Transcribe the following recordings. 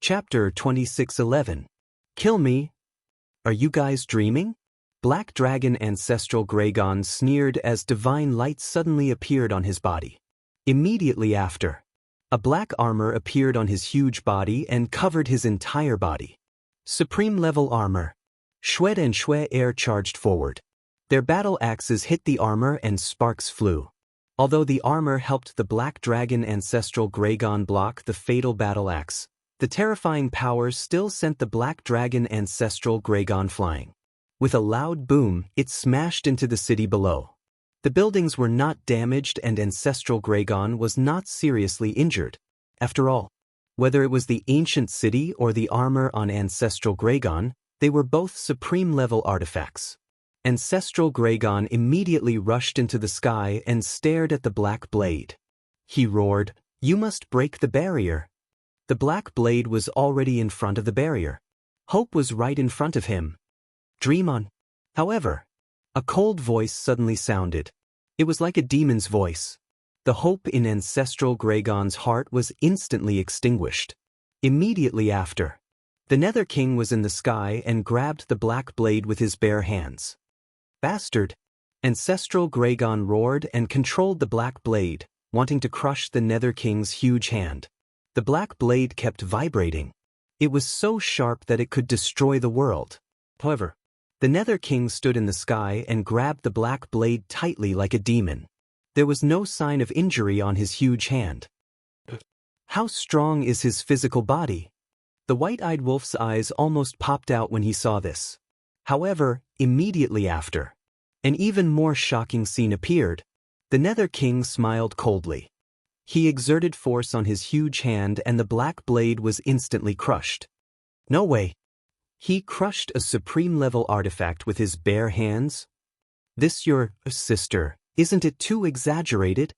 Chapter 26:11. Kill me? Are you guys dreaming? Black Dragon Ancestral Gragon sneered as divine light suddenly appeared on his body. Immediately after, a black armor appeared on his huge body and covered his entire body. Supreme level armor. Shwed and Shwe air charged forward. Their battle axes hit the armor and sparks flew. Although the armor helped the Black Dragon Ancestral Gragon block the fatal battle axe, the terrifying power still sent the Black Dragon Ancestral Gragon flying. With a loud boom, it smashed into the city below. The buildings were not damaged and Ancestral Gragon was not seriously injured. After all, whether it was the ancient city or the armor on Ancestral Gragon, they were both supreme-level artifacts. Ancestral Gragon immediately rushed into the sky and stared at the black blade. He roared, "You must break the barrier." The black blade was already in front of the barrier. Hope was right in front of him. Dream on. However, a cold voice suddenly sounded. It was like a demon's voice. The hope in Ancestral Gragon's heart was instantly extinguished. Immediately after, the Nether King was in the sky and grabbed the black blade with his bare hands. Bastard! Ancestral Gragon roared and controlled the black blade, wanting to crush the Nether King's huge hand. The black blade kept vibrating. It was so sharp that it could destroy the world. However, the Nether King stood in the sky and grabbed the black blade tightly like a demon. There was no sign of injury on his huge hand. How strong is his physical body? The white-eyed wolf's eyes almost popped out when he saw this. However, immediately after, an even more shocking scene appeared. The Nether King smiled coldly. He exerted force on his huge hand and the black blade was instantly crushed. No way! He crushed a supreme-level artifact with his bare hands? This your sister, isn't it too exaggerated?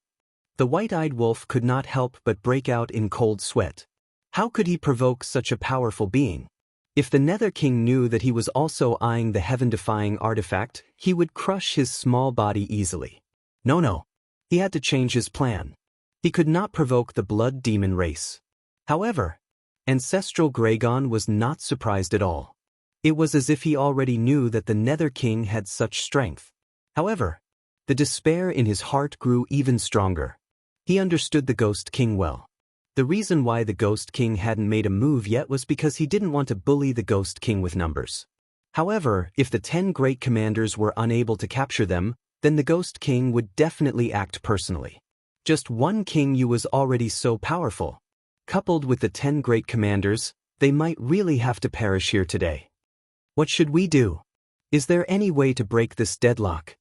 The white-eyed wolf could not help but break out in cold sweat. How could he provoke such a powerful being? If the Nether King knew that he was also eyeing the heaven-defying artifact, he would crush his small body easily. No. He had to change his plan. He could not provoke the blood demon race. However, Ancestral Gragon was not surprised at all. It was as if he already knew that the Nether King had such strength. However, the despair in his heart grew even stronger. He understood the Ghost King well. The reason why the Ghost King hadn't made a move yet was because he didn't want to bully the Ghost King with numbers. However, if the 10 great commanders were unable to capture them, then the Ghost King would definitely act personally. Just one King Yu was already so powerful. Coupled with the 10 great commanders, they might really have to perish here today. What should we do? Is there any way to break this deadlock?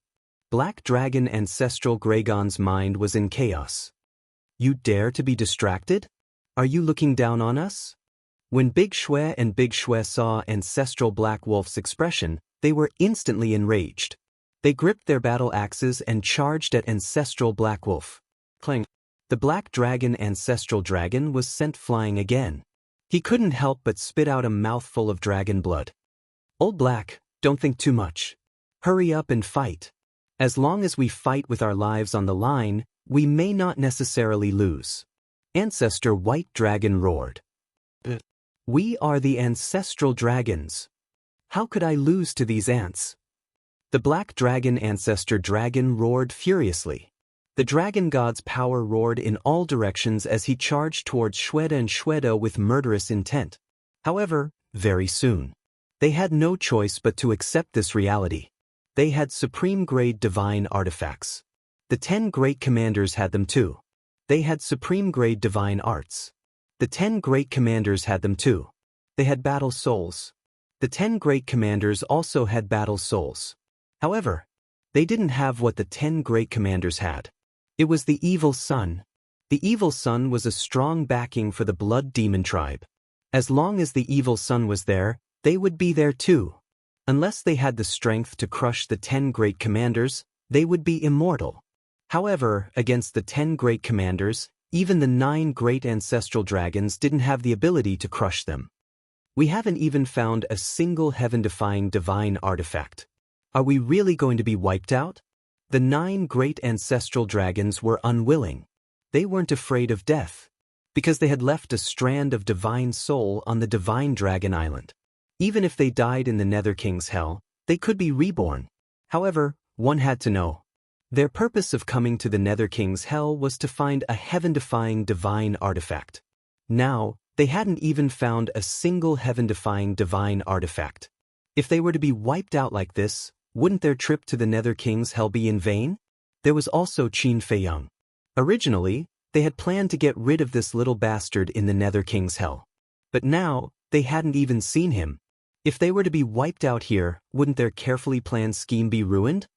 Black Dragon Ancestral Gragon's mind was in chaos. You dare to be distracted? Are you looking down on us? When Big Shwe and Big Shwe saw Ancestral Black Wolf's expression, they were instantly enraged. They gripped their battle axes and charged at Ancestral Black Wolf. Clang! The Black Dragon Ancestral Dragon was sent flying again. He couldn't help but spit out a mouthful of dragon blood. Old Black, don't think too much. Hurry up and fight. As long as we fight with our lives on the line, we may not necessarily lose. Ancestor White Dragon roared. We are the Ancestral Dragons. How could I lose to these ants? The Black Dragon Ancestor Dragon roared furiously. The Dragon God's power roared in all directions as he charged towards Shweda and Shweda with murderous intent. However, very soon, they had no choice but to accept this reality. They had supreme-grade divine artifacts. The 10 great commanders had them too. They had supreme-grade divine arts. The 10 great commanders had them too. They had battle souls. The 10 great commanders also had battle souls. However, they didn't have what the 10 great commanders had. It was the Evil Sun. The Evil Sun was a strong backing for the Blood Demon tribe. As long as the Evil Sun was there, they would be there too. Unless they had the strength to crush the 10 great commanders, they would be immortal. However, against the 10 great commanders, even the 9 great ancestral dragons didn't have the ability to crush them. We haven't even found a single heaven-defying divine artifact. Are we really going to be wiped out? The 9 great ancestral dragons were unwilling. They weren't afraid of death. because they had left a strand of divine soul on the divine dragon island. Even if they died in the Nether King's hell, they could be reborn. However, one had to know. Their purpose of coming to the Nether King's hell was to find a heaven-defying divine artifact. Now, they hadn't even found a single heaven-defying divine artifact. If they were to be wiped out like this, wouldn't their trip to the Nether King's hell be in vain? There was also Qin Feiyang. Originally, they had planned to get rid of this little bastard in the Nether King's hell. But now, they hadn't even seen him. If they were to be wiped out here, wouldn't their carefully planned scheme be ruined?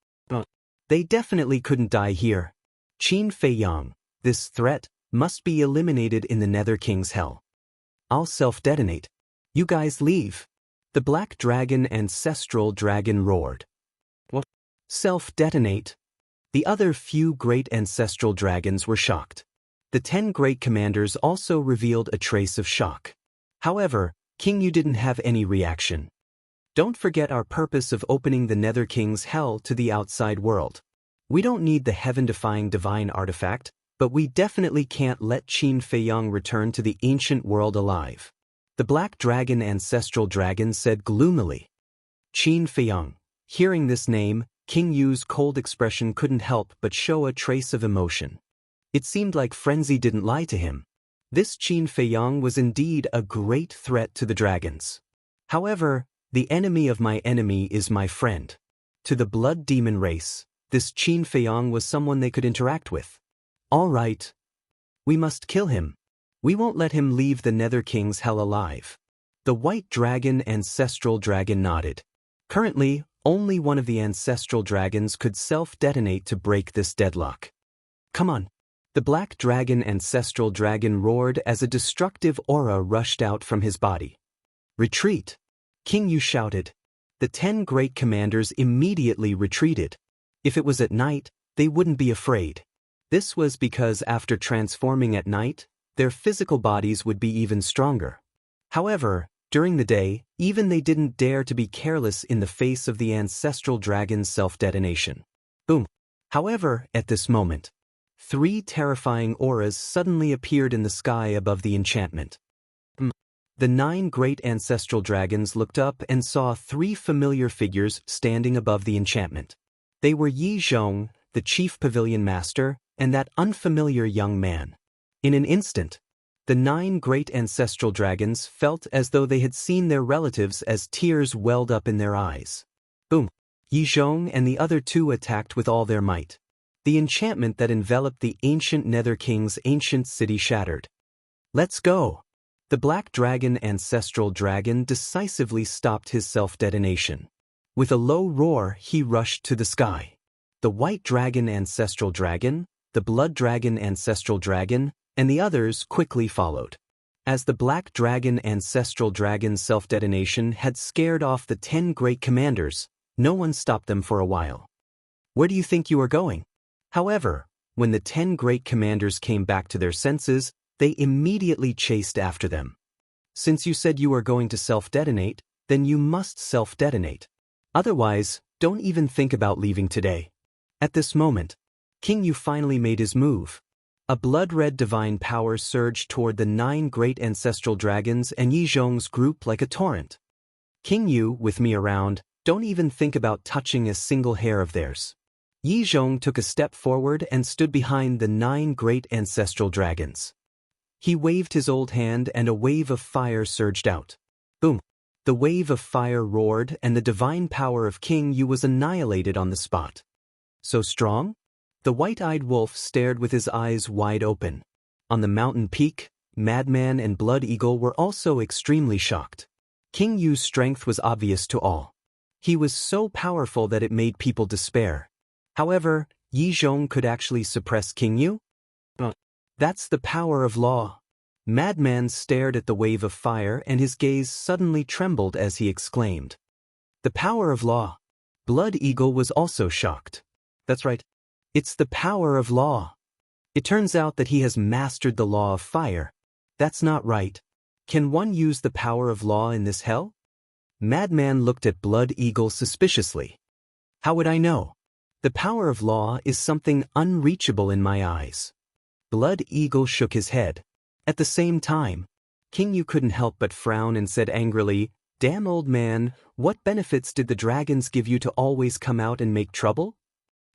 They definitely couldn't die here. Qin Feiyang, this threat, must be eliminated in the Nether King's hell. I'll self-detonate. You guys leave. The black dragon ancestral dragon roared. What? Self-detonate? The other few great ancestral dragons were shocked. The 10 great commanders also revealed a trace of shock. However, King Yu didn't have any reaction. Don't forget our purpose of opening the Nether King's hell to the outside world. We don't need the heaven-defying divine artifact, but we definitely can't let Qin Feiyang return to the ancient world alive. The black dragon ancestral dragon said gloomily. Qin Feiyang. Hearing this name, King Yu's cold expression couldn't help but show a trace of emotion. It seemed like frenzy didn't lie to him. This Qin Feiyang was indeed a great threat to the dragons. However, the enemy of my enemy is my friend. To the blood demon race, this Qin Feiyang was someone they could interact with. All right. We must kill him. We won't let him leave the Nether King's hell alive. The white dragon ancestral dragon nodded. Currently, only one of the ancestral dragons could self-detonate to break this deadlock. Come on. The black dragon ancestral dragon roared as a destructive aura rushed out from his body. Retreat! King Yu shouted. The 10 great commanders immediately retreated. If it was at night, they wouldn't be afraid. This was because after transforming at night, their physical bodies would be even stronger. However, during the day, even they didn't dare to be careless in the face of the ancestral dragon's self-detonation. Boom! However, at this moment, 3 terrifying auras suddenly appeared in the sky above the enchantment. The 9 great ancestral dragons looked up and saw 3 familiar figures standing above the enchantment. They were Yi Zhong, the chief pavilion master, and that unfamiliar young man. In an instant, the 9 great ancestral dragons felt as though they had seen their relatives as tears welled up in their eyes. Boom! Yi Zhong and the other 2 attacked with all their might. The enchantment that enveloped the ancient Nether King's ancient city shattered. Let's go! The black dragon ancestral dragon decisively stopped his self-detonation. With a low roar, he rushed to the sky. The white dragon ancestral dragon, the blood dragon ancestral dragon, and the others quickly followed. As the black dragon ancestral dragon's self-detonation had scared off the 10 great commanders, no one stopped them for a while. Where do you think you are going? However, when the 10 great commanders came back to their senses, they immediately chased after them. Since you said you are going to self-detonate, then you must self-detonate. Otherwise, don't even think about leaving today. At this moment, King Yu finally made his move. A blood-red divine power surged toward the 9 great ancestral dragons and Yi Zhong's group like a torrent. King Yu, with me around, don't even think about touching a single hair of theirs. Yi Zhong took a step forward and stood behind the 9 great ancestral dragons. He waved his old hand and a wave of fire surged out. Boom! The wave of fire roared and the divine power of King Yu was annihilated on the spot. So strong? The white-eyed wolf stared with his eyes wide open. On the mountain peak, Madman and Blood Eagle were also extremely shocked. King Yu's strength was obvious to all. He was so powerful that it made people despair. However, Yi Zhong could actually suppress King Yu? That's the power of law. Madman stared at the wave of fire and his gaze suddenly trembled as he exclaimed. The power of law. Blood Eagle was also shocked. That's right. It's the power of law. It turns out that he has mastered the law of fire. That's not right. Can one use the power of law in this hell? Madman looked at Blood Eagle suspiciously. How would I know? The power of law is something unreachable in my eyes. Blood Eagle shook his head. At the same time, King Yu couldn't help but frown and said angrily, "Damn old man, what benefits did the dragons give you to always come out and make trouble?"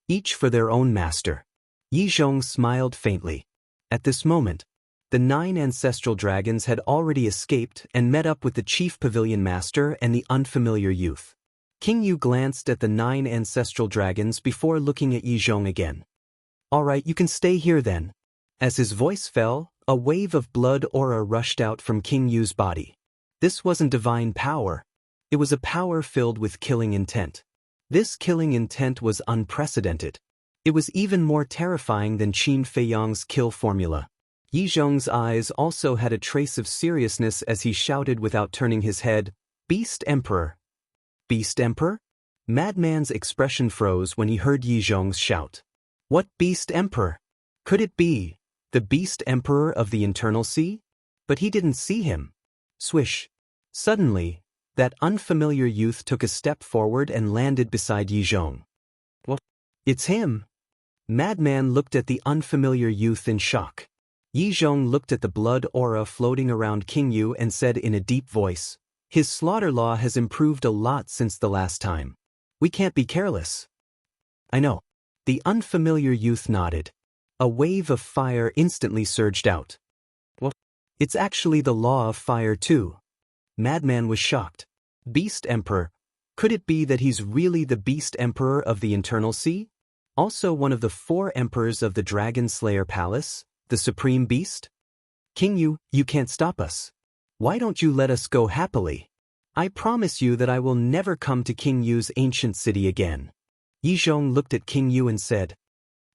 "Each for their own master." Yi Zhong smiled faintly. At this moment, the 9 ancestral dragons had already escaped and met up with the chief pavilion master and the unfamiliar youth. King Yu glanced at the 9 ancestral dragons before looking at Yi Zhong again. "All right, you can stay here then." As his voice fell, a wave of blood aura rushed out from King Yu's body. This wasn't divine power. It was a power filled with killing intent. This killing intent was unprecedented. It was even more terrifying than Qin Feiyang's kill formula. Yi Zhong's eyes also had a trace of seriousness as he shouted without turning his head, "Beast Emperor!" "Beast Emperor?" Madman's expression froze when he heard Yi Zhong's shout. What Beast Emperor? Could it be the Beast Emperor of the Internal Sea? But he didn't see him. Swish. Suddenly, that unfamiliar youth took a step forward and landed beside Yi Zhong. "What? It's him!" Madman looked at the unfamiliar youth in shock. Yi Zhong looked at the blood aura floating around King Yu and said in a deep voice, "His slaughter law has improved a lot since the last time. We can't be careless." "I know." The unfamiliar youth nodded. A wave of fire instantly surged out. "What? It's actually the law of fire too." Madman was shocked. "Beast Emperor? Could it be that he's really the Beast Emperor of the Internal Sea? Also one of the 4 emperors of the Dragon Slayer Palace? The Supreme Beast? King Yu, you can't stop us. Why don't you let us go happily? I promise you that I will never come to King Yu's ancient city again." Yi Zhong looked at King Yu and said,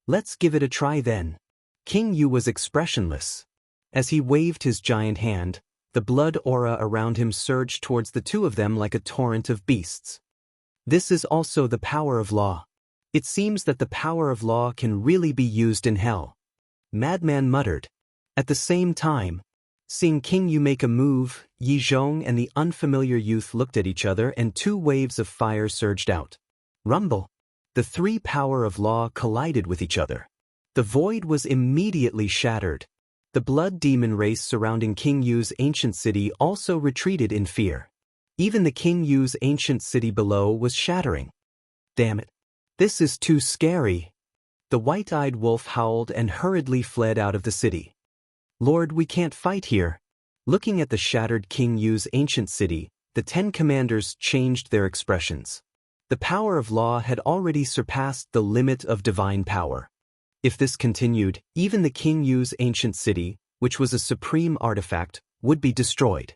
"Let's give it a try then." King Yu was expressionless. As he waved his giant hand, the blood aura around him surged towards the two of them like a torrent of beasts. This is also the power of law. It seems that the power of law can really be used in hell. Madman muttered. At the same time, seeing King Yu make a move, Yi Zhong and the unfamiliar youth looked at each other and 2 waves of fire surged out. Rumble. The 3 power of law collided with each other. The void was immediately shattered. The blood demon race surrounding King Yu's ancient city also retreated in fear. Even the King Yu's ancient city below was shattering. "Damn it. This is too scary." The white-eyed wolf howled and hurriedly fled out of the city. "Lord, we can't fight here." Looking at the shattered King Yu's ancient city, the 10 commanders changed their expressions. The power of law had already surpassed the limit of divine power. If this continued, even the King Yu's ancient city, which was a supreme artifact, would be destroyed.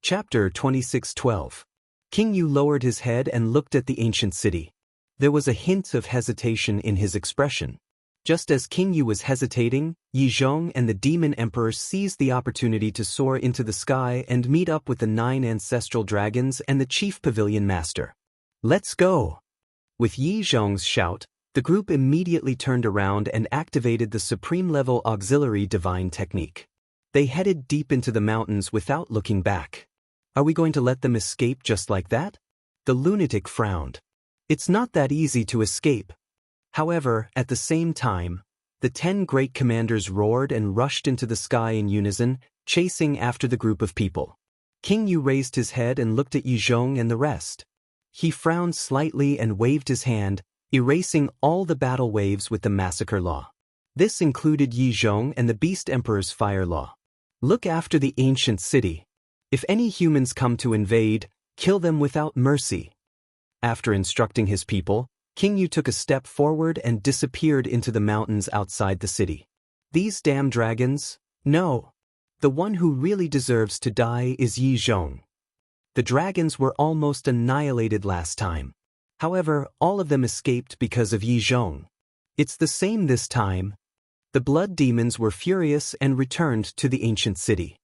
Chapter 26:12. King Yu lowered his head and looked at the ancient city. There was a hint of hesitation in his expression. Just as King Yu was hesitating, Yi Zhong and the Demon Emperor seized the opportunity to soar into the sky and meet up with the 9 ancestral dragons and the chief pavilion master. "Let's go!" With Yi Zhong's shout, the group immediately turned around and activated the supreme-level auxiliary divine technique. They headed deep into the mountains without looking back. "Are we going to let them escape just like that?" The lunatic frowned. "It's not that easy to escape." However, at the same time, the 10 great commanders roared and rushed into the sky in unison, chasing after the group of people. King Yu raised his head and looked at Yi Zhong and the rest. He frowned slightly and waved his hand, erasing all the battle waves with the massacre law. This included Yi Zhong and the Beast Emperor's fire law. "Look after the ancient city. If any humans come to invade, kill them without mercy." After instructing his people, King Yu took a step forward and disappeared into the mountains outside the city. "These damn dragons? No. The one who really deserves to die is Yi Zhong." The dragons were almost annihilated last time. However, all of them escaped because of Yi Zhong. It's the same this time. The blood demons were furious and returned to the ancient city.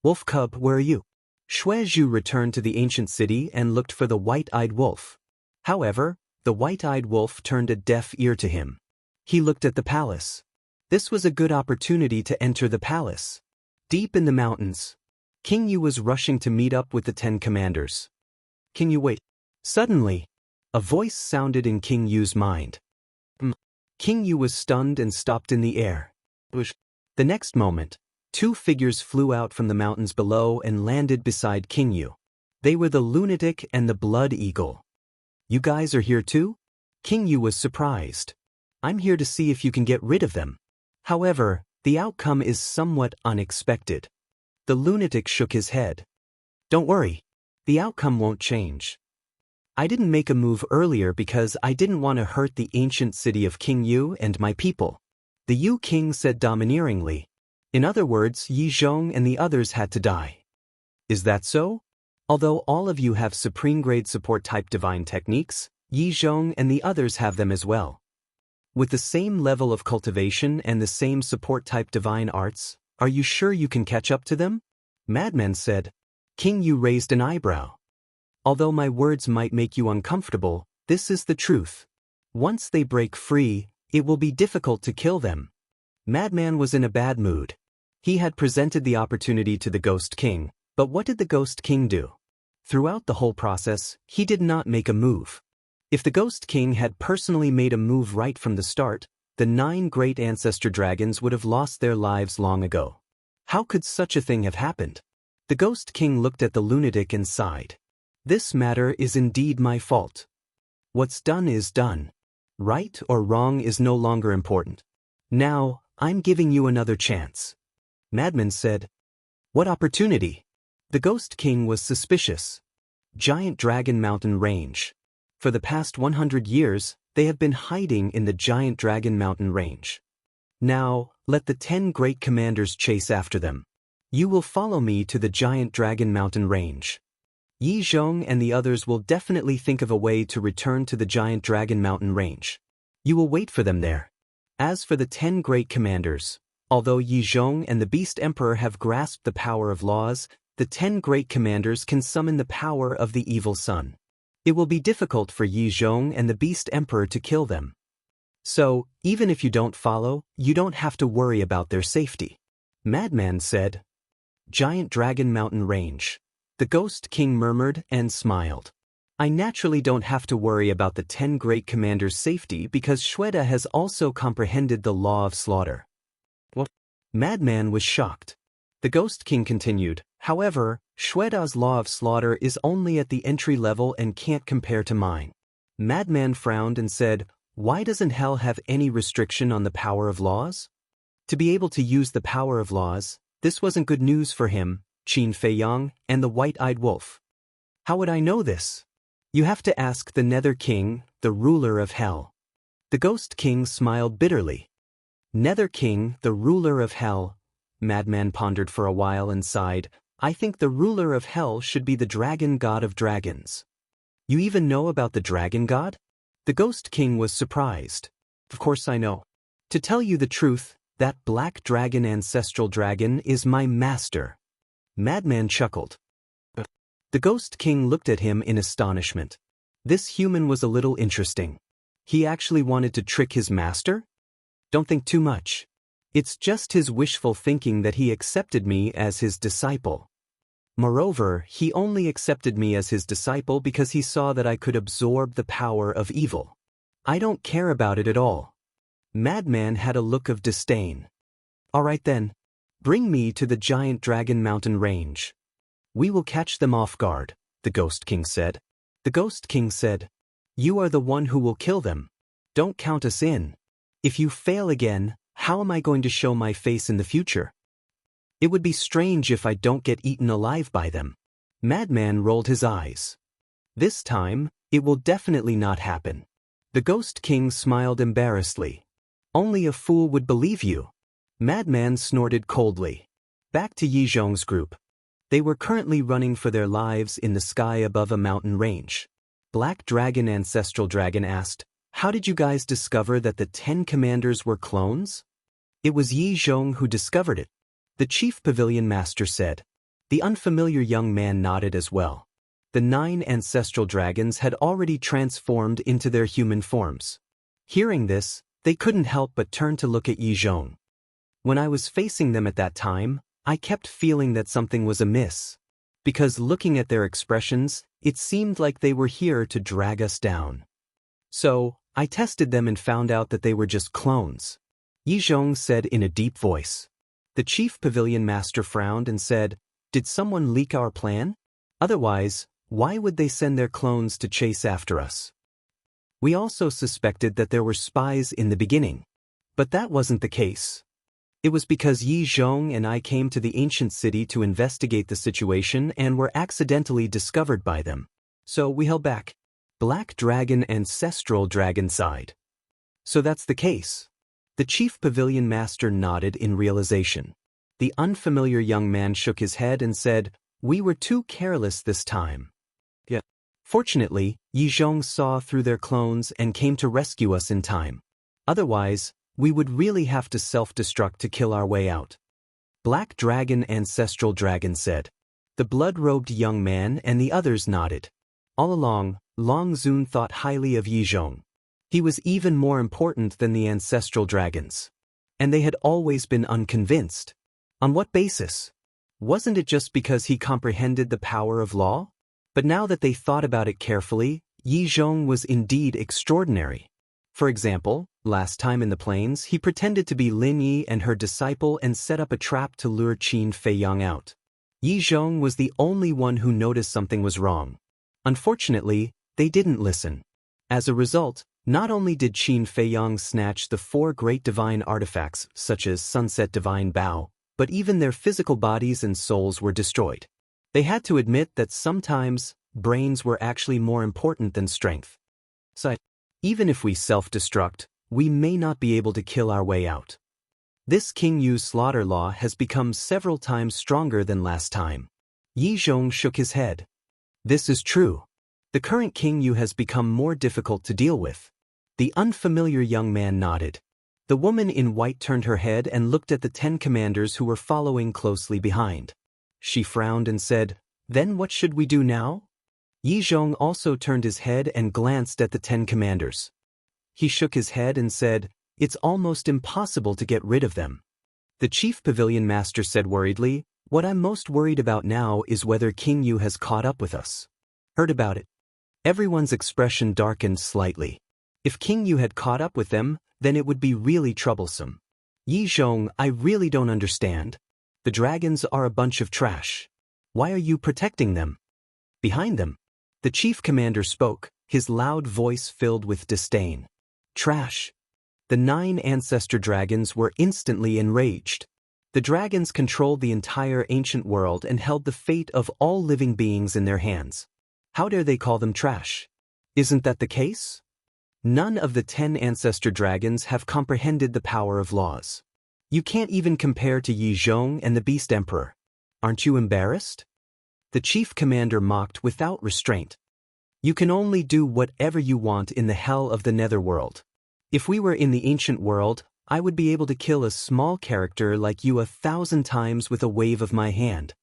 "Wolf Cub, where are you?" Shui Zhu returned to the ancient city and looked for the white-eyed wolf. However, the white-eyed wolf turned a deaf ear to him. He looked at the palace. This was a good opportunity to enter the palace. Deep in the mountains, King Yu was rushing to meet up with the 10 commanders. "King Yu, wait." Suddenly, a voice sounded in King Yu's mind. King Yu was stunned and stopped in the air. The next moment, Two figures flew out from the mountains below and landed beside King Yu. They were the lunatic and the blood eagle. You guys are here too? King Yu was surprised. I'm here to see if you can get rid of them. However, the outcome is somewhat unexpected. The lunatic shook his head. Don't worry. The outcome won't change. I didn't make a move earlier because I didn't want to hurt the ancient city of King Yu and my people. The Yu king said domineeringly. In other words, Yi Zhong and the others had to die. Is that so? Although all of you have supreme-grade support-type divine techniques, Yi Zhong and the others have them as well. With the same level of cultivation and the same support-type divine arts, are you sure you can catch up to them? Madman said. King Yu raised an eyebrow. Although my words might make you uncomfortable, this is the truth. Once they break free, it will be difficult to kill them. Madman was in a bad mood. He had presented the opportunity to the Ghost King, but what did the Ghost King do? Throughout the whole process, he did not make a move. If the Ghost King had personally made a move right from the start, the 9 great ancestor dragons would have lost their lives long ago. How could such a thing have happened? The Ghost King looked at the lunatic and sighed. This matter is indeed my fault. What's done is done. Right or wrong is no longer important. Now, I'm giving you another chance. Madman said. What opportunity? The Ghost King was suspicious. Giant Dragon Mountain Range. For the past 100 years, they have been hiding in the Giant Dragon Mountain Range. Now, let the 10 great commanders chase after them. You will follow me to the Giant Dragon Mountain Range. Yi Zhong and the others will definitely think of a way to return to the Giant Dragon Mountain Range. You will wait for them there. As for the 10 great commanders, although Yi Zhong and the Beast Emperor have grasped the power of laws, the 10 great commanders can summon the power of the evil sun. It will be difficult for Yi Zhong and the Beast Emperor to kill them. So, even if you don't follow, you don't have to worry about their safety. Madman said. Giant Dragon Mountain Range. The Ghost King murmured and smiled. I naturally don't have to worry about the 10 great commanders' safety because Shweta has also comprehended the law of slaughter. What? Madman was shocked. The Ghost King continued, however, Shweta's law of slaughter is only at the entry level and can't compare to mine. Madman frowned and said, why doesn't hell have any restriction on the power of laws? To be able to use the power of laws, this wasn't good news for him, Qin Feiyang, and the White-Eyed Wolf. How would I know this? You have to ask the Nether King, the ruler of hell. The Ghost King smiled bitterly. Nether King, the ruler of hell. Madman pondered for a while and sighed. I think the ruler of hell should be the dragon god of dragons. You even know about the dragon god? The Ghost King was surprised. Of course I know. To tell you the truth, that black dragon ancestral dragon is my master. Madman chuckled. The Ghost King looked at him in astonishment. This human was a little interesting. He actually wanted to trick his master? Don't think too much. It's just his wishful thinking that he accepted me as his disciple. Moreover, he only accepted me as his disciple because he saw that I could absorb the power of evil. I don't care about it at all. Madman had a look of disdain. All right then. Bring me to the Giant Dragon Mountain Range. We will catch them off guard, the Ghost King said. The Ghost King said, you are the one who will kill them. Don't count us in. If you fail again, how am I going to show my face in the future? It would be strange if I don't get eaten alive by them. Madman rolled his eyes. This time, it will definitely not happen. The Ghost King smiled embarrassedly. Only a fool would believe you. Madman snorted coldly. Back to Yi Zhong's group. They were currently running for their lives in the sky above a mountain range. Black Dragon Ancestral Dragon asked, how did you guys discover that the 10 commanders were clones? It was Yi Zhong who discovered it. The Chief Pavilion Master said. The unfamiliar young man nodded as well. The 9 ancestral dragons had already transformed into their human forms. Hearing this, they couldn't help but turn to look at Yi Zhong. When I was facing them at that time, I kept feeling that something was amiss. Because looking at their expressions, it seemed like they were here to drag us down. So, I tested them and found out that they were just clones. Yi Zhong said in a deep voice. The chief pavilion master frowned and said, "Did someone leak our plan? Otherwise, why would they send their clones to chase after us?" We also suspected that there were spies in the beginning. But that wasn't the case. It was because Yi Zhong and I came to the ancient city to investigate the situation and were accidentally discovered by them. So we held back. Black Dragon Ancestral Dragon sighed. "So that's the case." The chief pavilion master nodded in realization. The unfamiliar young man shook his head and said, "We were too careless this time." Yeah. Fortunately, Yi Zhong saw through their clones and came to rescue us in time. Otherwise, we would really have to self-destruct to kill our way out. Black Dragon Ancestral Dragon said. The blood-robed young man and the others nodded. All along, Long Zun thought highly of Yi Zhong. He was even more important than the ancestral dragons. And they had always been unconvinced. On what basis? Wasn't it just because he comprehended the power of law? But now that they thought about it carefully, Yi Zhong was indeed extraordinary. For example, last time in the plains, he pretended to be Lin Yi and her disciple and set up a trap to lure Qin Feiyang out. Yi Zhong was the only one who noticed something was wrong. Unfortunately, they didn't listen. As a result, not only did Qin Feiyang snatch the 4 great divine artifacts, such as Sunset Divine Bow, but even their physical bodies and souls were destroyed. They had to admit that sometimes, brains were actually more important than strength. So, even if we self-destruct, we may not be able to kill our way out. This King Yu's slaughter law has become several times stronger than last time. Yi Zhong shook his head. This is true. The current King Yu has become more difficult to deal with. The unfamiliar young man nodded. The woman in white turned her head and looked at the 10 commanders who were following closely behind. She frowned and said, "Then what should we do now?" Yi Zhong also turned his head and glanced at the 10 commanders. He shook his head and said, "It's almost impossible to get rid of them." The chief pavilion master said worriedly, "What I'm most worried about now is whether King Yu has caught up with us." Heard about it? Everyone's expression darkened slightly. If King Yu had caught up with them, then it would be really troublesome. Yi Zhong, I really don't understand. The dragons are a bunch of trash. Why are you protecting them? Behind them, the chief commander spoke, his loud voice filled with disdain. Trash. The 9 ancestor dragons were instantly enraged. The dragons controlled the entire ancient world and held the fate of all living beings in their hands. How dare they call them trash? Isn't that the case? None of the 10 ancestor dragons have comprehended the power of laws. You can't even compare to Yi Zhong and the Beast Emperor. Aren't you embarrassed? The chief commander mocked without restraint. You can only do whatever you want in the hell of the netherworld. If we were in the ancient world, I would be able to kill a small character like you 1,000 times with a wave of my hand.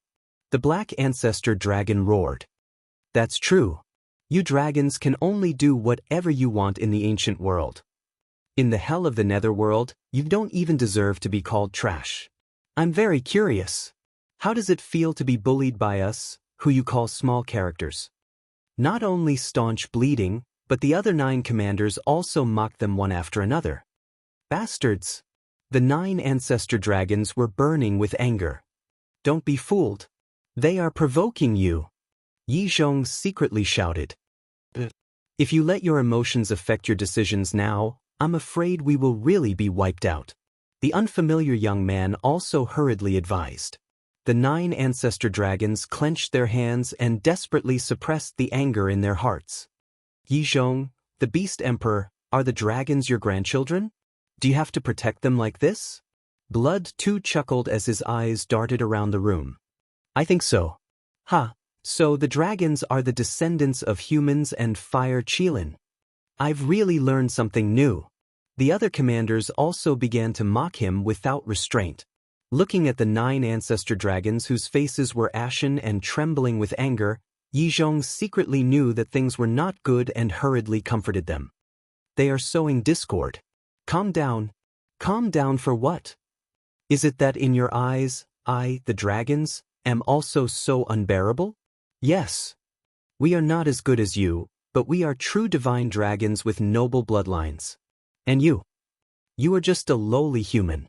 The black ancestor dragon roared. That's true. You dragons can only do whatever you want in the ancient world. In the hell of the netherworld, you don't even deserve to be called trash. I'm very curious. How does it feel to be bullied by us, who you call small characters? Not only staunch bleeding, but the other 9 commanders also mocked them one after another. Bastards! The 9 ancestor dragons were burning with anger. Don't be fooled. They are provoking you. Yi Zhong secretly shouted. If you let your emotions affect your decisions now, I'm afraid we will really be wiped out. The unfamiliar young man also hurriedly advised. The 9 ancestor dragons clenched their hands and desperately suppressed the anger in their hearts. Yi Zhong, the Beast Emperor, are the dragons your grandchildren? Do you have to protect them like this? Blood too chuckled as his eyes darted around the room. I think so. Ha, so the dragons are the descendants of humans and Fire Qilin. I've really learned something new. The other commanders also began to mock him without restraint. Looking at the 9 ancestor dragons whose faces were ashen and trembling with anger, Yi Zhong secretly knew that things were not good and hurriedly comforted them. They are sowing discord. Calm down. Calm down for what? Is it that in your eyes, I, the dragons, am also so unbearable? Yes. We are not as good as you, but we are true divine dragons with noble bloodlines. And you? You are just a lowly human.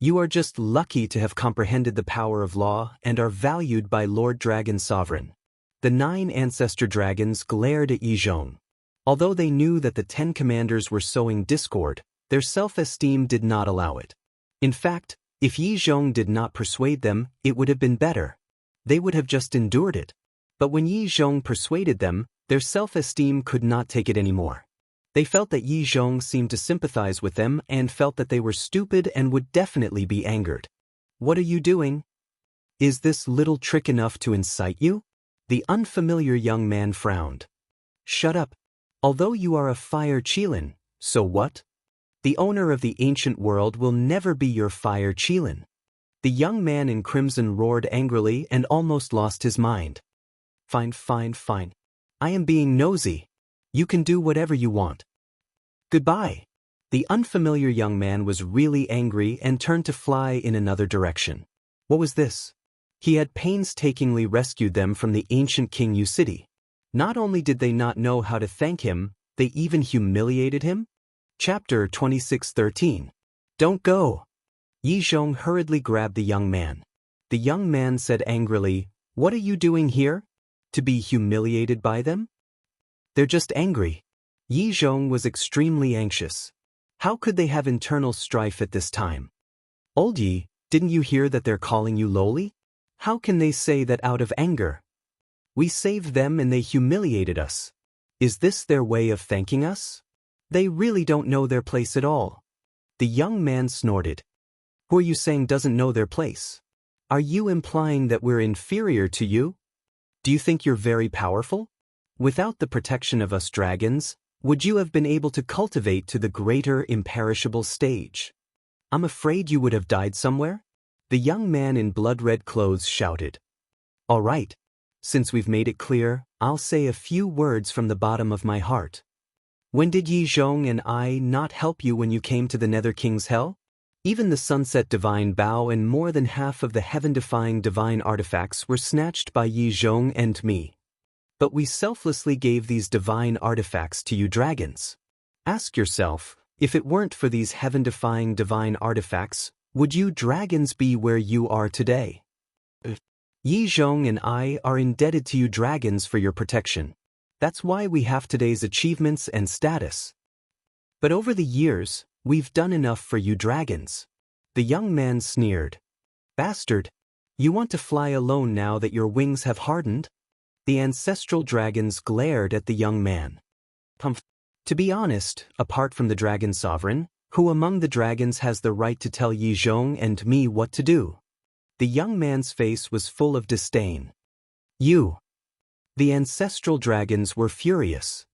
You are just lucky to have comprehended the power of law and are valued by Lord Dragon Sovereign. The 9 ancestor dragons glared at Yi Zhong. Although they knew that the 10 commanders were sowing discord, their self-esteem did not allow it. In fact, if Yi Zhong did not persuade them, it would have been better. They would have just endured it. But when Yi Zhong persuaded them, their self-esteem could not take it anymore. They felt that Yi Zhong seemed to sympathize with them and felt that they were stupid and would definitely be angered. What are you doing? Is this little trick enough to incite you? The unfamiliar young man frowned. Shut up. Although you are a fire Qilin, so what? The owner of the ancient world will never be your fire Qilin. The young man in crimson roared angrily and almost lost his mind. Fine, fine, fine. I am being nosy. You can do whatever you want. Goodbye. The unfamiliar young man was really angry and turned to fly in another direction. What was this? He had painstakingly rescued them from the ancient King Yu city. Not only did they not know how to thank him, they even humiliated him? Chapter 26:13. Don't go. Yi Zhong hurriedly grabbed the young man. The young man said angrily, What are you doing here? To be humiliated by them? They're just angry. Yi Zhong was extremely anxious. How could they have internal strife at this time? Old Yi, didn't you hear that they're calling you lowly? How can they say that out of anger? We saved them and they humiliated us. Is this their way of thanking us? They really don't know their place at all. The young man snorted. Who are you saying doesn't know their place? Are you implying that we're inferior to you? Do you think you're very powerful? Without the protection of us dragons, would you have been able to cultivate to the greater imperishable stage? I'm afraid you would have died somewhere? The young man in blood-red clothes shouted. All right. Since we've made it clear, I'll say a few words from the bottom of my heart. When did Yi Zhong and I not help you when you came to the Nether King's Hell? Even the Sunset Divine Bow and more than half of the heaven-defying divine artifacts were snatched by Yi Zhong and me. But we selflessly gave these divine artifacts to you dragons. Ask yourself, if it weren't for these heaven-defying divine artifacts, would you dragons be where you are today? Yi Zhong and I are indebted to you dragons for your protection. That's why we have today's achievements and status. But over the years, we've done enough for you dragons. The young man sneered. Bastard! You want to fly alone now that your wings have hardened? The ancestral dragons glared at the young man. To be honest, apart from the dragon sovereign, who among the dragons has the right to tell Yi Zhong and me what to do? The young man's face was full of disdain. You. The ancestral dragons were furious.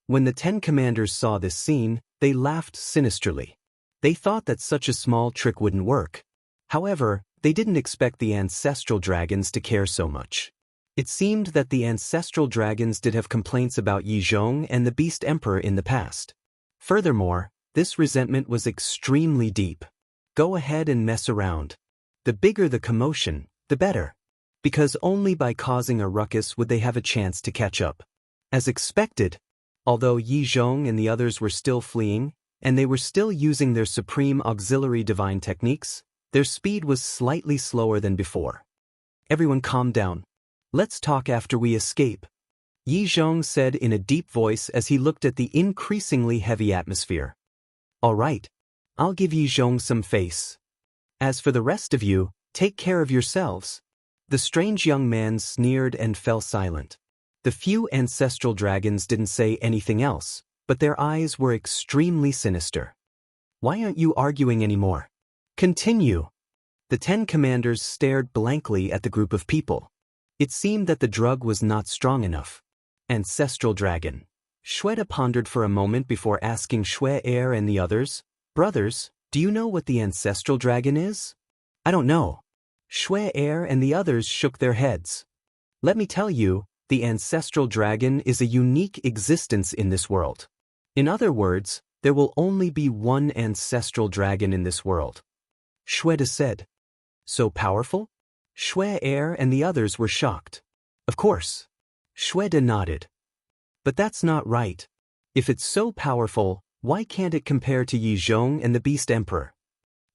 When the 10 commanders saw this scene, they laughed sinisterly. They thought that such a small trick wouldn't work. However, they didn't expect the ancestral dragons to care so much. It seemed that the ancestral dragons did have complaints about Yi Zhong and the Beast Emperor in the past. Furthermore, this resentment was extremely deep. Go ahead and mess around. The bigger the commotion, the better. Because only by causing a ruckus would they have a chance to catch up. As expected, although Yi Zhong and the others were still fleeing, and they were still using their supreme auxiliary divine techniques, their speed was slightly slower than before. Everyone calm down. Let's talk after we escape, Yi Zhong said in a deep voice as he looked at the increasingly heavy atmosphere. All right, I'll give Yi Zhong some face. As for the rest of you, take care of yourselves. The strange young man sneered and fell silent. The few ancestral dragons didn't say anything else, but their eyes were extremely sinister. Why aren't you arguing anymore? Continue. The 10 commanders stared blankly at the group of people. It seemed that the drug was not strong enough. Ancestral dragon. Shweta pondered for a moment before asking Xue Er and the others, Brothers, do you know what the ancestral dragon is? I don't know. Xue Er and the others shook their heads. Let me tell you, the ancestral dragon is a unique existence in this world. In other words, there will only be one ancestral dragon in this world. Shweta said. So powerful? Xue Er and the others were shocked. Of course. Shweta nodded. But that's not right. If it's so powerful, why can't it compare to Yi Zhong and the Beast Emperor?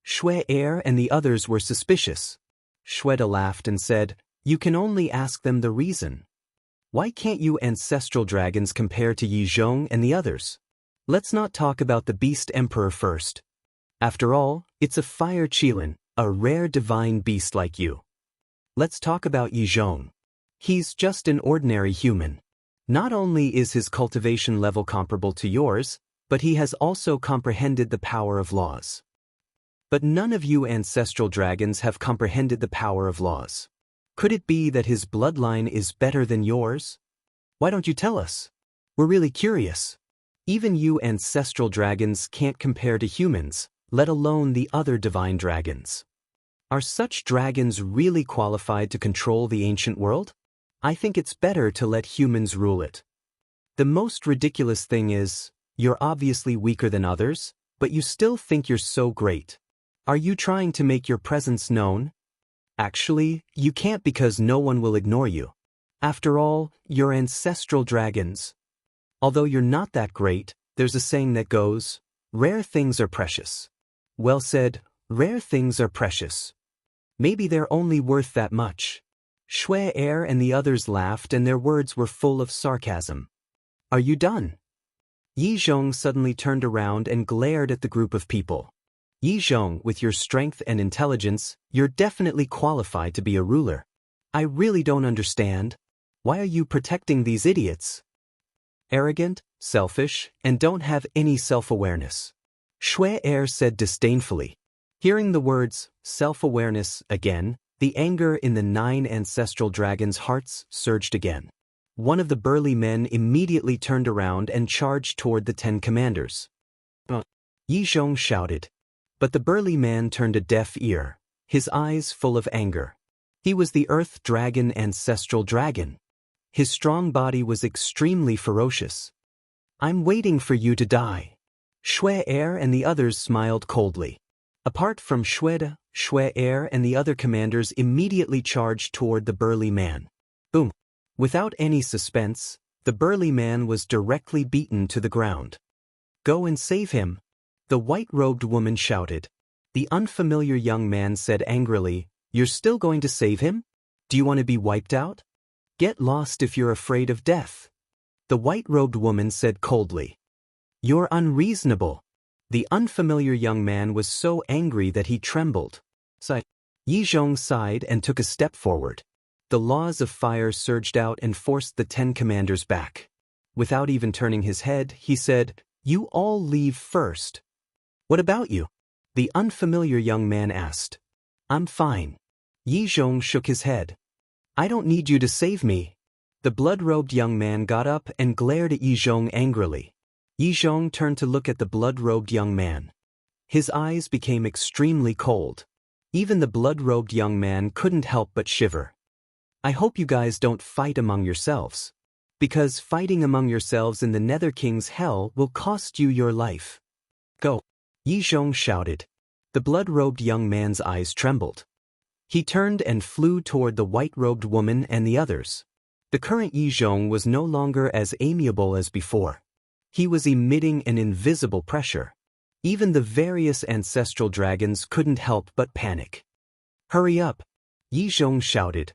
Shui Er and the others were suspicious. Shweta laughed and said, "You can only ask them the reason. Why can't you ancestral dragons compare to Yi Zhong and the others? Let's not talk about the Beast Emperor first. After all, it's a fire Qilin, a rare divine beast like you. Let's talk about Yi Zhong. He's just an ordinary human. Not only is his cultivation level comparable to yours, but he has also comprehended the power of laws. But none of you ancestral dragons have comprehended the power of laws. Could it be that his bloodline is better than yours? Why don't you tell us? We're really curious. Even you ancestral dragons can't compare to humans, let alone the other divine dragons. Are such dragons really qualified to control the ancient world? I think it's better to let humans rule it. The most ridiculous thing is, you're obviously weaker than others, but you still think you're so great. Are you trying to make your presence known? Actually, you can't because no one will ignore you. After all, you're ancestral dragons. Although you're not that great, there's a saying that goes, rare things are precious. Well said, rare things are precious. Maybe they're only worth that much. Shui Er and the others laughed and their words were full of sarcasm. Are you done? Yi Zhong suddenly turned around and glared at the group of people. Yi Zhong, with your strength and intelligence, you're definitely qualified to be a ruler. I really don't understand. Why are you protecting these idiots? Arrogant, selfish, and don't have any self-awareness. Shui Er said disdainfully. Hearing the words, self-awareness, again, the anger in the 9 ancestral dragons' hearts surged again. One of the burly men immediately turned around and charged toward the 10 commanders. Yi Zhong shouted. But the burly man turned a deaf ear, his eyes full of anger. He was the Earth Dragon ancestral dragon. His strong body was extremely ferocious. I'm waiting for you to die. Shui Er and the others smiled coldly. Apart from Shweta, Shui Er and the other commanders immediately charged toward the burly man. Boom! Without any suspense, the burly man was directly beaten to the ground. Go and save him. The white-robed woman shouted. The unfamiliar young man said angrily, You're still going to save him? Do you want to be wiped out? Get lost if you're afraid of death. The white-robed woman said coldly. You're unreasonable. The unfamiliar young man was so angry that he trembled. Yi Zhong sighed and took a step forward. The laws of fire surged out and forced the 10 commanders back. Without even turning his head, he said, You all leave first. What about you? The unfamiliar young man asked. I'm fine. Yi Zhong shook his head. I don't need you to save me. The blood-robed young man got up and glared at Yi Zhong angrily. Yi Zhong turned to look at the blood-robed young man. His eyes became extremely cold. Even the blood-robed young man couldn't help but shiver. I hope you guys don't fight among yourselves. Because fighting among yourselves in the Nether King's hell will cost you your life. Go! Yi Zhong shouted. The blood-robed young man's eyes trembled. He turned and flew toward the white-robed woman and the others. The current Yi Zhong was no longer as amiable as before. He was emitting an invisible pressure. Even the various ancestral dragons couldn't help but panic. Hurry up! Yi Zhong shouted.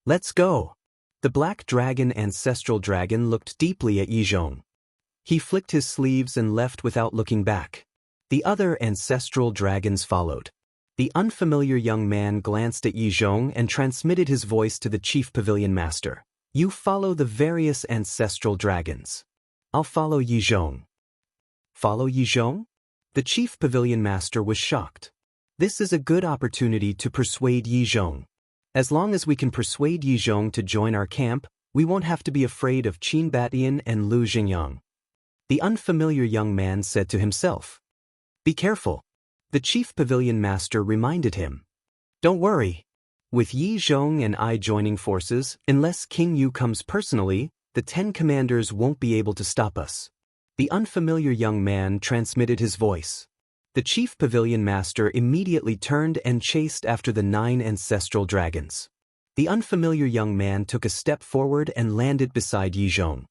Let's go! The black dragon ancestral dragon looked deeply at Yi Zhong. He flicked his sleeves and left without looking back. The other ancestral dragons followed. The unfamiliar young man glanced at Yi Zhong and transmitted his voice to the chief pavilion master. You follow the various ancestral dragons. I'll follow Yi Zhong. Follow Yi Zhong? The chief pavilion master was shocked. This is a good opportunity to persuade Yi Zhong. As long as we can persuade Yi Zhong to join our camp, we won't have to be afraid of Qin Batian and Lu Xingyang. The unfamiliar young man said to himself. Be careful. The chief pavilion master reminded him. Don't worry. With Yi Zhong and I joining forces, unless King Yu comes personally, the 10 commanders won't be able to stop us. The unfamiliar young man transmitted his voice. The chief pavilion master immediately turned and chased after the 9 ancestral dragons. The unfamiliar young man took a step forward and landed beside Yi Zhong.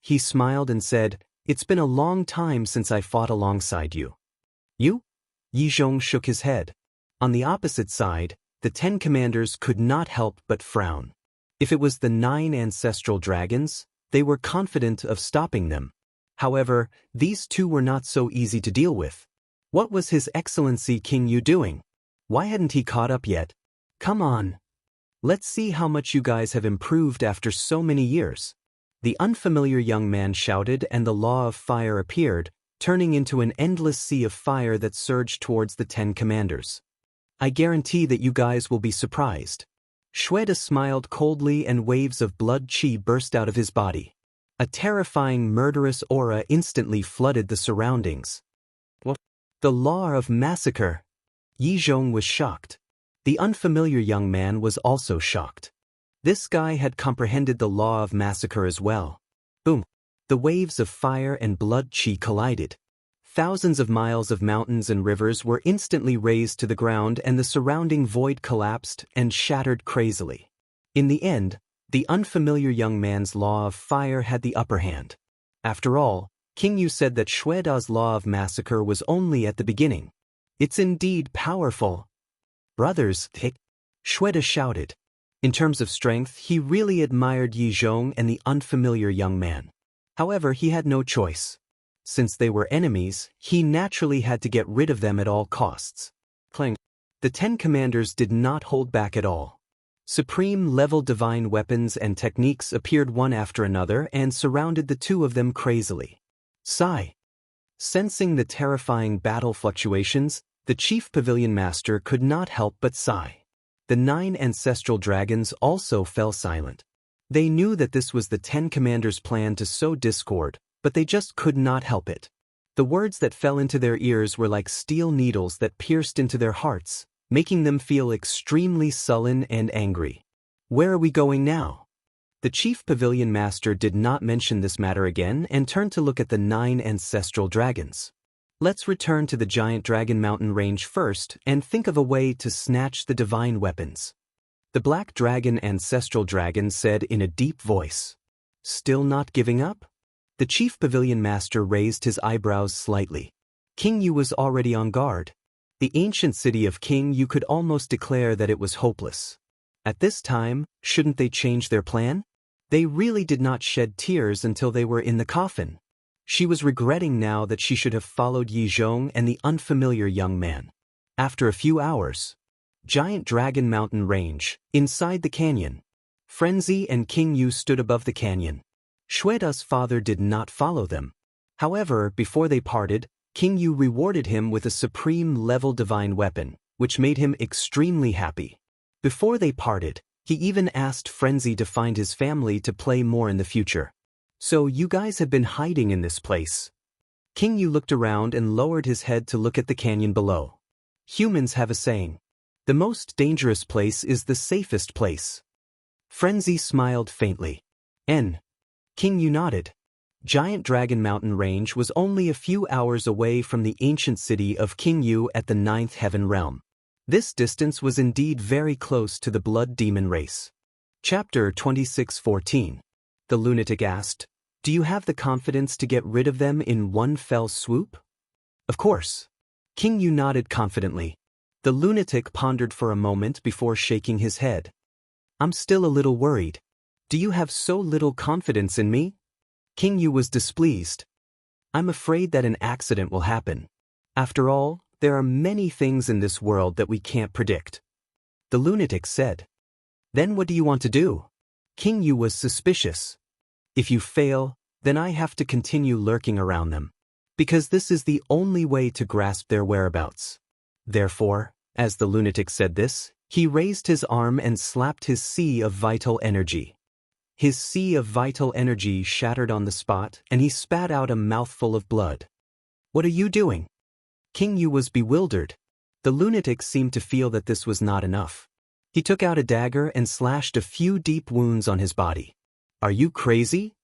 He smiled and said, It's been a long time since I fought alongside you. You? Yizhong shook his head. On the opposite side, the 10 commanders could not help but frown. If it was the 9 ancestral dragons, they were confident of stopping them. However, these two were not so easy to deal with. What was His Excellency King Yu doing? Why hadn't he caught up yet? Come on. Let's see how much you guys have improved after so many years. The unfamiliar young man shouted, and the law of fire appeared, turning into an endless sea of fire that surged towards the 10 commanders. I guarantee that you guys will be surprised. Shweta smiled coldly, and waves of blood chi burst out of his body. A terrifying murderous aura instantly flooded the surroundings. What? The law of massacre. Yizhong was shocked. The unfamiliar young man was also shocked. This guy had comprehended the law of massacre as well. Boom! The waves of fire and blood chi collided. Thousands of miles of mountains and rivers were instantly razed to the ground, and the surrounding void collapsed and shattered crazily. In the end, the unfamiliar young man's law of fire had the upper hand. After all, King Yu said that Shweda's law of massacre was only at the beginning. It's indeed powerful. Brothers, Shweta shouted. In terms of strength, he really admired Yizhong and the unfamiliar young man. However, he had no choice. Since they were enemies, he naturally had to get rid of them at all costs. Clang. The 10 commanders did not hold back at all. Supreme-level divine weapons and techniques appeared one after another and surrounded the two of them crazily. Sigh. Sensing the terrifying battle fluctuations, the chief pavilion master could not help but sigh. The 9 ancestral dragons also fell silent. They knew that this was the 10 commanders' plan to sow discord, but they just could not help it. The words that fell into their ears were like steel needles that pierced into their hearts, making them feel extremely sullen and angry. Where are we going now? The chief pavilion master did not mention this matter again and turned to look at the 9 ancestral dragons. Let's return to the giant dragon mountain range first and think of a way to snatch the divine weapons. The black dragon ancestral dragon said in a deep voice. Still not giving up? The chief pavilion master raised his eyebrows slightly. King Yu was already on guard. The ancient city of King Yu could almost declare that it was hopeless. At this time, shouldn't they change their plan? They really did not shed tears until they were in the coffin. She was regretting now that she should have followed Yizhong and the unfamiliar young man. After a few hours, Giant Dragon Mountain Range, inside the canyon. Frenzy and King Yu stood above the canyon. Shweda's father did not follow them. However, before they parted, King Yu rewarded him with a supreme-level divine weapon, which made him extremely happy. Before they parted, he even asked Frenzy to find his family to play more in the future. So you guys have been hiding in this place. King Yu looked around and lowered his head to look at the canyon below. Humans have a saying. The most dangerous place is the safest place. Frenzy smiled faintly. King Yu nodded. Giant Dragon Mountain Range was only a few hours away from the ancient city of King Yu at the 9th Heaven Realm. This distance was indeed very close to the Blood Demon race. Chapter 26:14. The lunatic asked, "Do you have the confidence to get rid of them in one fell swoop?" "Of course." King Yu nodded confidently. The lunatic pondered for a moment before shaking his head. "I'm still a little worried. Do you have so little confidence in me?" King Yu was displeased. "I'm afraid that an accident will happen. After all, there are many things in this world that we can't predict." The lunatic said. "Then what do you want to do?" King Yu was suspicious. "If you fail, then I have to continue lurking around them. Because this is the only way to grasp their whereabouts." Therefore, as the lunatic said this, he raised his arm and slapped his sea of vital energy. His sea of vital energy shattered on the spot, and he spat out a mouthful of blood. "What are you doing?" King Yu was bewildered. The lunatic seemed to feel that this was not enough. He took out a dagger and slashed a few deep wounds on his body. "Are you crazy?"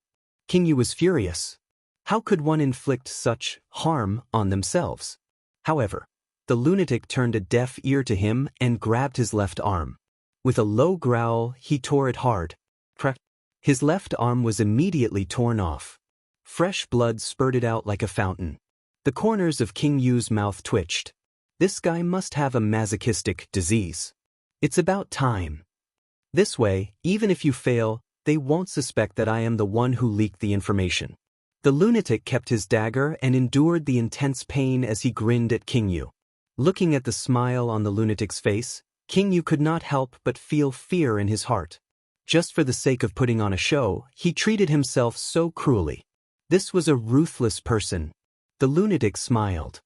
King Yu was furious. How could one inflict such harm on themselves? However, the lunatic turned a deaf ear to him and grabbed his left arm. With a low growl, he tore it hard. His left arm was immediately torn off. Fresh blood spurted out like a fountain. The corners of King Yu's mouth twitched. This guy must have a masochistic disease. It's about time. This way, even if you fail, they won't suspect that I am the one who leaked the information. The lunatic kept his dagger and endured the intense pain as he grinned at King Yu. Looking at the smile on the lunatic's face, King Yu could not help but feel fear in his heart. Just for the sake of putting on a show, he treated himself so cruelly. This was a ruthless person. The lunatic smiled.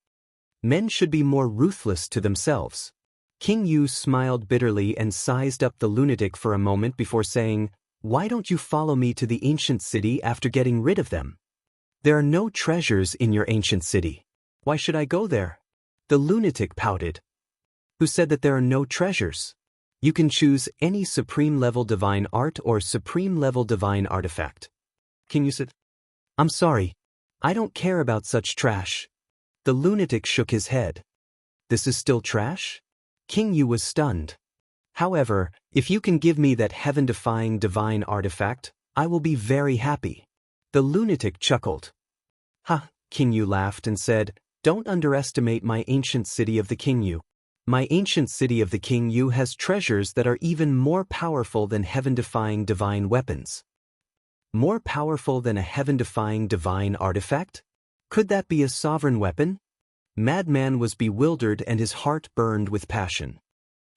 Men should be more ruthless to themselves. King Yu smiled bitterly and sized up the lunatic for a moment before saying, "Why don't you follow me to the ancient city after getting rid of them? There are no treasures in your ancient city. Why should I go there?" The lunatic pouted. "Who said that there are no treasures? You can choose any supreme-level divine art or supreme-level divine artifact." King Yu said, "I'm sorry. I don't care about such trash." The lunatic shook his head. "This is still trash?" King Yu was stunned. "However, if you can give me that heaven-defying divine artifact, I will be very happy." The lunatic chuckled. "Ha!" King Yu laughed and said, "Don't underestimate my ancient city of the King Yu. My ancient city of the King Yu has treasures that are even more powerful than heaven-defying divine weapons." More powerful than a heaven-defying divine artifact? Could that be a sovereign weapon? Madman was bewildered and his heart burned with passion.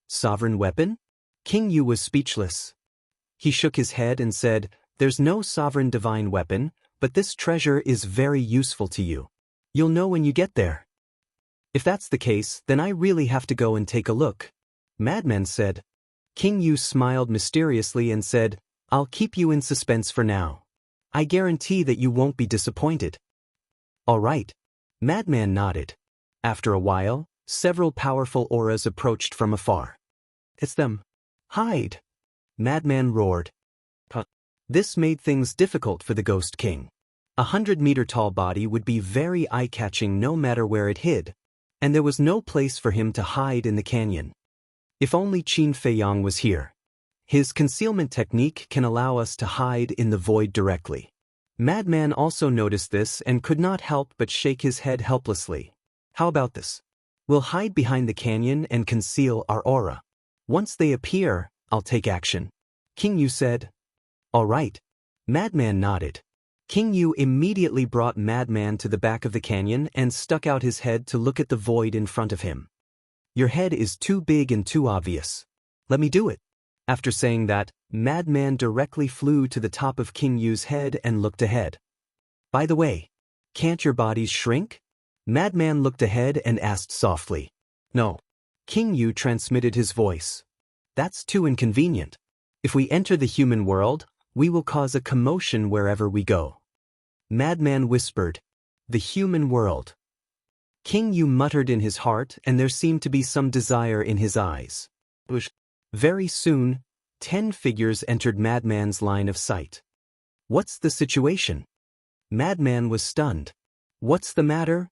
Sovereign weapon? King Yu was speechless. He shook his head and said, "There's no sovereign divine weapon, but this treasure is very useful to you. You'll know when you get there." "If that's the case, then I really have to go and take a look," Madman said. King Yu smiled mysteriously and said, "I'll keep you in suspense for now. I guarantee that you won't be disappointed." "All right." Madman nodded. After a while, several powerful auras approached from afar. "It's them." "Hide!" Madman roared. This made things difficult for the Ghost King. 100-meter-tall body would be very eye-catching no matter where it hid, and there was no place for him to hide in the canyon. If only Qin Feiyang was here. His concealment technique can allow us to hide in the void directly. Madman also noticed this and could not help but shake his head helplessly. "How about this? We'll hide behind the canyon and conceal our aura. Once they appear, I'll take action." King Yu said. "All right." Madman nodded. King Yu immediately brought Madman to the back of the canyon and stuck out his head to look at the void in front of him. "Your head is too big and too obvious. Let me do it." After saying that, Madman directly flew to the top of King Yu's head and looked ahead. "By the way, can't your bodies shrink?" Madman looked ahead and asked softly. "No." King Yu transmitted his voice. "That's too inconvenient. If we enter the human world, we will cause a commotion wherever we go." Madman whispered, "The human world." King Yu muttered in his heart and there seemed to be some desire in his eyes. Very soon, 10 figures entered Madman's line of sight. "What's the situation?" Madman was stunned. "What's the matter?"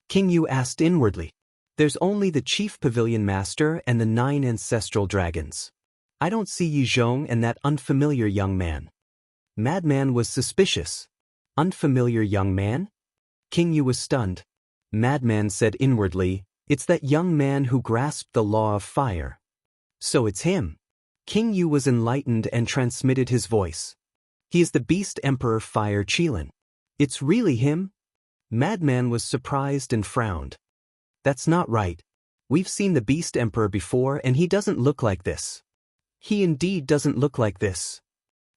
King Yu asked inwardly. "There's only the chief pavilion master and the 9 ancestral dragons. I don't see Yi Zhong and that unfamiliar young man." Madman was suspicious. "Unfamiliar young man?" King Yu was stunned. Madman said inwardly, "It's that young man who grasped the law of fire." "So it's him." King Yu was enlightened and transmitted his voice. "He is the Beast Emperor Fire Qilin." "It's really him?" Madman was surprised and frowned. "That's not right. We've seen the Beast Emperor before and he doesn't look like this." "He indeed doesn't look like this."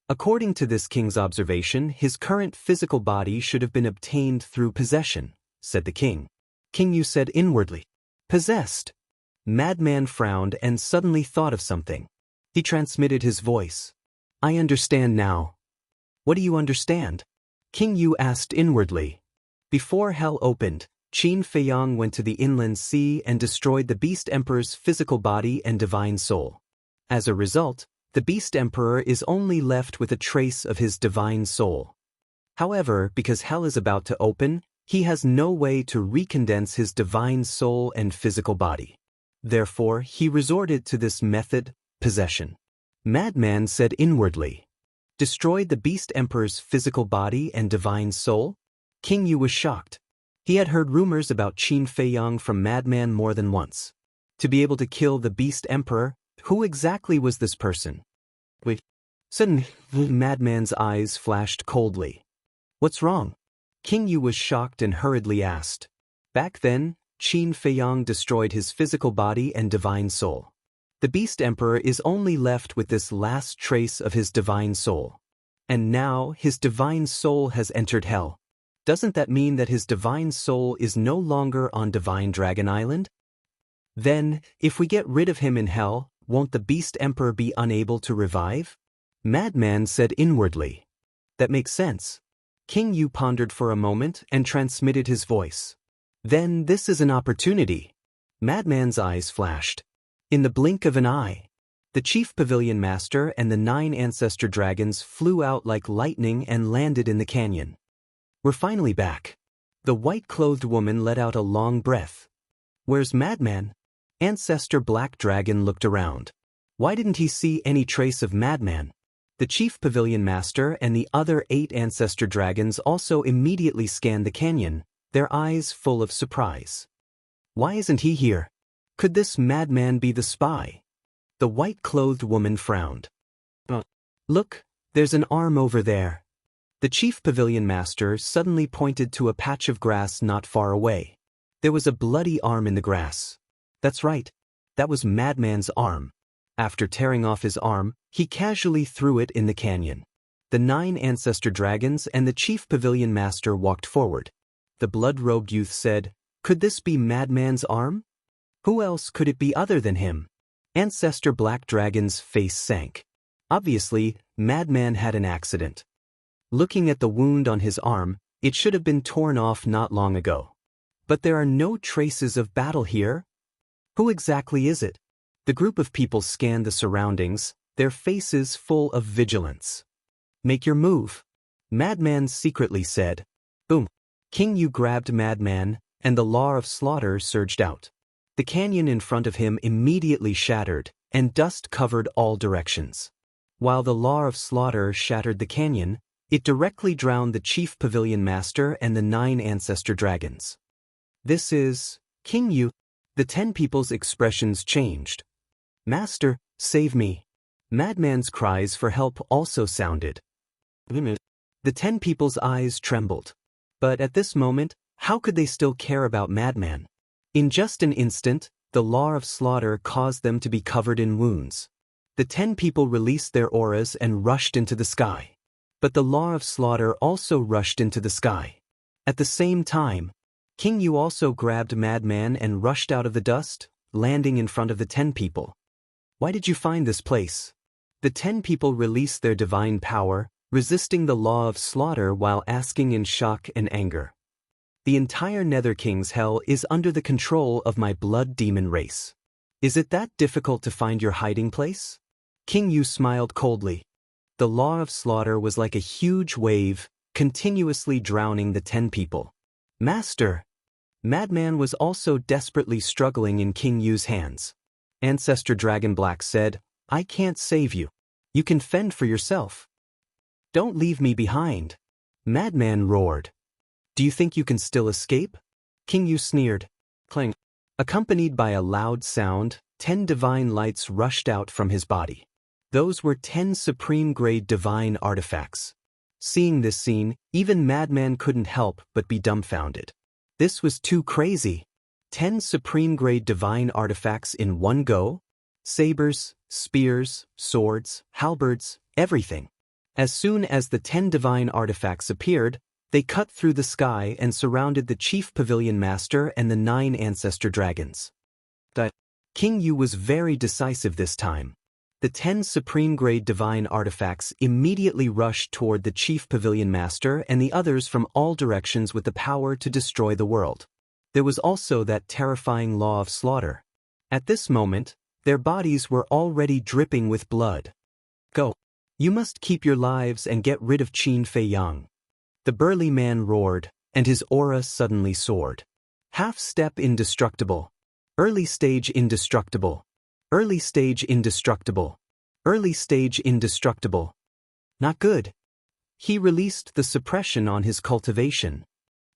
According to this king's observation, his current physical body should have been obtained through possession, said the king. King Yu said inwardly, "Possessed?" Madman frowned and suddenly thought of something. He transmitted his voice. "I understand now." "What do you understand?" King Yu asked inwardly. Before hell opened, Qin Feiyang went to the inland sea and destroyed the Beast Emperor's physical body and divine soul. As a result, the Beast Emperor is only left with a trace of his divine soul. However, because hell is about to open, he has no way to recondense his divine soul and physical body. Therefore, he resorted to this method, possession. Madman said inwardly, "Destroyed the Beast Emperor's physical body and divine soul?" King Yu was shocked. He had heard rumors about Qin Feiyang from Madman more than once. To be able to kill the Beast Emperor, who exactly was this person? Wait. Suddenly, Madman's eyes flashed coldly. What's wrong? King Yu was shocked and hurriedly asked. Back then, Qin Feiyang destroyed his physical body and divine soul. The Beast Emperor is only left with this last trace of his divine soul. And now, his divine soul has entered hell. Doesn't that mean that his divine soul is no longer on Divine Dragon Island? Then, if we get rid of him in hell, won't the Beast Emperor be unable to revive? Madman said inwardly. That makes sense. King Yu pondered for a moment and transmitted his voice. Then this is an opportunity. Madman's eyes flashed. In the blink of an eye, the Chief Pavilion Master and the 9 Ancestor Dragons flew out like lightning and landed in the canyon. We're finally back. The white-clothed woman let out a long breath. Where's Madman? Ancestor Black Dragon looked around. Why didn't he see any trace of Madman? The Chief Pavilion Master and the other 8 Ancestor Dragons also immediately scanned the canyon, their eyes full of surprise. Why isn't he here? Could this Madman be the spy? The white-clothed woman frowned. Look, there's an arm over there. The Chief Pavilion Master suddenly pointed to a patch of grass not far away. There was a bloody arm in the grass. That's right. That was Madman's arm. After tearing off his arm, he casually threw it in the canyon. The 9 Ancestor Dragons and the Chief Pavilion Master walked forward. The blood-robed youth said, Could this be Madman's arm? Who else could it be other than him? Ancestor Black Dragon's face sank. Obviously, Madman had an accident. Looking at the wound on his arm, it should have been torn off not long ago. But there are no traces of battle here. Who exactly is it? The group of people scanned the surroundings, their faces full of vigilance. Make your move. Madman secretly said. Boom. King Yu grabbed Madman, and the law of slaughter surged out. The canyon in front of him immediately shattered, and dust covered all directions. While the law of slaughter shattered the canyon, it directly drowned the Chief Pavilion Master and the 9 Ancestor Dragons. This is King Yu. The 10 people's expressions changed. Master, save me. Madman's cries for help also sounded. The 10 people's eyes trembled. But at this moment, how could they still care about Madman? In just an instant, the law of slaughter caused them to be covered in wounds. The 10 people released their auras and rushed into the sky. But the law of slaughter also rushed into the sky. At the same time, King Yu also grabbed Madman and rushed out of the dust, landing in front of the 10 people. Why did you find this place? The 10 people released their divine power, resisting the law of slaughter while asking in shock and anger. The entire Nether King's hell is under the control of my blood demon race. Is it that difficult to find your hiding place? King Yu smiled coldly. The law of slaughter was like a huge wave, continuously drowning the 10 people. Master! Madman was also desperately struggling in King Yu's hands. Ancestor Dragon Black said, I can't save you. You can fend for yourself. Don't leave me behind. Madman roared. Do you think you can still escape? King Yu sneered. Clang. Accompanied by a loud sound, 10 divine lights rushed out from his body. Those were 10 supreme-grade divine artifacts. Seeing this scene, even Madman couldn't help but be dumbfounded. This was too crazy. 10 supreme-grade divine artifacts in one go? Sabers, spears, swords, halberds, everything. As soon as the 10 divine artifacts appeared, they cut through the sky and surrounded the Chief Pavilion Master and the 9 Ancestor Dragons. King Yu was very decisive this time. The 10 supreme-grade divine artifacts immediately rushed toward the Chief Pavilion Master and the others from all directions with the power to destroy the world. There was also that terrifying law of slaughter. At this moment, their bodies were already dripping with blood. Go. You must keep your lives and get rid of Qin Feiyang. The burly man roared, and his aura suddenly soared. Half-step indestructible. Early stage indestructible. Early stage indestructible. Early stage indestructible. Not good. He released the suppression on his cultivation.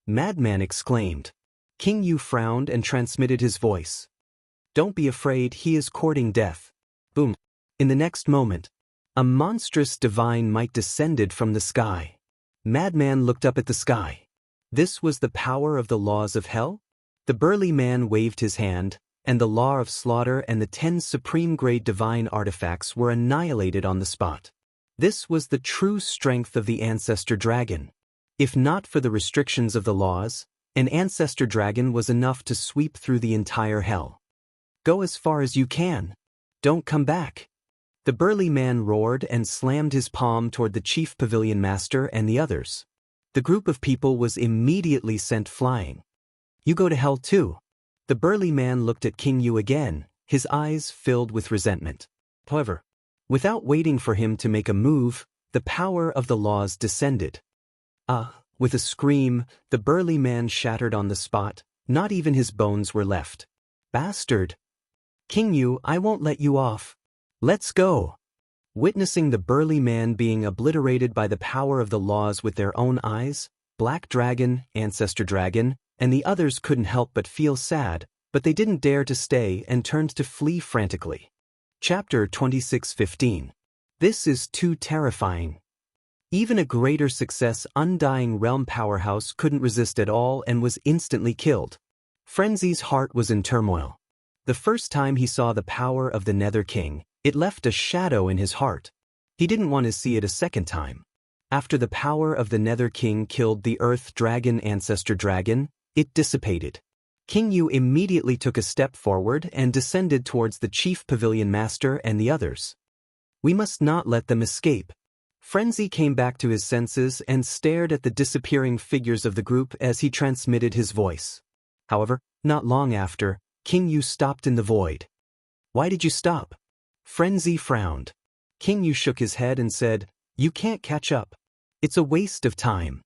Madman exclaimed. King Yu frowned and transmitted his voice. Don't be afraid, he is courting death. Boom. In the next moment, a monstrous divine might descended from the sky. Madman looked up at the sky. This was the power of the laws of hell? The burly man waved his hand, and the law of slaughter and the 10 supreme-grade divine artifacts were annihilated on the spot. This was the true strength of the ancestor dragon. If not for the restrictions of the laws, an ancestor dragon was enough to sweep through the entire hell. Go as far as you can. Don't come back. The burly man roared and slammed his palm toward the chief pavilion master and the others. The group of people was immediately sent flying. You go to hell too. The burly man looked at King Yu again, his eyes filled with resentment. However, without waiting for him to make a move, the power of the laws descended. With a scream, the burly man shattered on the spot, not even his bones were left. Bastard! King Yu, I won't let you off. Let's go! Witnessing the burly man being obliterated by the power of the laws with their own eyes, Black Dragon, Ancestor Dragon, and the others couldn't help but feel sad, but they didn't dare to stay and turned to flee frantically. Chapter 26:15. This is too terrifying. Even a greater success Undying Realm powerhouse couldn't resist at all and was instantly killed. Frenzy's heart was in turmoil. The first time he saw the power of the Nether King, it left a shadow in his heart. He didn't want to see it a second time. After the power of the Nether King killed the Earth Dragon Ancestor Dragon, it dissipated. King Yu immediately took a step forward and descended towards the chief pavilion master and the others. We must not let them escape. Frenzy came back to his senses and stared at the disappearing figures of the group as he transmitted his voice. However, not long after, King Yu stopped in the void. Why did you stop? Frenzy frowned. King Yu shook his head and said, You can't catch up. It's a waste of time.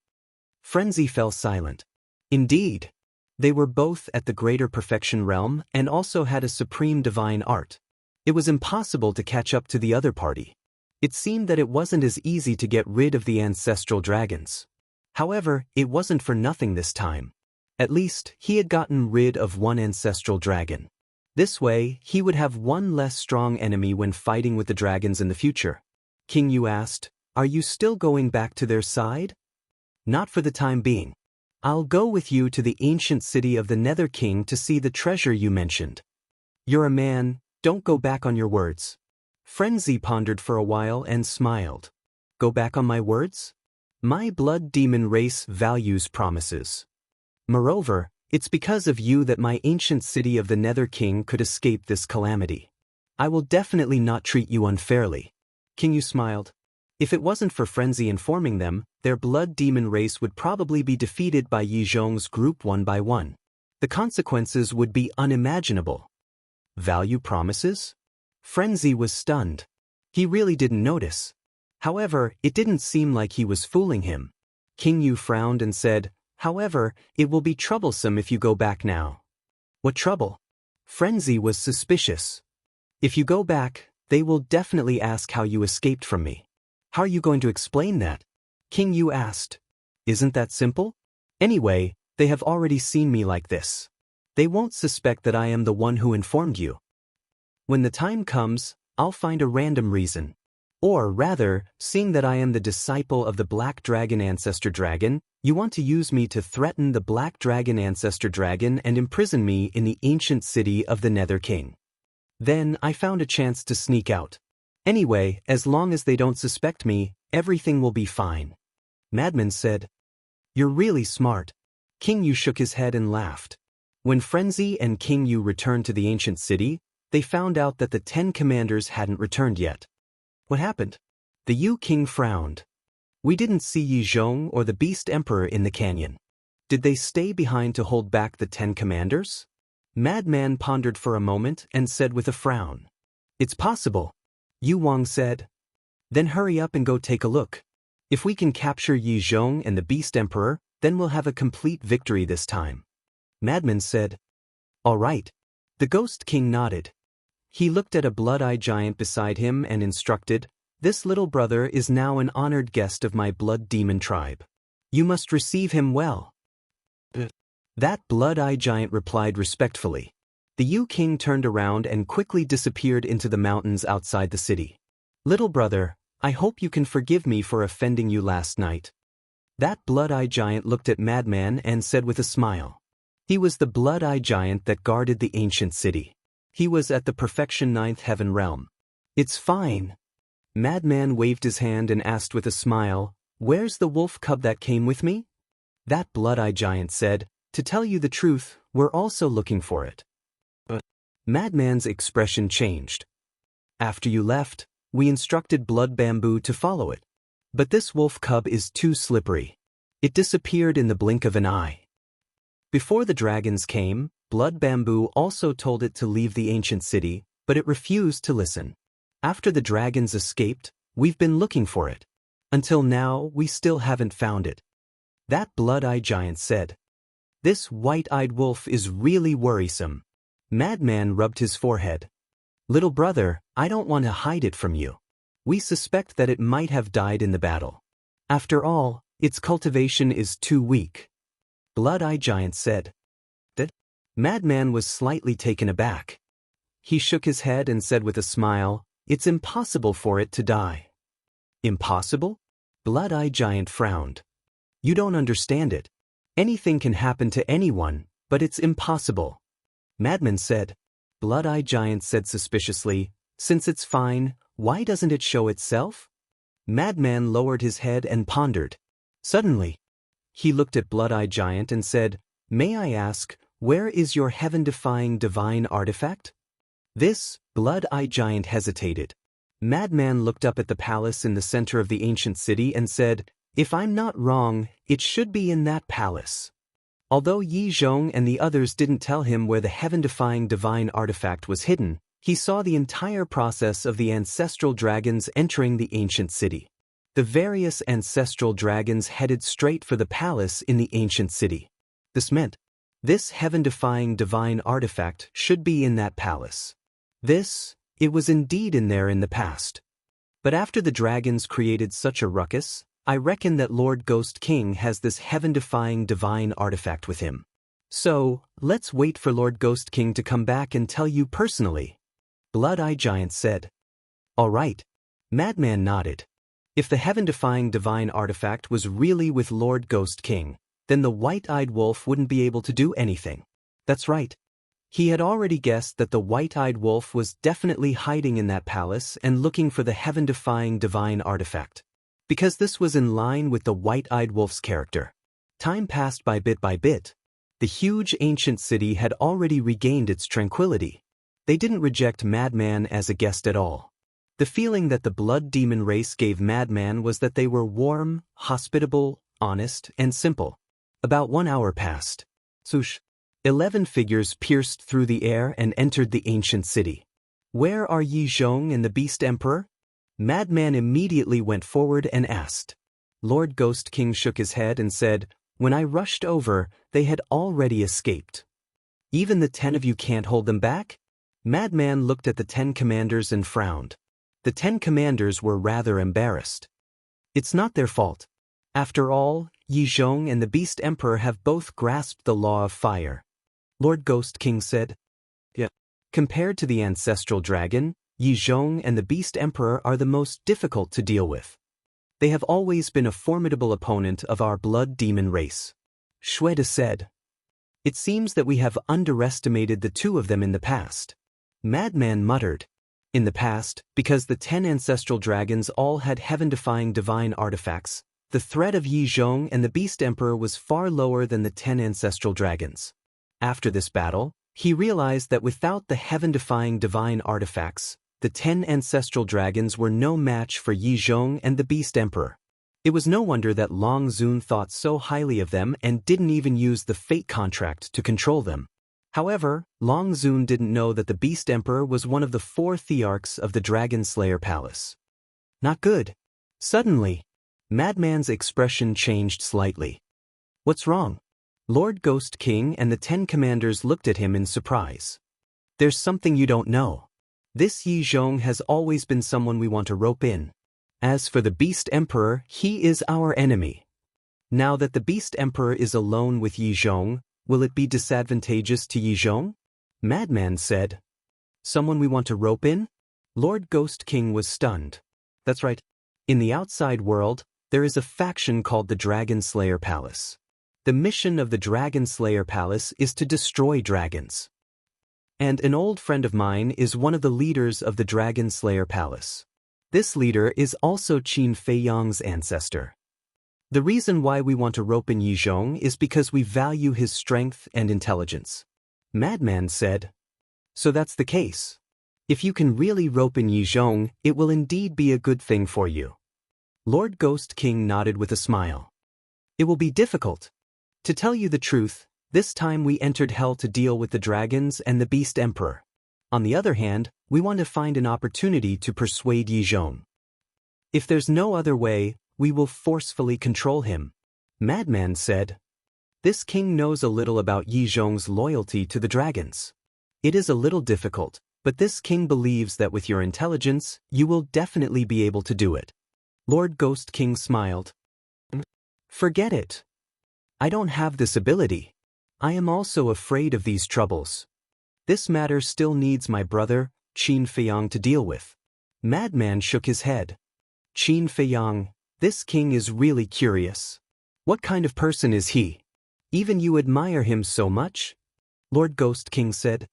Frenzy fell silent. Indeed. They were both at the greater perfection realm and also had a supreme divine art. It was impossible to catch up to the other party. It seemed that it wasn't as easy to get rid of the ancestral dragons. However, it wasn't for nothing this time. At least, he had gotten rid of one ancestral dragon. This way, he would have one less strong enemy when fighting with the dragons in the future. King Yu asked, Are you still going back to their side? Not for the time being. I'll go with you to the ancient city of the Nether King to see the treasure you mentioned. You're a man, don't go back on your words. Frenzy pondered for a while and smiled. Go back on my words? My blood demon race values promises. Moreover, it's because of you that my ancient city of the Nether King could escape this calamity. I will definitely not treat you unfairly. King Yu smiled. If it wasn't for Frenzy informing them, their blood demon race would probably be defeated by Yi Zhong's group one by one. The consequences would be unimaginable. Value promises? Frenzy was stunned. He really didn't notice. However, it didn't seem like he was fooling him. King Yu frowned and said, However, it will be troublesome if you go back now. What trouble? Frenzy was suspicious. If you go back, they will definitely ask how you escaped from me. How are you going to explain that? King Yu asked. Isn't that simple? Anyway, they have already seen me like this. They won't suspect that I am the one who informed you. When the time comes, I'll find a random reason. Or rather, seeing that I am the disciple of the Black Dragon Ancestor Dragon, you want to use me to threaten the Black Dragon Ancestor Dragon and imprison me in the ancient city of the Nether King. Then I found a chance to sneak out. Anyway, as long as they don't suspect me, everything will be fine. Madman said. You're really smart. King Yu shook his head and laughed. When Frenzy and King Yu returned to the ancient city, they found out that the 10 commanders hadn't returned yet. What happened? The Yu King frowned. We didn't see Yi Zhong or the Beast Emperor in the canyon. Did they stay behind to hold back the 10 commanders? Madman pondered for a moment and said with a frown. It's possible. Yu Wang said. Then hurry up and go take a look. If we can capture Yi Zhong and the Beast Emperor, then we'll have a complete victory this time. Madman said. All right. The Ghost King nodded. He looked at a blood-eye giant beside him and instructed, This little brother is now an honored guest of my blood demon tribe. You must receive him well. That blood-eye giant replied respectfully. The Yu King turned around and quickly disappeared into the mountains outside the city. Little brother, I hope you can forgive me for offending you last night. That blood-eye giant looked at Madman and said with a smile. He was the blood-eye giant that guarded the ancient city. He was at the perfection 9th heaven realm. It's fine. Madman waved his hand and asked with a smile, where's the wolf cub that came with me? That blood-eye giant said, to tell you the truth, we're also looking for it. Madman's expression changed. After you left, we instructed Blood Bamboo to follow it. But this wolf cub is too slippery. It disappeared in the blink of an eye. Before the dragons came, Blood Bamboo also told it to leave the ancient city, but it refused to listen. After the dragons escaped, we've been looking for it. Until now, we still haven't found it. That blood-eye giant said. This white-eyed wolf is really worrisome. Madman rubbed his forehead. Little brother, I don't want to hide it from you. We suspect that it might have died in the battle. After all, its cultivation is too weak. Blood-eye giant said. That? Madman was slightly taken aback. He shook his head and said with a smile, it's impossible for it to die. Impossible? Blood-eye giant frowned. You don't understand it. Anything can happen to anyone, but it's impossible. Madman said. Blood-eye giant said suspiciously, since it's fine, why doesn't it show itself? Madman lowered his head and pondered. Suddenly, he looked at Blood-eye giant and said, may I ask, where is your heaven-defying divine artifact? This, Blood-eye giant hesitated. Madman looked up at the palace in the center of the ancient city and said, if I'm not wrong, it should be in that palace. Although Yi Zhong and the others didn't tell him where the heaven-defying divine artifact was hidden, he saw the entire process of the ancestral dragons entering the ancient city. The various ancestral dragons headed straight for the palace in the ancient city. This meant, this heaven-defying divine artifact should be in that palace. It was indeed in there in the past. But after the dragons created such a ruckus, I reckon that Lord Ghost King has this heaven-defying divine artifact with him. So, let's wait for Lord Ghost King to come back and tell you personally. Blood-eye giant said. All right. Madman nodded. If the heaven-defying divine artifact was really with Lord Ghost King, then the white-eyed wolf wouldn't be able to do anything. That's right. He had already guessed that the white-eyed wolf was definitely hiding in that palace and looking for the heaven-defying divine artifact. Because this was in line with the white-eyed wolf's character. Time passed by bit. The huge ancient city had already regained its tranquility. They didn't reject Madman as a guest at all. The feeling that the blood demon race gave Madman was that they were warm, hospitable, honest, and simple. About 1 hour passed. Swoosh. 11 figures pierced through the air and entered the ancient city. Where are Yi Zhong and the Beast Emperor? Madman immediately went forward and asked. Lord Ghost King shook his head and said, when I rushed over, they had already escaped. Even the 10 of you can't hold them back? Madman looked at the 10 commanders and frowned. The 10 commanders were rather embarrassed. It's not their fault. After all, Yi Zhong and the Beast Emperor have both grasped the law of fire. Lord Ghost King said. Yeah. Compared to the ancestral dragon, Yi Zhong and the Beast Emperor are the most difficult to deal with. They have always been a formidable opponent of our blood demon race. Shweta said. It seems that we have underestimated the 2 of them in the past. Madman muttered. In the past, because the 10 ancestral dragons all had heaven-defying divine artifacts, the threat of Yi Zhong and the Beast Emperor was far lower than the 10 ancestral dragons. After this battle, he realized that without the heaven-defying divine artifacts, the 10 ancestral dragons were no match for Yi Zhong and the Beast Emperor. It was no wonder that Long Zun thought so highly of them and didn't even use the fate contract to control them. However, Long Zun didn't know that the Beast Emperor was one of the 4 thearchs of the Dragon Slayer Palace. Not good. Suddenly, Madman's expression changed slightly. What's wrong? Lord Ghost King and the 10 commanders looked at him in surprise. There's something you don't know. This Yi Zhong has always been someone we want to rope in. As for the Beast Emperor, he is our enemy. Now that the Beast Emperor is alone with Yi Zhong, will it be disadvantageous to Yi Zhong? Madman said. Someone we want to rope in? Lord Ghost King was stunned. That's right. In the outside world, there is a faction called the Dragon Slayer Palace. The mission of the Dragon Slayer Palace is to destroy dragons. And an old friend of mine is one of the leaders of the Dragon Slayer Palace. This leader is also Qin Feiyang's ancestor. The reason why we want to rope in Yi Zhong is because we value his strength and intelligence. Madman said. So that's the case. If you can really rope in Yi Zhong, it will indeed be a good thing for you. Lord Ghost King nodded with a smile. It will be difficult. To tell you the truth, this time we entered hell to deal with the dragons and the Beast Emperor. On the other hand, we want to find an opportunity to persuade Yi Zhong. If there's no other way, we will forcefully control him. Madman said. This king knows a little about Yi Zhong's loyalty to the dragons. It is a little difficult, but this king believes that with your intelligence, you will definitely be able to do it. Lord Ghost King smiled. Forget it. I don't have this ability. I am also afraid of these troubles. This matter still needs my brother, Qin Feiyang, to deal with. Madman shook his head. Qin Feiyang, this king is really curious. What kind of person is he? Even you admire him so much? Lord Ghost King said.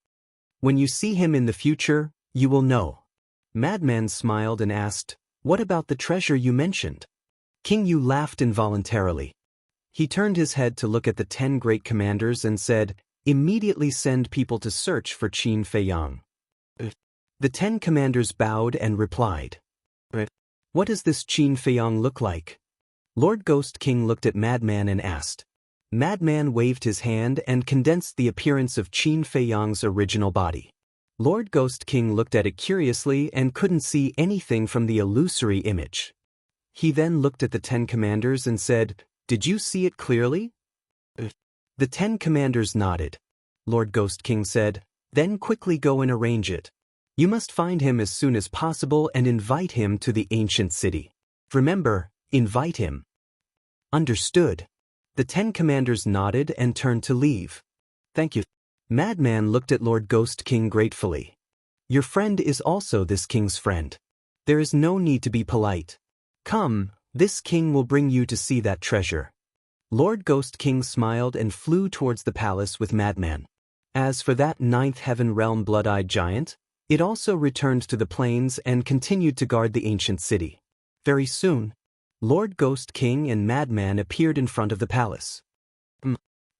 When you see him in the future, you will know. Madman smiled and asked, what about the treasure you mentioned? King Yu laughed involuntarily. He turned his head to look at the 10 great commanders and said, immediately send people to search for Qin Feiyang. The 10 commanders bowed and replied. What does this Qin Feiyang look like? Lord Ghost King looked at Madman and asked. Madman waved his hand and condensed the appearance of Qin Feiyang's original body. Lord Ghost King looked at it curiously and couldn't see anything from the illusory image. He then looked at the 10 commanders and said, did you see it clearly? The 10 commanders nodded. Lord Ghost King said, then quickly go and arrange it. You must find him as soon as possible and invite him to the ancient city. Remember, invite him. Understood. The 10 commanders nodded and turned to leave. Thank you. Madman looked at Lord Ghost King gratefully. Your friend is also this king's friend. There is no need to be polite. Come, this king will bring you to see that treasure. Lord Ghost King smiled and flew towards the palace with Madman. As for that 9th heaven realm blood-eyed giant, it also returned to the plains and continued to guard the ancient city. Very soon, Lord Ghost King and Madman appeared in front of the palace.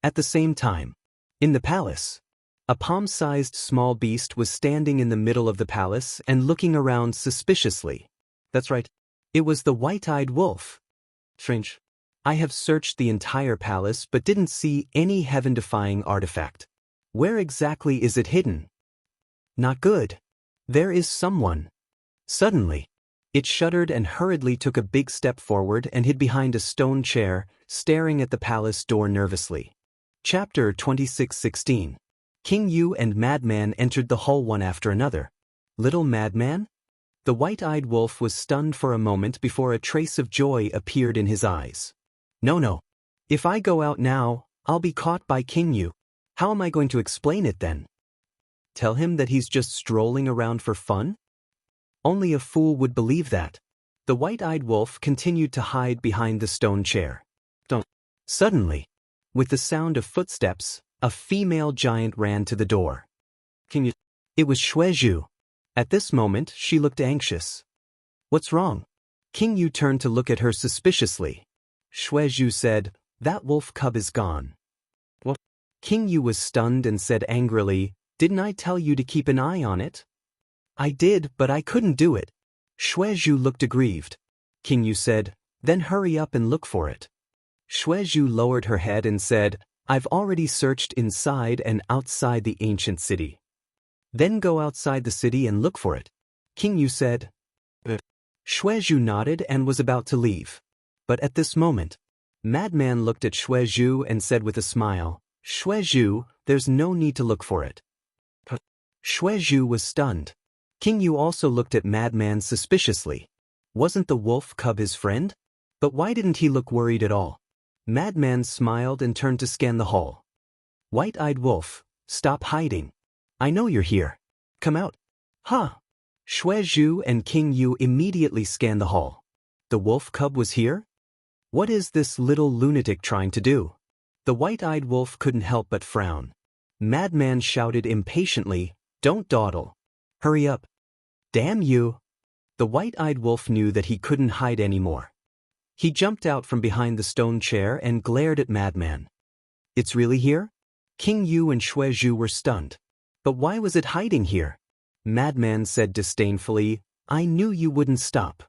At the same time, in the palace, a palm-sized small beast was standing in the middle of the palace and looking around suspiciously. That's right. It was the white-eyed wolf. Strange. I have searched the entire palace but didn't see any heaven-defying artifact. Where exactly is it hidden? Not good. There is someone. Suddenly, it shuddered and hurriedly took a big step forward and hid behind a stone chair, staring at the palace door nervously. Chapter 26:16. King Yu and Madman entered the hall one after another. Little Madman? The white-eyed wolf was stunned for a moment before a trace of joy appeared in his eyes. No. If I go out now, I'll be caught by King Yu. How am I going to explain it then? Tell him that he's just strolling around for fun? Only a fool would believe that. The white-eyed wolf continued to hide behind the stone chair. Suddenly, with the sound of footsteps, a female giant ran to the door. King Yu. It was Xuezhu. At this moment, she looked anxious. What's wrong? King Yu turned to look at her suspiciously. Xuezhu said, that wolf cub is gone. What? King Yu was stunned and said angrily, didn't I tell you to keep an eye on it? I did, but I couldn't do it. Xuezhu looked aggrieved. King Yu said, then hurry up and look for it. Xuezhu lowered her head and said, I've already searched inside and outside the ancient city. Then go outside the city and look for it. King Yu said. Xuezhu nodded and was about to leave. But at this moment, Madman looked at Xuezhu and said with a smile, Xuezhu, there's no need to look for it. Xuezhu was stunned. King Yu also looked at Madman suspiciously. Wasn't the wolf cub his friend? But why didn't he look worried at all? Madman smiled and turned to scan the hall. White-eyed wolf, stop hiding. I know you're here. Come out. Huh. Shui Zhu and King Yu immediately scanned the hall. The wolf cub was here? What is this little lunatic trying to do? The white-eyed wolf couldn't help but frown. Madman shouted impatiently, don't dawdle. Hurry up. Damn you. The white-eyed wolf knew that he couldn't hide anymore. He jumped out from behind the stone chair and glared at Madman. It's really here? King Yu and Shui Zhu were stunned. But why was it hiding here? Madman said disdainfully, I knew you wouldn't stop.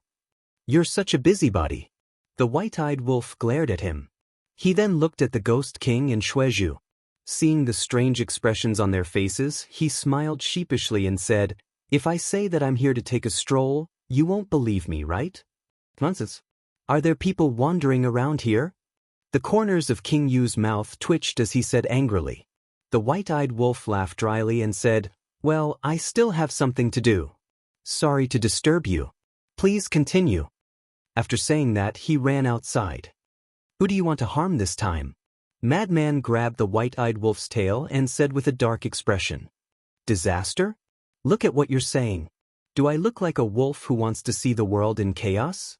You're such a busybody. The white-eyed wolf glared at him. He then looked at the Ghost King and Shui Zhu. Seeing the strange expressions on their faces, he smiled sheepishly and said, if I say that I'm here to take a stroll, you won't believe me, right? Nonsense. Are there people wandering around here? The corners of King Yu's mouth twitched as he said angrily. The white-eyed wolf laughed dryly and said, well, I still have something to do. Sorry to disturb you. Please continue. After saying that, he ran outside. Who do you want to harm this time? Madman grabbed the white-eyed wolf's tail and said with a dark expression. Disaster? Look at what you're saying. Do I look like a wolf who wants to see the world in chaos?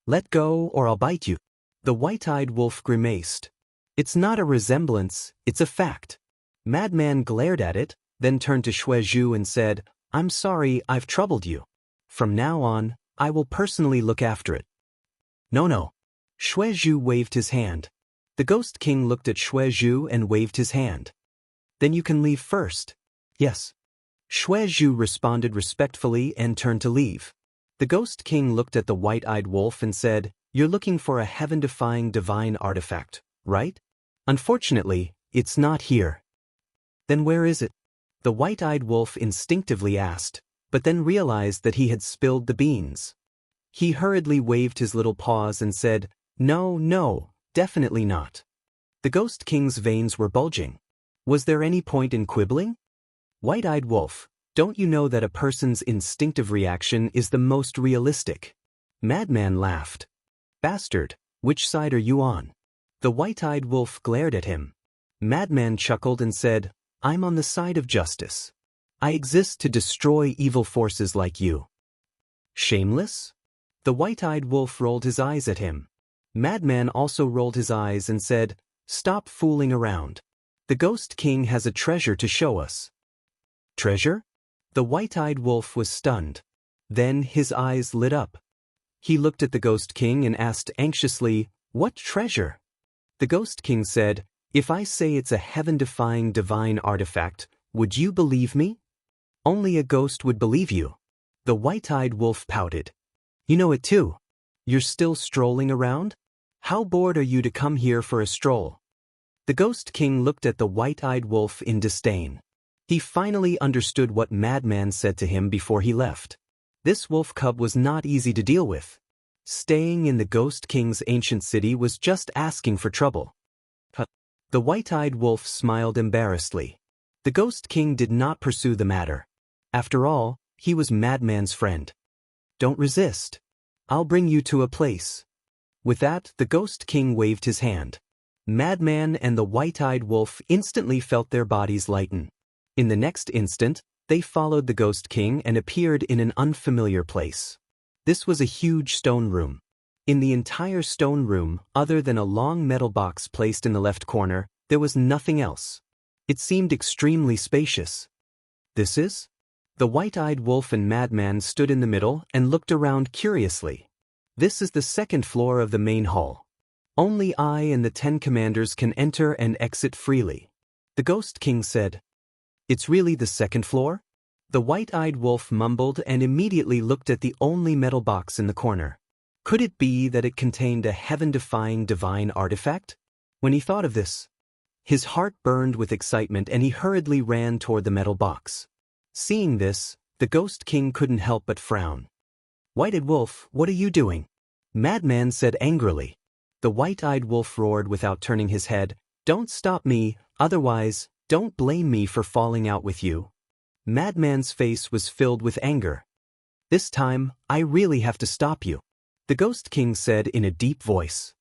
Let go or I'll bite you. The white-eyed wolf grimaced. It's not a resemblance, it's a fact. Madman glared at it, then turned to Shui Zhu and said, I'm sorry I've troubled you. From now on, I will personally look after it. No. Shui Zhu waved his hand. The Ghost King looked at Shui Zhu and waved his hand. Then you can leave first. Yes. Shui Zhu responded respectfully and turned to leave. The Ghost King looked at the white-eyed wolf and said, you're looking for a heaven-defying divine artifact, right? Unfortunately, it's not here. Then where is it? The white-eyed wolf instinctively asked, but then realized that he had spilled the beans. He hurriedly waved his little paws and said, no, definitely not. The Ghost King's veins were bulging. Was there any point in quibbling? White-eyed wolf, don't you know that a person's instinctive reaction is the most realistic? Madman laughed. Bastard, which side are you on? The white-eyed wolf glared at him. Madman chuckled and said, I'm on the side of justice. I exist to destroy evil forces like you. Shameless? The white-eyed wolf rolled his eyes at him. Madman also rolled his eyes and said, stop fooling around. The Ghost King has a treasure to show us. Treasure? The white-eyed wolf was stunned. Then his eyes lit up. He looked at the Ghost King and asked anxiously, what treasure? The Ghost King said, if I say it's a heaven-defying divine artifact, would you believe me? Only a ghost would believe you. The white-eyed wolf pouted. You know it too. You're still strolling around? How bored are you to come here for a stroll? The Ghost King looked at the white-eyed wolf in disdain. He finally understood what Madman said to him before he left. This wolf cub was not easy to deal with. Staying in the Ghost King's ancient city was just asking for trouble. The white-eyed wolf smiled embarrassedly. The Ghost King did not pursue the matter. After all, he was Madman's friend. Don't resist. I'll bring you to a place. With that, the Ghost King waved his hand. Madman and the white-eyed wolf instantly felt their bodies lighten. In the next instant, they followed the Ghost King and appeared in an unfamiliar place. This was a huge stone room. In the entire stone room, other than a long metal box placed in the left corner, there was nothing else. It seemed extremely spacious. This is? The white-eyed wolf and Madman stood in the middle and looked around curiously. This is the second floor of the main hall. Only I and the 10 commanders can enter and exit freely. The Ghost King said. It's really the second floor? The white-eyed wolf mumbled and immediately looked at the only metal box in the corner. Could it be that it contained a heaven-defying divine artifact? When he thought of this, his heart burned with excitement and he hurriedly ran toward the metal box. Seeing this, the Ghost King couldn't help but frown. White-eyed wolf, what are you doing? Madman said angrily. The white-eyed wolf roared without turning his head, don't stop me, otherwise, don't blame me for falling out with you. Madman's face was filled with anger. This time, I really have to stop you. The Ghost King said in a deep voice.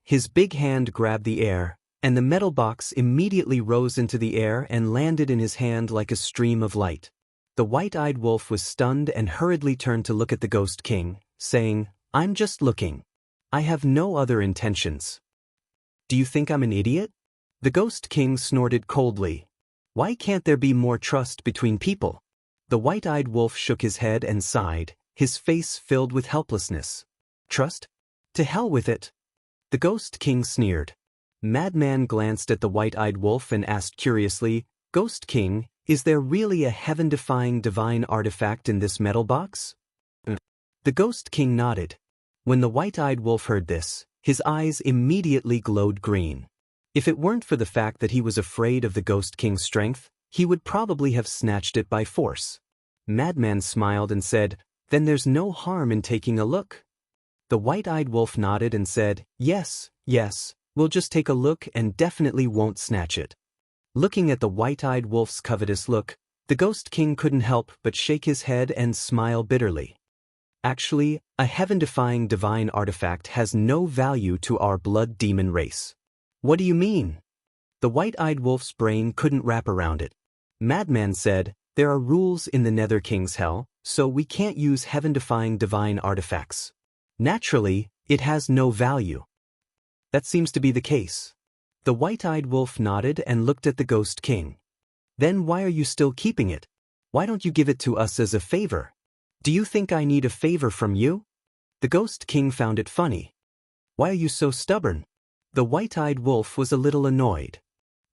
his big hand grabbed the air, and the metal box immediately rose into the air and landed in his hand like a stream of light. The white-eyed wolf was stunned and hurriedly turned to look at the Ghost King, saying, "I'm just looking. I have no other intentions." "Do you think I'm an idiot?" The Ghost King snorted coldly. "Why can't there be more trust between people?" The white-eyed wolf shook his head and sighed, his face filled with helplessness. "Trust? To hell with it." The Ghost King sneered. Madman glanced at the white-eyed wolf and asked curiously, "Ghost King, is there really a heaven-defying divine artifact in this metal box?" The Ghost King nodded. When the white-eyed wolf heard this, his eyes immediately glowed green. If it weren't for the fact that he was afraid of the Ghost King's strength, he would probably have snatched it by force. Madman smiled and said, "Then there's no harm in taking a look." The white-eyed wolf nodded and said, "Yes, we'll just take a look and definitely won't snatch it." Looking at the white-eyed wolf's covetous look, the Ghost King couldn't help but shake his head and smile bitterly. "Actually, a heaven-defying divine artifact has no value to our blood demon race." "What do you mean?" The white-eyed wolf's brain couldn't wrap around it. Madman said, "There are rules in the Nether King's Hell, so we can't use heaven-defying divine artifacts. Naturally, it has no value." "That seems to be the case." The white-eyed wolf nodded and looked at the Ghost King. "Then why are you still keeping it? Why don't you give it to us as a favor?" "Do you think I need a favor from you?" The Ghost King found it funny. "Why are you so stubborn?" The white-eyed wolf was a little annoyed.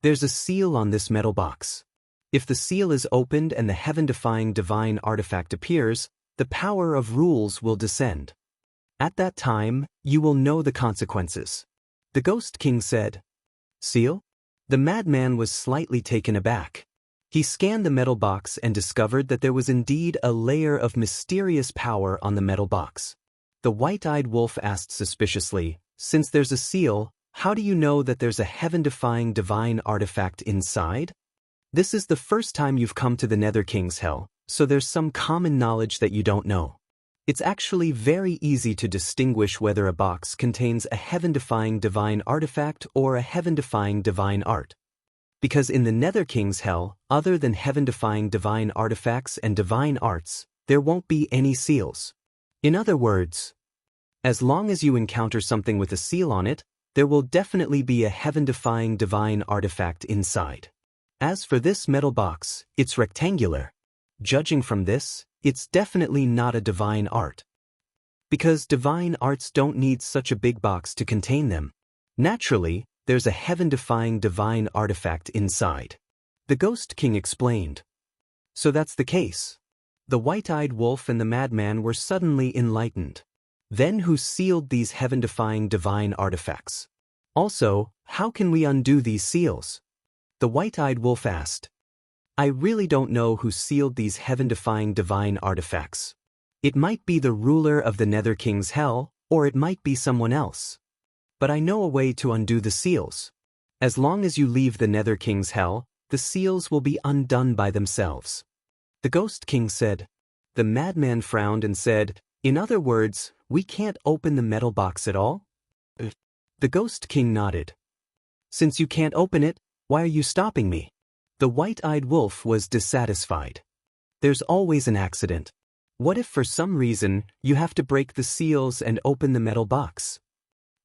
"There's a seal on this metal box. If the seal is opened and the heaven-defying divine artifact appears, the power of rules will descend. At that time, you will know the consequences." The Ghost King said. "Seal?" The madman was slightly taken aback. He scanned the metal box and discovered that there was indeed a layer of mysterious power on the metal box. The white-eyed wolf asked suspiciously, "Since there's a seal, how do you know that there's a heaven-defying divine artifact inside?" "This is the first time you've come to the Nether King's Hell, so there's some common knowledge that you don't know. It's actually very easy to distinguish whether a box contains a heaven-defying divine artifact or a heaven-defying divine art. Because in the Nether King's Hell, other than heaven-defying divine artifacts and divine arts, there won't be any seals. In other words, as long as you encounter something with a seal on it, there will definitely be a heaven-defying divine artifact inside. As for this metal box, it's rectangular. Judging from this, it's definitely not a divine art. Because divine arts don't need such a big box to contain them. Naturally, there's a heaven-defying divine artifact inside." The Ghost King explained. "So that's the case." The white-eyed wolf and the madman were suddenly enlightened. "Then who sealed these heaven-defying divine artifacts? Also, how can we undo these seals?" The white-eyed wolf asked. "I really don't know who sealed these heaven-defying divine artifacts. It might be the ruler of the Nether King's Hell, or it might be someone else. But I know a way to undo the seals. As long as you leave the Nether King's Hell, the seals will be undone by themselves." The Ghost King said. The madman frowned and said, "In other words, we can't open the metal box at all?" The Ghost King nodded. "Since you can't open it, why are you stopping me?" The white-eyed wolf was dissatisfied. "There's always an accident. What if for some reason you have to break the seals and open the metal box?"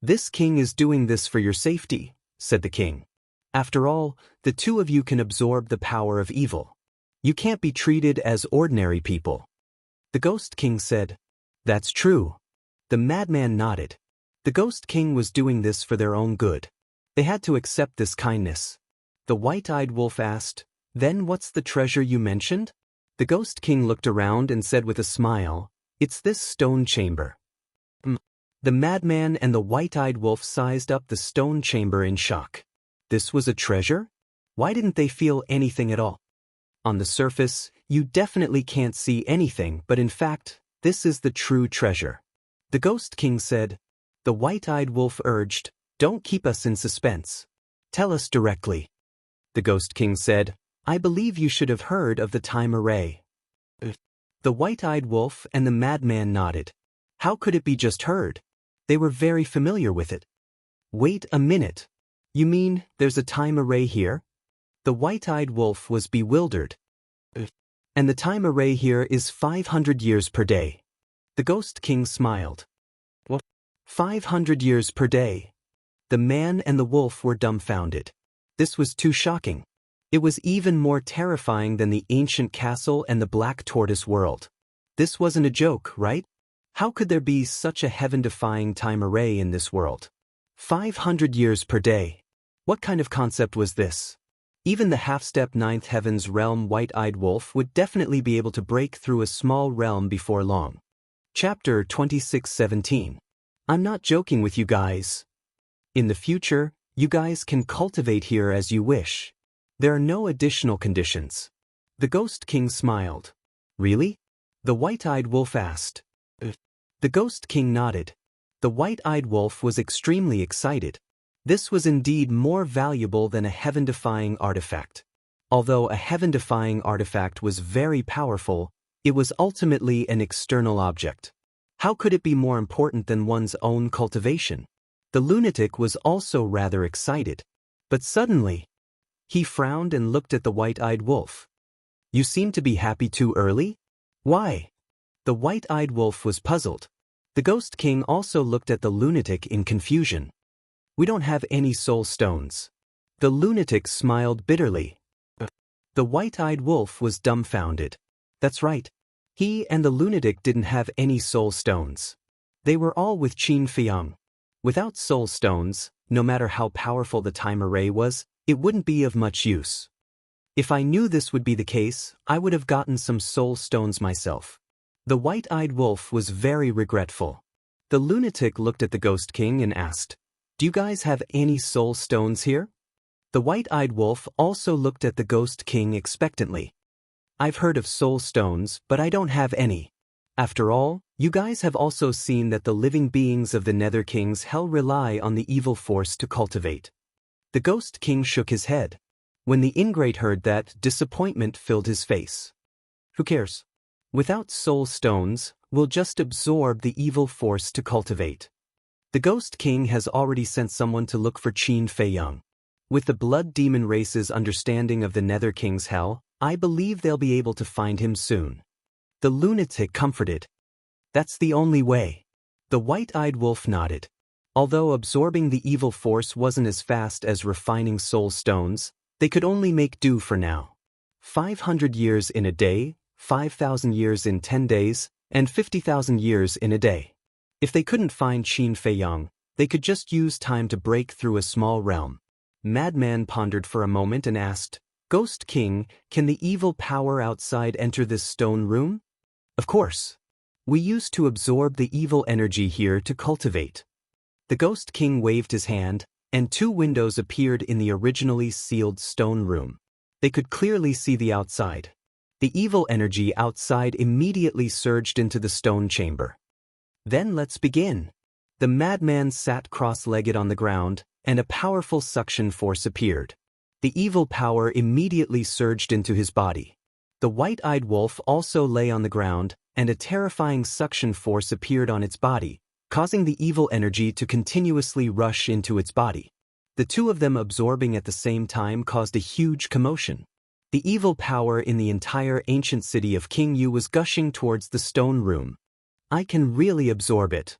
"This king is doing this for your safety," said the king. "After all, the two of you can absorb the power of evil. You can't be treated as ordinary people." The Ghost King said, "That's true." The madman nodded. The Ghost King was doing this for their own good. They had to accept this kindness. The white-eyed wolf asked, "Then what's the treasure you mentioned?" The Ghost King looked around and said with a smile, "It's this stone chamber." The madman and the white-eyed wolf sized up the stone chamber in shock. This was a treasure? Why didn't they feel anything at all? On the surface, you definitely can't see anything, but in fact, this is the true treasure. The Ghost King said. The white-eyed wolf urged, "Don't keep us in suspense. Tell us directly." The Ghost King said, "I believe you should have heard of the time array." The white-eyed wolf and the madman nodded. How could it be just heard? They were very familiar with it. Wait a minute. You mean there's a time array here? The white-eyed wolf was bewildered. And the time array here is 500 years per day. The Ghost King smiled. What? 500 years per day? The man and the wolf were dumbfounded. This was too shocking. It was even more terrifying than the ancient castle and the black tortoise world. This wasn't a joke, right? How could there be such a heaven-defying time array in this world? 500 years per day. What kind of concept was this? Even the half-step ninth heaven's realm white-eyed wolf would definitely be able to break through a small realm before long. Chapter 26:17. I'm not joking with you guys. In the future, you guys can cultivate here as you wish. There are no additional conditions. The Ghost King smiled. Really? The white-eyed wolf asked. The Ghost King nodded. The white-eyed wolf was extremely excited. This was indeed more valuable than a heaven-defying artifact. Although a heaven-defying artifact was very powerful, it was ultimately an external object. How could it be more important than one's own cultivation? The lunatic was also rather excited. But suddenly, he frowned and looked at the white-eyed wolf. You seem to be happy too early? Why? The white-eyed wolf was puzzled. The Ghost King also looked at the lunatic in confusion. We don't have any soul stones. The lunatic smiled bitterly. The white-eyed wolf was dumbfounded. That's right. He and the lunatic didn't have any soul stones. They were all with Qin Feiyang. Without soul stones, no matter how powerful the time array was, it wouldn't be of much use. If I knew this would be the case, I would have gotten some soul stones myself. The white-eyed wolf was very regretful. The lunatic looked at the Ghost King and asked, Do you guys have any soul stones here? The white-eyed wolf also looked at the Ghost King expectantly. I've heard of soul stones, but I don't have any. After all, you guys have also seen that the living beings of the Nether King's hell rely on the evil force to cultivate. The Ghost King shook his head. When the ingrate heard that, disappointment filled his face. Who cares? Without soul stones, we'll just absorb the evil force to cultivate. The Ghost King has already sent someone to look for Qin Feiyang. With the blood demon race's understanding of the Nether King's hell, I believe they'll be able to find him soon. The lunatic comforted. That's the only way. The white-eyed wolf nodded. Although absorbing the evil force wasn't as fast as refining soul stones, they could only make do for now. 500 years in a day, 5,000 years in 10 days, and 50,000 years in a day. If they couldn't find Qin Feiyang, they could just use time to break through a small realm. Madman pondered for a moment and asked, Ghost King, can the evil power outside enter this stone room? Of course. We used to absorb the evil energy here to cultivate. The Ghost King waved his hand, and 2 windows appeared in the originally sealed stone room. They could clearly see the outside. The evil energy outside immediately surged into the stone chamber. Then let's begin. The madman sat cross-legged on the ground, and a powerful suction force appeared. The evil power immediately surged into his body. The white-eyed wolf also lay on the ground, and a terrifying suction force appeared on its body, causing the evil energy to continuously rush into its body. The 2 of them absorbing at the same time caused a huge commotion. The evil power in the entire ancient city of Jianghu was gushing towards the stone room. I can really absorb it.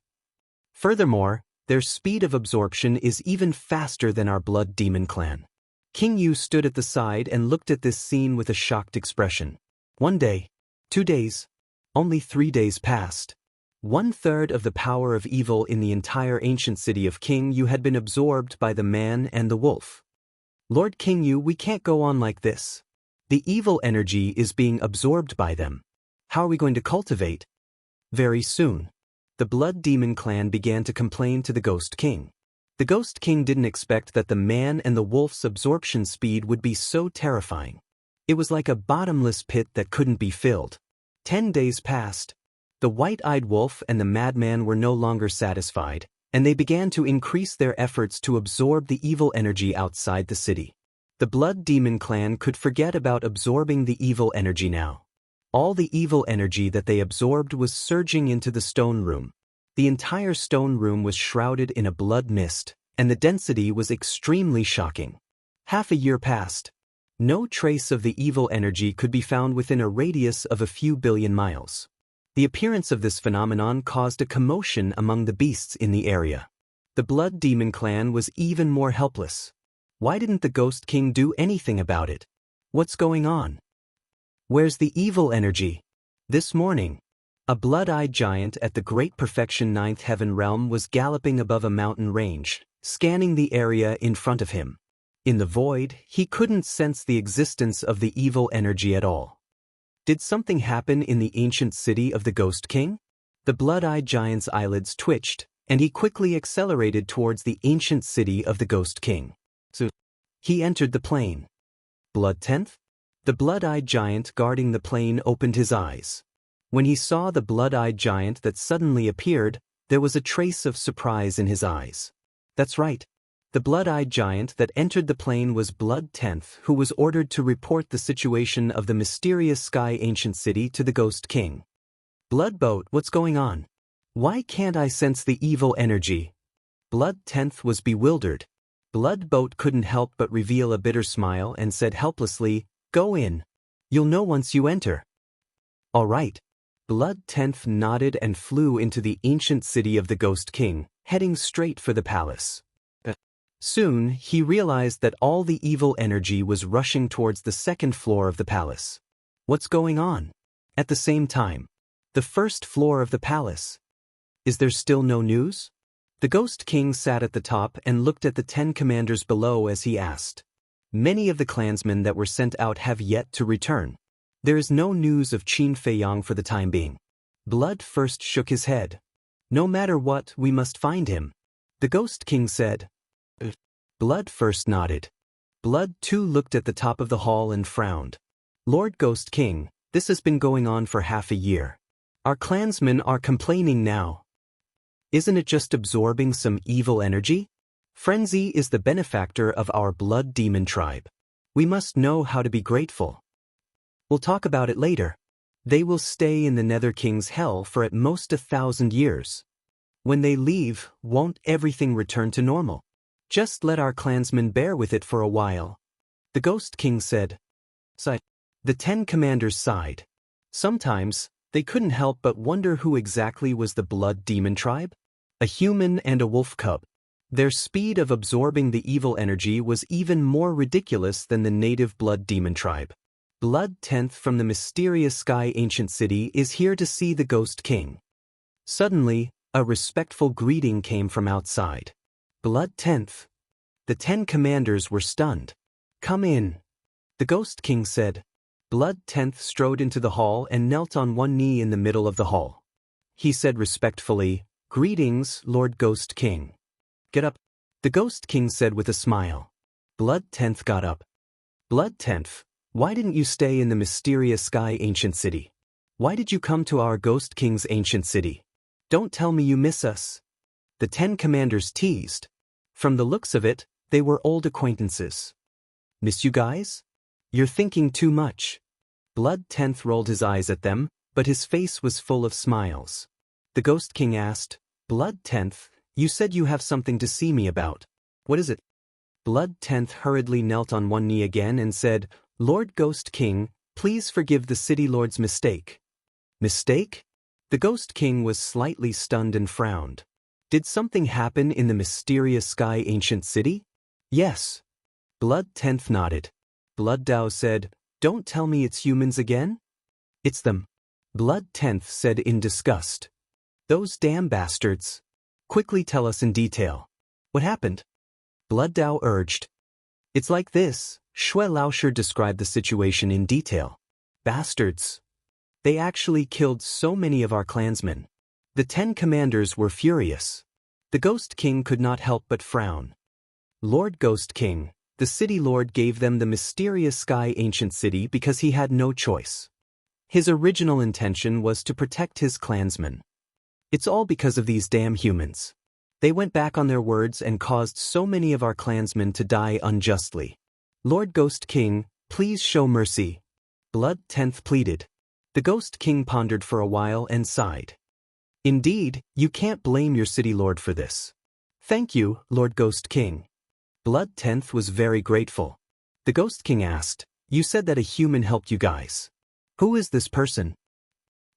Furthermore, their speed of absorption is even faster than our blood demon clan. Jianghu stood at the side and looked at this scene with a shocked expression. 1 day, 2 days, only 3 days passed. 1/3 of the power of evil in the entire ancient city of Jianghu had been absorbed by the man and the wolf. Lord Jianghu, we can't go on like this. The evil energy is being absorbed by them. How are we going to cultivate? Very soon. The Blood Demon clan began to complain to the Ghost King. The Ghost King didn't expect that the man and the wolf's absorption speed would be so terrifying. It was like a bottomless pit that couldn't be filled. 10 days passed. The white-eyed wolf and the madman were no longer satisfied, and they began to increase their efforts to absorb the evil energy outside the city. The Blood Demon clan could forget about absorbing the evil energy now. All the evil energy that they absorbed was surging into the stone room. The entire stone room was shrouded in a blood mist, and the density was extremely shocking. Half a year passed. No trace of the evil energy could be found within a radius of a few billion miles. The appearance of this phenomenon caused a commotion among the beasts in the area. The Blood Demon clan was even more helpless. Why didn't the Ghost King do anything about it? What's going on? Where's the evil energy? This morning, a blood-eyed giant at the Great Perfection Ninth Heaven realm was galloping above a mountain range, scanning the area in front of him. In the void, he couldn't sense the existence of the evil energy at all. Did something happen in the ancient city of the Ghost King? The blood-eyed giant's eyelids twitched, and he quickly accelerated towards the ancient city of the Ghost King. So, he entered the plain. Blood 10th? The blood-eyed giant guarding the plain opened his eyes. When he saw the blood-eyed giant that suddenly appeared, there was a trace of surprise in his eyes. That's right. The blood-eyed giant that entered the plain was Blood 10th, who was ordered to report the situation of the mysterious sky ancient city to the Ghost King. Blood Boat, what's going on? Why can't I sense the evil energy? Blood 10th was bewildered. Blood Boat couldn't help but reveal a bitter smile and said helplessly, "Go in. You'll know once you enter." All right. Blood 10th nodded and flew into the ancient city of the Ghost King, heading straight for the palace. Soon, he realized that all the evil energy was rushing towards the second floor of the palace. What's going on? At the same time, the first floor of the palace. Is there still no news? The Ghost King sat at the top and looked at the 10 commanders below as he asked. Many of the clansmen that were sent out have yet to return. There is no news of Qin Feiyang for the time being. Blood first shook his head. No matter what, we must find him. The Ghost King said. Blood first nodded. Blood too looked at the top of the hall and frowned. Lord Ghost King, this has been going on for half a year. Our clansmen are complaining now. Isn't it just absorbing some evil energy? Frenzy is the benefactor of our Blood Demon tribe. We must know how to be grateful. We'll talk about it later. They will stay in the Nether King's hell for at most 1,000 years. When they leave, won't everything return to normal? Just let our clansmen bear with it for a while. The Ghost King said. The 10 commanders sighed. Sometimes, they couldn't help but wonder who exactly was the Blood Demon tribe. A human and a wolf cub. Their speed of absorbing the evil energy was even more ridiculous than the native Blood Demon tribe. Blood 10th from the mysterious sky ancient city is here to see the Ghost King. Suddenly, a respectful greeting came from outside. Blood 10th. The 10 commanders were stunned. Come in. The Ghost King said. Blood 10th strode into the hall and knelt on one knee in the middle of the hall. He said respectfully, "Greetings, Lord Ghost King." Get up. The Ghost King said with a smile. Blood 10th got up. Blood 10th, why didn't you stay in the mysterious sky ancient city? Why did you come to our Ghost King's ancient city? Don't tell me you miss us. The 10 commanders teased. From the looks of it, they were old acquaintances. Miss you guys? You're thinking too much. Blood 10th rolled his eyes at them, but his face was full of smiles. The Ghost King asked, Blood 10th, you said you have something to see me about. What is it? Blood 10th hurriedly knelt on one knee again and said, Lord Ghost King, please forgive the city lord's mistake. Mistake? The Ghost King was slightly stunned and frowned. Did something happen in the mysterious sky ancient city? Yes. Blood 10th nodded. Blood Dao said, Don't tell me it's humans again? It's them. Blood 10th said in disgust. Those damn bastards. Quickly tell us in detail. What happened? Blood Dao urged. It's like this. Shui Laosher described the situation in detail. Bastards. They actually killed so many of our clansmen. The 10 commanders were furious. The Ghost King could not help but frown. Lord Ghost King, the city lord gave them the mysterious sky ancient city because he had no choice. His original intention was to protect his clansmen. It's all because of these damn humans. They went back on their words and caused so many of our clansmen to die unjustly. Lord Ghost King, please show mercy. Blood 10th pleaded. The Ghost King pondered for a while and sighed. Indeed, you can't blame your city lord for this. Thank you, Lord Ghost King. Blood Tenth was very grateful. The Ghost King asked, you said that a human helped you guys. Who is this person?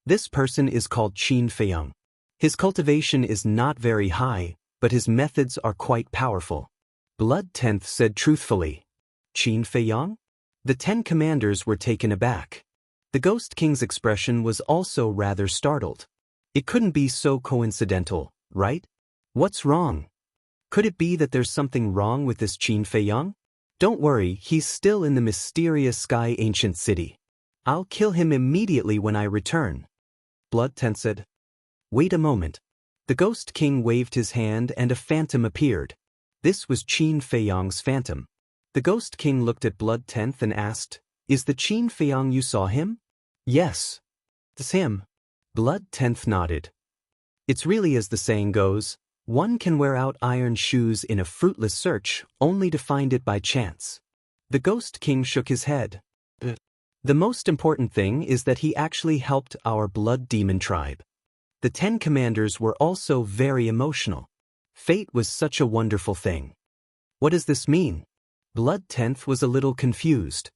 This person is called Qin Feiyang. His cultivation is not very high, but his methods are quite powerful. Blood Tenth said truthfully. Qin Feiyang? The 10 commanders were taken aback. The Ghost King's expression was also rather startled. It couldn't be so coincidental, right? What's wrong? Could it be that there's something wrong with this Qin Feiyang? Don't worry, he's still in the mysterious Sky Ancient City. I'll kill him immediately when I return. Blood Tenth said. Wait a moment. The Ghost King waved his hand and a phantom appeared. This was Qin Feiyang's phantom. The Ghost King looked at Blood Tenth and asked, is the Qin Feiyang you saw him? Yes. It's him. Blood Tenth nodded. It's really as the saying goes, one can wear out iron shoes in a fruitless search only to find it by chance. The Ghost King shook his head. The most important thing is that he actually helped our blood demon tribe. The 10 commanders were also very emotional. Fate was such a wonderful thing. What does this mean? Blood Tenth was a little confused.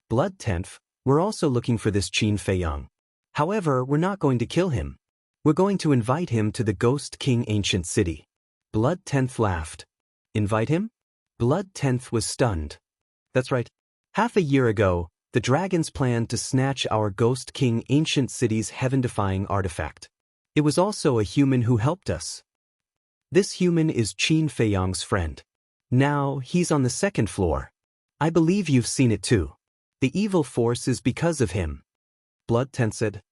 Blood Tenth, we're also looking for this Qin Feiyang. However, we're not going to kill him. We're going to invite him to the Ghost King Ancient City. Blood Tenth laughed. Invite him? Blood Tenth was stunned. That's right. Half a year ago, the dragons planned to snatch our Ghost King Ancient City's heaven-defying artifact. It was also a human who helped us. This human is Qin Feiyang's friend. Now, he's on the 2nd floor. I believe you've seen it too. The evil force is because of him. Blood Tenth said.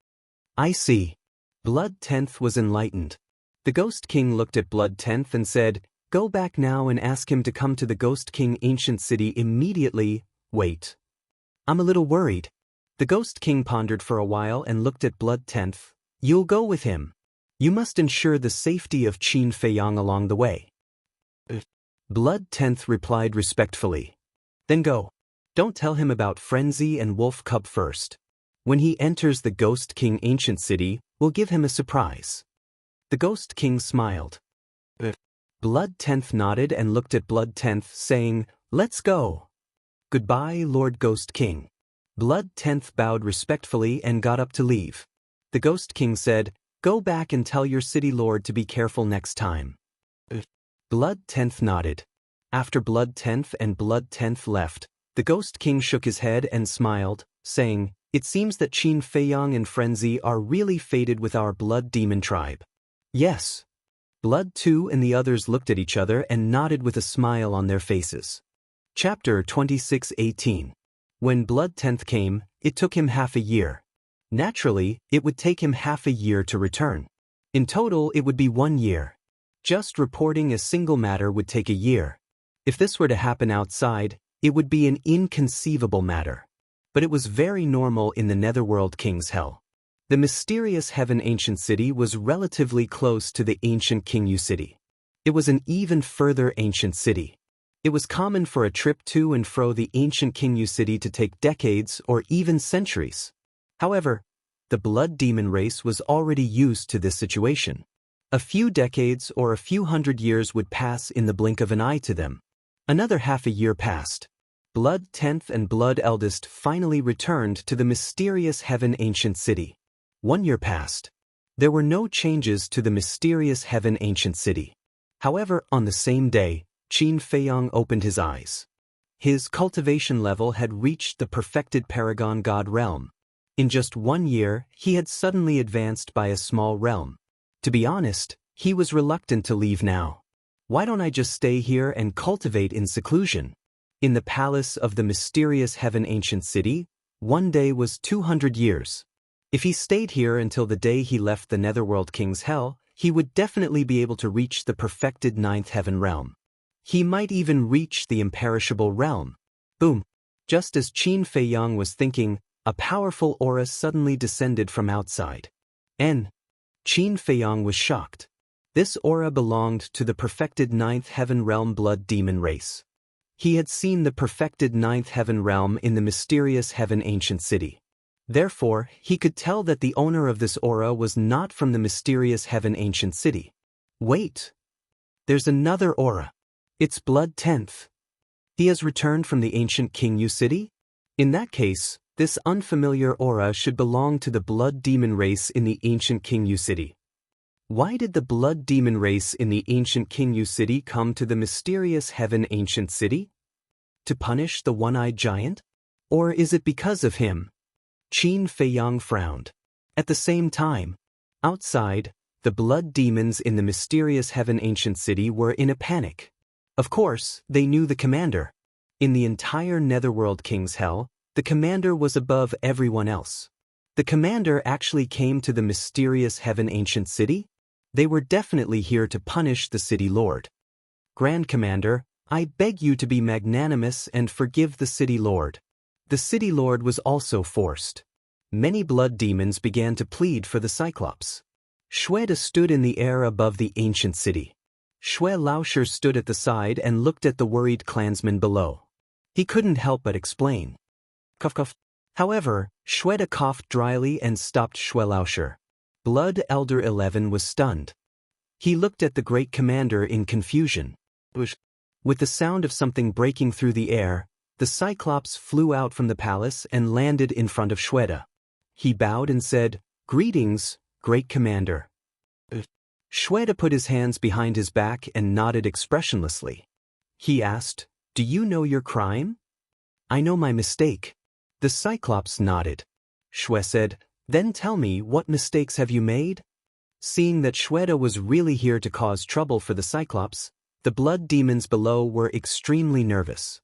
I see. Blood Tenth was enlightened. The Ghost King looked at Blood Tenth and said, go back now and ask him to come to the Ghost King Ancient City immediately. Wait. I'm a little worried. The Ghost King pondered for a while and looked at Blood Tenth. You'll go with him. You must ensure the safety of Qin Feiyang along the way. Blood Tenth replied respectfully. Then go. Don't tell him about Frenzy and Wolf Cub first. When he enters the Ghost King Ancient City, we'll give him a surprise. The Ghost King smiled. Blood Tenth nodded and looked at Blood Tenth, saying, let's go. Goodbye, Lord Ghost King. Blood Tenth bowed respectfully and got up to leave. The Ghost King said, go back and tell your city lord to be careful next time. Blood Tenth nodded. After Blood Tenth and Blood Tenth left, the Ghost King shook his head and smiled, saying, it seems that Qin Feiyang and Frenzy are really fated with our blood demon tribe. Yes. Blood 2 and the others looked at each other and nodded with a smile on their faces. Chapter 26:18. When Blood Tenth came, it took him half a year. Naturally, it would take him half a year to return. In total, it would be 1 year. Just reporting a single matter would take a year. If this were to happen outside, it would be an inconceivable matter. But it was very normal in the Netherworld King's Hell. The mysterious Heaven Ancient City was relatively close to the ancient Qingyu City. It was an even further ancient city. It was common for a trip to and fro the ancient Qingyu City to take decades or even centuries. However, the blood demon race was already used to this situation. A few decades or a few hundred years would pass in the blink of an eye to them. Another half a year passed. Blood Tenth and Blood Eldest finally returned to the mysterious Heaven Ancient City. 1 year passed. There were no changes to the mysterious Heaven Ancient City. However, on the same day, Qin Feiyang opened his eyes. His cultivation level had reached the perfected Paragon God realm. In just 1 year, he had suddenly advanced by a small realm. To be honest, he was reluctant to leave now. Why don't I just stay here and cultivate in seclusion? In the palace of the mysterious Heaven Ancient City, 1 day was 200 years. If he stayed here until the day he left the Netherworld King's Hell, he would definitely be able to reach the perfected 9th Heaven realm. He might even reach the imperishable realm. Boom! Just as Qin Feiyang was thinking, a powerful aura suddenly descended from outside. Qin Feiyang was shocked. This aura belonged to the perfected 9th Heaven realm blood demon race. He had seen the perfected 9th Heaven realm in the mysterious Heaven Ancient City. Therefore, he could tell that the owner of this aura was not from the mysterious Heaven Ancient City. Wait! There's another aura. It's Blood 10th. He has returned from the ancient Jianghu city? In that case, this unfamiliar aura should belong to the blood demon race in the ancient Jianghu city. Why did the blood demon race in the ancient Jianghu city come to the mysterious heaven ancient city? To punish the one-eyed giant? Or is it because of him? Qin Feiyang frowned. At the same time, outside, the blood demons in the mysterious heaven ancient city were in a panic. Of course, they knew the commander. In the entire Netherworld King's Hell, the commander was above everyone else. The commander actually came to the mysterious heaven ancient city? They were definitely here to punish the city lord. Grand Commander, I beg you to be magnanimous and forgive the city lord. The city lord was also forced. Many blood demons began to plead for the Cyclops. Shweta stood in the air above the ancient city. Xue Laosher stood at the side and looked at the worried clansmen below. He couldn't help but explain. Cough cough. However, Shweta coughed dryly and stopped Xue Laosher. Blood Elder 11 was stunned. He looked at the great commander in confusion. With the sound of something breaking through the air, the Cyclops flew out from the palace and landed in front of Shweta. He bowed and said, "Greetings, great commander." Shweta put his hands behind his back and nodded expressionlessly. He asked, "Do you know your crime?" "I know my mistake." The Cyclops nodded. Xue said, "Then tell me, what mistakes have you made?" Seeing that Shweta was really here to cause trouble for the Cyclops, the blood demons below were extremely nervous.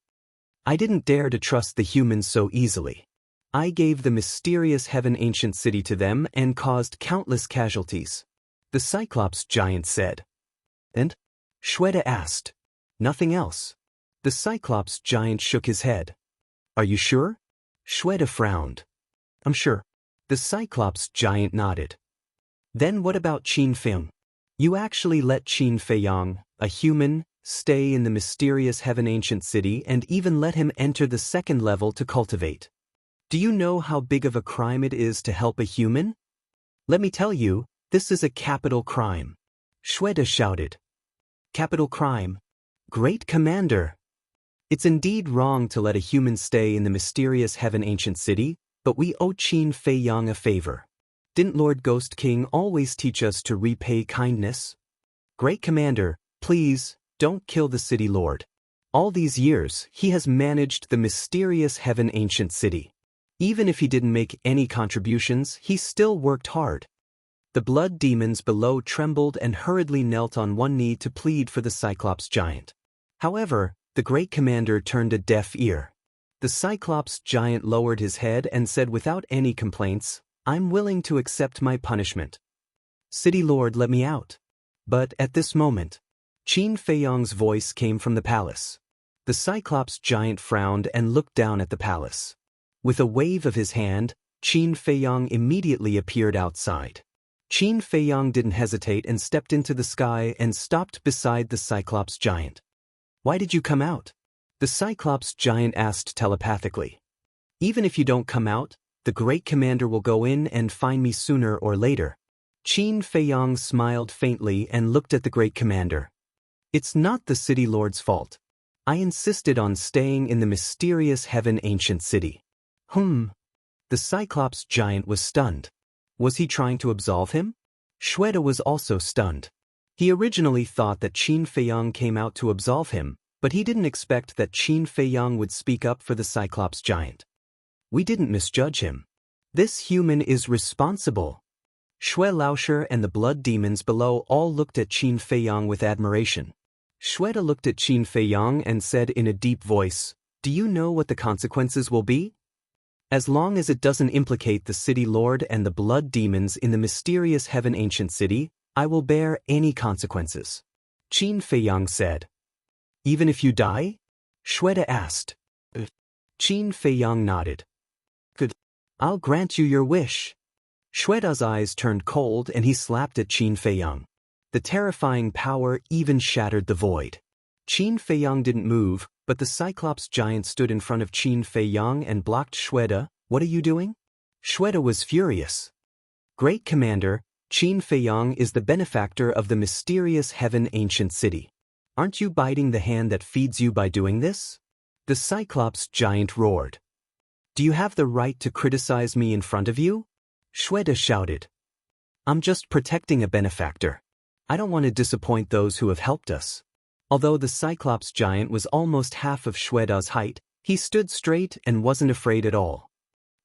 "I didn't dare to trust the humans so easily. I gave the mysterious heaven ancient city to them and caused countless casualties," the Cyclops giant said. "And?" Shweta asked. "Nothing else." The Cyclops giant shook his head. "Are you sure?" Shweta frowned. "I'm sure." The Cyclops giant nodded. "Then what about Qin Feiyang? You actually let Qin Feiyang, a human, stay in the mysterious heaven ancient city and even let him enter the second level to cultivate. Do you know how big of a crime it is to help a human? Let me tell you, this is a capital crime." Shweta shouted. "Capital crime? Great Commander! It's indeed wrong to let a human stay in the mysterious heaven ancient city, but we owe Qin Feiyang a favor. Didn't Lord Ghost King always teach us to repay kindness? Great Commander, please, don't kill the city lord. All these years, he has managed the mysterious heaven ancient city. Even if he didn't make any contributions, he still worked hard." The blood demons below trembled and hurriedly knelt on one knee to plead for the Cyclops giant. However, the great commander turned a deaf ear. The Cyclops giant lowered his head and said without any complaints, "I'm willing to accept my punishment. City Lord, let me out." But at this moment, Qin Feiyang's voice came from the palace. The Cyclops giant frowned and looked down at the palace. With a wave of his hand, Qin Feiyang immediately appeared outside. Qin Feiyang didn't hesitate and stepped into the sky and stopped beside the Cyclops giant. "Why did you come out?" the Cyclops giant asked telepathically. "Even if you don't come out, the great commander will go in and find me sooner or later." Qin Feiyang smiled faintly and looked at the great commander. "It's not the city lord's fault. I insisted on staying in the mysterious heaven ancient city." The Cyclops giant was stunned. Was he trying to absolve him? Shweta was also stunned. He originally thought that Qin Feiyang came out to absolve him, but he didn't expect that Qin Feiyang would speak up for the Cyclops giant. "We didn't misjudge him. This human is responsible." Xue Laosher and the blood demons below all looked at Qin Feiyang with admiration. Shweta looked at Qin Feiyang and said in a deep voice, "Do you know what the consequences will be? As long as it doesn't implicate the city lord and the blood demons in the mysterious heaven ancient city, I will bear any consequences." Qin Feiyang said. "Even if you die?" Shweta asked. Qin Feiyang nodded. "Good. I'll grant you your wish." Shweta's eyes turned cold and he slapped at Qin Feiyang. The terrifying power even shattered the void. Qin Feiyang didn't move, but the Cyclops giant stood in front of Qin Feiyang and blocked Shweta. "What are you doing?" Shweta was furious. "Great Commander, Qin Feiyang is the benefactor of the mysterious heaven ancient city. Aren't you biting the hand that feeds you by doing this? The Cyclops giant roared. Do you have the right to criticize me in front of you? Shweta shouted. I'm just protecting a benefactor. I don't want to disappoint those who have helped us. Although the Cyclops giant was almost half of Shweta's height, he stood straight and wasn't afraid at all.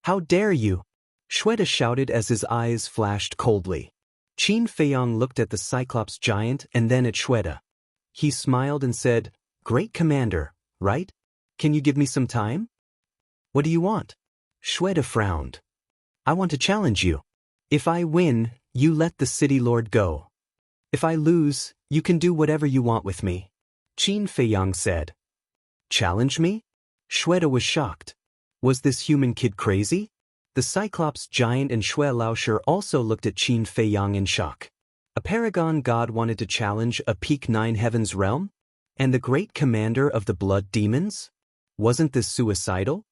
How dare you? Shweta shouted as his eyes flashed coldly. Qin Feiyong looked at the Cyclops giant and then at Shweta. He smiled and said, Great commander, right? Can you give me some time? What do you want? Shweta frowned. I want to challenge you. If I win, you let the city lord go. If I lose, you can do whatever you want with me. Qin Feiyong said. Challenge me? Shweta was shocked. Was this human kid crazy? The Cyclops giant and Xue Laoshi also looked at Qin Feiyong in shock. A paragon god wanted to challenge a peak 9 heavens realm? And the great commander of the blood demons? Wasn't this suicidal?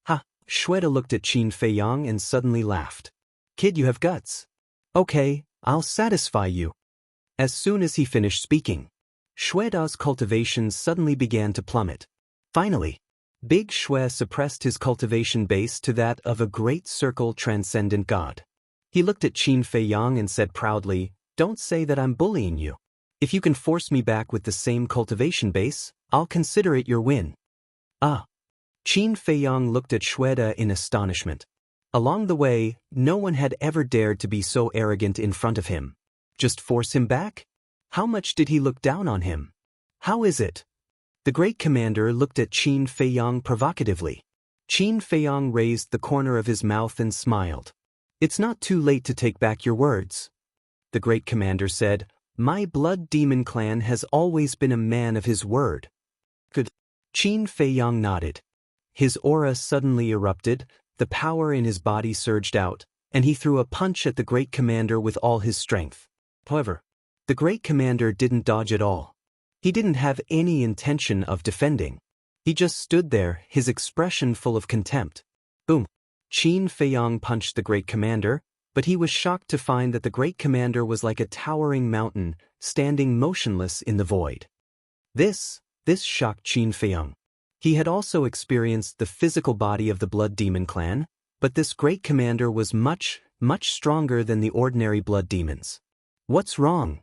Ha! Shweta looked at Qin Feiyong and suddenly laughed. Kid, you have guts. Okay, I'll satisfy you. As soon as he finished speaking, Shweta's cultivation suddenly began to plummet. Finally, Big Xue suppressed his cultivation base to that of a great circle transcendent god. He looked at Qin Feiyong and said proudly, Don't say that I'm bullying you. If you can force me back with the same cultivation base, I'll consider it your win. Ah! Qin Feiyong looked at Shweta in astonishment. Along the way, no one had ever dared to be so arrogant in front of him. Just force him back? How much did he look down on him? How is it? The great commander looked at Qin Feiyong provocatively. Qin Feiyong raised the corner of his mouth and smiled. It's not too late to take back your words. The great commander said, My blood demon clan has always been a man of his word. Good. Qin Feiyong nodded. His aura suddenly erupted, the power in his body surged out, and he threw a punch at the great commander with all his strength. However, the great commander didn't dodge at all. He didn't have any intention of defending. He just stood there, his expression full of contempt. Boom! Qin Feiyong punched the great commander, but he was shocked to find that the great commander was like a towering mountain, standing motionless in the void. This shocked Qin Feiyong. He had also experienced the physical body of the blood demon clan, but this great commander was much, much stronger than the ordinary blood demons. What's wrong?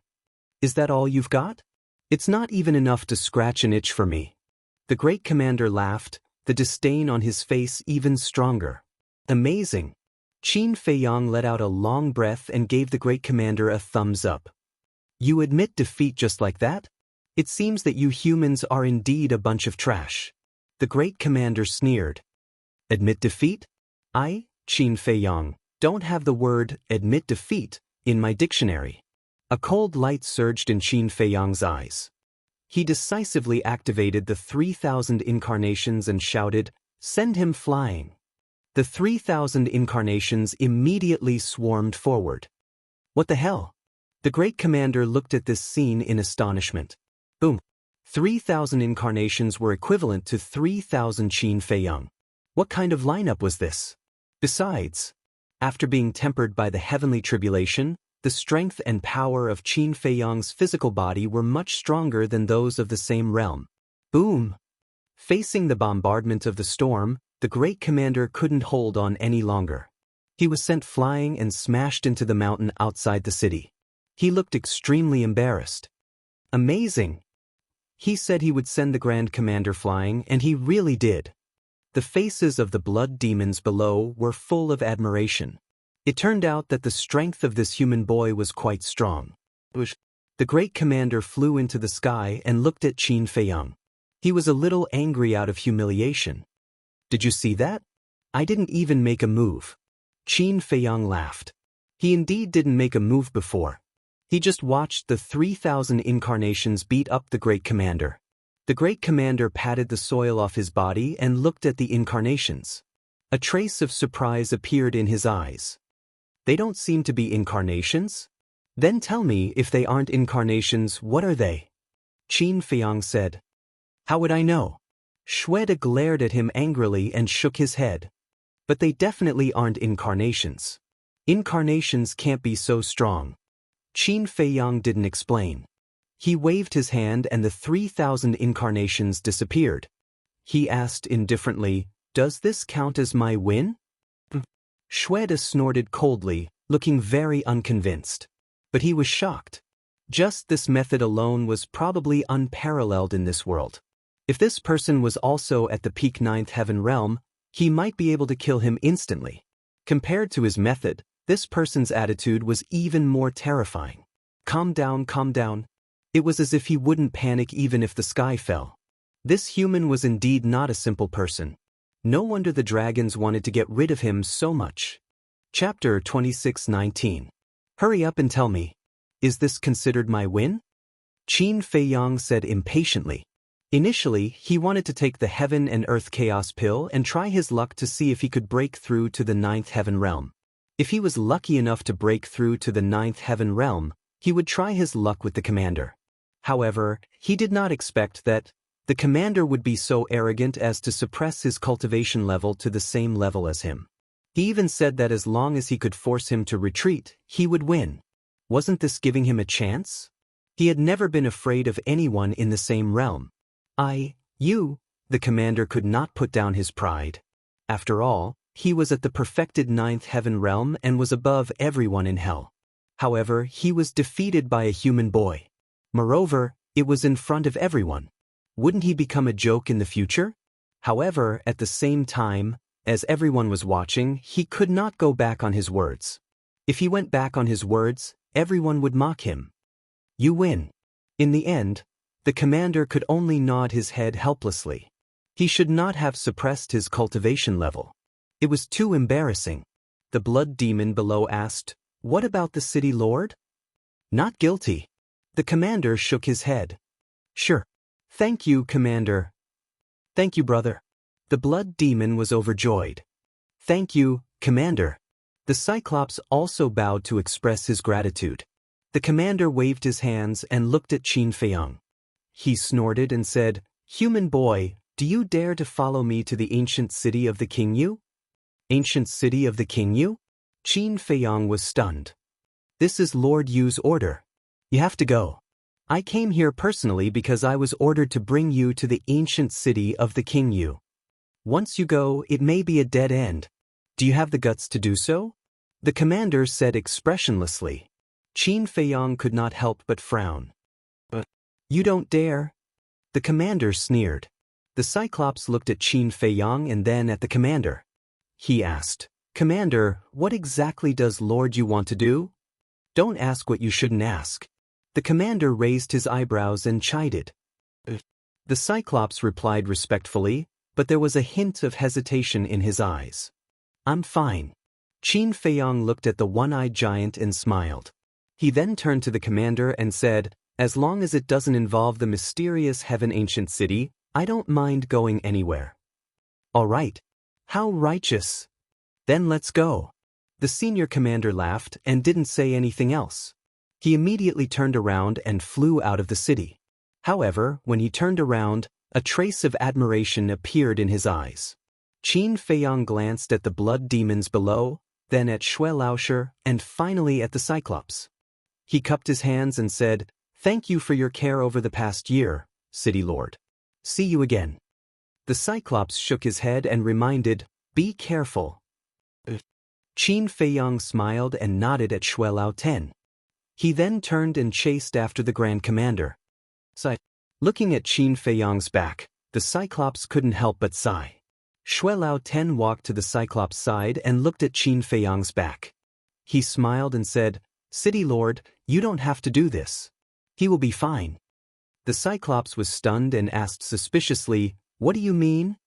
Is that all you've got? It's not even enough to scratch an itch for me. The great commander laughed, the disdain on his face even stronger. Amazing! Qin Feiyong let out a long breath and gave the great commander a thumbs up. You admit defeat just like that? It seems that you humans are indeed a bunch of trash. The great commander sneered. Admit defeat? I, Qin Feiyong, don't have the word admit defeat in my dictionary. A cold light surged in Qin Feiyong's eyes. He decisively activated the 3,000 incarnations and shouted, Send him flying. The 3,000 incarnations immediately swarmed forward. What the hell? The great commander looked at this scene in astonishment. Boom! 3,000 incarnations were equivalent to 3,000 Qin Feiyong. What kind of lineup was this? Besides, after being tempered by the heavenly tribulation, the strength and power of Qin Feiyong's physical body were much stronger than those of the same realm. Boom! Facing the bombardment of the storm, the great commander couldn't hold on any longer. He was sent flying and smashed into the mountain outside the city. He looked extremely embarrassed. Amazing! He said he would send the Grand Commander flying, and he really did. The faces of the blood demons below were full of admiration. It turned out that the strength of this human boy was quite strong. The great commander flew into the sky and looked at Qin Feiyong. He was a little angry out of humiliation. Did you see that? I didn't even make a move. Qin Feiyong laughed. He indeed didn't make a move before. He just watched the 3,000 incarnations beat up the great commander. The great commander patted the soil off his body and looked at the incarnations. A trace of surprise appeared in his eyes. They don't seem to be incarnations? Then tell me, if they aren't incarnations, what are they? Qin Feiyong said. How would I know? Shweta glared at him angrily and shook his head. But they definitely aren't incarnations. Incarnations can't be so strong. Qin Feiyong didn't explain. He waved his hand and the 3,000 incarnations disappeared. He asked indifferently, "Does this count as my win?" Shweta snorted coldly, looking very unconvinced. But he was shocked. Just this method alone was probably unparalleled in this world. If this person was also at the peak 9th heaven realm, he might be able to kill him instantly. Compared to his method, this person's attitude was even more terrifying. Calm down, calm down. It was as if he wouldn't panic even if the sky fell. This human was indeed not a simple person. No wonder the dragons wanted to get rid of him so much. Chapter 26:19. Hurry up and tell me. Is this considered my win? Qin Feiyang said impatiently. Initially, he wanted to take the Heaven and Earth Chaos Pill and try his luck to see if he could break through to the 9th heaven realm. If he was lucky enough to break through to the 9th heaven realm, he would try his luck with the commander. However, he did not expect that the commander would be so arrogant as to suppress his cultivation level to the same level as him. He even said that as long as he could force him to retreat, he would win. Wasn't this giving him a chance? He had never been afraid of anyone in the same realm. The commander could not put down his pride. After all, he was at the perfected 9th heaven realm and was above everyone in hell. However, he was defeated by a human boy. Moreover, it was in front of everyone. Wouldn't he become a joke in the future? However, at the same time, as everyone was watching, he could not go back on his words. If he went back on his words, everyone would mock him. You win. In the end, the commander could only nod his head helplessly. He should not have suppressed his cultivation level. It was too embarrassing. The blood demon below asked, "What about the city lord?" Not guilty. The commander shook his head. Sure. Thank you, commander. Thank you, brother. The blood demon was overjoyed. Thank you, commander. The Cyclops also bowed to express his gratitude. The commander waved his hands and looked at Qin Feiyang. He snorted and said, "Human boy, do you dare to follow me to the ancient city of the Qingyu?" Ancient city of the Qingyu? Qin Feiyang was stunned. This is Lord Yu's order. You have to go. I came here personally because I was ordered to bring you to the ancient city of the Qingyu. Once you go, it may be a dead end. Do you have the guts to do so? The commander said expressionlessly. Qin Feiyang could not help but frown. But you don't dare? The commander sneered. The Cyclops looked at Qin Feiyang and then at the commander. He asked, "Commander, what exactly does Lord Yu want to do?" Don't ask what you shouldn't ask. The commander raised his eyebrows and chided. The Cyclops replied respectfully, but there was a hint of hesitation in his eyes. I'm fine. Qin Feiyang looked at the one-eyed giant and smiled. He then turned to the commander and said, "As long as it doesn't involve the mysterious Heaven Ancient City, I don't mind going anywhere." All right. How righteous. Then let's go. The senior commander laughed and didn't say anything else. He immediately turned around and flew out of the city. However, when he turned around, a trace of admiration appeared in his eyes. Qin Feiyang glanced at the blood demons below, then at Xue Laoshe, and finally at the Cyclops. He cupped his hands and said, "Thank you for your care over the past year, City Lord. See you again." The Cyclops shook his head and reminded, "Be careful." Qin Feiyang smiled and nodded at Xue Laoshe. He then turned and chased after the Grand Commander. Looking at Qin Feiyang's back, the Cyclops couldn't help but sigh. Xue Laoshe walked to the Cyclops' side and looked at Qin Feiyang's back. He smiled and said, "City Lord, you don't have to do this. He will be fine." The Cyclops was stunned and asked suspiciously, "What do you mean?"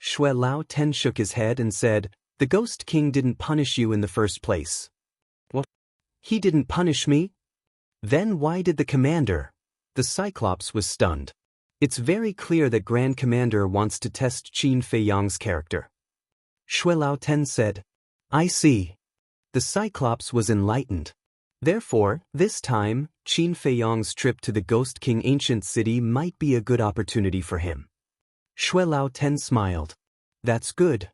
Xue Laoshe shook his head and said, "The Ghost King didn't punish you in the first place." "What? He didn't punish me? Then why did the commander?" The Cyclops was stunned. It's very clear that Grand Commander wants to test Qin Feiyang's character. Xue Laoshe said, "I see." The Cyclops was enlightened. Therefore, this time, Qin Feiyang's trip to the Ghost King Ancient City might be a good opportunity for him. Xue Laoshe smiled. That's good.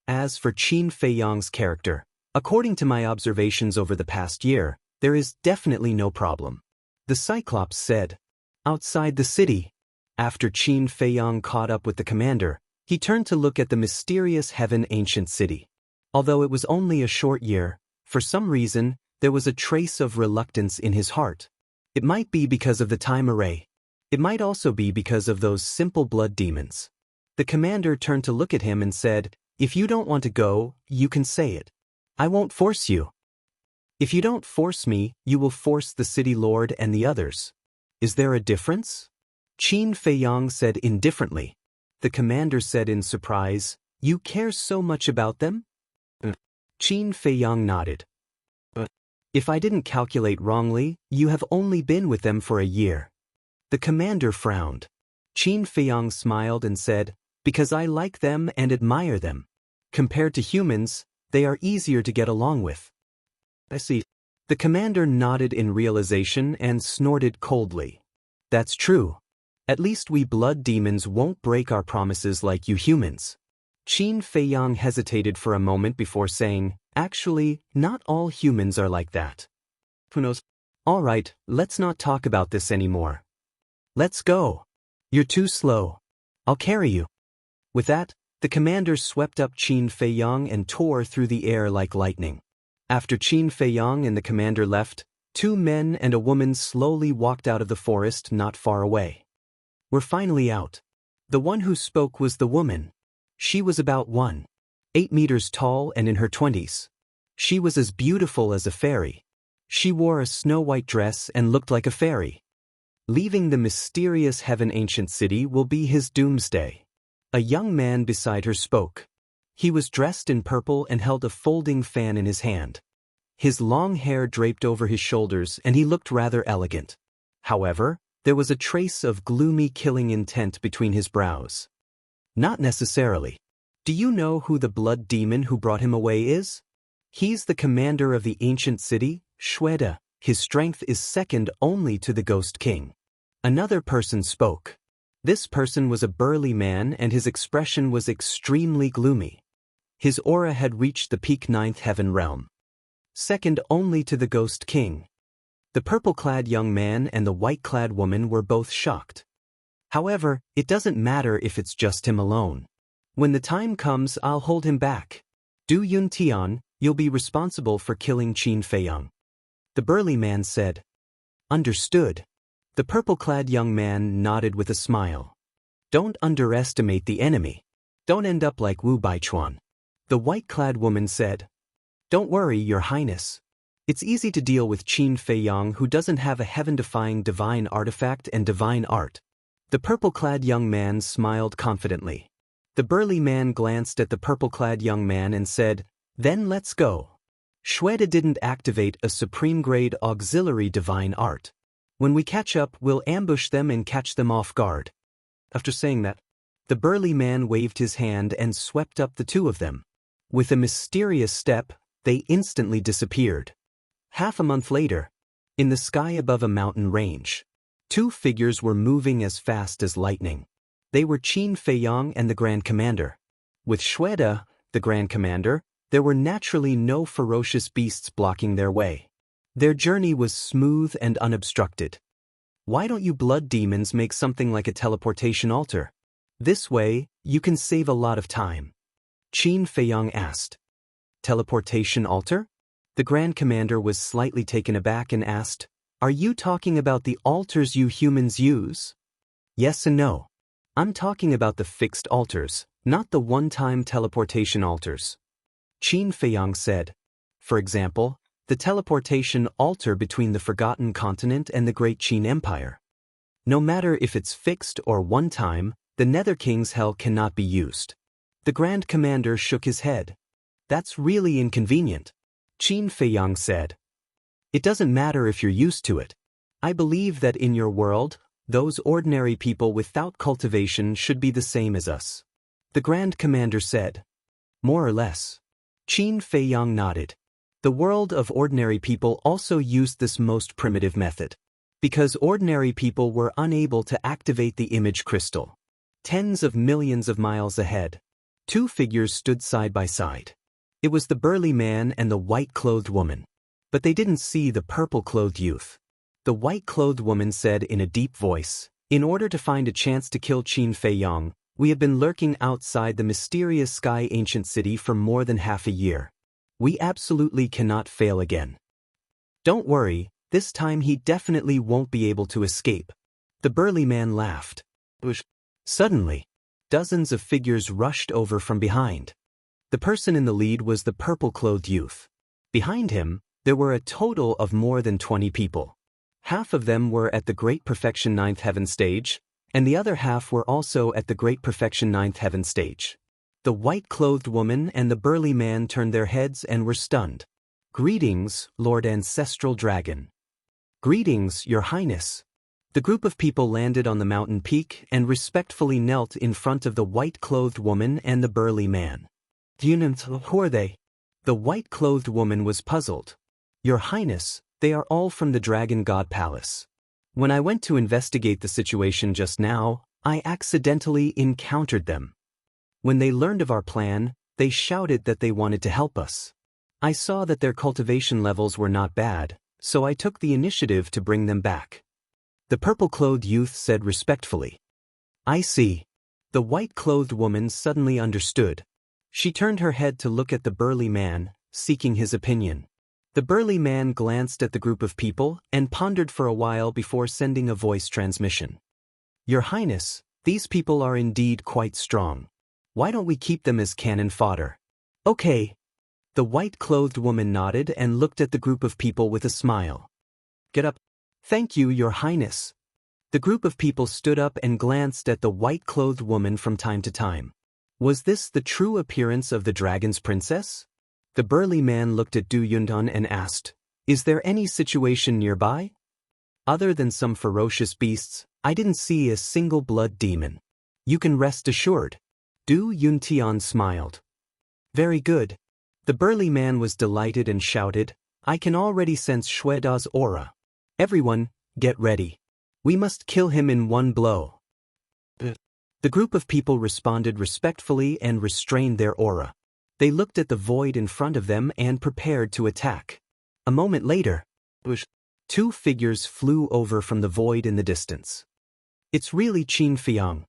As for Qin Feiyang's character, according to my observations over the past year, there is definitely no problem. The Cyclops said, Outside the city, after Qin Feiyang caught up with the commander, he turned to look at the mysterious heaven-ancient city. Although it was only a short year, for some reason, there was a trace of reluctance in his heart. It might be because of the time array. It might also be because of those simple blood demons. The commander turned to look at him and said, "If you don't want to go, you can say it. I won't force you. If you don't force me, you will force the city lord and the others. Is there a difference?" Qin Feiyang said indifferently. The commander said in surprise, "You care so much about them?" Qin Feiyang nodded. "If I didn't calculate wrongly, you have only been with them for a year." The commander frowned. Qin Feiyang smiled and said, "Because I like them and admire them. Compared to humans, they are easier to get along with." "I see." The commander nodded in realization and snorted coldly. "That's true. At least we blood demons won't break our promises like you humans." Qin Feiyang hesitated for a moment before saying, "Actually, not all humans are like that." "Who knows?" "All right, let's not talk about this anymore. Let's go. You're too slow. I'll carry you." With that, the commander swept up Qin Feiyang and tore through the air like lightning. After Qin Feiyang and the commander left, 2 men and a woman slowly walked out of the forest not far away. "We're finally out." The one who spoke was the woman. She was about 1.8 meters tall and in her 20s. She was as beautiful as a fairy. She wore a snow-white dress and looked like a fairy. Leaving the mysterious heaven-ancient city will be his doomsday. A young man beside her spoke. He was dressed in purple and held a folding fan in his hand. His long hair draped over his shoulders and he looked rather elegant. However, there was a trace of gloomy killing intent between his brows. "Not necessarily. Do you know who the blood demon who brought him away is? He's the commander of the ancient city, Shweda. His strength is second only to the Ghost King." Another person spoke. This person was a burly man and his expression was extremely gloomy. His aura had reached the peak 9th heaven realm. Second only to the Ghost King. The purple-clad young man and the white-clad woman were both shocked. "However, it doesn't matter if it's just him alone. When the time comes, I'll hold him back. Du Yuntian, you'll be responsible for killing Qin Feiyang." The burly man said. "Understood." The purple-clad young man nodded with a smile. "Don't underestimate the enemy. Don't end up like Wu Baichuan." The white-clad woman said. "Don't worry, Your Highness. It's easy to deal with Qin Feiyang who doesn't have a heaven-defying divine artifact and divine art." The purple-clad young man smiled confidently. The burly man glanced at the purple-clad young man and said, "Then let's go." Shweda didn't activate a supreme-grade auxiliary divine art. "When we catch up, we'll ambush them and catch them off guard." After saying that, the burly man waved his hand and swept up the 2 of them. With a mysterious step, they instantly disappeared. Half a month later, in the sky above a mountain range, 2 figures were moving as fast as lightning. They were Qin Feiyang and the Grand Commander. With Shweda, the Grand Commander, there were naturally no ferocious beasts blocking their way. Their journey was smooth and unobstructed. "Why don't you blood demons make something like a teleportation altar? This way, you can save a lot of time." Qin Feiyang asked. "Teleportation altar?" The Grand Commander was slightly taken aback and asked, "Are you talking about the altars you humans use?" "Yes and no. I'm talking about the fixed altars, not the one-time teleportation altars." Qin Feiyang said. "For example, the teleportation altar between the Forgotten Continent and the Great Qin Empire. No matter if it's fixed or one-time, the Nether King's hell cannot be used." The Grand Commander shook his head. "That's really inconvenient." Qin Feiyang said. "It doesn't matter if you're used to it. I believe that in your world, those ordinary people without cultivation should be the same as us." The Grand Commander said. "More or less." Qin Feiyang nodded. The world of ordinary people also used this most primitive method. Because ordinary people were unable to activate the image crystal. Tens of millions of miles ahead, 2 figures stood side by side. It was the burly man and the white-clothed woman. But they didn't see the purple-clothed youth. The white-clothed woman said in a deep voice. In order to find a chance to kill Qin Feiyang, we have been lurking outside the mysterious Sky Ancient City for more than half a year. We absolutely cannot fail again. Don't worry, this time he definitely won't be able to escape. The burly man laughed. Suddenly, dozens of figures rushed over from behind. The person in the lead was the purple-clothed youth. Behind him, there were a total of more than 20 people. Half of them were at the Great Perfection 9th Heaven stage, and the other half were also at the Great Perfection 9th Heaven stage. The white-clothed woman and the burly man turned their heads and were stunned. Greetings, Lord Ancestral Dragon. Greetings, Your Highness. The group of people landed on the mountain peak and respectfully knelt in front of the white-clothed woman and the burly man. Who are they? The white-clothed woman was puzzled. Your Highness, they are all from the Dragon God Palace. When I went to investigate the situation just now, I accidentally encountered them. When they learned of our plan, they shouted that they wanted to help us. I saw that their cultivation levels were not bad, so I took the initiative to bring them back. The purple-clothed youth said respectfully. I see. The white-clothed woman suddenly understood. She turned her head to look at the burly man, seeking his opinion. The burly man glanced at the group of people and pondered for a while before sending a voice transmission. Your Highness, these people are indeed quite strong. Why don't we keep them as cannon fodder? Okay. The white-clothed woman nodded and looked at the group of people with a smile. Get up. Thank you, Your Highness. The group of people stood up and glanced at the white-clothed woman from time to time. Was this the true appearance of the dragon's princess? The burly man looked at Du Yundan and asked, Is there any situation nearby? Other than some ferocious beasts, I didn't see a single blood demon. You can rest assured. Du Yuntian smiled. Very good. The burly man was delighted and shouted, I can already sense Shueda's aura. Everyone, get ready. We must kill him in one blow. The group of people responded respectfully and restrained their aura. They looked at the void in front of them and prepared to attack. A moment later, two figures flew over from the void in the distance. It's really Qin Feiyang.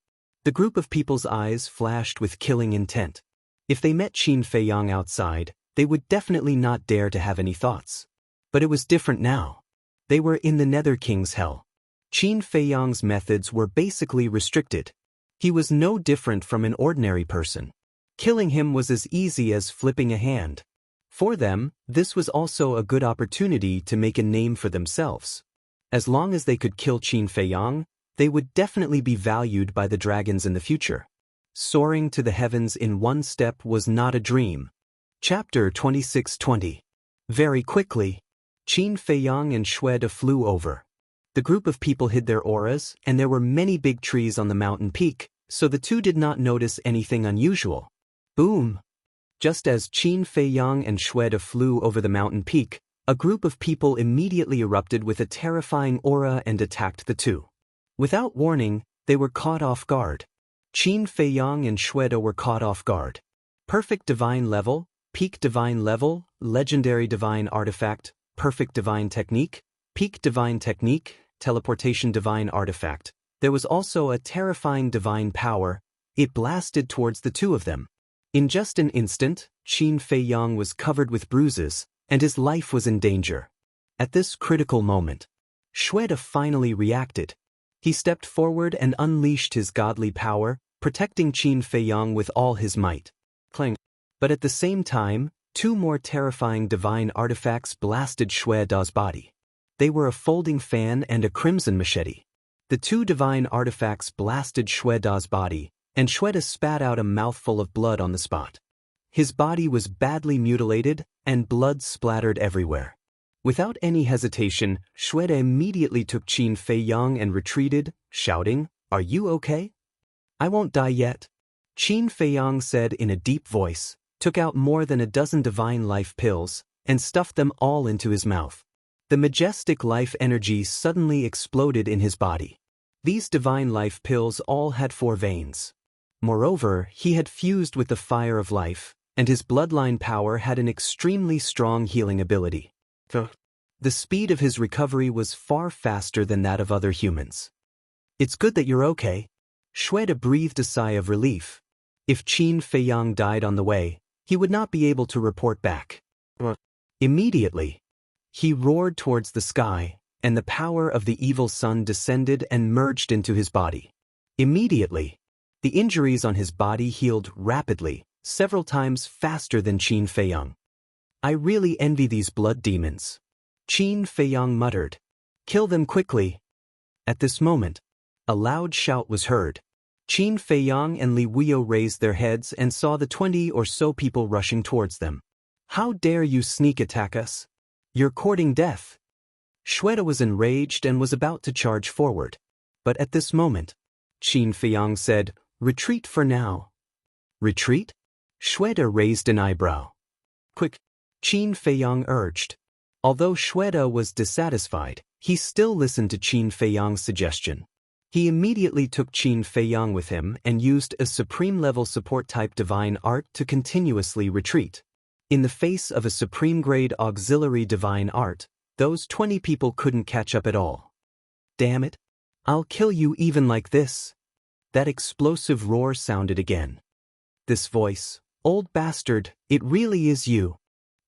The group of people's eyes flashed with killing intent. If they met Qin Feiyang outside, they would definitely not dare to have any thoughts. But it was different now. They were in the Nether King's hell. Qin Feiyang's methods were basically restricted. He was no different from an ordinary person. Killing him was as easy as flipping a hand. For them, this was also a good opportunity to make a name for themselves. As long as they could kill Qin Feiyang, they would definitely be valued by the dragons in the future. Soaring to the heavens in one step was not a dream. Chapter 2620. Very quickly, Qin Feiyang and Shueda flew over. The group of people hid their auras, and there were many big trees on the mountain peak, so the two did not notice anything unusual. Boom! Just as Qin Feiyang and Shueda flew over the mountain peak, a group of people immediately erupted with a terrifying aura and attacked the two. Without warning, they were caught off guard. Qin Feiyang and Shueda were caught off guard. Perfect divine level, peak divine level, legendary divine artifact, perfect divine technique, peak divine technique, teleportation divine artifact. There was also a terrifying divine power. It blasted towards the two of them. In just an instant, Qin Feiyang was covered with bruises, and his life was in danger. At this critical moment, Shueda finally reacted. He stepped forward and unleashed his godly power, protecting Qin Feiyang with all his might. Clang. But at the same time, two more terrifying divine artifacts blasted Shueda's body. They were a folding fan and a crimson machete. The two divine artifacts blasted Shueda's body, and Shueda spat out a mouthful of blood on the spot. His body was badly mutilated, and blood splattered everywhere. Without any hesitation, Shueda immediately took Qin Feiyang and retreated, shouting, Are you okay? I won't die yet. Qin Feiyang said in a deep voice, took out more than a dozen divine life pills, and stuffed them all into his mouth. The majestic life energy suddenly exploded in his body. These divine life pills all had 4 veins. Moreover, he had fused with the fire of life, and his bloodline power had an extremely strong healing ability. The speed of his recovery was far faster than that of other humans. It's good that you're okay. Shweta breathed a sigh of relief. If Qin Feiyang died on the way, he would not be able to report back. Immediately, he roared towards the sky, and the power of the evil sun descended and merged into his body. Immediately, the injuries on his body healed rapidly, several times faster than Qin Feiyang. I really envy these blood demons. Qin Feiyang muttered. Kill them quickly. At this moment, a loud shout was heard. Qin Feiyang and Li Wuyo raised their heads and saw the 20 or so people rushing towards them. How dare you sneak attack us? You're courting death. Shweta was enraged and was about to charge forward. But at this moment, Qin Feiyang said, Retreat for now. Retreat? Shweta raised an eyebrow. Quick, Qin Feiyang urged. Although Shweta was dissatisfied, he still listened to Qin Feiyang's suggestion. He immediately took Qin Feiyang with him and used a supreme-level support-type divine art to continuously retreat. In the face of a supreme-grade auxiliary divine art, those 20 people couldn't catch up at all. Damn it! I'll kill you even like this. That explosive roar sounded again. This voice, old bastard, it really is you.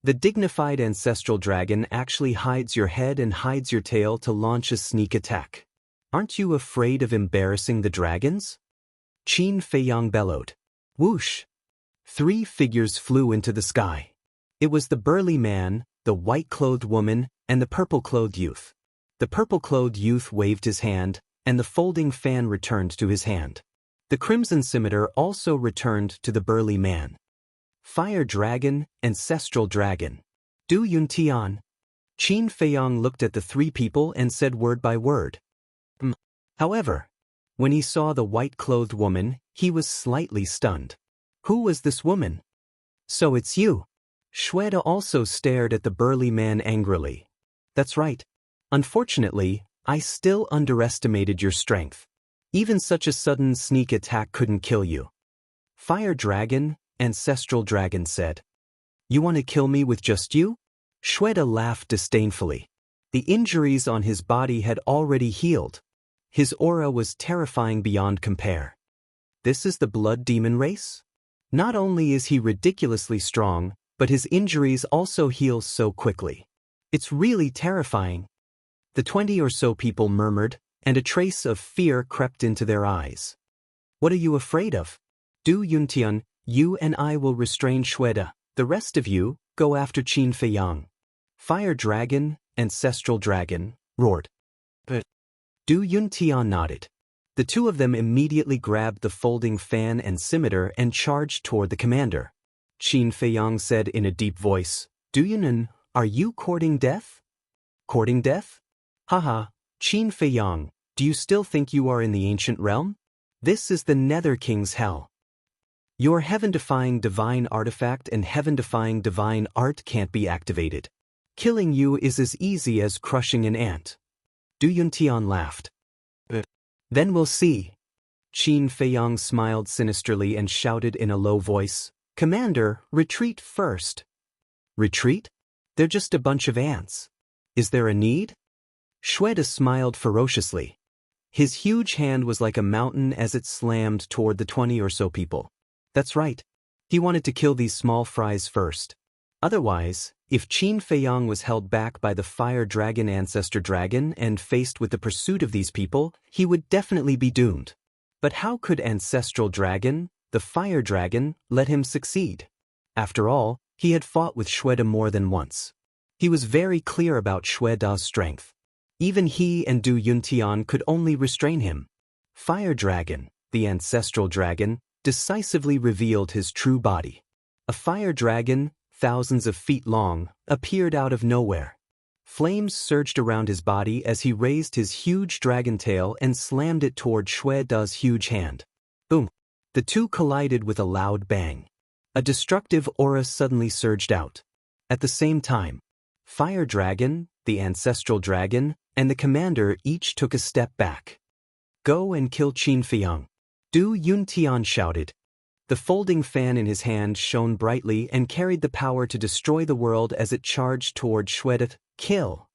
The dignified ancestral dragon actually hides your head and hides your tail to launch a sneak attack. Aren't you afraid of embarrassing the dragons? Qin Feiyang bellowed. Whoosh! 3 figures flew into the sky. It was the burly man, the white-clothed woman, and the purple-clothed youth. The purple-clothed youth waved his hand, and the folding fan returned to his hand. The crimson scimitar also returned to the burly man. Fire dragon, ancestral dragon. Du Yuntian. Qin Feiyang looked at the 3 people and said word by word. However, when he saw the white-clothed woman, he was slightly stunned. Who was this woman? So it's you. Shweta also stared at the burly man angrily. That's right. Unfortunately, I still underestimated your strength. Even such a sudden sneak attack couldn't kill you. Fire dragon, ancestral dragon said. You want to kill me with just you? Shweta laughed disdainfully. The injuries on his body had already healed. His aura was terrifying beyond compare. This is the blood demon race? Not only is he ridiculously strong, but his injuries also heal so quickly. It's really terrifying. The 20 or so people murmured, and a trace of fear crept into their eyes. What are you afraid of? Du Yuntian, you and I will restrain Shweta. The rest of you, go after Qin Feiyang. Fire dragon, ancestral dragon, roared. But Du Yuntian nodded. The 2 of them immediately grabbed the folding fan and scimitar and charged toward the commander. Qin Feiyang said in a deep voice, Du Yunan, are you courting death? Courting death? Haha, Qin Feiyang, do you still think you are in the ancient realm? This is the Nether King's hell. Your heaven-defying divine artifact and heaven-defying divine art can't be activated. Killing you is as easy as crushing an ant. Du Yuntian laughed. Then we'll see. Qin Feiyang smiled sinisterly and shouted in a low voice, Commander, retreat first. Retreat? They're just a bunch of ants. Is there a need? Shweta smiled ferociously. His huge hand was like a mountain as it slammed toward the 20 or so people. That's right. He wanted to kill these small fries first. Otherwise, if Qin Feiyang was held back by the fire dragon ancestor dragon and faced with the pursuit of these people, he would definitely be doomed. But how could ancestral dragon, the fire dragon, let him succeed? After all, he had fought with Shweta more than once. He was very clear about Shweta's strength. Even he and Du Yuntian could only restrain him. Fire dragon, the ancestral dragon, decisively revealed his true body. A fire dragon, thousands of feet long, appeared out of nowhere. Flames surged around his body as he raised his huge dragon tail and slammed it toward Shweta's huge hand. Boom! The 2 collided with a loud bang. A destructive aura suddenly surged out. At the same time, Fire Dragon, the ancestral dragon, and the commander each took a step back. Go and kill Qin Feiyang. Du Yuntian shouted. The folding fan in his hand shone brightly and carried the power to destroy the world as it charged toward Shweta. Kill!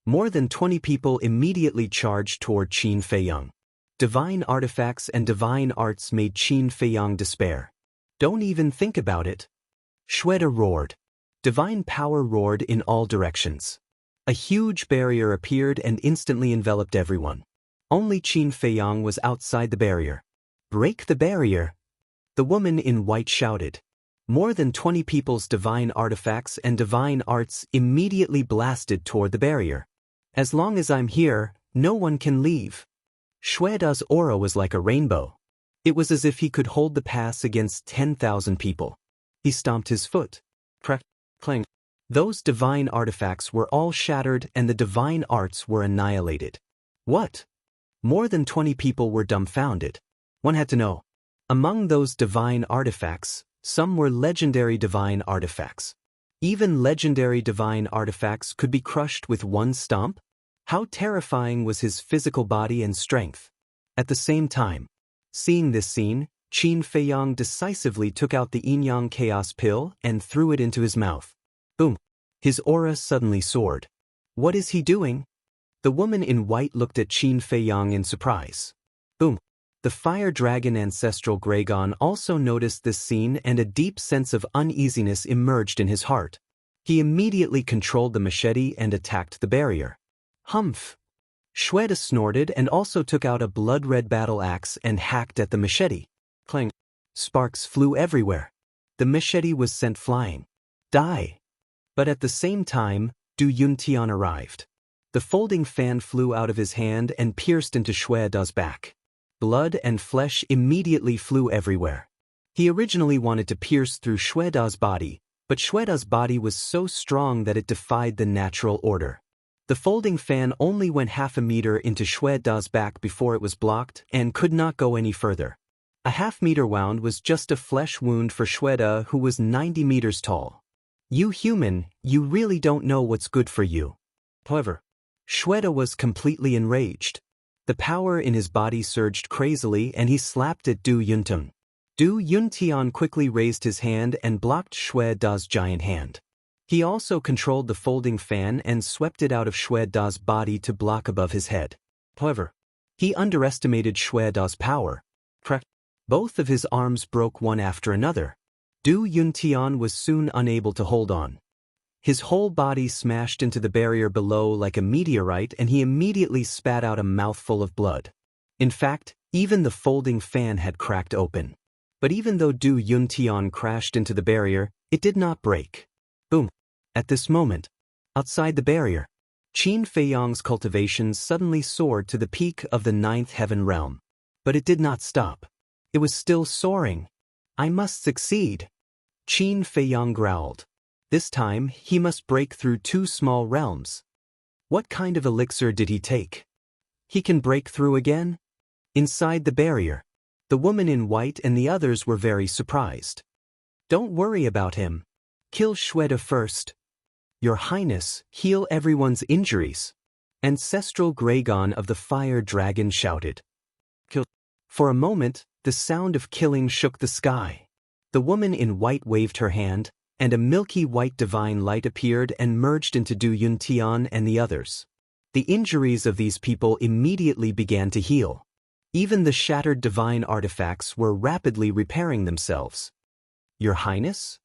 More than 20 people immediately charged toward Qin Feiyang. Divine artifacts and divine arts made Qin Feiyang despair. Don't even think about it. Shweta roared. Divine power roared in all directions. A huge barrier appeared and instantly enveloped everyone. Only Qin Feiyang was outside the barrier. Break the barrier! The woman in white shouted. More than 20 people's divine artifacts and divine arts immediately blasted toward the barrier. As long as I'm here, no one can leave. Shweda's aura was like a rainbow. It was as if he could hold the pass against 10,000 people. He stomped his foot. Clang. Those divine artifacts were all shattered and the divine arts were annihilated. What? More than 20 people were dumbfounded. One had to know. Among those divine artifacts, some were legendary divine artifacts. Even legendary divine artifacts could be crushed with one stomp? How terrifying was his physical body and strength. At the same time, seeing this scene, Qin Feiyang decisively took out the yin-yang chaos pill and threw it into his mouth. Boom! His aura suddenly soared. What is he doing? The woman in white looked at Qin Feiyang in surprise. Boom! The fire dragon ancestral Gragon also noticed this scene and a deep sense of uneasiness emerged in his heart. He immediately controlled the machete and attacked the barrier. Humph! Shweta snorted and also took out a blood-red battle axe and hacked at the machete. Clang! Sparks flew everywhere. The machete was sent flying. Die! But at the same time, Du Yuntian arrived. The folding fan flew out of his hand and pierced into Shweda's back. Blood and flesh immediately flew everywhere. He originally wanted to pierce through Shweda's body, but Shweda's body was so strong that it defied the natural order. The folding fan only went half a meter into Shweda's back before it was blocked and could not go any further. A half-meter wound was just a flesh wound for Shweta, who was 90 meters tall. You human, you really don't know what's good for you. However, Shweta was completely enraged. The power in his body surged crazily and he slapped at Du Yuntian. Du Yuntian quickly raised his hand and blocked Shweda's giant hand. He also controlled the folding fan and swept it out of Shweda's body to block above his head. However, he underestimated Shweda's power. Both of his arms broke one after another. Du Yuntian was soon unable to hold on. His whole body smashed into the barrier below like a meteorite and he immediately spat out a mouthful of blood. In fact, even the folding fan had cracked open. But even though Du Yuntian crashed into the barrier, it did not break. Boom! At this moment, outside the barrier, Qin Feiyang's cultivation suddenly soared to the peak of the 9th heaven realm. But it did not stop. It was still soaring. I must succeed. Qin Feiyang growled. This time, he must break through 2 small realms. What kind of elixir did he take? He can break through again? Inside the barrier, the woman in white and the others were very surprised. Don't worry about him. Kill Shweta first. Your Highness, heal everyone's injuries. Ancestral Gragon of the Fire Dragon shouted. Kill. For a moment, the sound of killing shook the sky. The woman in white waved her hand, and a milky white divine light appeared and merged into Du Yuntian and the others. The injuries of these people immediately began to heal. Even the shattered divine artifacts were rapidly repairing themselves. Your Highness?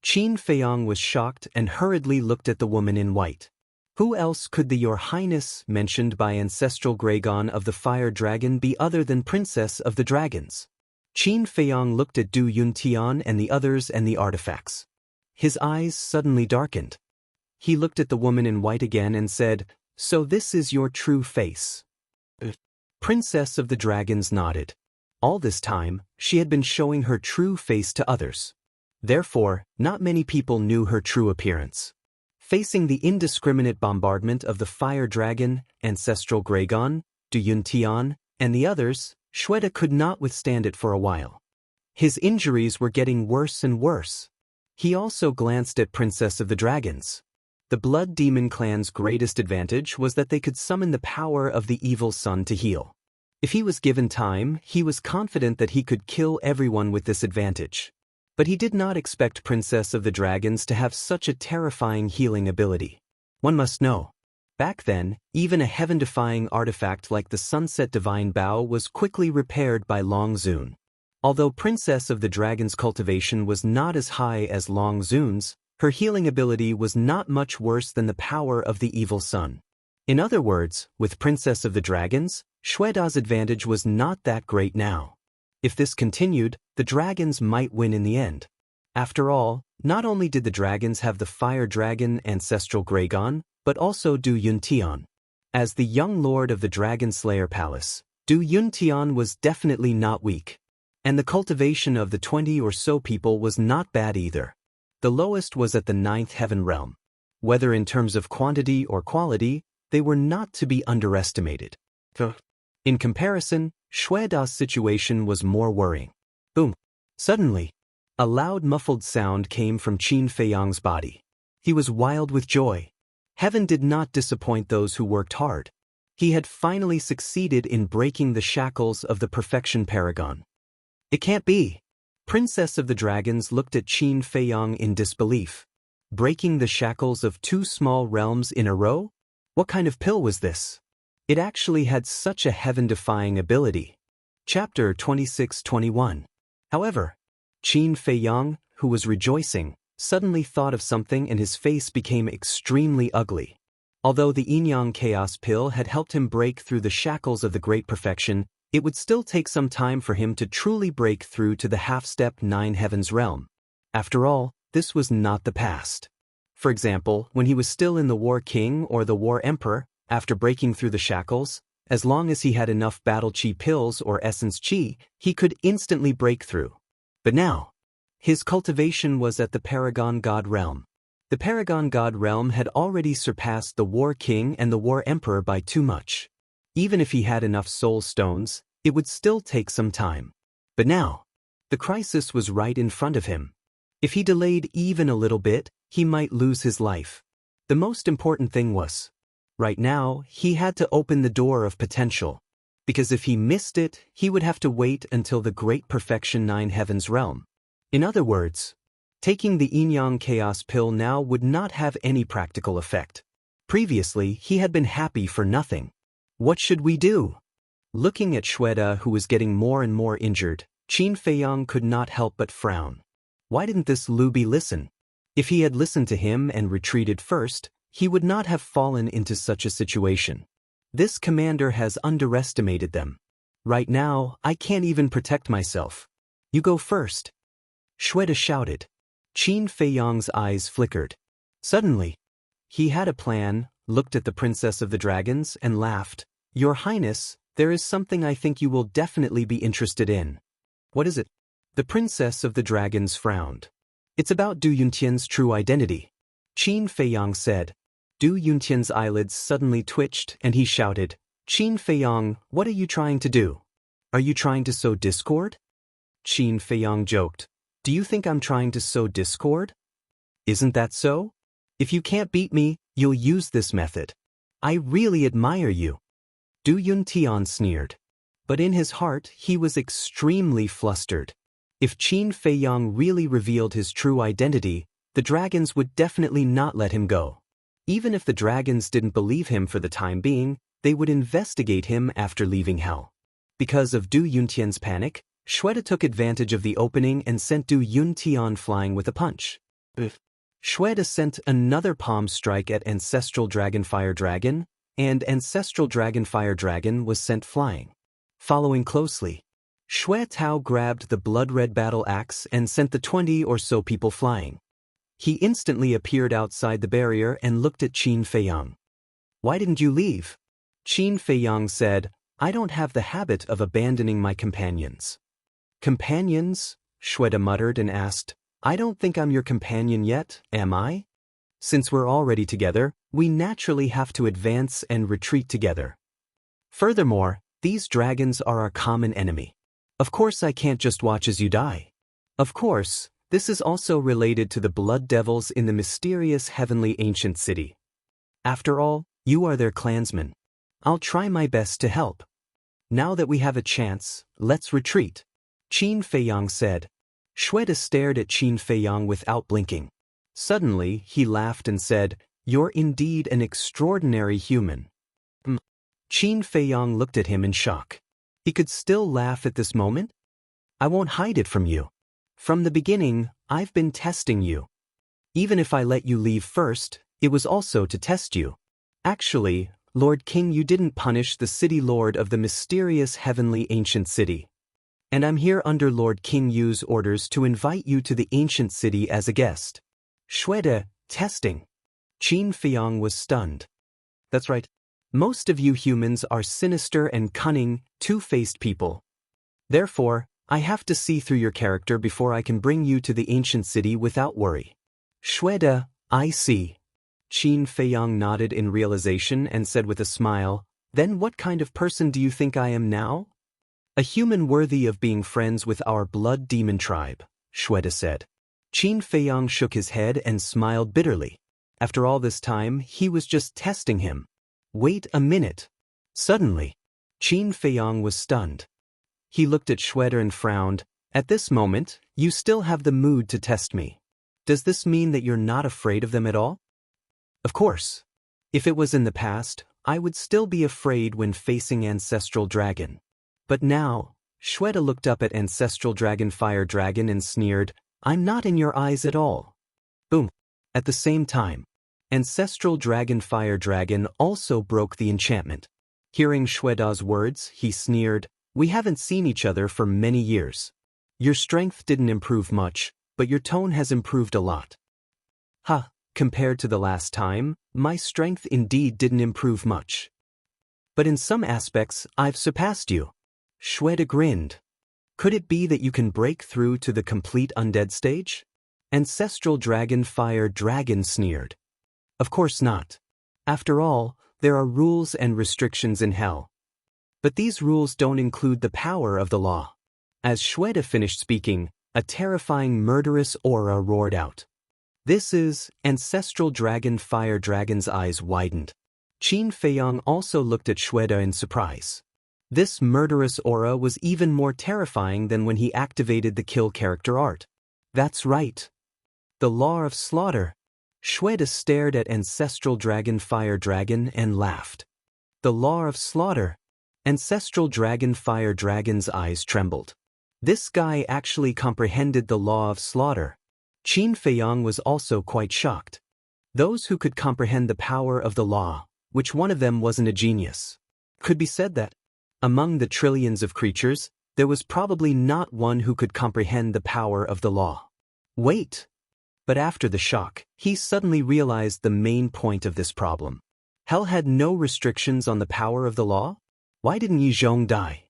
Qin Feiyang was shocked and hurriedly looked at the woman in white. Who else could the Your Highness mentioned by Ancestral Gragon of the Fire Dragon be other than Princess of the Dragons? Qin Feiyang looked at Du Yuntian and the others and the artifacts. His eyes suddenly darkened. He looked at the woman in white again and said, So this is your true face. Princess of the Dragons nodded. All this time, she had been showing her true face to others. Therefore, not many people knew her true appearance. Facing the indiscriminate bombardment of the Fire Dragon, Ancestral Gragon, Du Yuntian, and the others, Shweta could not withstand it for a while. His injuries were getting worse and worse. He also glanced at Princess of the Dragons. The Blood Demon clan's greatest advantage was that they could summon the power of the evil sun to heal. If he was given time, he was confident that he could kill everyone with this advantage. But he did not expect Princess of the Dragons to have such a terrifying healing ability. One must know. Back then, even a heaven-defying artifact like the Sunset Divine Bow was quickly repaired by Long Zun. Although Princess of the Dragon's cultivation was not as high as Long Zun's, her healing ability was not much worse than the power of the evil sun. In other words, with Princess of the Dragons, Xueda's advantage was not that great now. If this continued, the dragons might win in the end. After all, not only did the dragons have the fire dragon Ancestral Gragon, but also Du Yuntian. As the young lord of the Dragon Slayer Palace, Du Yuntian was definitely not weak. And the cultivation of the 20 or so people was not bad either. The lowest was at the 9th heaven realm. Whether in terms of quantity or quality, they were not to be underestimated. In comparison, Xueda's situation was more worrying. Boom! Suddenly, a loud muffled sound came from Qin Feiyang's body. He was wild with joy. Heaven did not disappoint those who worked hard. He had finally succeeded in breaking the shackles of the Perfection Paragon. It can't be! Princess of the Dragons looked at Qin Feiyang in disbelief. Breaking the shackles of 2 small realms in a row? What kind of pill was this? It actually had such a heaven-defying ability. Chapter 26-21. However, Qin Feiyang, who was rejoicing, suddenly thought of something and his face became extremely ugly. Although the Yin-Yang Chaos Pill had helped him break through the shackles of the Great Perfection, it would still take some time for him to truly break through to the half-step 9 heavens realm. After all, this was not the past. For example, when he was still in the War King or the War Emperor, after breaking through the shackles, as long as he had enough Battle Chi pills or Essence Chi, he could instantly break through. But now, his cultivation was at the Paragon God realm. The Paragon God realm had already surpassed the War King and the War Emperor by too much. Even if he had enough soul stones, it would still take some time. But now, the crisis was right in front of him. If he delayed even a little bit, he might lose his life. The most important thing was, right now, he had to open the door of potential. Because if he missed it, he would have to wait until the Great Perfection 9 Heavens realm. In other words, taking the Yin-Yang Chaos Pill now would not have any practical effect. Previously, he had been happy for nothing. What should we do? Looking at Xueda, who was getting more and more injured, Qin Feiyang could not help but frown. Why didn't this Lubi listen? If he had listened to him and retreated first, he would not have fallen into such a situation. This commander has underestimated them. Right now, I can't even protect myself. You go first. Xueda shouted. Qin Feiyang's eyes flickered. Suddenly, he had a plan, looked at the Princess of the Dragons, and laughed. Your Highness, there is something I think you will definitely be interested in. What is it? The Princess of the Dragons frowned. It's about Du Yuntian's true identity. Qin Feiyang said. Du Yuntian's eyelids suddenly twitched and he shouted, Qin Feiyang, what are you trying to do? Are you trying to sow discord? Qin Feiyang joked. Do you think I'm trying to sow discord? Isn't that so? If you can't beat me, you'll use this method. I really admire you. Du Yuntian sneered. But in his heart, he was extremely flustered. If Qin Feiyang really revealed his true identity, the dragons would definitely not let him go. Even if the dragons didn't believe him for the time being, they would investigate him after leaving hell. Because of Du Yuntian's panic, Xueda took advantage of the opening and sent Du Yuntian flying with a punch. Xueda sent another palm strike at Ancestral Dragonfire Dragon, and Ancestral Dragonfire Dragon was sent flying. Following closely, Xue Tao grabbed the blood-red battle axe and sent the 20 or so people flying. He instantly appeared outside the barrier and looked at Qin Feiyang. Why didn't you leave? Qin Feiyang said, I don't have the habit of abandoning my companions. Companions? Xueda muttered and asked, I don't think I'm your companion yet, am I? Since we're already together, we naturally have to advance and retreat together. Furthermore, these dragons are our common enemy. Of course I can't just watch as you die. Of course, this is also related to the blood devils in the mysterious heavenly ancient city. After all, you are their clansmen. I'll try my best to help. Now that we have a chance, let's retreat. Qin Feiyang said. Xueda stared at Qin Feiyang without blinking. Suddenly, he laughed and said, You're indeed an extraordinary human. Qin Feiyang looked at him in shock. He could still laugh at this moment? I won't hide it from you. From the beginning, I've been testing you. Even if I let you leave first, it was also to test you. Actually, Lord King, you didn't punish the city lord of the mysterious heavenly ancient city. And I'm here under Lord King Yu's orders to invite you to the ancient city as a guest. Shwede, testing. Qin Feiyang was stunned. That's right. Most of you humans are sinister and cunning, two-faced people. Therefore, I have to see through your character before I can bring you to the ancient city without worry. Shwede, I see. Qin Feiyang nodded in realization and said with a smile, Then what kind of person do you think I am now? A human worthy of being friends with our blood demon tribe, Shwede said. Qin Feiyang shook his head and smiled bitterly. After all this time, he was just testing him. Wait a minute. Suddenly, Qin Feiyang was stunned. He looked at Shwede and frowned. At this moment, you still have the mood to test me. Does this mean that you're not afraid of them at all? Of course. If it was in the past, I would still be afraid when facing Ancestral Dragon. But now, Shwede looked up at Ancestral Dragon Fire Dragon and sneered, I'm not in your eyes at all. Boom. At the same time, Ancestral Dragon Fire Dragon also broke the enchantment. Hearing Shwede's words, he sneered, We haven't seen each other for many years. Your strength didn't improve much, but your tone has improved a lot. Ha, compared to the last time, my strength indeed didn't improve much. But in some aspects, I've surpassed you. Shwede grinned. Could it be that you can break through to the complete undead stage? Ancestral Dragon Fire Dragon sneered. Of course not. After all, there are rules and restrictions in hell. But these rules don't include the power of the law. As Shwede finished speaking, a terrifying murderous aura roared out. This is Ancestral Dragon Fire Dragon's eyes widened. Qin Feiyang also looked at Shwede in surprise. This murderous aura was even more terrifying than when he activated the kill character art. That's right. The law of slaughter. Shwede stared at Ancestral Dragon Fire Dragon and laughed. The law of slaughter. Ancestral Dragon Fire Dragon's eyes trembled. This guy actually comprehended the law of slaughter. Qin Feiyang was also quite shocked. Those who could comprehend the power of the law, which one of them wasn't a genius? Could be said that, among the trillions of creatures, there was probably not one who could comprehend the power of the law. Wait! But after the shock, he suddenly realized the main point of this problem. Hell had no restrictions on the power of the law? Why didn't Yi Zhong die?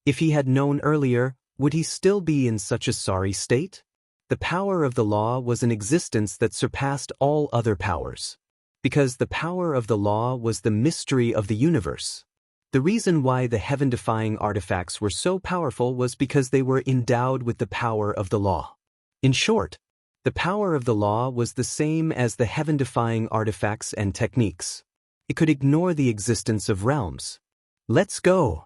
If he had known earlier, would he still be in such a sorry state? The power of the law was an existence that surpassed all other powers. Because the power of the law was the mystery of the universe. The reason why the heaven-defying artifacts were so powerful was because they were endowed with the power of the law. In short, the power of the law was the same as the heaven-defying artifacts and techniques. It could ignore the existence of realms. Let's go!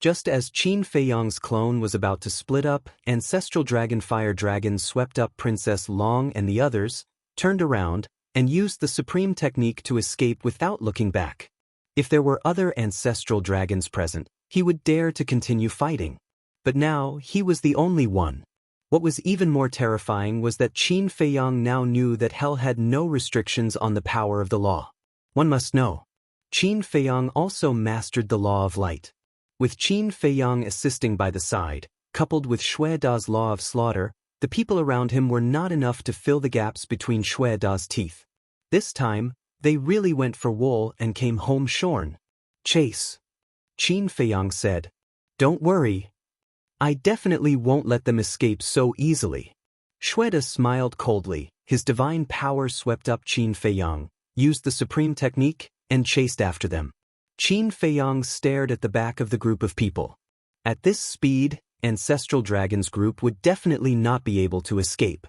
Just as Qin Feiyang's clone was about to split up, Ancestral Dragon Fire Dragon swept up Princess Long and the others, turned around, and used the supreme technique to escape without looking back. If there were other ancestral dragons present, he would dare to continue fighting. But now, he was the only one. What was even more terrifying was that Qin Feiyang now knew that hell had no restrictions on the power of the law. One must know. Qin Feiyang also mastered the law of light. With Qin Feiyang assisting by the side, coupled with Shwede's law of slaughter, the people around him were not enough to fill the gaps between Shwede's teeth. This time, they really went for wool and came home shorn. Chase. Qin Feiyang said. Don't worry. I definitely won't let them escape so easily. Shwede smiled coldly. His divine power swept up Qin Feiyang, used the supreme technique, and chased after them. Qin Feiyang stared at the back of the group of people. At this speed, Ancestral Dragon's group would definitely not be able to escape.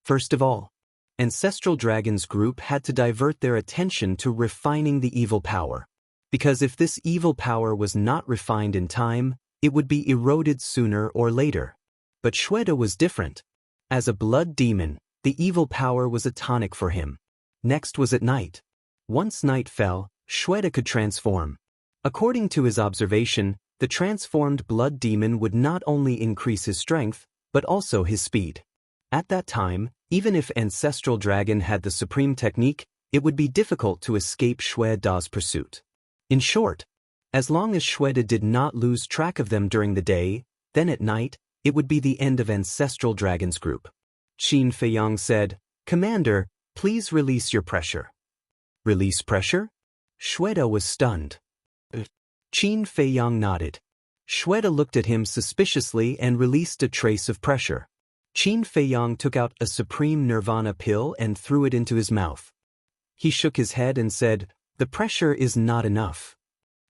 First of all, Ancestral Dragon's group had to divert their attention to refining the evil power. Because if this evil power was not refined in time, it would be eroded sooner or later. But Shwede was different. As a blood demon, the evil power was a tonic for him. Next was at night. Once night fell, Shweta could transform. According to his observation, the transformed blood demon would not only increase his strength, but also his speed. At that time, even if Ancestral Dragon had the supreme technique, it would be difficult to escape Shweda's pursuit. In short, as long as Shweta did not lose track of them during the day, then at night, it would be the end of Ancestral Dragon's group. Qin Feiyang said, "Commander, please release your pressure." Release pressure? Shweta was stunned. Qin Feiyang nodded. Shweta looked at him suspiciously and released a trace of pressure. Qin Feiyang took out a supreme nirvana pill and threw it into his mouth. He shook his head and said, "The pressure is not enough.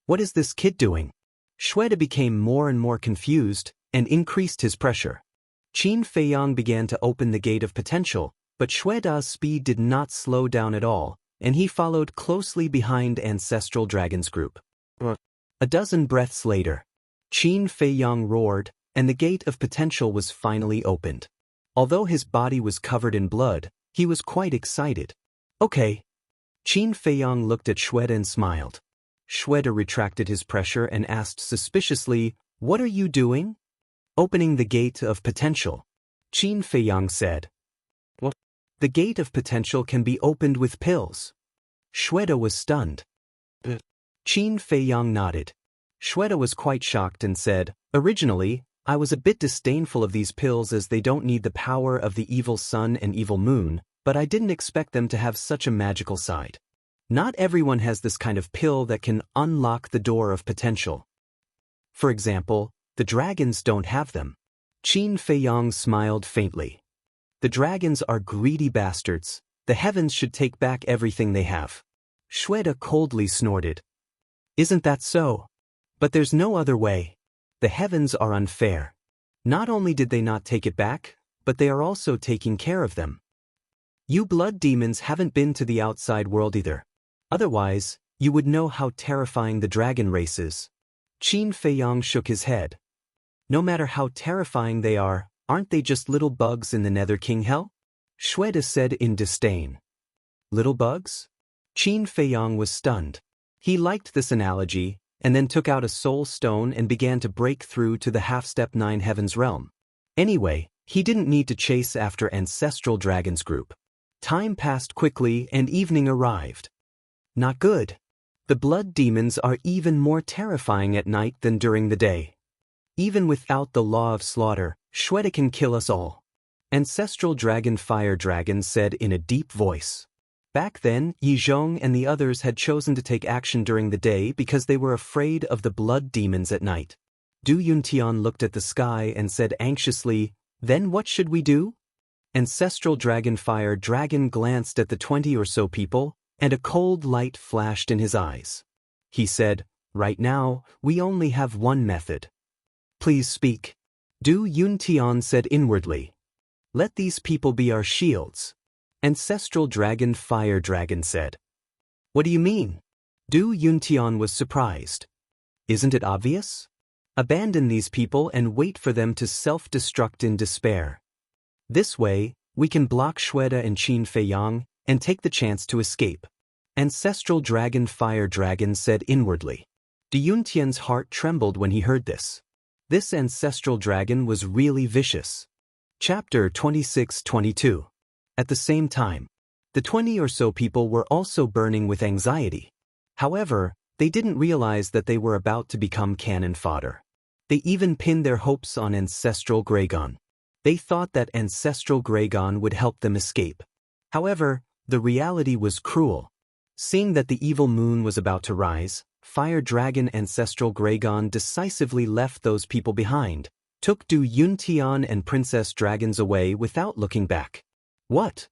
What is this kid doing?" Shweta became more and more confused and increased his pressure. Qin Feiyang began to open the gate of potential, but Shweda's speed did not slow down at all, and he followed closely behind Ancestral Dragon's group. A dozen breaths later, Qin Feiyang roared, and the gate of potential was finally opened. Although his body was covered in blood, he was quite excited. "Okay." Qin Feiyang looked at Shweta and smiled. Shweta retracted his pressure and asked suspiciously, "What are you doing?" "Opening the gate of potential," Qin Feiyang said. "What?" "The gate of potential can be opened with pills." Shweta was stunned. Qin Feiyang nodded. Shweta was quite shocked and said, "Originally, I was a bit disdainful of these pills as they don't need the power of the evil sun and evil moon, but I didn't expect them to have such a magical side. Not everyone has this kind of pill that can unlock the door of potential. For example, the dragons don't have them." Qin Feiyang smiled faintly. "The dragons are greedy bastards. The heavens should take back everything they have." Shweta coldly snorted. "Isn't that so? But there's no other way. The heavens are unfair. Not only did they not take it back, but they are also taking care of them. You blood demons haven't been to the outside world either. Otherwise, you would know how terrifying the dragon race is." Qin Feiyang shook his head. "No matter how terrifying they are, aren't they just little bugs in the Nether King Hell?" Shweta said in disdain. "Little bugs?" Qin Feiyang was stunned. He liked this analogy, and then took out a soul stone and began to break through to the half-step 9 heavens realm. Anyway, he didn't need to chase after Ancestral Dragon's group. Time passed quickly and evening arrived. Not good. The blood demons are even more terrifying at night than during the day. Even without the law of slaughter, Shweta can kill us all. Ancestral Dragon Fire Dragon said in a deep voice. Back then, Yizhong and the others had chosen to take action during the day because they were afraid of the blood demons at night. Du Yuntian looked at the sky and said anxiously, "Then what should we do?" Ancestral Dragon Fire Dragon glanced at the 20 or so people, and a cold light flashed in his eyes. He said, "Right now, we only have one method." "Please speak." Du Yuntian said inwardly. "Let these people be our shields." Ancestral Dragon Fire Dragon said. "What do you mean?" Du Yuntian was surprised. "Isn't it obvious? Abandon these people and wait for them to self-destruct in despair. This way, we can block Shweta and Qin Feiyang and take the chance to escape." Ancestral Dragon Fire Dragon said inwardly. Du Yuntian's heart trembled when he heard this. This ancestral dragon was really vicious. Chapter 26-22. At the same time, the 20 or so people were also burning with anxiety. However, they didn't realize that they were about to become cannon fodder. They even pinned their hopes on Ancestral Gragon. They thought that Ancestral Gragon would help them escape. However, the reality was cruel. Seeing that the evil moon was about to rise, Fire Dragon Ancestral Gragon decisively left those people behind, took Du Yuntian and Princess Dragons away without looking back. What?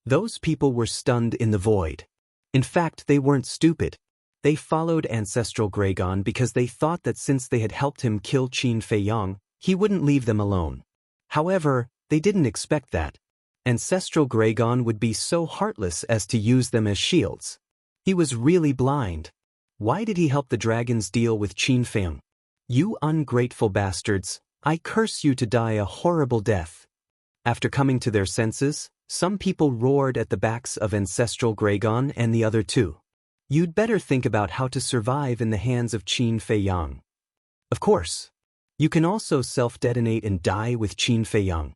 Those people were stunned in the void. In fact, they weren't stupid. They followed Ancestral Gragon because they thought that since they had helped him kill Qin Feiyang, he wouldn't leave them alone. However, they didn't expect that Ancestral Gragon would be so heartless as to use them as shields. He was really blind. Why did he help the dragons deal with Qin Feiyang? "You ungrateful bastards, I curse you to die a horrible death." After coming to their senses, some people roared at the backs of Ancestral Gragon and the other two. You'd better think about how to survive in the hands of Qin Feiyang. Of course. You can also self-detonate and die with Qin Feiyang.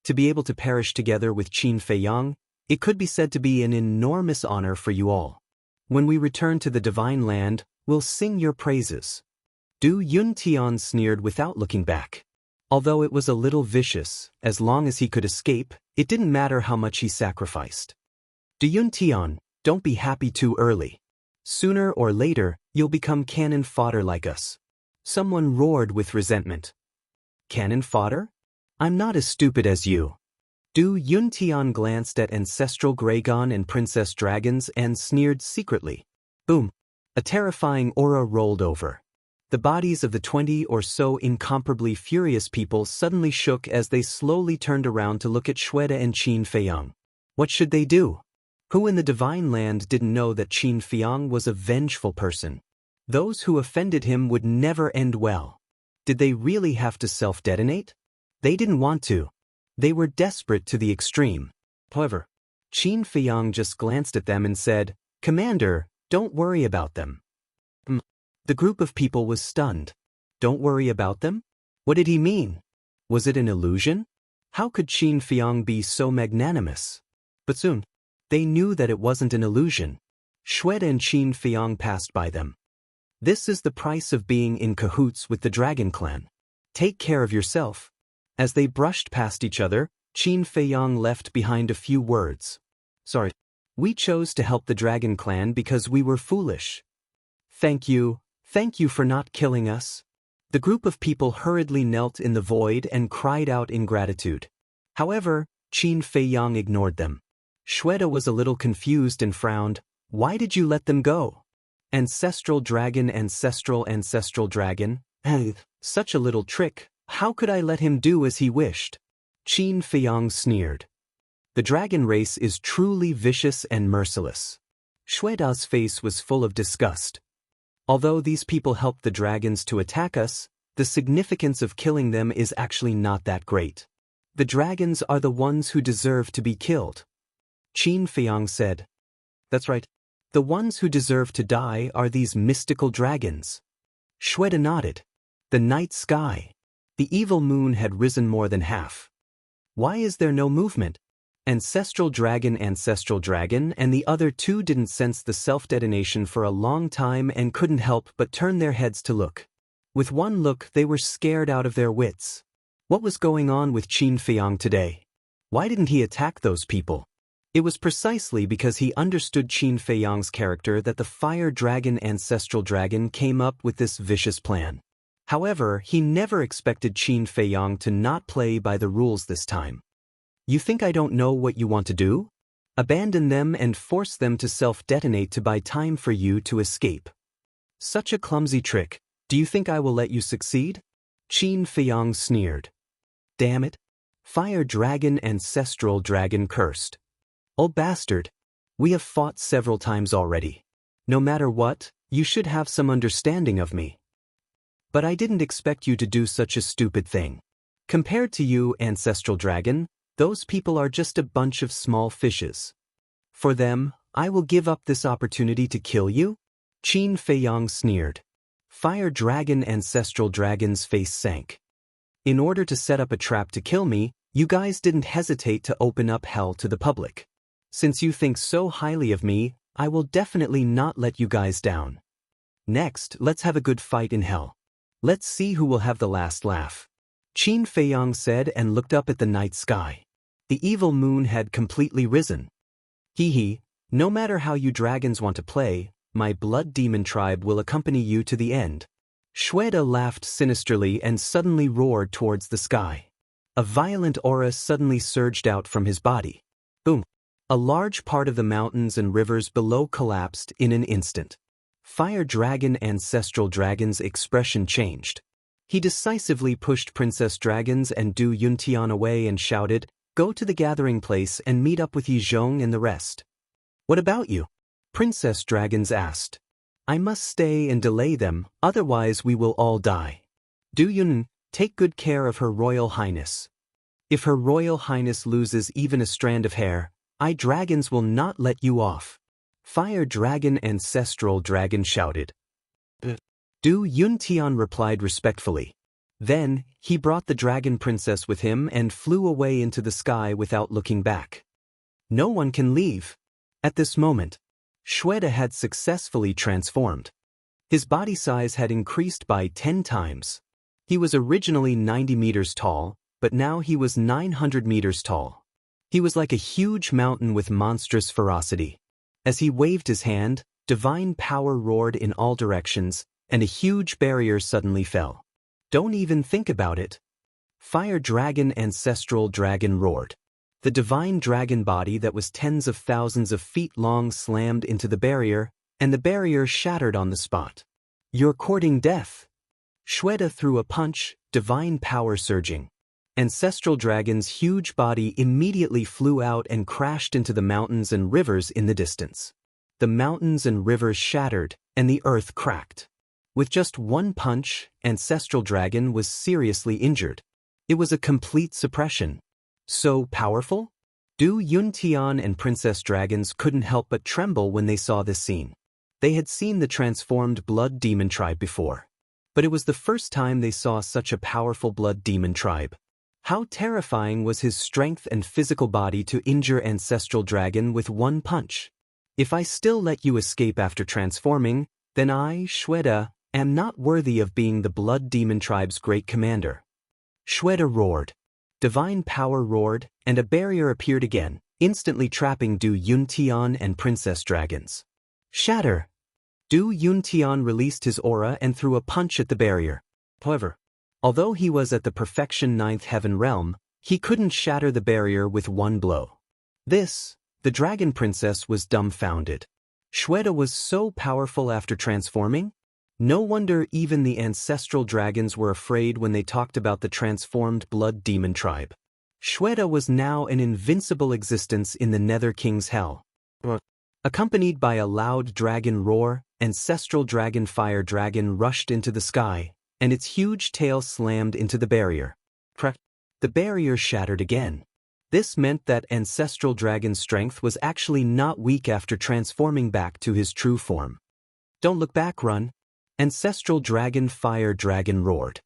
To be able to perish together with Qin Feiyang, it could be said to be an enormous honor for you all. When we return to the Divine Land, we'll sing your praises. Du Yuntian sneered without looking back. Although it was a little vicious, as long as he could escape, it didn't matter how much he sacrificed. Du Yuntian, don't be happy too early. Sooner or later, you'll become cannon fodder like us. Someone roared with resentment. Cannon fodder? I'm not as stupid as you. Du Yuntian glanced at Ancestral Dragon and Princess Dragons and sneered secretly. Boom! A terrifying aura rolled over. The bodies of the 20 or so incomparably furious people suddenly shook as they slowly turned around to look at Shweta and Qin Feiyang. What should they do? Who in the Divine Land didn't know that Qin Feiyang was a vengeful person? Those who offended him would never end well. Did they really have to self-detonate? They didn't want to. They were desperate to the extreme. However, Qin Feiyang just glanced at them and said, "Commander, don't worry about them." The group of people was stunned. Don't worry about them? What did he mean? Was it an illusion? How could Qin Feiyang be so magnanimous? But soon, they knew that it wasn't an illusion. Shweta and Qin Feiyang passed by them. This is the price of being in cahoots with the Dragon Clan. Take care of yourself. As they brushed past each other, Qin Feiyang left behind a few words. Sorry. We chose to help the Dragon Clan because we were foolish. Thank you for not killing us. The group of people hurriedly knelt in the void and cried out in gratitude. However, Qin Feiyang ignored them. Shweta was a little confused and frowned. Why did you let them go? Ancestral Dragon, Ancestral Dragon? Such a little trick. How could I let him do as he wished? Qin Feiyang sneered. The dragon race is truly vicious and merciless. Shweta's face was full of disgust. Although these people helped the dragons to attack us, the significance of killing them is actually not that great. The dragons are the ones who deserve to be killed. Qin Feiyang said. That's right. The ones who deserve to die are these mystical dragons. Shweta nodded. The night sky. The evil moon had risen more than half. Why is there no movement? Ancestral Dragon, and the other two didn't sense the self-detonation for a long time and couldn't help but turn their heads to look. With one look, they were scared out of their wits. What was going on with Qin Feiyang today? Why didn't he attack those people? It was precisely because he understood Qin Feiyang's character that the Fire Dragon, Ancestral Dragon came up with this vicious plan. However, he never expected Qin Feiyang to not play by the rules this time. You think I don't know what you want to do? Abandon them and force them to self-detonate to buy time for you to escape. Such a clumsy trick. Do you think I will let you succeed? Qin Feiyang sneered. Damn it. Fire Dragon, Ancestral Dragon cursed. Oh bastard. We have fought several times already. No matter what, you should have some understanding of me. But I didn't expect you to do such a stupid thing. Compared to you, Ancestral Dragon, those people are just a bunch of small fishes. For them, I will give up this opportunity to kill you? Qin Feiyang sneered. Fire Dragon, Ancestral Dragon's face sank. In order to set up a trap to kill me, you guys didn't hesitate to open up hell to the public. Since you think so highly of me, I will definitely not let you guys down. Next, let's have a good fight in hell. Let's see who will have the last laugh. Qin Feiyang said and looked up at the night sky. The evil moon had completely risen. Hee, no matter how you dragons want to play, my blood demon tribe will accompany you to the end. Shweta laughed sinisterly and suddenly roared towards the sky. A violent aura suddenly surged out from his body. Boom! A large part of the mountains and rivers below collapsed in an instant. Fire Dragon, Ancestral Dragon's expression changed. He decisively pushed Princess Dragons and Du Yuntian away and shouted, "Go to the gathering place and meet up with Yi Zhong and the rest." What about you? Princess Dragons asked. I must stay and delay them, otherwise we will all die. Du Yun, take good care of Her Royal Highness. If Her Royal Highness loses even a strand of hair, I dragons will not let you off. Fire Dragon Ancestral Dragon shouted. Du Yuntian replied respectfully. Then, he brought the dragon princess with him and flew away into the sky without looking back. No one can leave. At this moment, Shweta had successfully transformed. His body size had increased by 10 times. He was originally 90 meters tall, but now he was 900 meters tall. He was like a huge mountain with monstrous ferocity. As he waved his hand, divine power roared in all directions, and a huge barrier suddenly fell. Don't even think about it. Fire Dragon Ancestral Dragon roared. The divine dragon body that was tens of thousands of feet long slammed into the barrier, and the barrier shattered on the spot. You're courting death. Shweta threw a punch, divine power surging. Ancestral Dragon's huge body immediately flew out and crashed into the mountains and rivers in the distance. The mountains and rivers shattered, and the earth cracked. With just one punch, Ancestral Dragon was seriously injured. It was a complete suppression. So powerful? Du Yuntian and Princess Dragons couldn't help but tremble when they saw this scene. They had seen the transformed blood demon tribe before. But it was the first time they saw such a powerful blood demon tribe. How terrifying was his strength and physical body to injure Ancestral Dragon with one punch. If I still let you escape after transforming, then I, Shweta, am not worthy of being the blood demon tribe's great commander. Shweta roared. Divine power roared, and a barrier appeared again, instantly trapping Du Yuntian and Princess Dragons. Shatter! Du Yuntian released his aura and threw a punch at the barrier. However, although he was at the perfection 9th heaven realm, he couldn't shatter the barrier with one blow. The dragon princess was dumbfounded. Shweta was so powerful after transforming? No wonder even the ancestral dragons were afraid when they talked about the transformed blood demon tribe. Shweta was now an invincible existence in the Nether King's hell. Accompanied by a loud dragon roar, ancestral dragon Fire Dragon rushed into the sky, and its huge tail slammed into the barrier. The barrier shattered again. This meant that ancestral dragon's strength was actually not weak after transforming back to his true form. Don't look back, run. Ancestral dragon Fire Dragon roared.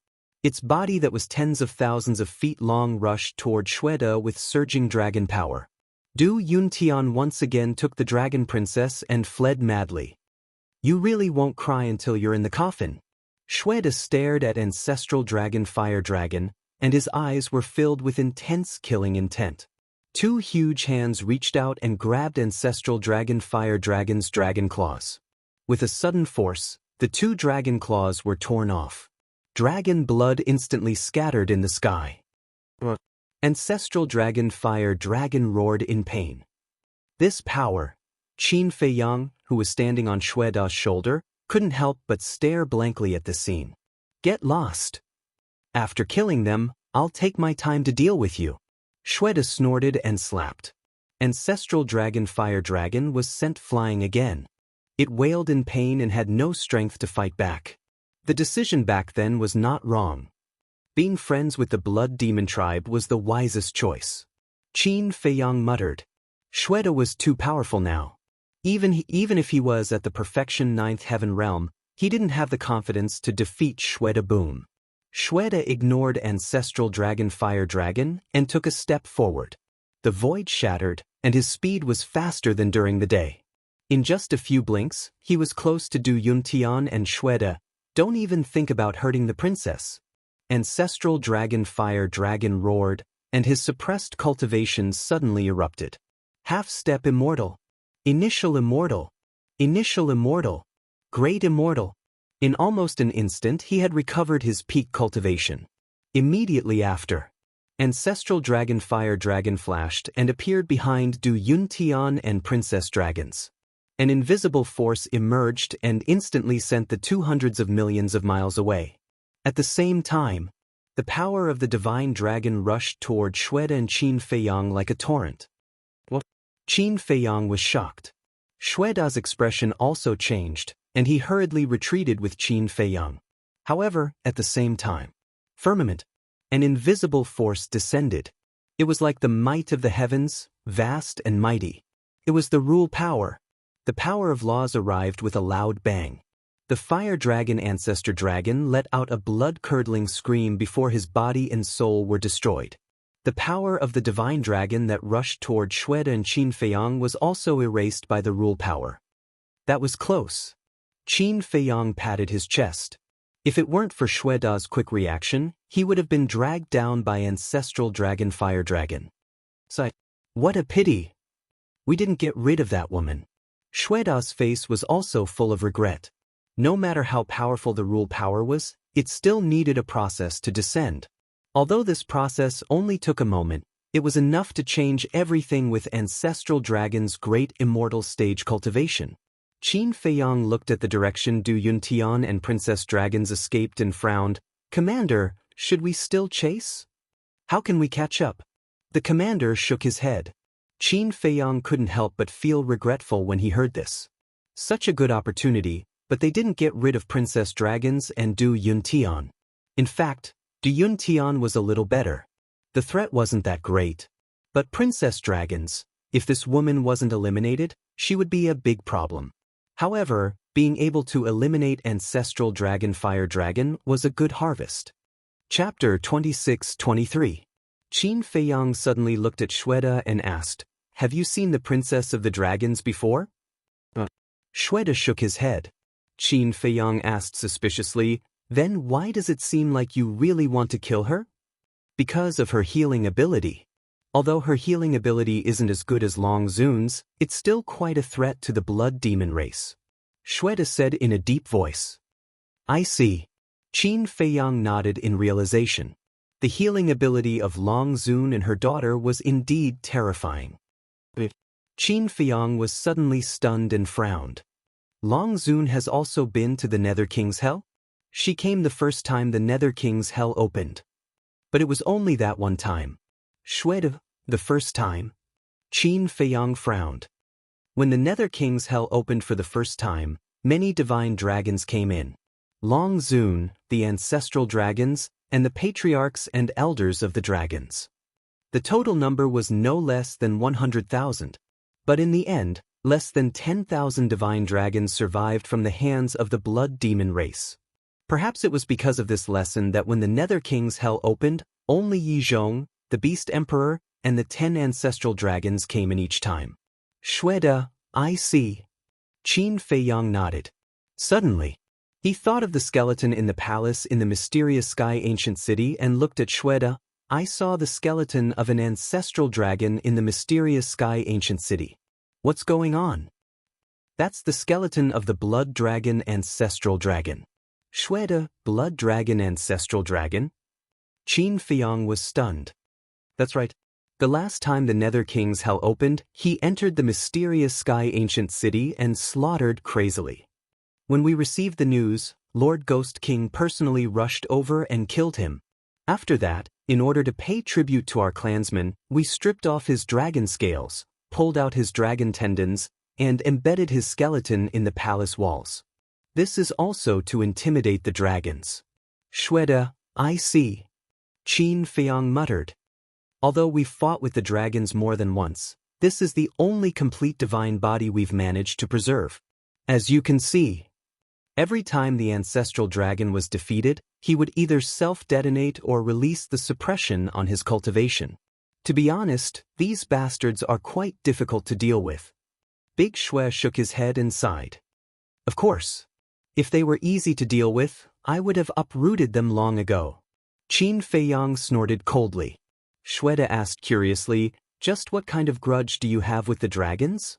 Its body that was tens of thousands of feet long rushed toward Shweta with surging dragon power. Du Yuntian once again took the dragon princess and fled madly. You really won't cry until you're in the coffin. Shweta stared at ancestral dragon Fire Dragon, and his eyes were filled with intense killing intent. Two huge hands reached out and grabbed ancestral dragon Fire Dragon's dragon claws. With a sudden force, the two dragon claws were torn off. Dragon blood instantly scattered in the sky. Ancestral dragon Fire Dragon roared in pain. This power, Qin Feiyang, who was standing on Shweta's shoulder, couldn't help but stare blankly at the scene. Get lost. After killing them, I'll take my time to deal with you. Shweta snorted and slapped. Ancestral dragon Fire Dragon was sent flying again. It wailed in pain and had no strength to fight back. The decision back then was not wrong. Being friends with the blood demon tribe was the wisest choice. Qin Feiyang muttered. Shweta was too powerful now. Even if he was at the perfection 9th heaven realm, he didn't have the confidence to defeat Shweta. Boom. Shweta ignored ancestral dragon Fire Dragon and took a step forward. The void shattered, and his speed was faster than during the day. In just a few blinks, he was close to Du Yuntian and Shweta. Don't even think about hurting the princess. Ancestral dragon Fire Dragon roared, and his suppressed cultivation suddenly erupted. Half-step immortal. Initial immortal. Initial immortal. Great immortal. In almost an instant he had recovered his peak cultivation. Immediately after, ancestral dragon Fire Dragon flashed and appeared behind Du Yuntian and Princess Dragons. An invisible force emerged and instantly sent the 200s of millions of miles away. At the same time, the power of the divine dragon rushed toward Shweta and Qin Feiyang like a torrent. Qin Feiyang was shocked. Shweta's expression also changed, and he hurriedly retreated with Qin Feiyang. However, at the same time, firmament, an invisible force descended. It was like the might of the heavens, vast and mighty. It was the rule power. The power of laws arrived with a loud bang. The fire dragon ancestor dragon let out a blood-curdling scream before his body and soul were destroyed. The power of the divine dragon that rushed toward Xuede and Qin Feiyang was also erased by the rule power. That was close. Qin Feiyang patted his chest. If it weren't for Xueda's quick reaction, he would have been dragged down by ancestral dragon fire dragon. Sigh. What a pity. We didn't get rid of that woman. Xueda's face was also full of regret. No matter how powerful the rule power was, it still needed a process to descend. Although this process only took a moment, it was enough to change everything with Ancestral Dragon's great immortal stage cultivation. Qin Feiyang looked at the direction Du Yuntian and Princess Dragons escaped and frowned. Commander, should we still chase? How can we catch up? The commander shook his head. Qin Feiyang couldn't help but feel regretful when he heard this. Such a good opportunity, but they didn't get rid of Princess Dragons and Du Yuntian. In fact, Du Yuntian was a little better. The threat wasn't that great. But Princess Dragons, if this woman wasn't eliminated, she would be a big problem. However, being able to eliminate Ancestral Dragon Fire Dragon was a good harvest. Chapter 26-23. Qin Feiyang suddenly looked at Xuede and asked, "Have you seen the Princess of the Dragons before?" Xuede shook his head. Qin Feiyang asked suspiciously, "Then why does it seem like you really want to kill her?" Because of her healing ability. Although her healing ability isn't as good as Long Zun's, it's still quite a threat to the blood demon race. Xuede said in a deep voice. I see. Qin Feiyang nodded in realization. The healing ability of Long Zun and her daughter was indeed terrifying. Qin Feiyang was suddenly stunned and frowned. Long Zun has also been to the Nether King's Hell? She came the first time the Nether King's Hell opened. But it was only that one time. Xuede, the first time? Qin Feiyang frowned. When the Nether King's Hell opened for the first time, many divine dragons came in. Long Zun, the ancestral dragons, and the patriarchs and elders of the dragons. The total number was no less than 100,000. But in the end, less than 10,000 divine dragons survived from the hands of the blood demon race. Perhaps it was because of this lesson that when the Nether King's Hell opened, only Yi Zhong, the Beast Emperor, and the 10 ancestral dragons came in each time. Xuede, I see. Qin Feiyang nodded. Suddenly, he thought of the skeleton in the palace in the mysterious Sky Ancient City and looked at Xuede. I saw the skeleton of an ancestral dragon in the mysterious Sky Ancient City. What's going on? That's the skeleton of the Blood Dragon Ancestral Dragon. Xuede, Blood Dragon Ancestral Dragon? Qin Feiyang was stunned. That's right. The last time the Nether King's Hell opened, he entered the mysterious Sky Ancient City and slaughtered crazily. When we received the news, Lord Ghost King personally rushed over and killed him. After that, in order to pay tribute to our clansman, we stripped off his dragon scales, pulled out his dragon tendons, and embedded his skeleton in the palace walls. This is also to intimidate the dragons. Xuede, I see. Qin Feiyang muttered. Although we've fought with the dragons more than once, this is the only complete divine body we've managed to preserve. As you can see, every time the ancestral dragon was defeated, he would either self-detonate or release the suppression on his cultivation. To be honest, these bastards are quite difficult to deal with. Big Xue shook his head and sighed. Of course. If they were easy to deal with, I would have uprooted them long ago. Qin Feiyang snorted coldly. Xuede asked curiously, just what kind of grudge do you have with the dragons?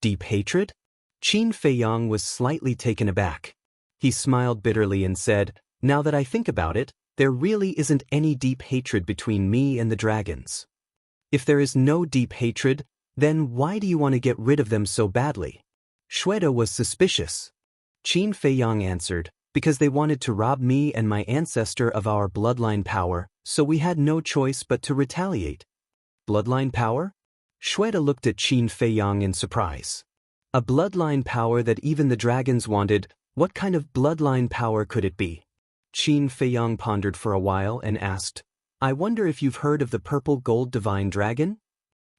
Deep hatred? Qin Feiyang was slightly taken aback. He smiled bitterly and said, now that I think about it, there really isn't any deep hatred between me and the dragons. If there is no deep hatred, then why do you want to get rid of them so badly? Xuede was suspicious. Qin Feiyang answered, because they wanted to rob me and my ancestor of our bloodline power, so we had no choice but to retaliate. Bloodline power? Xuede looked at Qin Feiyang in surprise. A bloodline power that even the dragons wanted, what kind of bloodline power could it be? Qin Feiyang pondered for a while and asked, I wonder if you've heard of the Purple Gold Divine Dragon?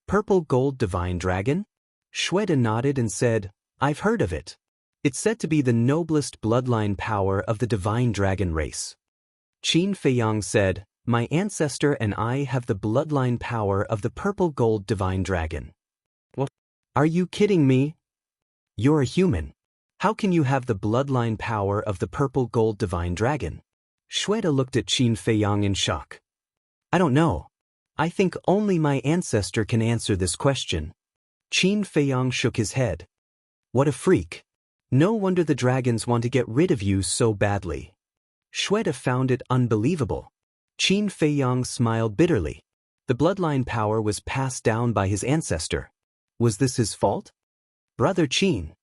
Purple Gold Divine Dragon? Xuede nodded and said, I've heard of it. It's said to be the noblest bloodline power of the divine dragon race. Qin Feiyang said, my ancestor and I have the bloodline power of the purple gold divine dragon. What? Are you kidding me? You're a human. How can you have the bloodline power of the purple gold divine dragon? Shweta looked at Qin Feiyang in shock. I don't know. I think only my ancestor can answer this question. Qin Feiyang shook his head. What a freak. No wonder the dragons want to get rid of you so badly. Shweta found it unbelievable. Qin Feiyang smiled bitterly. The bloodline power was passed down by his ancestor. Was this his fault? Brother Qin.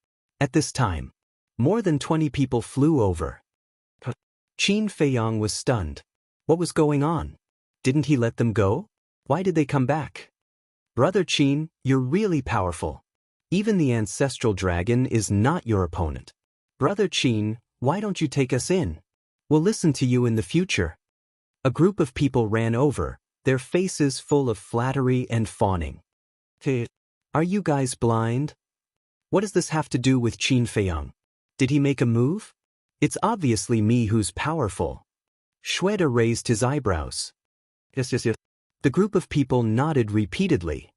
At this time, more than 20 people flew over. Qin Feiyang was stunned. What was going on? Didn't he let them go? Why did they come back? Brother Qin, you're really powerful. Even the ancestral dragon is not your opponent. Brother Qin, why don't you take us in? We'll listen to you in the future. A group of people ran over, their faces full of flattery and fawning. Hey, are you guys blind? What does this have to do with Qin Feiyang? Did he make a move? It's obviously me who's powerful. Shweta raised his eyebrows. Yes. The group of people nodded repeatedly.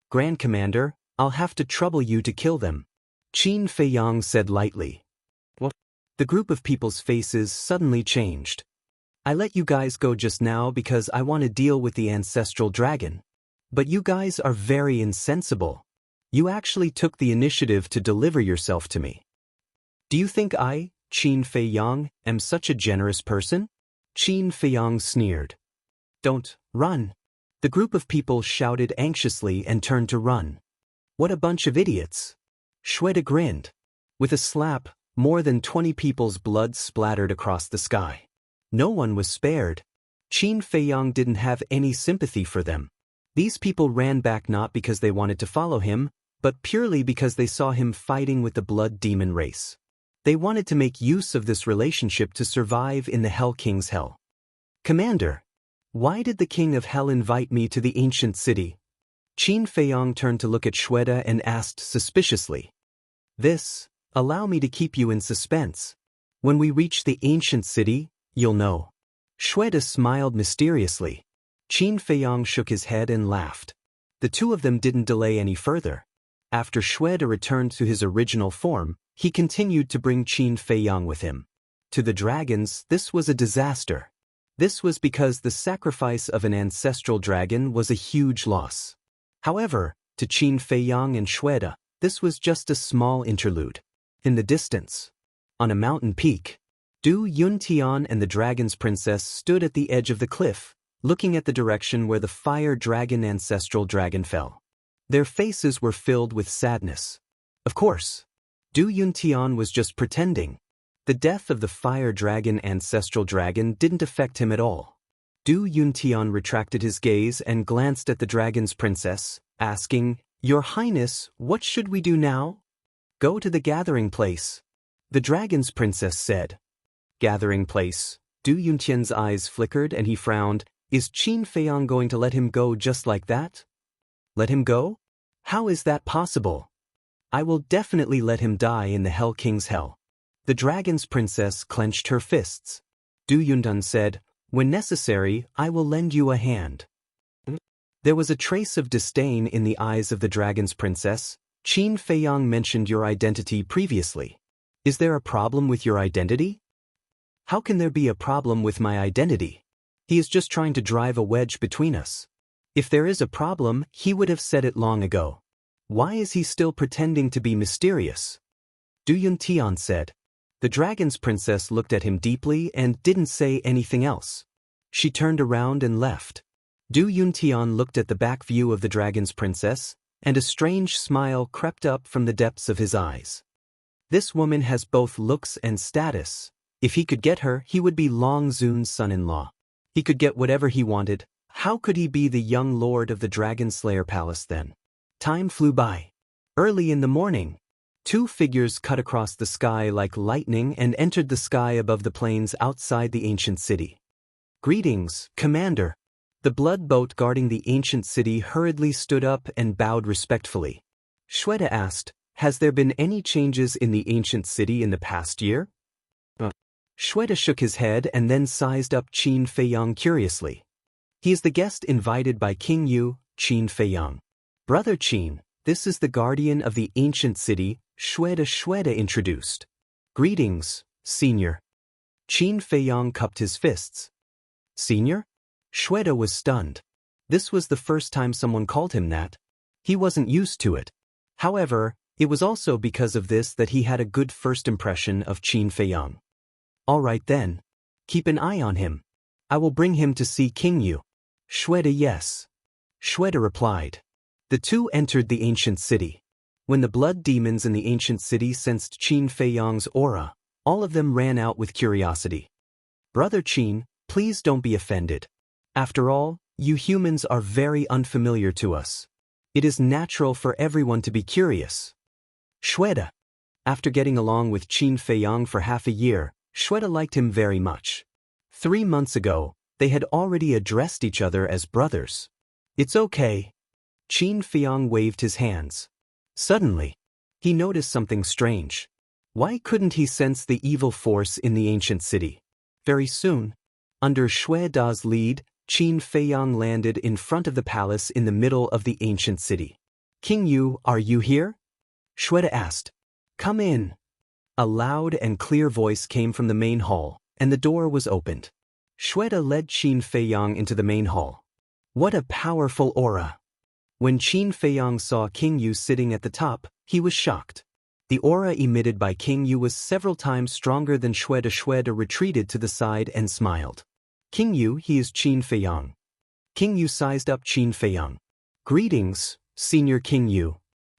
Grand Commander, I'll have to trouble you to kill them. Qin Feiyang said lightly. What? The group of people's faces suddenly changed. I let you guys go just now because I want to deal with the ancestral dragon. But you guys are very insensible. You actually took the initiative to deliver yourself to me. Do you think I, Qin Feiyang, am such a generous person? Qin Feiyang sneered. Don't run. The group of people shouted anxiously and turned to run. What a bunch of idiots. Shweta grinned. With a slap, more than 20 people's blood splattered across the sky. No one was spared. Qin Feiyang didn't have any sympathy for them. These people ran back not because they wanted to follow him, but purely because they saw him fighting with the blood demon race. They wanted to make use of this relationship to survive in the Hell King's hell. Commander, why did the King of Hell invite me to the ancient city? Qin Feiyang turned to look at Shweta and asked suspiciously. Allow me to keep you in suspense. When we reach the ancient city, you'll know. Shweta smiled mysteriously. Qin Feiyang shook his head and laughed. The two of them didn't delay any further. After Shweta returned to his original form, he continued to bring Qin Feiyang with him. To the dragons, this was a disaster. This was because the sacrifice of an ancestral dragon was a huge loss. However, to Qin Feiyang and Shweta, this was just a small interlude. In the distance, on a mountain peak, Du Yuntian and the dragon's princess stood at the edge of the cliff, looking at the direction where the fire dragon ancestral dragon fell. Their faces were filled with sadness. Of course, Du Yuntian was just pretending. The death of the fire dragon ancestral dragon didn't affect him at all. Du Yuntian retracted his gaze and glanced at the dragon's princess, asking, Your Highness, what should we do now? Go to the gathering place. The dragon's princess said. Gathering place. Du Yuntian's eyes flickered and he frowned. Is Qin Feiyang going to let him go just like that? Let him go? How is that possible? I will definitely let him die in the Hell King's hell. The dragon's princess clenched her fists. Du Yundan said, When necessary, I will lend you a hand. There was a trace of disdain in the eyes of the dragon's princess. Qin Feiyang mentioned your identity previously. Is there a problem with your identity? How can there be a problem with my identity? He is just trying to drive a wedge between us. If there is a problem, he would have said it long ago. Why is he still pretending to be mysterious? Du Yuntian said. The dragon's princess looked at him deeply and didn't say anything else. She turned around and left. Du Yuntian looked at the back view of the dragon's princess, and a strange smile crept up from the depths of his eyes. This woman has both looks and status. If he could get her, he would be Long Zun's son-in-law. He could get whatever he wanted. How could he be the young lord of the Dragon Slayer Palace then? Time flew by. Early in the morning, two figures cut across the sky like lightning and entered the sky above the plains outside the ancient city. Greetings, Commander. The blood boat guarding the ancient city hurriedly stood up and bowed respectfully. Shweta asked, has there been any changes in the ancient city in the past year? Shweta shook his head and then sized up Qin Feiyang curiously. He is the guest invited by King Yu, Qin Feiyang. Brother Qin, this is the guardian of the ancient city, Shweta introduced. Greetings, senior. Qin Feiyang cupped his fists. Senior? Shweta was stunned. This was the first time someone called him that. He wasn't used to it. However, it was also because of this that he had a good first impression of Qin Feiyang. All right then. Keep an eye on him. I will bring him to see King Yu. Shweta yes. Shweta replied. The two entered the ancient city. When the blood demons in the ancient city sensed Qin Feiyang's aura, all of them ran out with curiosity. Brother Qin, please don't be offended. After all, you humans are very unfamiliar to us. It is natural for everyone to be curious. Shweta. After getting along with Qin Feiyang for half a year, Shweta liked him very much. 3 months ago, they had already addressed each other as brothers. It's okay. Qin Feiyang waved his hands. Suddenly, he noticed something strange. Why couldn't he sense the evil force in the ancient city? Very soon, under Shweda's lead, Qin Feiyang landed in front of the palace in the middle of the ancient city. King Yu, are you here? Shweta asked. Come in. A loud and clear voice came from the main hall, and the door was opened. Shweta led Qin Feiyang into the main hall. What a powerful aura! When Qin Feiyang saw King Yu sitting at the top, he was shocked. The aura emitted by King Yu was several times stronger than Shweta. Shweta retreated to the side and smiled. King Yu, he is Qin Feiyang. King Yu sized up Qin Feiyang. Greetings, Senior King Yu.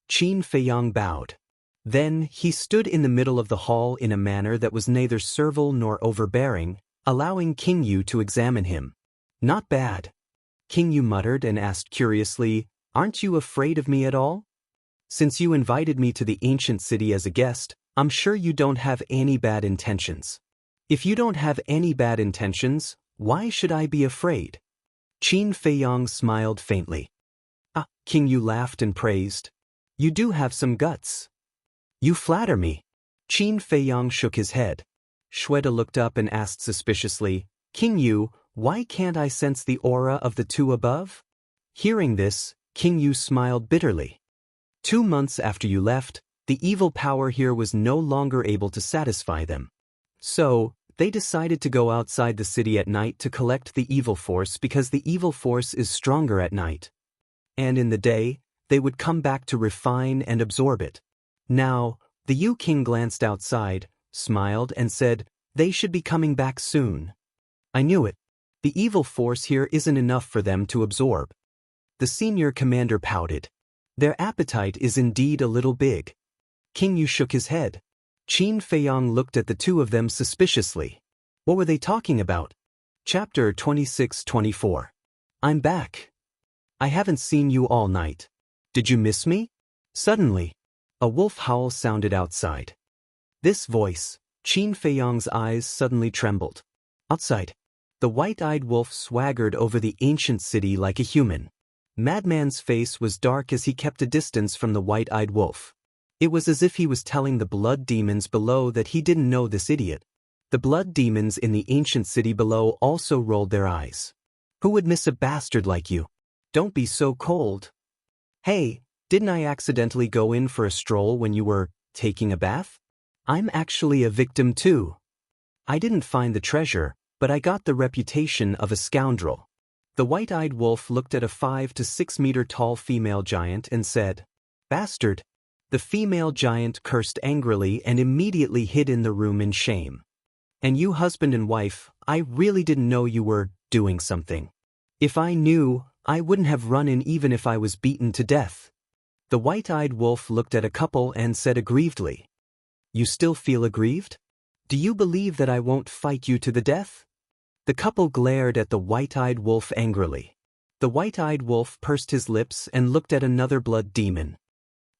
Qin Feiyang bowed. Then, he stood in the middle of the hall in a manner that was neither servile nor overbearing, allowing King Yu to examine him. Not bad. King Yu muttered and asked curiously, aren't you afraid of me at all? Since you invited me to the ancient city as a guest, I'm sure you don't have any bad intentions. If you don't have any bad intentions, why should I be afraid? Qin Feiyang smiled faintly. King Yu laughed and praised. You do have some guts. You flatter me. Qin Feiyang shook his head. Shweta looked up and asked suspiciously, King Yu, why can't I sense the aura of the two above? Hearing this, King Yu smiled bitterly. 2 months after you left, the evil power here was no longer able to satisfy them. So, they decided to go outside the city at night to collect the evil force because the evil force is stronger at night. And in the day, they would come back to refine and absorb it. Now, the Yu King glanced outside, smiled and said, they should be coming back soon. I knew it. The evil force here isn't enough for them to absorb. The senior commander pouted. Their appetite is indeed a little big. King Yu shook his head. Qin Feiyang looked at the two of them suspiciously. What were they talking about? Chapter 26-24. I'm back. I haven't seen you all night. Did you miss me? Suddenly, a wolf howl sounded outside. This voice, Qin Feiyang's eyes suddenly trembled. Outside, the white-eyed wolf swaggered over the ancient city like a human. Madman's face was dark as he kept a distance from the white-eyed wolf. It was as if he was telling the blood demons below that he didn't know this idiot. The blood demons in the ancient city below also rolled their eyes. Who would miss a bastard like you? Don't be so cold. Hey, didn't I accidentally go in for a stroll when you were taking a bath? I'm actually a victim too. I didn't find the treasure, but I got the reputation of a scoundrel. The white-eyed wolf looked at a 5 to 6 meter tall female giant and said, Bastard. The female giant cursed angrily and immediately hid in the room in shame. And you husband and wife, I really didn't know you were doing something. If I knew, I wouldn't have run in even if I was beaten to death. The white-eyed wolf looked at a couple and said aggrievedly, You still feel aggrieved? Do you believe that I won't fight you to the death? The couple glared at the white-eyed wolf angrily. The white-eyed wolf pursed his lips and looked at another blood demon.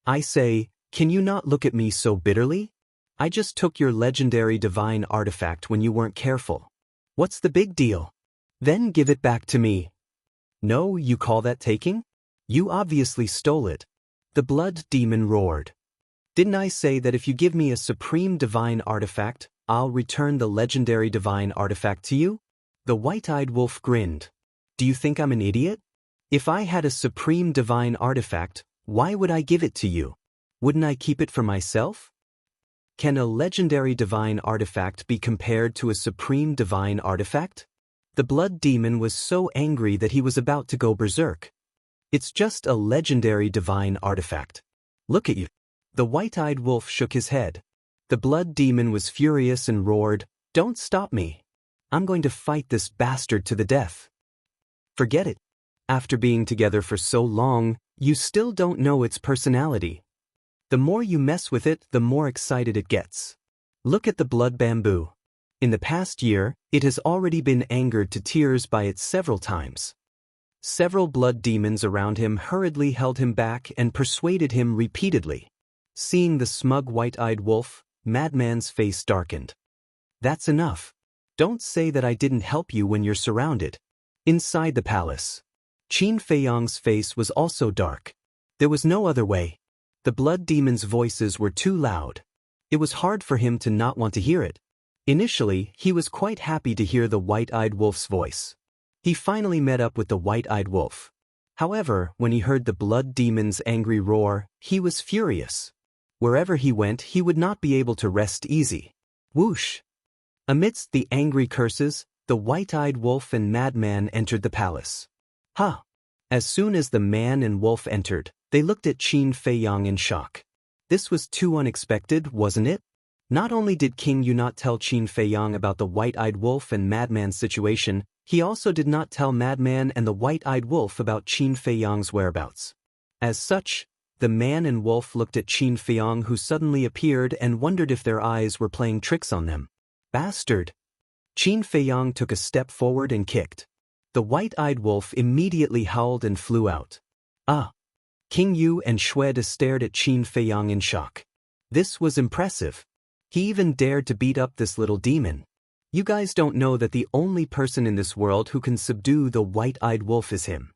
I say, can you not look at me so bitterly? I just took your legendary divine artifact when you weren't careful. What's the big deal? Then give it back to me. No, you call that taking? You obviously stole it. The blood demon roared. Didn't I say that if you give me a supreme divine artifact, I'll return the legendary divine artifact to you? The white-eyed wolf grinned. Do you think I'm an idiot? If I had a supreme divine artifact, why would I give it to you? Wouldn't I keep it for myself? Can a legendary divine artifact be compared to a supreme divine artifact? The blood demon was so angry that he was about to go berserk. It's just a legendary divine artifact. Look at you. The white-eyed wolf shook his head. The blood demon was furious and roared, "Don't stop me. I'm going to fight this bastard to the death." Forget it. After being together for so long, you still don't know its personality. The more you mess with it, the more excited it gets. Look at the blood bamboo. In the past year, it has already been angered to tears by it several times. Several blood demons around him hurriedly held him back and persuaded him repeatedly. Seeing the smug white-eyed wolf, Madman's face darkened. That's enough. Don't say that I didn't help you when you're surrounded. Inside the palace, Qin Feiyang's face was also dark. There was no other way. The blood demon's voices were too loud. It was hard for him to not want to hear it. Initially, he was quite happy to hear the white-eyed wolf's voice. He finally met up with the white-eyed wolf. However, when he heard the blood demon's angry roar, he was furious. Wherever he went, he would not be able to rest easy. Whoosh! Amidst the angry curses, the white-eyed wolf and Madman entered the palace. Ha! As soon as the man and wolf entered, they looked at Qin Feiyang in shock. This was too unexpected, wasn't it? Not only did King Yu not tell Qin Feiyang about the white-eyed wolf and Madman's situation, he also did not tell Madman and the white-eyed wolf about Qin Feiyang's whereabouts. As such, the man and wolf looked at Qin Feiyang, who suddenly appeared, and wondered if their eyes were playing tricks on them. Bastard! Qin Feiyang took a step forward and kicked. The white-eyed wolf immediately howled and flew out. Ah! King Yu and Shweda stared at Qin Feiyang in shock. This was impressive. He even dared to beat up this little demon. You guys don't know that the only person in this world who can subdue the white-eyed wolf is him.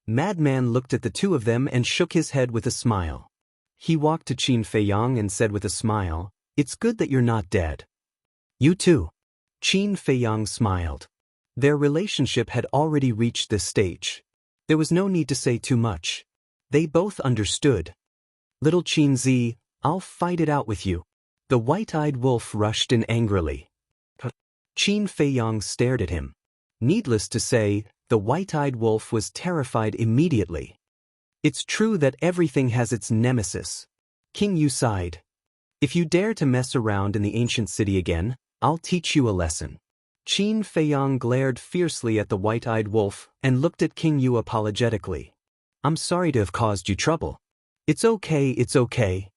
Madman looked at the two of them and shook his head with a smile. He walked to Qin Feiyang and said with a smile, "It's good that you're not dead." "You too." Qin Feiyang smiled. Their relationship had already reached this stage. There was no need to say too much. They both understood. "Little Qin Zi, I'll fight it out with you." The white-eyed wolf rushed in angrily. Qin Feiyang stared at him. Needless to say, the white-eyed wolf was terrified immediately. It's true that everything has its nemesis. King Yu sighed. "If you dare to mess around in the ancient city again, I'll teach you a lesson." Qin Feiyang glared fiercely at the white-eyed wolf and looked at King Yu apologetically. "I'm sorry to have caused you trouble." It's okay.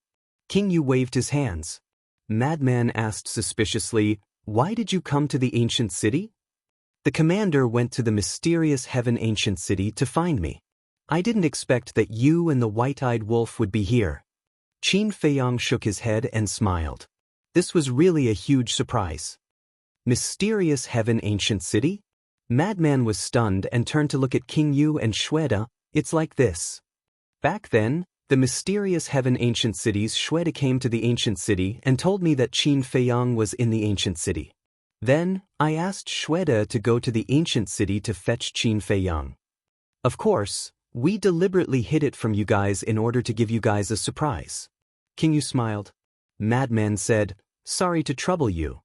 King Yu waved his hands. Madman asked suspiciously, "Why did you come to the ancient city?" "The commander went to the mysterious heaven ancient city to find me. I didn't expect that you and the white-eyed wolf would be here." Qin Feiyang shook his head and smiled. This was really a huge surprise. Mysterious heaven ancient city? Madman was stunned and turned to look at King Yu and Shweda. "It's like this. Back then, the mysterious heaven ancient city's Shweda came to the ancient city and told me that Qin Feiyang was in the ancient city. Then, I asked Shweda to go to the ancient city to fetch Qin Feiyang. Of course, we deliberately hid it from you guys in order to give you guys a surprise." King Yu smiled. Madman said, "Sorry to trouble you."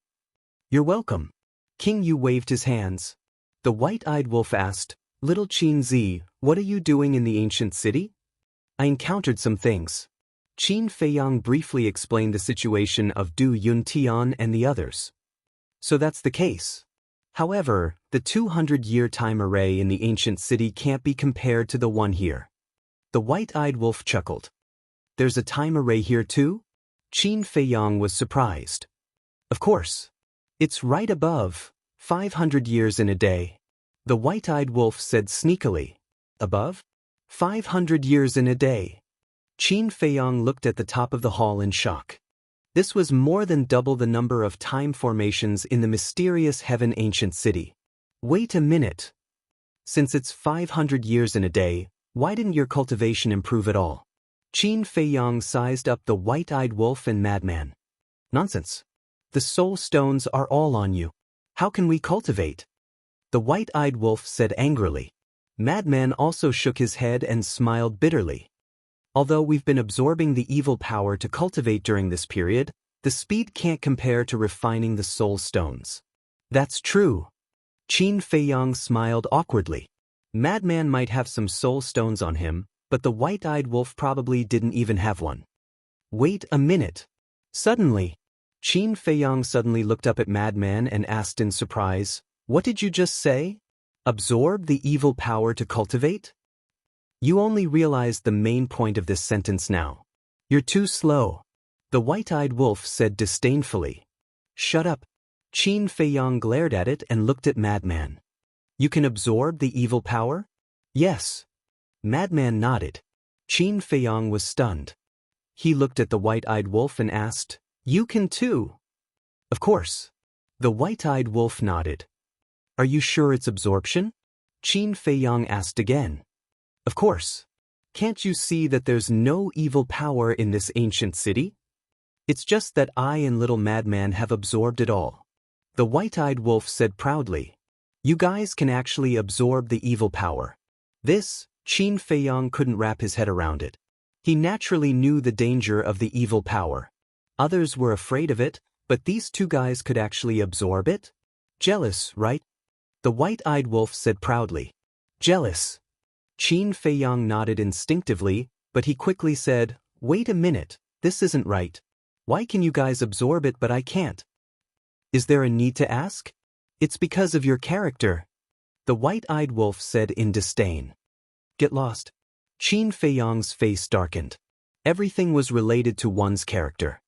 "You're welcome." King Yu waved his hands. The white-eyed wolf asked, "Little Qin Zi, what are you doing in the ancient city?" "I encountered some things." Qin Feiyang briefly explained the situation of Du Yuntian and the others. "So that's the case. However, the 200-year time array in the ancient city can't be compared to the one here." The white-eyed wolf chuckled. "There's a time array here too?" Qin Feiyang was surprised. "Of course. It's right above, 500 years in a day." The white-eyed wolf said sneakily. "Above? 500 years in a day." Qin Feiyang looked at the top of the hall in shock. This was more than double the number of time formations in the mysterious heaven ancient city. "Wait a minute. Since it's 500 years in a day, why didn't your cultivation improve at all?" Qin Feiyang sized up the white-eyed wolf and madman. Nonsense. The soul stones are all on you. How can we cultivate? The white-eyed wolf said angrily. Madman also shook his head and smiled bitterly. Although we've been absorbing the evil power to cultivate during this period, the speed can't compare to refining the soul stones. That's true. Qin Feiyang smiled awkwardly. Madman might have some soul stones on him, but the white-eyed wolf probably didn't even have one. Wait a minute. Suddenly, Qin Feiyang suddenly looked up at Madman and asked in surprise, "What did you just say? Absorb the evil power to cultivate?" You only realized the main point of this sentence now. You're too slow. The white-eyed wolf said disdainfully. Shut up. Qin Feiyang glared at it and looked at Madman. You can absorb the evil power? Yes. Madman nodded. Qin Feiyang was stunned. He looked at the white-eyed wolf and asked, You can too? Of course. The white-eyed wolf nodded. Are you sure it's absorption? Qin Feiyang asked again. Of course. Can't you see that there's no evil power in this ancient city? It's just that I and little Madman have absorbed it all. The white-eyed wolf said proudly. You guys can actually absorb the evil power. This, Qin Feiyang couldn't wrap his head around it. He naturally knew the danger of the evil power. Others were afraid of it, but these two guys could actually absorb it? Jealous, right? The white-eyed wolf said proudly. Jealous. Qin Feiyang nodded instinctively, but he quickly said, Wait a minute, this isn't right. Why can you guys absorb it but I can't? Is there a need to ask? It's because of your character. The white-eyed wolf said in disdain. Get lost. Qin Feiyang's face darkened. Everything was related to one's character.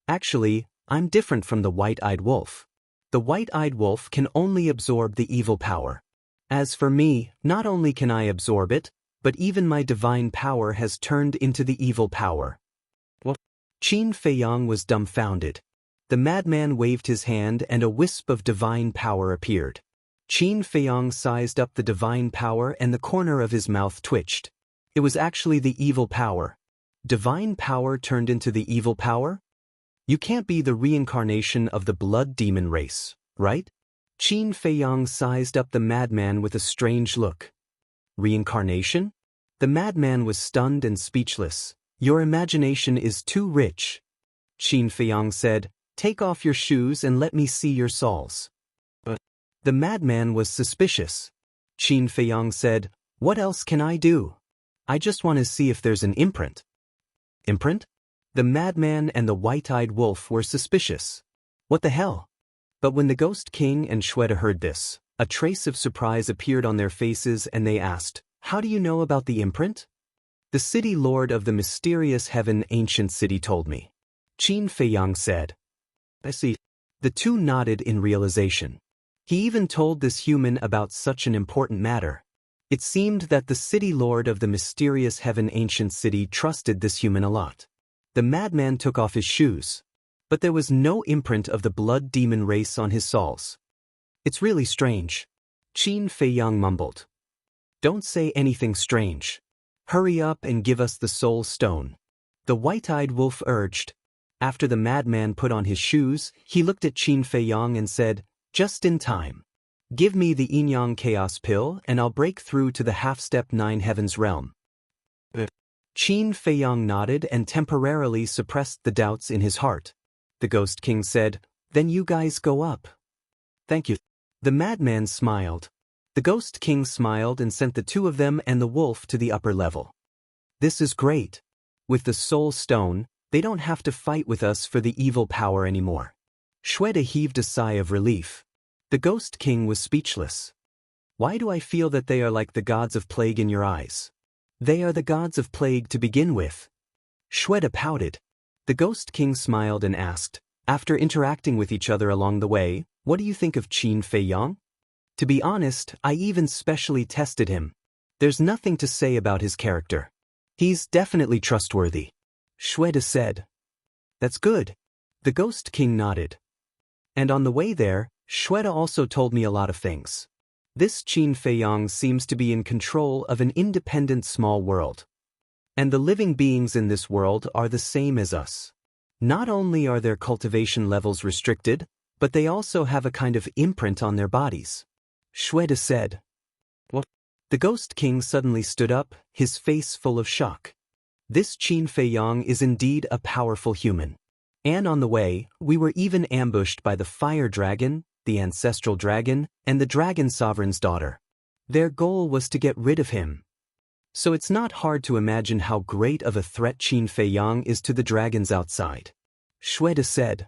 Actually, I'm different from the white-eyed wolf. The white-eyed wolf can only absorb the evil power. As for me, not only can I absorb it, but even my divine power has turned into the evil power. What? Qin Feiyang was dumbfounded. The madman waved his hand and a wisp of divine power appeared. Qin Feiyang sized up the divine power and the corner of his mouth twitched. It was actually the evil power. Divine power turned into the evil power? You can't be the reincarnation of the blood demon race, right? Qin Feiyang sized up the madman with a strange look. Reincarnation? The madman was stunned and speechless. Your imagination is too rich. Qin Feiyang said, Take off your shoes and let me see your soles. But the madman was suspicious. Qin Feiyang said, What else can I do? I just want to see if there's an imprint. Imprint? The madman and the white-eyed wolf were suspicious. What the hell? But when the Ghost King and Shweta heard this, a trace of surprise appeared on their faces and they asked, How do you know about the imprint? The city lord of the mysterious heaven ancient city told me. Qin Feiyang said. I see. The two nodded in realization. He even told this human about such an important matter. It seemed that the city lord of the mysterious heaven ancient city trusted this human a lot. The madman took off his shoes. But there was no imprint of the blood demon race on his soles. It's really strange. Qin Feiyang mumbled. Don't say anything strange. Hurry up and give us the soul stone. The white-eyed wolf urged. After the madman put on his shoes, he looked at Qin Feiyang and said, Just in time. Give me the yin-yang chaos pill and I'll break through to the half-step 9 heavens realm. Qin Feiyang nodded and temporarily suppressed the doubts in his heart. The Ghost King said, Then you guys go up. Thank you. The madman smiled. The Ghost King smiled and sent the two of them and the wolf to the upper level. This is great. With the soul stone, they don't have to fight with us for the evil power anymore. Shweta heaved a sigh of relief. The Ghost King was speechless. Why do I feel that they are like the gods of plague in your eyes? They are the gods of plague to begin with. Shweta pouted. The Ghost King smiled and asked, After interacting with each other along the way, what do you think of Qin Feiyang? To be honest, I even specially tested him. There's nothing to say about his character. He's definitely trustworthy. Shweta said. That's good. The Ghost King nodded. And on the way there, Shweta also told me a lot of things. This Qin Feiyang seems to be in control of an independent small world. And the living beings in this world are the same as us. Not only are their cultivation levels restricted, but they also have a kind of imprint on their bodies. Shweta said. What? The Ghost King suddenly stood up, his face full of shock. This Qin Feiyang is indeed a powerful human. And on the way, we were even ambushed by the Fire Dragon, the Ancestral Dragon, and the Dragon Sovereign's daughter. Their goal was to get rid of him. So it's not hard to imagine how great of a threat Qin Feiyang is to the dragons outside. Shweta said.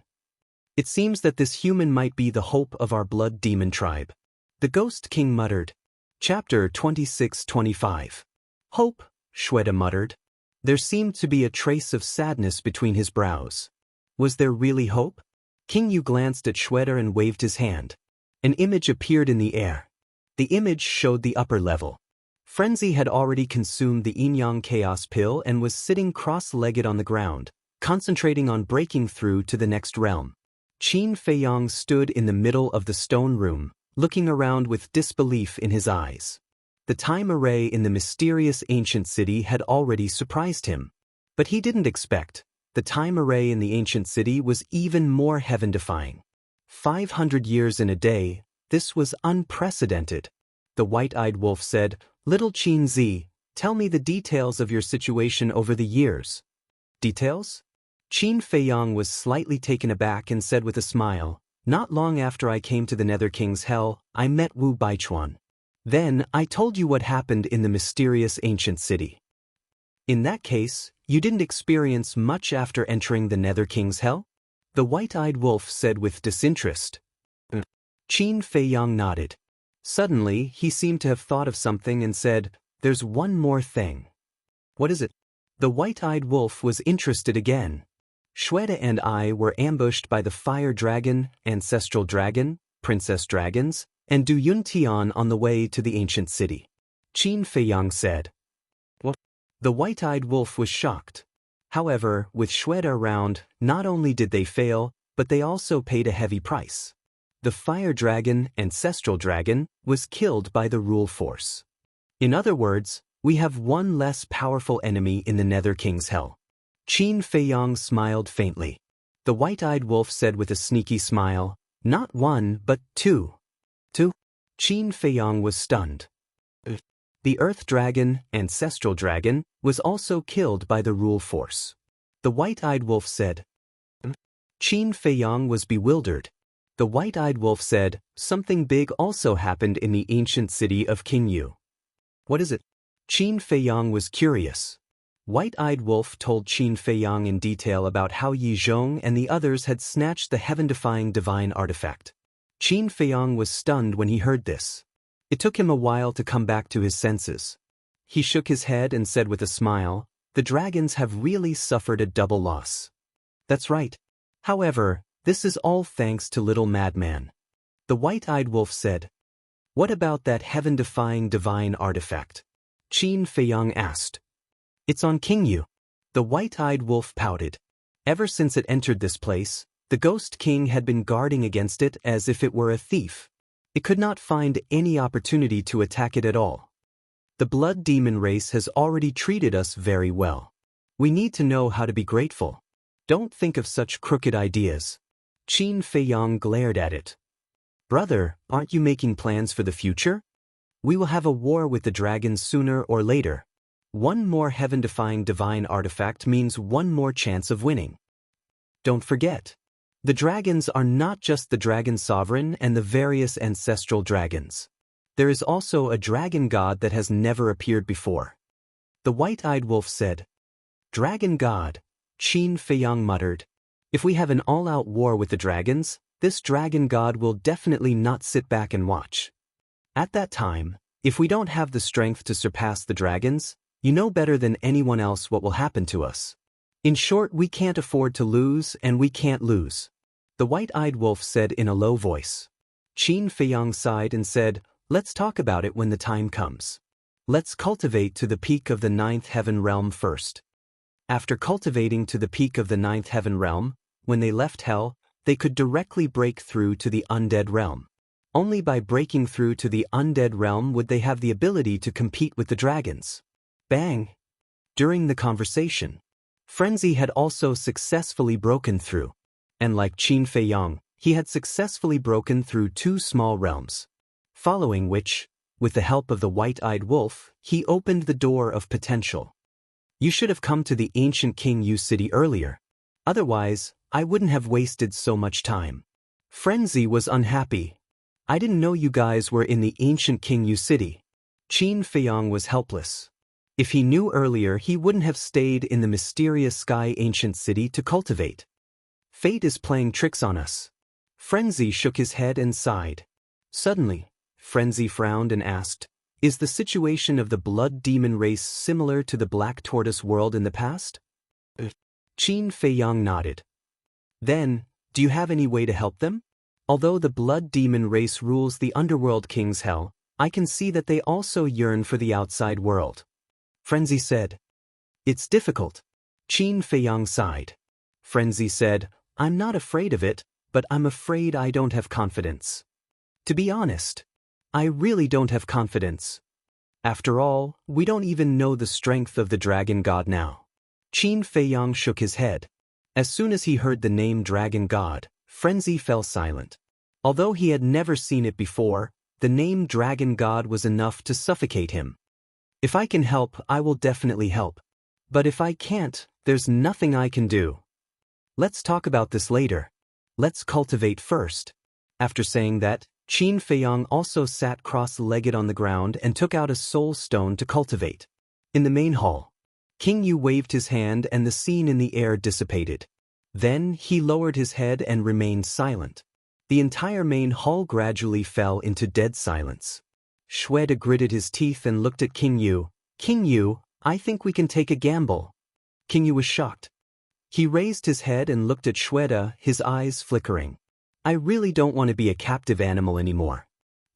It seems that this human might be the hope of our blood demon tribe. The Ghost King muttered. Chapter 26-25. Hope, Shweta muttered. There seemed to be a trace of sadness between his brows. Was there really hope? King Yu glanced at Shweta and waved his hand. An image appeared in the air. The image showed the upper level. Frenzy had already consumed the yin-yang chaos pill and was sitting cross-legged on the ground, concentrating on breaking through to the next realm. Qin Feiyang stood in the middle of the stone room, looking around with disbelief in his eyes. The time array in the mysterious ancient city had already surprised him. But he didn't expect. The time array in the ancient city was even more heaven-defying. 500 years in a day, this was unprecedented. The white-eyed wolf said, Little Qin Zi, tell me the details of your situation over the years. Details? Qin Feiyang was slightly taken aback and said with a smile, Not long after I came to the Nether King's Hell, I met Wu Baichuan. Then, I told you what happened in the mysterious ancient city. In that case, you didn't experience much after entering the Nether King's Hell? The white-eyed wolf said with disinterest. Qin Feiyang nodded. Suddenly, he seemed to have thought of something and said, There's one more thing. What is it? The white-eyed wolf was interested again. Shweta and I were ambushed by the Fire Dragon, Ancestral Dragon, Princess Dragons, and Du Yuntian on the way to the ancient city. Qin Feiyang said. What? The white-eyed wolf was shocked. However, with Shweta around, not only did they fail, but they also paid a heavy price. The Fire Dragon, Ancestral Dragon, was killed by the rule force. In other words, we have one less powerful enemy in the Nether King's Hell. Qin Feiyang smiled faintly. The white-eyed wolf said with a sneaky smile, Not one, but two. Two? Qin Feiyang was stunned. The Earth Dragon, Ancestral Dragon, was also killed by the rule force. The white-eyed wolf said. Qin Feiyang was bewildered. The white-eyed wolf said, Something big also happened in the ancient city of King Yu. What is it? Qin Feiyang was curious. White-eyed wolf told Qin Feiyang in detail about how Yi Zhong and the others had snatched the heaven-defying divine artifact. Qin Feiyang was stunned when he heard this. It took him a while to come back to his senses. He shook his head and said with a smile, The dragons have really suffered a double loss. That's right. However, this is all thanks to Little Madman. The white-eyed wolf said. What about that heaven-defying divine artifact? Qin Feiyang asked. It's on King Yu. The white-eyed wolf pouted. Ever since it entered this place, the Ghost King had been guarding against it as if it were a thief. It could not find any opportunity to attack it at all. The blood demon race has already treated us very well. We need to know how to be grateful. Don't think of such crooked ideas. Qin Feiyang glared at it. Brother, aren't you making plans for the future? We will have a war with the dragons sooner or later. One more heaven-defying divine artifact means one more chance of winning. Don't forget. The dragons are not just the dragon sovereign and the various ancestral dragons. There is also a dragon god that has never appeared before. The white-eyed wolf said. Dragon god, Qin Feiyang muttered. If we have an all-out war with the dragons, this dragon god will definitely not sit back and watch. At that time, if we don't have the strength to surpass the dragons, you know better than anyone else what will happen to us. In short, we can't afford to lose and we can't lose. The white-eyed wolf said in a low voice. Qin Feiyang sighed and said, Let's talk about it when the time comes. Let's cultivate to the peak of the 9th heaven realm first. After cultivating to the peak of the 9th heaven realm, when they left hell, they could directly break through to the undead realm. Only by breaking through to the undead realm would they have the ability to compete with the dragons. Bang! During the conversation, Frenzy had also successfully broken through. And like Qin Feiyang, he had successfully broken through 2 small realms. Following which, with the help of the white-eyed wolf, he opened the door of potential. You should have come to the ancient King Yu city earlier. Otherwise, I wouldn't have wasted so much time. Frenzy was unhappy. I didn't know you guys were in the ancient King Yu city. Qin Feiyang was helpless. If he knew earlier, he wouldn't have stayed in the mysterious sky ancient city to cultivate. Fate is playing tricks on us. Frenzy shook his head and sighed. Suddenly, Frenzy frowned and asked, is the situation of the blood demon race similar to the black tortoise world in the past? Qin Feiyang nodded. Then, do you have any way to help them? Although the blood demon race rules the underworld king's hell, I can see that they also yearn for the outside world. Frenzy said. It's difficult. Qin Feiyang sighed. Frenzy said, I'm not afraid of it, but I'm afraid I don't have confidence. To be honest, I really don't have confidence. After all, we don't even know the strength of the dragon god now. Qin Feiyang shook his head. As soon as he heard the name dragon god, Frenzy fell silent. Although he had never seen it before, the name dragon god was enough to suffocate him. If I can help, I will definitely help. But if I can't, there's nothing I can do. Let's talk about this later. Let's cultivate first. After saying that, Qin Feiyang also sat cross-legged on the ground and took out a soul stone to cultivate. In the main hall, King Yu waved his hand and the scene in the air dissipated. Then he lowered his head and remained silent. The entire main hall gradually fell into dead silence. Shweta gritted his teeth and looked at King Yu. King Yu, I think we can take a gamble. King Yu was shocked. He raised his head and looked at Shweta, his eyes flickering. I really don't want to be a captive animal anymore.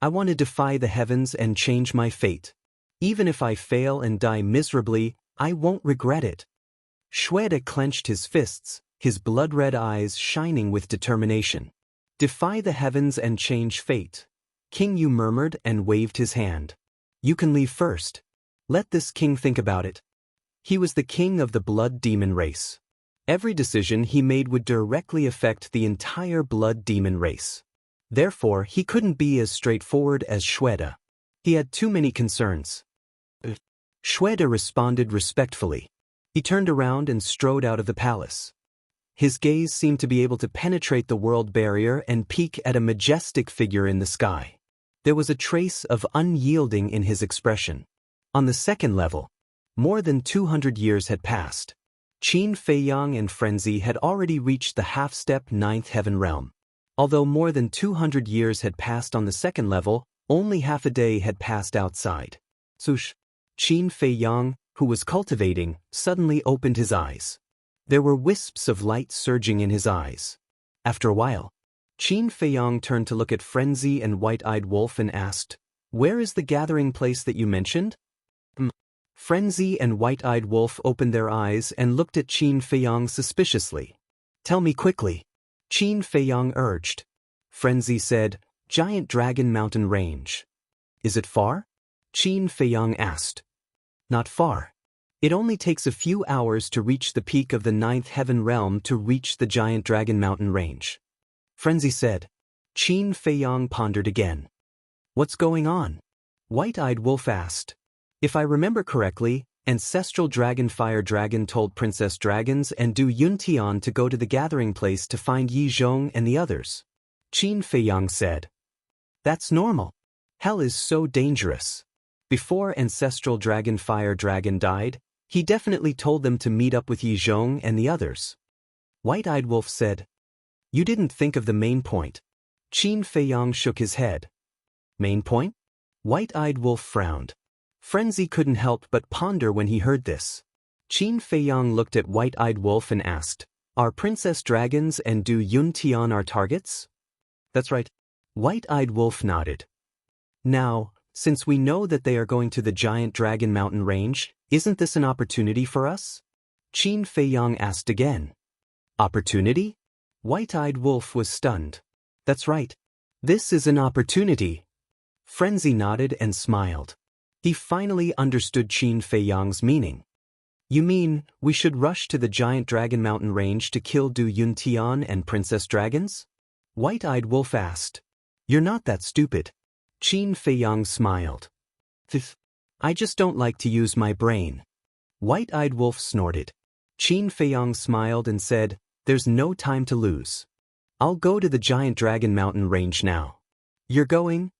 I want to defy the heavens and change my fate. Even if I fail and die miserably, I won't regret it. Shweta clenched his fists, his blood-red eyes shining with determination. Defy the heavens and change fate. King Yu murmured and waved his hand. You can leave first. Let this king think about it. He was the king of the blood demon race. Every decision he made would directly affect the entire blood demon race. Therefore, he couldn't be as straightforward as Shweta. He had too many concerns. Shweta responded respectfully. He turned around and strode out of the palace. His gaze seemed to be able to penetrate the world barrier and peek at a majestic figure in the sky. There was a trace of unyielding in his expression. On the second level, more than 200 years had passed. Qin Feiyang and Frenzy had already reached the half-step 9th heaven realm. Although more than 200 years had passed on the second level, only half a day had passed outside. Sush. Qin Feiyang, who was cultivating, suddenly opened his eyes. There were wisps of light surging in his eyes. After a while, Qin Feiyang turned to look at Frenzy and White-Eyed Wolf and asked, Where is the gathering place that you mentioned? Frenzy and White-Eyed Wolf opened their eyes and looked at Qin Feiyang suspiciously. Tell me quickly. Qin Feiyang urged. Frenzy said, Giant Dragon Mountain Range. Is it far? Qin Feiyang asked. Not far. It only takes a few hours to reach the peak of the 9th heaven realm to reach the Giant Dragon Mountain Range. Frenzy said. Qin Feiyang pondered again. What's going on? White-Eyed Wolf asked. If I remember correctly, Ancestral Dragon Fire Dragon told Princess Dragons and Du Yuntian to go to the gathering place to find Yi Zhong and the others. Qin Feiyang said. That's normal. Hell is so dangerous. Before Ancestral Dragon Fire Dragon died, he definitely told them to meet up with Yi Zhong and the others. White-Eyed Wolf said. You didn't think of the main point. Qin Feiyang shook his head. Main point? White-Eyed Wolf frowned. Frenzy couldn't help but ponder when he heard this. Qin Feiyang looked at White-Eyed Wolf and asked, Are Princess Dragons and Du Yuntian our targets? That's right. White-Eyed Wolf nodded. Now, since we know that they are going to the Giant Dragon Mountain Range, isn't this an opportunity for us? Qin Feiyang asked again. Opportunity? White-Eyed Wolf was stunned. That's right. This is an opportunity. Frenzy nodded and smiled. He finally understood Qin Feiyang's meaning. You mean, we should rush to the giant dragon mountain range to kill Du Yuntian and Princess Dragons? White-Eyed Wolf asked. You're not that stupid. Qin Feiyang smiled. I just don't like to use my brain. White-Eyed Wolf snorted. Qin Feiyang smiled and said, there's no time to lose. I'll go to the giant dragon mountain range now. You're going?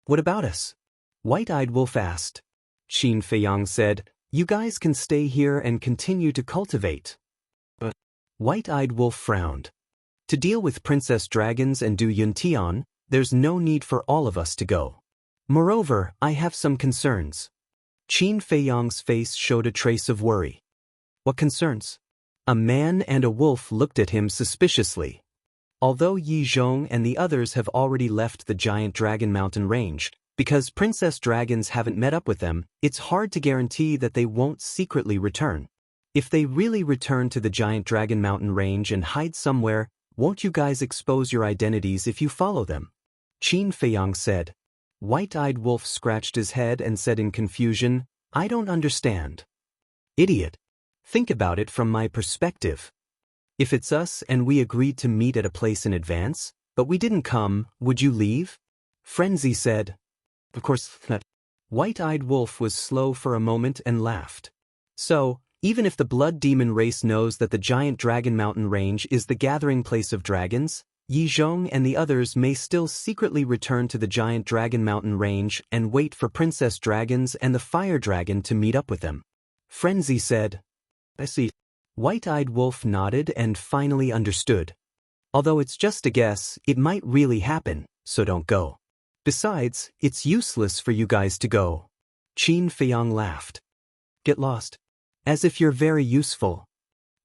What about us? White-Eyed Wolf asked. Qin Feiyang said, you guys can stay here and continue to cultivate. But White-Eyed Wolf frowned. To deal with Princess Dragons and Du Yuntian, there's no need for all of us to go. Moreover, I have some concerns. Qin Feiyang's face showed a trace of worry. What concerns? A man and a wolf looked at him suspiciously. Although Yi Zhong and the others have already left the giant dragon mountain range, because Princess Dragons haven't met up with them, it's hard to guarantee that they won't secretly return. If they really return to the giant dragon mountain range and hide somewhere, won't you guys expose your identities if you follow them? Qin Feiyang said. White-Eyed Wolf scratched his head and said in confusion, I don't understand. Idiot. Think about it from my perspective. If it's us and we agreed to meet at a place in advance, but we didn't come, would you leave? Frenzy said. Of course not. White-Eyed Wolf was slow for a moment and laughed. So, even if the Blood Demon race knows that the giant dragon mountain range is the gathering place of dragons, Yi Zhong and the others may still secretly return to the giant dragon mountain range and wait for Princess Dragons and the Fire Dragon to meet up with them. Frenzy said. I see. White-Eyed Wolf nodded and finally understood. Although it's just a guess, it might really happen, so don't go. Besides, it's useless for you guys to go. Qin Feiyang laughed. Get lost. As if you're very useful.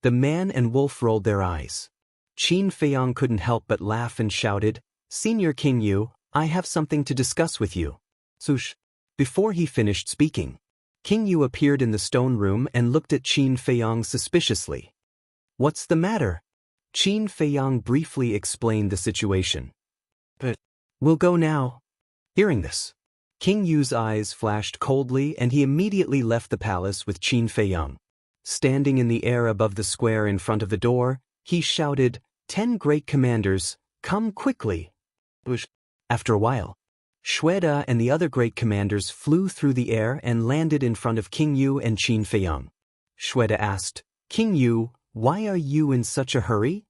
The man and wolf rolled their eyes. Qin Feiyang couldn't help but laugh and shouted, Senior King Yu, I have something to discuss with you. Sush. Before he finished speaking, King Yu appeared in the stone room and looked at Qin Feiyang suspiciously. What's the matter? Qin Feiyang briefly explained the situation. But we'll go now. Hearing this, King Yu's eyes flashed coldly and he immediately left the palace with Qin Feiyang. Standing in the air above the square in front of the door, he shouted, 10 great commanders, come quickly. After a while, Xuede and the other great commanders flew through the air and landed in front of King Yu and Qin Feiyang. Xuede asked, King Yu, why are you in such a hurry?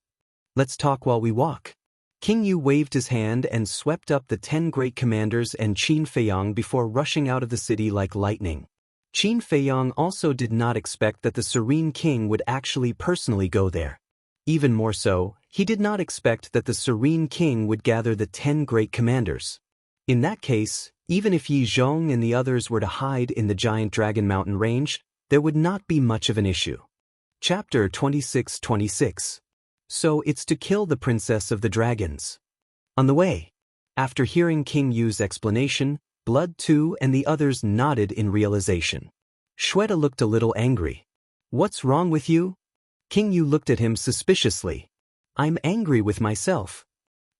Let's talk while we walk. King Yu waved his hand and swept up the 10 great commanders and Qin Feiyang before rushing out of the city like lightning. Qin Feiyang also did not expect that the Serene King would actually personally go there. Even more so, he did not expect that the Serene King would gather the 10 great commanders. In that case, even if Yi Zhong and the others were to hide in the giant dragon mountain range, there would not be much of an issue. Chapter 26-26. So it's to kill the Princess of the Dragons. On the way, after hearing King Yu's explanation, Blood 2 and the others nodded in realization. Xuede looked a little angry. What's wrong with you? King Yu looked at him suspiciously. I'm angry with myself.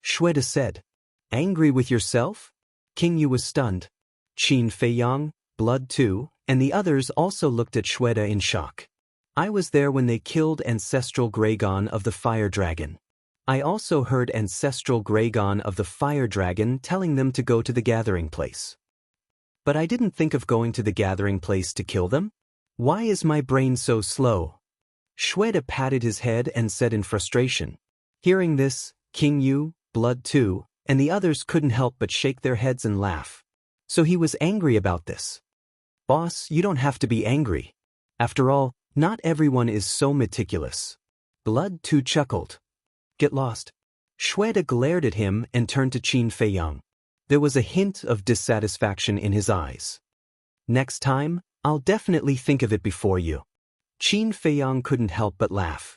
Xuede said. Angry with yourself? King Yu was stunned. Qin Feiyang, Blood 2, and the others also looked at Xuede in shock. I was there when they killed Ancestral Gragon of the Fire Dragon. I also heard Ancestral Gragon of the Fire Dragon telling them to go to the gathering place. But I didn't think of going to the gathering place to kill them. Why is my brain so slow? Xuede patted his head and said in frustration. Hearing this, King Yu, Blood 2, and the others couldn't help but shake their heads and laugh. So he was angry about this. Boss, you don't have to be angry. After all, not everyone is so meticulous. Blood 2 chuckled. Get lost. Xuede glared at him and turned to Qin Feiyang. There was a hint of dissatisfaction in his eyes. Next time, I'll definitely think of it before you. Qin Feiyang couldn't help but laugh.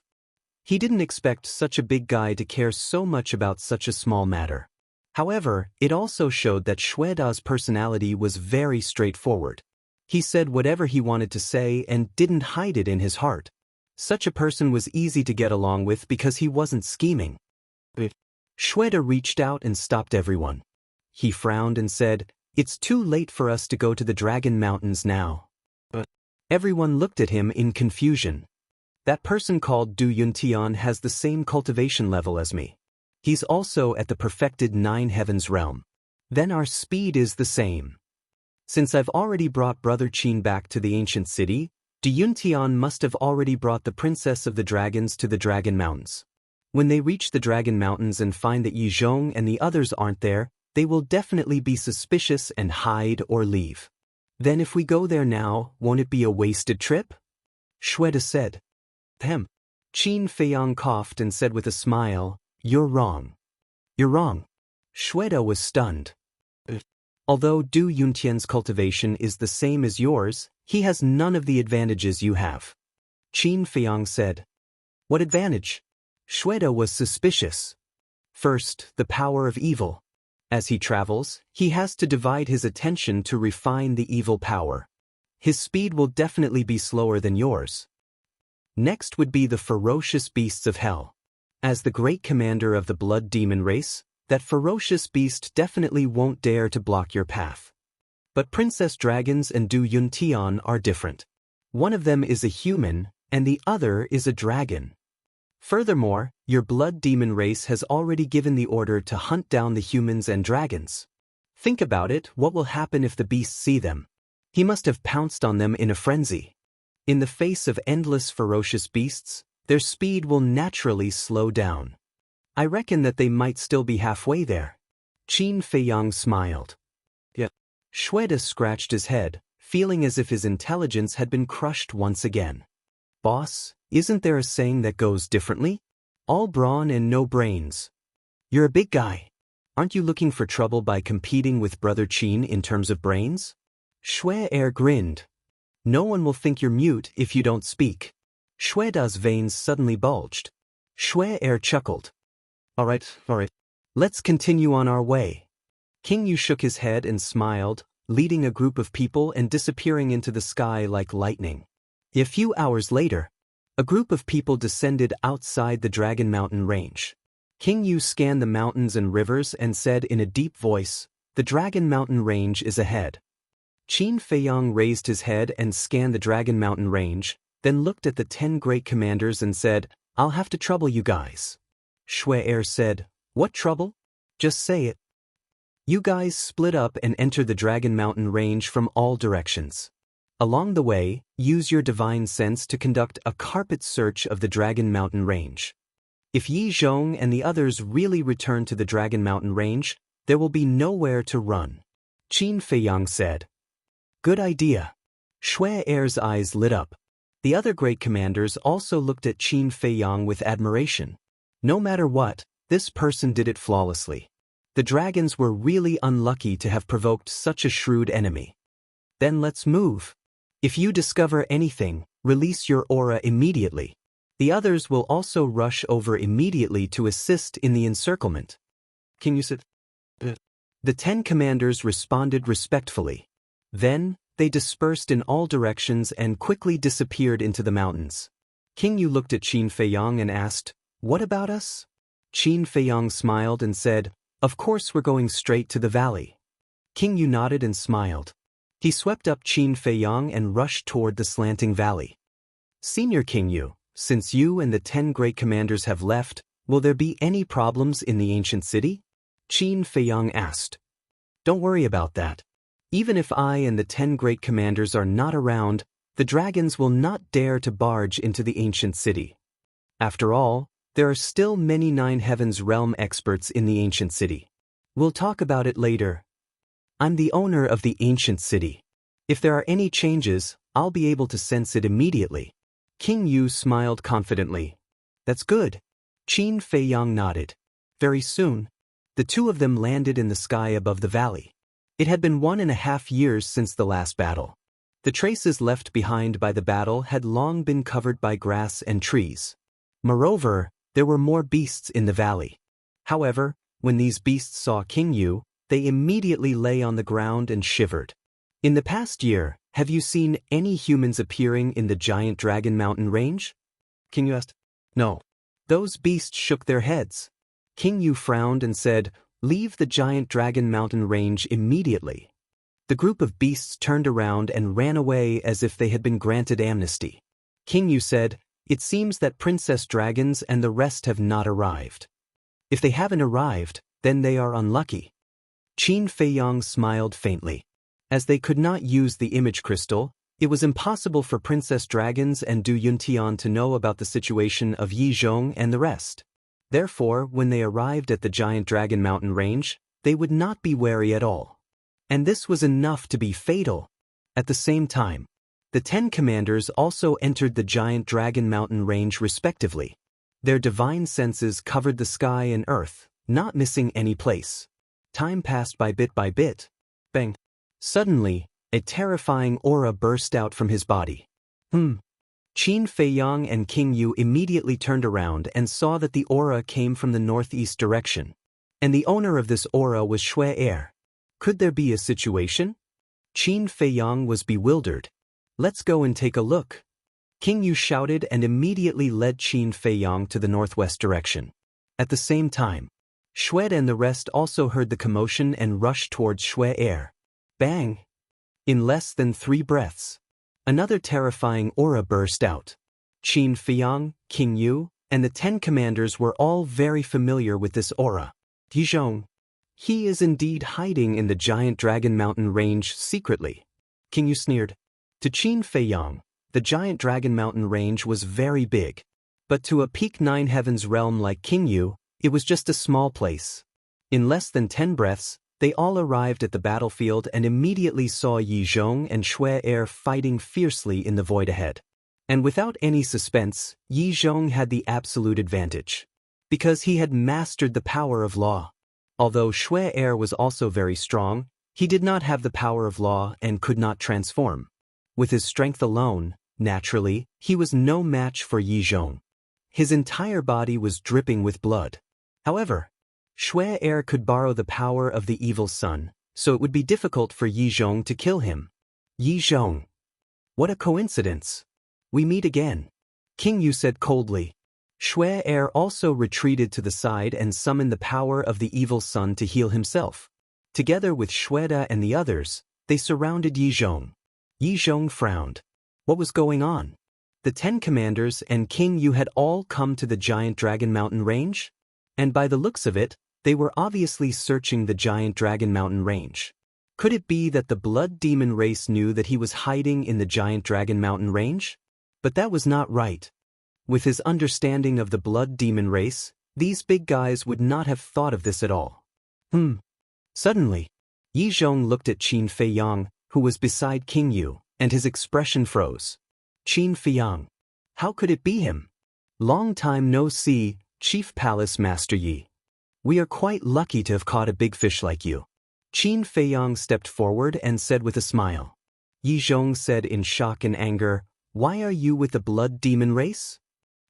He didn't expect such a big guy to care so much about such a small matter. However, it also showed that Xuede's personality was very straightforward. He said whatever he wanted to say and didn't hide it in his heart. Such a person was easy to get along with because he wasn't scheming. But Xuede reached out and stopped everyone. He frowned and said, It's too late for us to go to the Dragon Mountains now. But Everyone looked at him in confusion. That person called Du Yuntian has the same cultivation level as me. He's also at the perfected 9 heavens realm. Then our speed is the same. Since I've already brought Brother Qin back to the ancient city, Du Yuntian must have already brought the Princess of the Dragons to the Dragon Mountains. When they reach the Dragon Mountains and find that Yi Zhong and the others aren't there, they will definitely be suspicious and hide or leave. Then if we go there now, won't it be a wasted trip? Shweta said. Qin Feiyang coughed and said with a smile, "You're wrong. You're wrong." Shweta was stunned. Although Du Yuntian's cultivation is the same as yours, he has none of the advantages you have. Qin Feiyang said. What advantage? Shweta was suspicious. First, the power of evil. As he travels, he has to divide his attention to refine the evil power. His speed will definitely be slower than yours. Next would be the ferocious beasts of hell. As the great commander of the blood demon race, that ferocious beast definitely won't dare to block your path. But Princess Dragons and Du Yuntian are different. One of them is a human, and the other is a dragon. Furthermore, your blood demon race has already given the order to hunt down the humans and dragons. Think about it, what will happen if the beasts see them? He must have pounced on them in a frenzy. In the face of endless ferocious beasts, their speed will naturally slow down. I reckon that they might still be halfway there. Qin Feiyang smiled. Yeah. Shweta scratched his head, feeling as if his intelligence had been crushed once again. Boss, isn't there a saying that goes differently? All brawn and no brains. You're a big guy. Aren't you looking for trouble by competing with Brother Qin in terms of brains? Shweta grinned. No one will think you're mute if you don't speak. Shweta's veins suddenly bulged. Shweta chuckled. All right. Let's continue on our way. King Yu shook his head and smiled, leading a group of people and disappearing into the sky like lightning. A few hours later, a group of people descended outside the Dragon Mountain range. King Yu scanned the mountains and rivers and said in a deep voice, "The Dragon Mountain range is ahead." Qin Feiyang raised his head and scanned the Dragon Mountain range, then looked at the 10 great commanders and said, "I'll have to trouble you guys." Shweta said, "What trouble? Just say it." You guys split up and enter the Dragon Mountain range from all directions. Along the way, use your divine sense to conduct a carpet search of the Dragon Mountain range. If Yi Zhong and the others really return to the Dragon Mountain range, there will be nowhere to run. Qin Feiyang said. Good idea. Shweta's eyes lit up. The other great commanders also looked at Qin Feiyang with admiration. No matter what, this person did it flawlessly. The dragons were really unlucky to have provoked such a shrewd enemy. Then let's move. If you discover anything, release your aura immediately. The others will also rush over immediately to assist in the encirclement. Can you sit? The 10 commanders responded respectfully. Then, they dispersed in all directions and quickly disappeared into the mountains. King Yu looked at Qin Feiyang and asked, "What about us?" Qin Feiyang smiled and said, "Of course we're going straight to the valley." King Yu nodded and smiled. He swept up Qin Feiyang and rushed toward the slanting valley. Senior King Yu, since you and the 10 great commanders have left, will there be any problems in the ancient city? Qin Feiyang asked. Don't worry about that. Even if I and the 10 great commanders are not around, the dragons will not dare to barge into the ancient city. After all, there are still many 9 heavens realm experts in the ancient city. We'll talk about it later. I'm the owner of the ancient city. If there are any changes, I'll be able to sense it immediately. King Yu smiled confidently. That's good. Qin Feiyang nodded. Very soon, the two of them landed in the sky above the valley. It had been 1.5 years since the last battle. The traces left behind by the battle had long been covered by grass and trees. Moreover, there were more beasts in the valley. However, when these beasts saw King Yu, they immediately lay on the ground and shivered. In the past year, have you seen any humans appearing in the giant Dragon Mountain range? King Yu asked. No. Those beasts shook their heads. King Yu frowned and said, Leave the giant Dragon Mountain range immediately. The group of beasts turned around and ran away as if they had been granted amnesty. King Yu said, "It seems that Princess Dragons and the rest have not arrived. If they haven't arrived, then they are unlucky." Qin Feiyang smiled faintly. As they could not use the image crystal, it was impossible for Princess Dragons and Du Yuntian to know about the situation of Yi Zhong and the rest. Therefore, when they arrived at the giant dragon mountain range, they would not be wary at all. And this was enough to be fatal. At the same time, the 10 commanders also entered the giant dragon mountain range respectively. Their divine senses covered the sky and earth, not missing any place. Time passed by bit. Bang! Suddenly, a terrifying aura burst out from his body. Qin Feiyang and King Yu immediately turned around and saw that the aura came from the northeast direction. And the owner of this aura was Shui Er. Could there be a situation? Qin Feiyang was bewildered. "Let's go and take a look." King Yu shouted and immediately led Qin Feiyang to the northwest direction. At the same time, Shui and the rest also heard the commotion and rushed towards Shui Er. Bang! In less than 3 breaths, another terrifying aura burst out. Qin Feiyang, King Yu, and the 10 commanders were all very familiar with this aura. Yi Zhong. He is indeed hiding in the giant dragon mountain range secretly. King Yu sneered. To Qin Feiyang, the giant dragon mountain range was very big. But to a peak 9 heavens realm like King Yu, it was just a small place. In less than 10 breaths, they all arrived at the battlefield and immediately saw Yi Zhong and Shui Er fighting fiercely in the void ahead. And without any suspense, Yi Zhong had the absolute advantage. Because he had mastered the power of law. Although Shui Er was also very strong, he did not have the power of law and could not transform. With his strength alone, naturally, he was no match for Yi Zhong. His entire body was dripping with blood. However, Shui Er could borrow the power of the evil sun, so it would be difficult for Yi Zhong to kill him. Yi Zhong. What a coincidence. We meet again. King Yu said coldly. Shui Er also retreated to the side and summoned the power of the evil sun to heal himself. Together with Shui and the others, they surrounded Yi Zhong. Yi Zhong frowned. What was going on? The 10 commanders and King Yu had all come to the giant dragon mountain range? And by the looks of it, they were obviously searching the giant dragon mountain range. Could it be that the blood demon race knew that he was hiding in the giant dragon mountain range? But that was not right. With his understanding of the blood demon race, these big guys would not have thought of this at all. Suddenly, Yi Zhong looked at Qin Feiyang, who was beside King Yu, and his expression froze. Qin Feiyang. How could it be him? Long time no see, Chief Palace Master Yi. We are quite lucky to have caught a big fish like you. Qin Feiyang stepped forward and said with a smile. Yi Zhong said in shock and anger, "Why are you with the blood demon race?"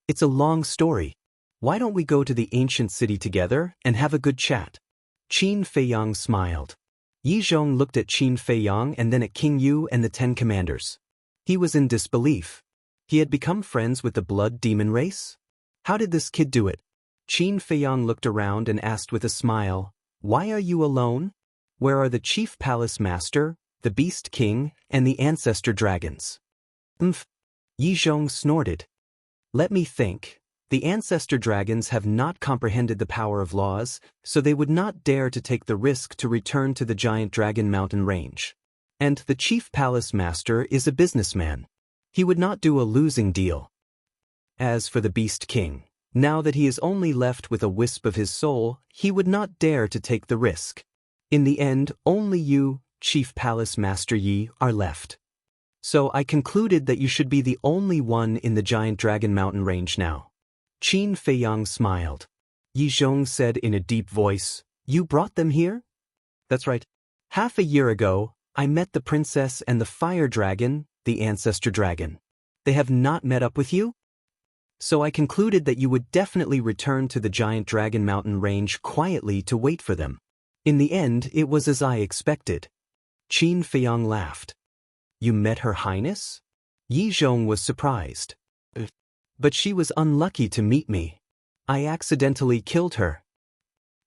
"It's a long story. Why don't we go to the ancient city together and have a good chat?" Qin Feiyang smiled. Yi Zhong looked at Qin Feiyang and then at King Yu and the 10 commanders. He was in disbelief. He had become friends with the blood demon race? How did this kid do it? Qin Feiyang looked around and asked with a smile, "Why are you alone? Where are the Chief Palace Master, the Beast King, and the Ancestor Dragons?" Yi Zhong snorted. "Let me think. The Ancestor Dragons have not comprehended the power of laws, so they would not dare to take the risk to return to the giant dragon mountain range. And the Chief Palace Master is a businessman. He would not do a losing deal. As for the Beast King, now that he is only left with a wisp of his soul, he would not dare to take the risk. In the end, only you, Chief Palace Master Yi, are left. So I concluded that you should be the only one in the giant dragon mountain range now." Qin Feiyang smiled. Yi Zhong said in a deep voice, "You brought them here?" "That's right. Half a year ago, I met the princess and the fire dragon, the ancestor dragon. They have not met up with you? So I concluded that you would definitely return to the giant dragon mountain range quietly to wait for them. In the end, it was as I expected." Qin Feiyang laughed. "You met Her Highness?" Yi Zhong was surprised. "But she was unlucky to meet me. I accidentally killed her.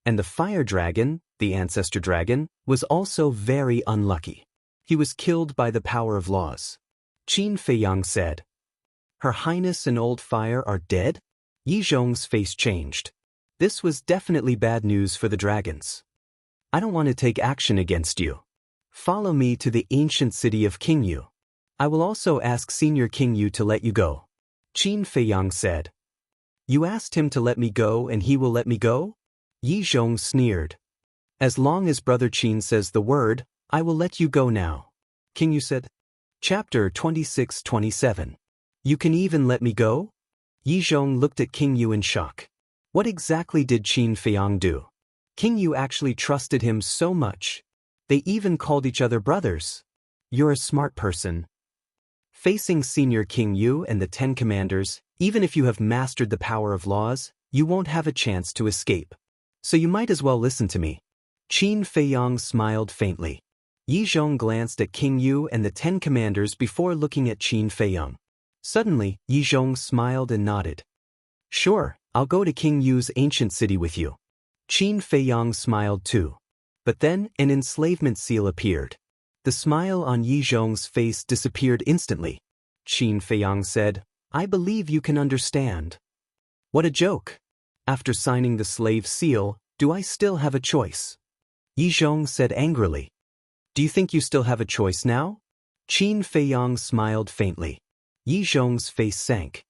And the fire dragon, the ancestor dragon, was also very unlucky. He was killed by the power of laws. Qin Feiyang said. Her Highness and Old Fire are dead? Yi Zhong's face changed. This was definitely bad news for the dragons. I don't want to take action against you. Follow me to the ancient city of Qingyu. I will also ask Senior Qingyu to let you go. Qin Feiyang said. You asked him to let me go and he will let me go? Yi Zhong sneered. As long as Brother Qin says the word, I will let you go now. Qingyu said. Chapter 26-27. You can even let me go? Yi Zhong looked at Qingyu in shock. What exactly did Qin Feiyang do? Qingyu actually trusted him so much. They even called each other brothers. You're a smart person. Facing Senior Qingyu and the 10 commanders, even if you have mastered the power of laws, you won't have a chance to escape. So you might as well listen to me. Qin Feiyang smiled faintly. Yi Zhong glanced at Qingyu and the 10 commanders before looking at Qin Feiyang. Suddenly, Yi Zhong smiled and nodded. Sure, I'll go to Qingyu's ancient city with you. Qin Feiyang smiled too. But then, an enslavement seal appeared. The smile on Yi Zhong's face disappeared instantly. Qin Feiyang said, I believe you can understand. What a joke. After signing the slave seal, do I still have a choice? Yi Zhong said angrily. Do you think you still have a choice now? Qin Feiyang smiled faintly. Yi Zhong's face sank.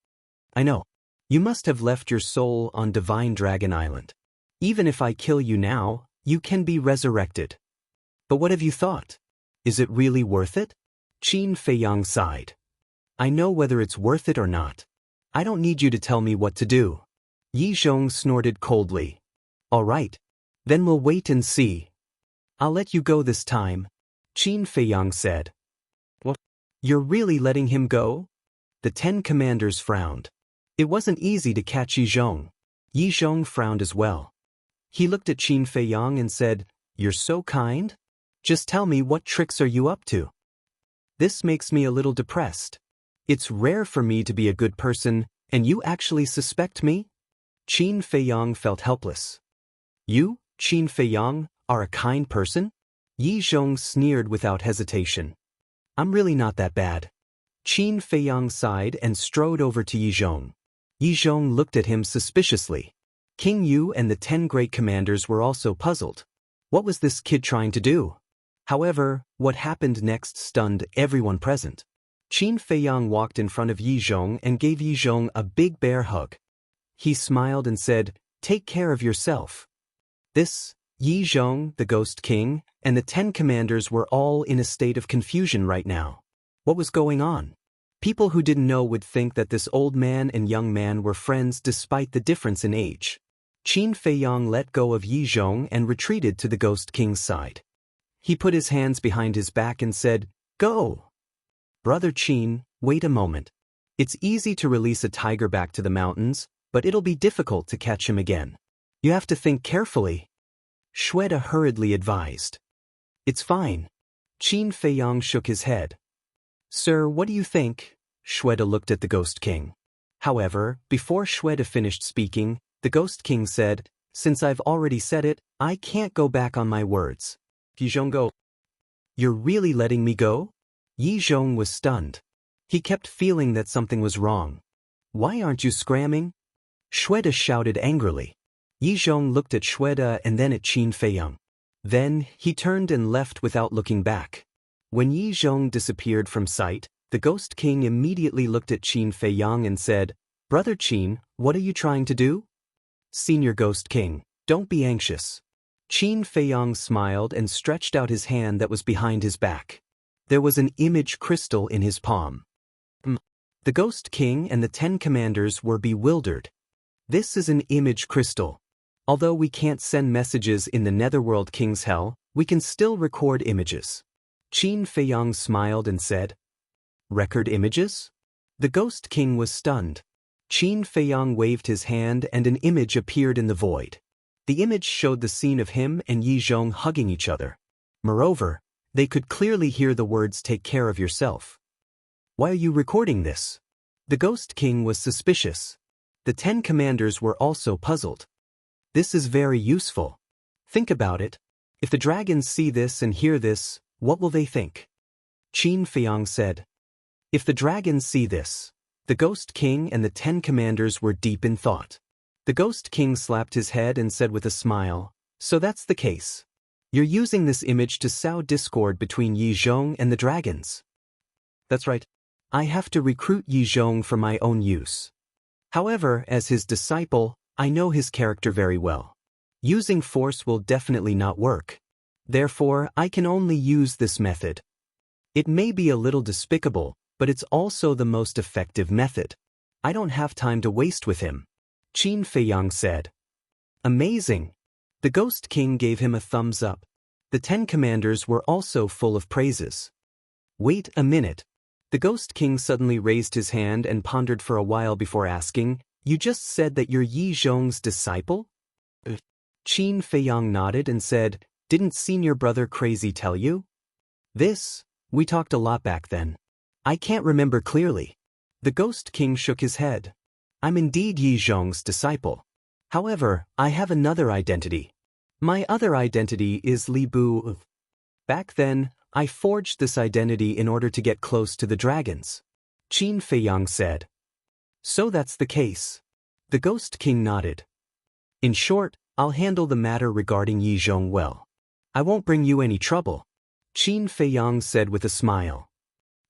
I know. You must have left your soul on Divine Dragon Island. Even if I kill you now, you can be resurrected. But what have you thought? Is it really worth it? Qin Feiyang sighed. I know whether it's worth it or not. I don't need you to tell me what to do. Yi Zhong snorted coldly. All right. Then we'll wait and see. I'll let you go this time. Qin Feiyang said. What? You're really letting him go? The 10 commanders frowned. It wasn't easy to catch Yi Zhong. Yi Zhong frowned as well. He looked at Qin Feiyang and said, You're so kind? Just tell me what tricks are you up to? This makes me a little depressed. It's rare for me to be a good person, and you actually suspect me? Qin Feiyang felt helpless. You, Qin Feiyang, are a kind person? Yi Zhong sneered without hesitation. I'm really not that bad. Qin Feiyang sighed and strode over to Yi Zhong. Yi Zhong looked at him suspiciously. Qingyu and the 10 great commanders were also puzzled. What was this kid trying to do? However, what happened next stunned everyone present. Qin Feiyang walked in front of Yi Zhong and gave Yi Zhong a big bear hug. He smiled and said, Take care of yourself. Yi Zhong, the Ghost King, and the 10 commanders were all in a state of confusion right now. What was going on? People who didn't know would think that this old man and young man were friends despite the difference in age. Qin Feiyang let go of Yi Zhong and retreated to the Ghost King's side. He put his hands behind his back and said, Go! Brother Qin, wait a moment. It's easy to release a tiger back to the mountains, but it'll be difficult to catch him again. You have to think carefully. Shweta hurriedly advised. It's fine. Qin Feiyang shook his head. Sir, what do you think? Shweta looked at the Ghost King. However, before Shweta finished speaking, the Ghost King said, Since I've already said it, I can't go back on my words. Yi Zhong, go. You're really letting me go? Yi Zhong was stunned. He kept feeling that something was wrong. Why aren't you scramming? Shweta shouted angrily. Yi Zhong looked at Shweta and then at Qin Feiyang. Then, he turned and left without looking back. When Yi Zhong disappeared from sight, the Ghost King immediately looked at Qin Feiyang and said, Brother Qin, what are you trying to do? Senior Ghost King, don't be anxious. Qin Feiyang smiled and stretched out his hand that was behind his back. There was an image crystal in his palm. The Ghost King and the 10 commanders were bewildered. This is an image crystal. Although we can't send messages in the Netherworld King's Hell, we can still record images. Qin Feiyang smiled and said, Record images? The Ghost King was stunned. Qin Feiyang waved his hand and an image appeared in the void. The image showed the scene of him and Yi Zhong hugging each other. Moreover, they could clearly hear the words take care of yourself. Why are you recording this? The Ghost King was suspicious. The 10 commanders were also puzzled. This is very useful. Think about it. If the dragons see this and hear this, what will they think? Qin Feiyang said. If the dragons see this. The Ghost King and the 10 commanders were deep in thought. The Ghost King slapped his head and said with a smile, so that's the case. You're using this image to sow discord between Yi Zhong and the dragons. That's right. I have to recruit Yi Zhong for my own use. However, as his disciple, I know his character very well. Using force will definitely not work. Therefore, I can only use this method. It may be a little despicable, but it's also the most effective method. I don't have time to waste with him. Qin Feiyang said. Amazing. The Ghost King gave him a thumbs up. The 10 commanders were also full of praises. Wait a minute. The Ghost King suddenly raised his hand and pondered for a while before asking, You just said that you're Yi Zhong's disciple? Qin Feiyang nodded and said, Didn't Senior Brother Crazy tell you? We talked a lot back then. I can't remember clearly. The Ghost King shook his head. I'm indeed Yi Zhong's disciple. However, I have another identity. My other identity is Li Bu. Back then, I forged this identity in order to get close to the dragons. Qin Feiyang said. So that's the case. The Ghost King nodded. In short, I'll handle the matter regarding Yi Zhong well. I won't bring you any trouble. Qin Feiyang said with a smile.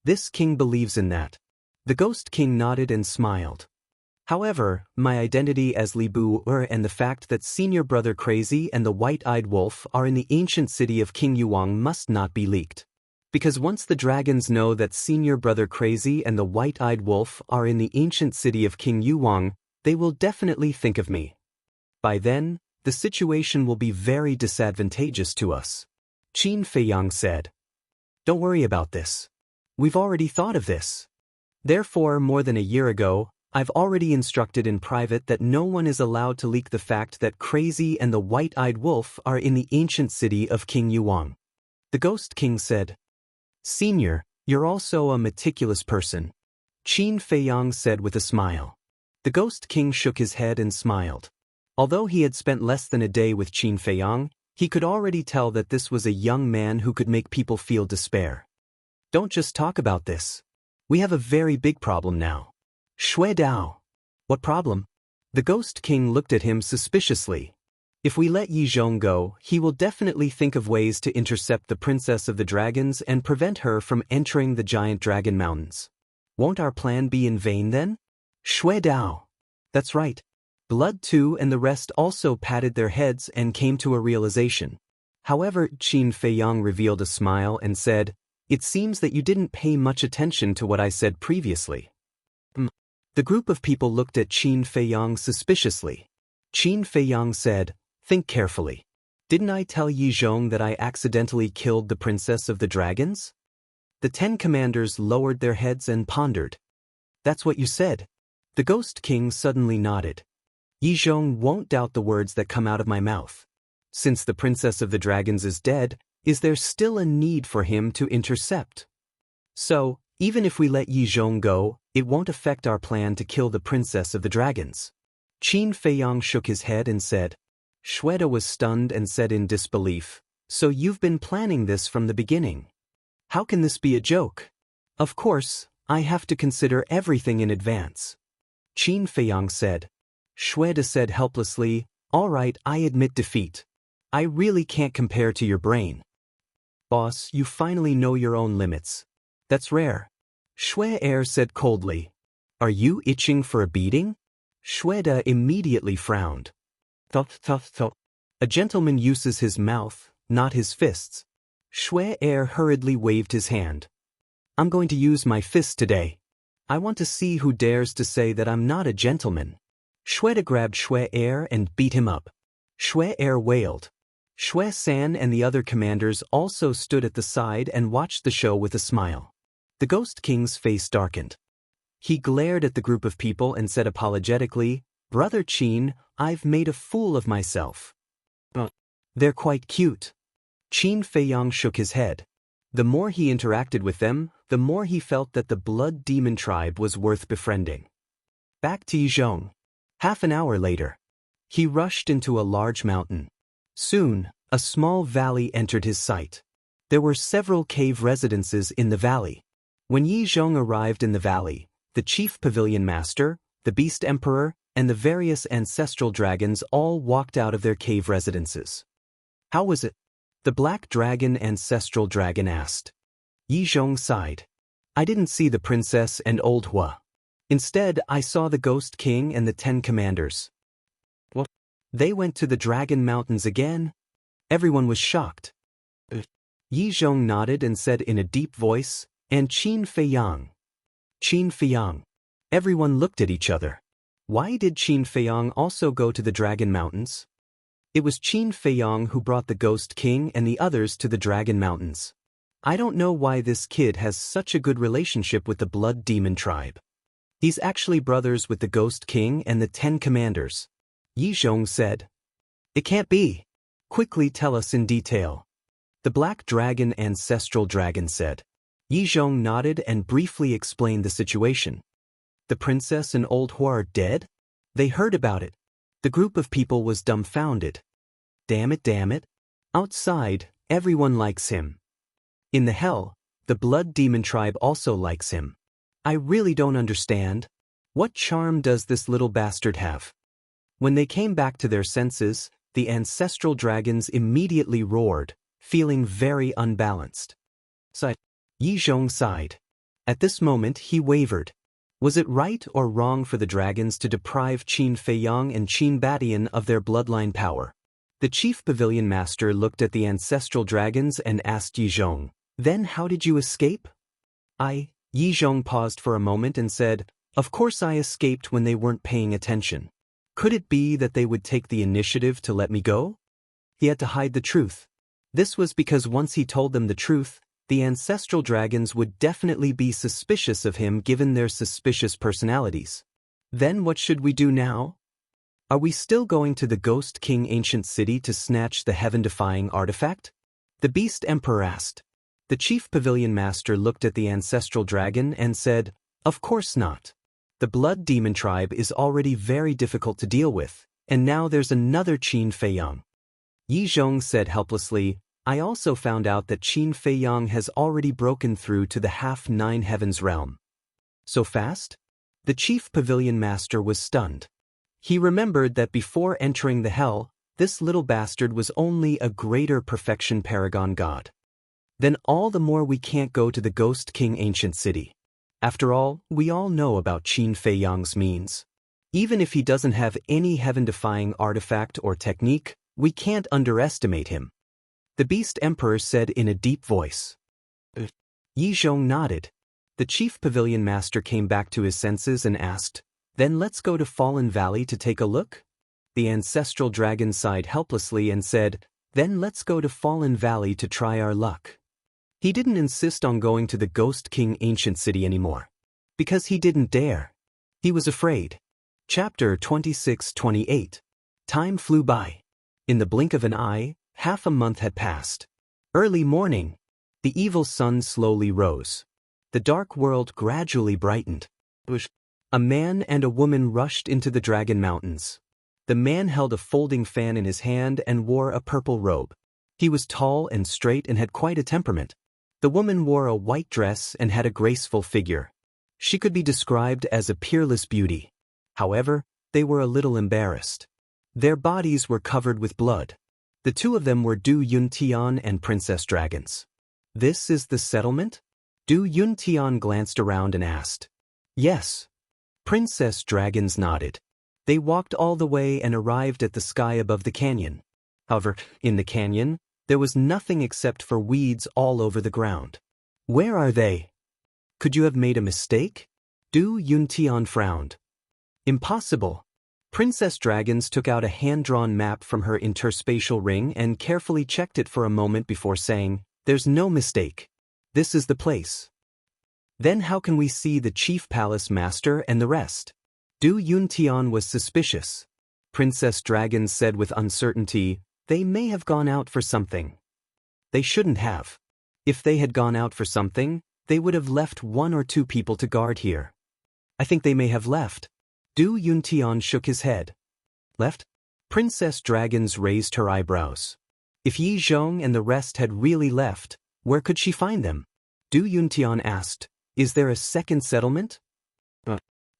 This king believes in that. The Ghost King nodded and smiled. However, my identity as Li Bu and the fact that Senior Brother Crazy and the White-Eyed Wolf are in the ancient city of King Yuang must not be leaked. Because once the dragons know that Senior Brother Crazy and the White-Eyed Wolf are in the ancient city of King Yuang, they will definitely think of me. By then, the situation will be very disadvantageous to us. Qin Feiyang said. Don't worry about this. We've already thought of this. Therefore, more than a year ago, I've already instructed in private that no one is allowed to leak the fact that Crazy and the White-Eyed Wolf are in the ancient city of King Yuang. The Ghost King said. Senior, you're also a meticulous person. Qin Feiyang said with a smile. The Ghost King shook his head and smiled. Although he had spent less than a day with Qin Feiyang, he could already tell that this was a young man who could make people feel despair. Don't just talk about this. We have a very big problem now. Shui Dao. What problem? The Ghost King looked at him suspiciously. If we let Yi Zhong go, he will definitely think of ways to intercept the Princess of the Dragons and prevent her from entering the giant dragon mountains. Won't our plan be in vain then? Shui Dao. That's right. Blood too and the rest also patted their heads and came to a realization. However, Qin Feiyang revealed a smile and said, It seems that you didn't pay much attention to what I said previously. The group of people looked at Qin Feiyang suspiciously. Qin Feiyang said, Think carefully. Didn't I tell Yi Zhong that I accidentally killed the Princess of the Dragons? The 10 commanders lowered their heads and pondered. That's what you said. The Ghost King suddenly nodded. Yi Zhong won't doubt the words that come out of my mouth. Since the Princess of the Dragons is dead, is there still a need for him to intercept? So, even if we let Yi Zhong go, it won't affect our plan to kill the Princess of the Dragons. Qin Feiyang shook his head and said. Shweta was stunned and said in disbelief, So you've been planning this from the beginning. How can this be a joke? Of course, I have to consider everything in advance. Qin Feiyang said. Shweta said helplessly, All right, I admit defeat. I really can't compare to your brain. Boss, you finally know your own limits. That's rare. Shue said coldly. Are you itching for a beating? Shweta immediately frowned. Thought. A gentleman uses his mouth, not his fists. Shue hurriedly waved his hand. I'm going to use my fist today. I want to see who dares to say that I'm not a gentleman. Shweta grabbed Shue and beat him up. Shue wailed. Shue-san and the other commanders also stood at the side and watched the show with a smile. The Ghost King's face darkened. He glared at the group of people and said apologetically, Brother Qin, I've made a fool of myself. They're quite cute. Qin Feiyang shook his head. The more he interacted with them, the more he felt that the Blood Demon tribe was worth befriending. Back to Yi Zhong. Half an hour later. He rushed into a large mountain. Soon, a small valley entered his sight. There were several cave residences in the valley. When Yi Zhong arrived in the valley, the chief pavilion master, the beast emperor, and the various ancestral dragons all walked out of their cave residences. How was it? The black dragon ancestral dragon asked. Yi Zhong sighed. I didn't see the princess and old Hua. Instead, I saw the ghost king and the 10 commanders. What? They went to the Dragon Mountains again? Everyone was shocked. Yi Zhong nodded and said in a deep voice, and Qin Feiyang. Qin Feiyang. Everyone looked at each other. Why did Qin Feiyang also go to the Dragon Mountains? It was Qin Feiyang who brought the Ghost King and the others to the Dragon Mountains. I don't know why this kid has such a good relationship with the Blood Demon tribe. He's actually brothers with the Ghost King and the 10 commanders. Yi Zhong said. It can't be. Quickly tell us in detail. The black dragon ancestral dragon said. Yi Zhong nodded and briefly explained the situation. The princess and old Hua are dead? They heard about it. The group of people was dumbfounded. Damn it. Outside, everyone likes him. In the hell, the Blood Demon tribe also likes him. I really don't understand. What charm does this little bastard have? When they came back to their senses, the ancestral dragons immediately roared, feeling very unbalanced. Yi Zhong sighed. At this moment he wavered. Was it right or wrong for the dragons to deprive Qin Feiyang and Qin Badian of their bloodline power? The chief pavilion master looked at the ancestral dragons and asked Yi Zhong, Then how did you escape? Yi Zhong paused for a moment and said, Of course I escaped when they weren't paying attention. Could it be that they would take the initiative to let me go? He had to hide the truth. This was because once he told them the truth, the ancestral dragons would definitely be suspicious of him given their suspicious personalities. Then what should we do now? Are we still going to the Ghost King ancient city to snatch the heaven-defying artifact? The beast emperor asked. The chief pavilion master looked at the ancestral dragon and said, Of course not. The Blood Demon tribe is already very difficult to deal with, and now there's another Qin Feiyang. Yi Zhong said helplessly, I also found out that Qin Feiyang has already broken through to the half-9 heavens realm. So fast? The chief pavilion master was stunned. He remembered that before entering the hell, this little bastard was only a greater perfection paragon god. Then all the more we can't go to the Ghost King ancient city. After all, we all know about Qin Feiyang's means. Even if he doesn't have any heaven-defying artifact or technique, we can't underestimate him. The beast emperor said in a deep voice. Yi Zhong nodded. The chief pavilion master came back to his senses and asked, Then let's go to Fallen Valley to take a look? The ancestral dragon sighed helplessly and said, Then let's go to Fallen Valley to try our luck. He didn't insist on going to the Ghost King ancient city anymore. Because he didn't dare. He was afraid. Chapter 26-28. Time flew by. In the blink of an eye, half a month had passed. Early morning. The evil sun slowly rose. The dark world gradually brightened. A man and a woman rushed into the Dragon Mountains. The man held a folding fan in his hand and wore a purple robe. He was tall and straight and had quite a temperament. The woman wore a white dress and had a graceful figure. She could be described as a peerless beauty. However, they were a little embarrassed. Their bodies were covered with blood. The two of them were Du Yuntian and Princess Dragons. This is the settlement? Du Yuntian glanced around and asked. Yes. Princess Dragons nodded. They walked all the way and arrived at the sky above the canyon. However, in the canyon, there was nothing except for weeds all over the ground. Where are they? Could you have made a mistake? Du Yuntian frowned. Impossible. Princess Dragons took out a hand-drawn map from her interspatial ring and carefully checked it for a moment before saying, There's no mistake. This is the place. Then how can we see the chief palace master and the rest? Du Yuntian was suspicious. Princess Dragons said with uncertainty, They may have gone out for something. They shouldn't have. If they had gone out for something, they would have left 1 or 2 people to guard here. I think they may have left. Du Yuntian shook his head. Left? Princess Dragons raised her eyebrows. If Yi Zhong and the rest had really left, Where could she find them? Du Yuntian asked. Is there a second settlement?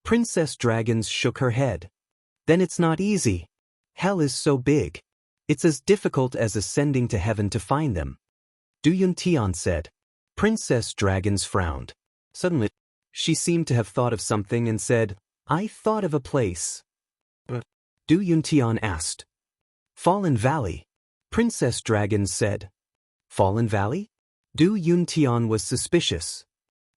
Princess Dragons shook her head. Then it's not easy. Hell is so big. It's as difficult as ascending to heaven to find them. Du Yuntian said. Princess Dragons frowned. Suddenly, she seemed to have thought of something and said, I thought of a place. Du Yuntian asked. Fallen Valley. Princess Dragons said. Fallen Valley? Du Yuntian was suspicious.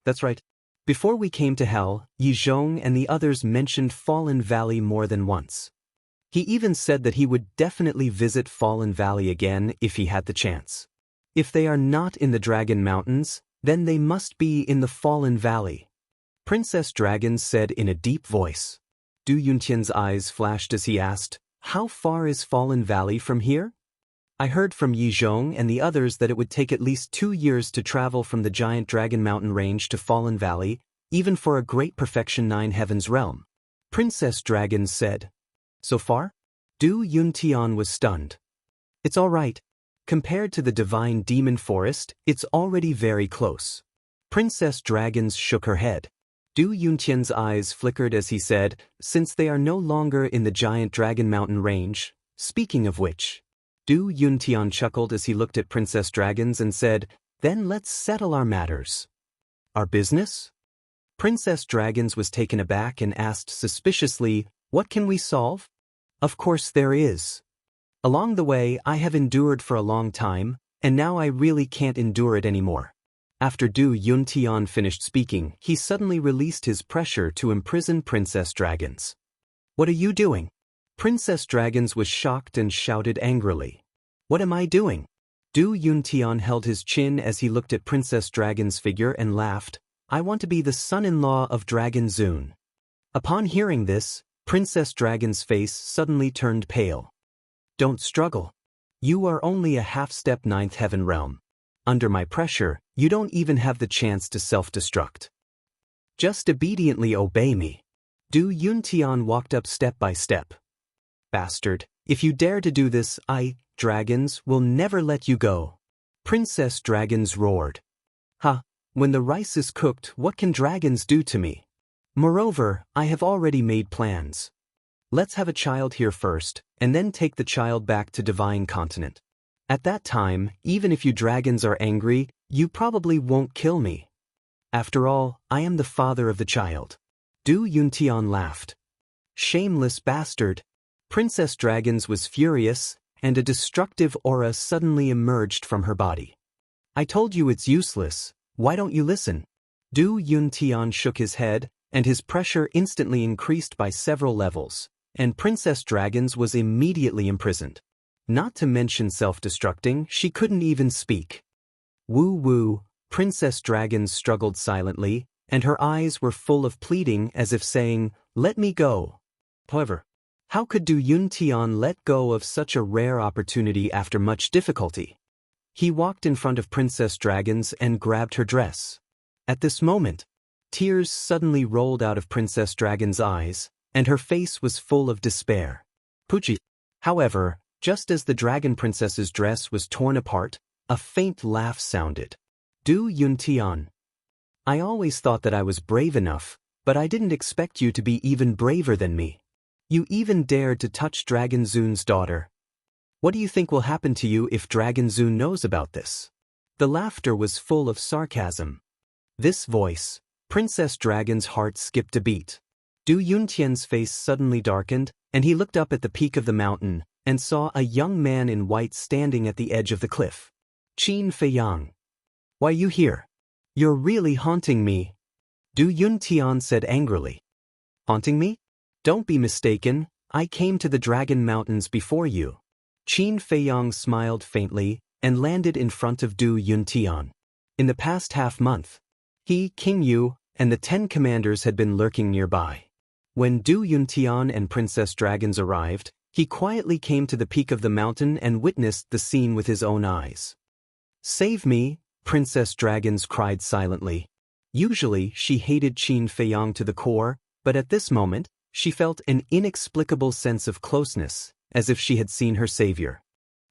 That's right. Before we came to hell, Yi Zhong and the others mentioned Fallen Valley more than once. He even said that he would definitely visit Fallen Valley again if he had the chance. If they are not in the Dragon Mountains, then they must be in the Fallen Valley. Princess Dragons said in a deep voice. Du Yuntian's eyes flashed as he asked, How far is Fallen Valley from here? I heard from Yi Zhong and the others that it would take at least 2 years to travel from the giant Dragon Mountain range to Fallen Valley, even for a great perfection 9 heavens realm. Princess Dragons said. So far? Du Yuntian was stunned. It's all right. Compared to the divine demon forest, it's already very close. Princess Dragons shook her head. Du Yuntian's eyes flickered as he said, Since they are no longer in the giant Dragon Mountain range, speaking of which. Du Yuntian chuckled as he looked at Princess Dragons and said, Then let's settle our matters. Our business? Princess Dragons was taken aback and asked suspiciously, What can we solve? Of course there is. Along the way I have endured for a long time, and now I really can't endure it anymore. After Du Yuntian finished speaking, he suddenly released his pressure to imprison Princess Dragons. What are you doing? Princess Dragons was shocked and shouted angrily. What am I doing? Du Yuntian held his chin as he looked at Princess Dragon's figure and laughed. I want to be the son-in-law of Dragon Zun. Upon hearing this, Princess Dragon's face suddenly turned pale. Don't struggle. You are only a half-step 9th heaven realm. Under my pressure, you don't even have the chance to self-destruct. Just obediently obey me. Du Yuntian walked up step by step. Bastard, if you dare to do this, dragons, will never let you go. Princess Dragons roared. Ha, when the rice is cooked, what can dragons do to me? Moreover, I have already made plans. Let's have a child here first, and then take the child back to Divine Continent. At that time, even if you dragons are angry, you probably won't kill me. After all, I am the father of the child. Du Yuntian laughed. Shameless bastard. Princess Dragons was furious, and a destructive aura suddenly emerged from her body. I told you it's useless, why don't you listen? Du Yuntian shook his head, and his pressure instantly increased by several levels, and Princess Dragons was immediately imprisoned. Not to mention self-destructing, she couldn't even speak. Woo-woo, Princess Dragons struggled silently, and her eyes were full of pleading as if saying, Let me go. However, how could Du Yuntian let go of such a rare opportunity after much difficulty? He walked in front of Princess Dragons and grabbed her dress. At this moment, tears suddenly rolled out of Princess Dragon's eyes, and her face was full of despair. Pucci. However, just as the Dragon Princess's dress was torn apart, a faint laugh sounded. Du Yuntian. I always thought that I was brave enough, but I didn't expect you to be even braver than me. You even dared to touch Dragon Zun's daughter. What do you think will happen to you if Dragon Zun knows about this? The laughter was full of sarcasm. This voice, Princess Dragon's heart skipped a beat. Du Yuntian's face suddenly darkened, and he looked up at the peak of the mountain, and saw a young man in white standing at the edge of the cliff. Qin Feiyang. Why you here? You're really haunting me. Du Yuntian said angrily. Haunting me? Don't be mistaken, I came to the Dragon Mountains before you. Qin Feiyang smiled faintly, and landed in front of Du Yuntian. In the past half-month, he, King Yu, and the 10 commanders had been lurking nearby. When Du Yuntian and Princess Dragons arrived, he quietly came to the peak of the mountain and witnessed the scene with his own eyes. Save me, Princess Dragons cried silently. Usually, she hated Qin Feiyang to the core, but at this moment, she felt an inexplicable sense of closeness, as if she had seen her savior.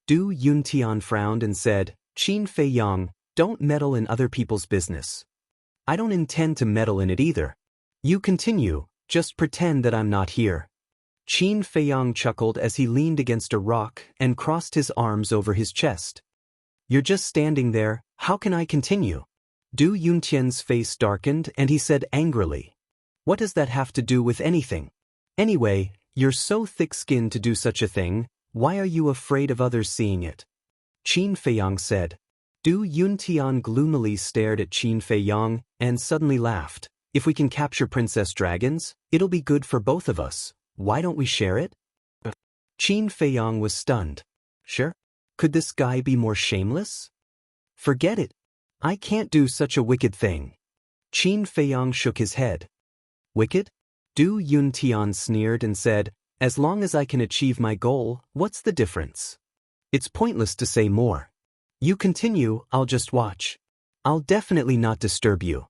Du Yuntian frowned and said, Qin Feiyang, Don't meddle in other people's business. I don't intend to meddle in it either. You continue, just pretend that I'm not here. Qin Feiyang chuckled as he leaned against a rock and crossed his arms over his chest. You're just standing there, how can I continue? Du Yuntian's face darkened and he said angrily. What does that have to do with anything? Anyway, you're so thick-skinned to do such a thing, why are you afraid of others seeing it? Qin Feiyang said. Du Yuntian gloomily stared at Qin Feiyang and suddenly laughed. If we can capture Princess Dragons, it'll be good for both of us. Why don't we share it? Qin Feiyang was stunned. Sure? Could this guy be more shameless? Forget it. I can't do such a wicked thing. Qin Feiyang shook his head. Wicked? Du Yuntian sneered and said, as long as I can achieve my goal, what's the difference? It's pointless to say more. You continue, I'll just watch. I'll definitely not disturb you.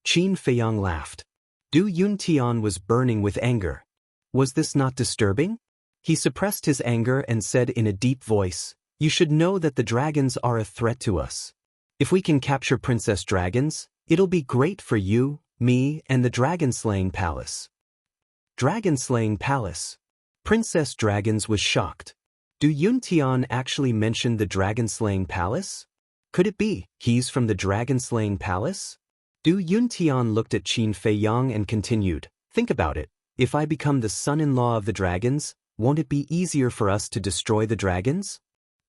Qin Feiyang laughed. Du Yuntian was burning with anger. Was this not disturbing? He suppressed his anger and said in a deep voice, you should know that the dragons are a threat to us. If we can capture Princess Dragons, it'll be great for you, me, and the Dragon-slaying Palace. Dragon-slaying Palace. Princess Dragons was shocked. Du Yuntian actually mentioned the Dragon-slaying Palace? Could it be he's from the Dragon-slaying Palace? Du Yuntian looked at Qin Feiyang and continued, think about it. If I become the son-in-law of the dragons, won't it be easier for us to destroy the dragons?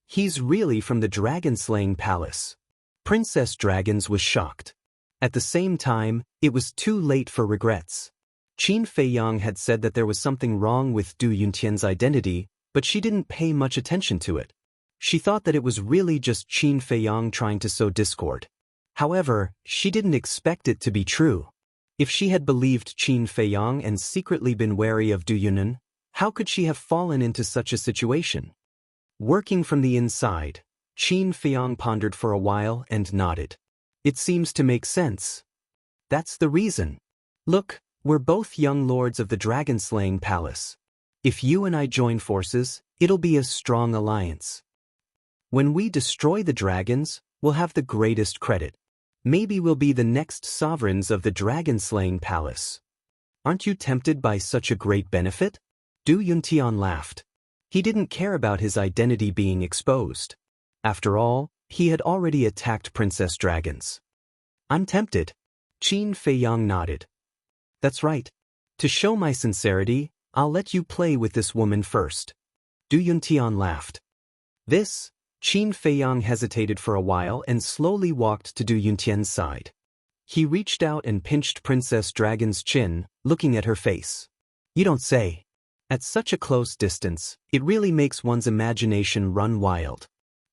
He's really from the Dragon-slaying Palace. Princess Dragons was shocked. At the same time, it was too late for regrets. Qin Feiyang had said that there was something wrong with Du Yuntian's identity, but she didn't pay much attention to it. She thought that it was really just Qin Feiyang trying to sow discord. However, she didn't expect it to be true. If she had believed Qin Feiyang and secretly been wary of Du Yunan, how could she have fallen into such a situation? Working from the inside, Qin Feiyang pondered for a while and nodded. It seems to make sense. That's the reason. Look, we're both young lords of the Dragon-slaying Palace. If you and I join forces, it'll be a strong alliance. When we destroy the dragons, we'll have the greatest credit. Maybe we'll be the next sovereigns of the Dragon-slaying Palace. Aren't you tempted by such a great benefit? Du Yuntian laughed. He didn't care about his identity being exposed. After all, he had already attacked Princess Dragons. I'm tempted. Qin Feiyang nodded. That's right. To show my sincerity, I'll let you play with this woman first. Du Yuntian laughed. This? Qin Feiyang hesitated for a while and slowly walked to Du Yuntian's side. He reached out and pinched Princess Dragon's chin, looking at her face. You don't say. At such a close distance, it really makes one's imagination run wild.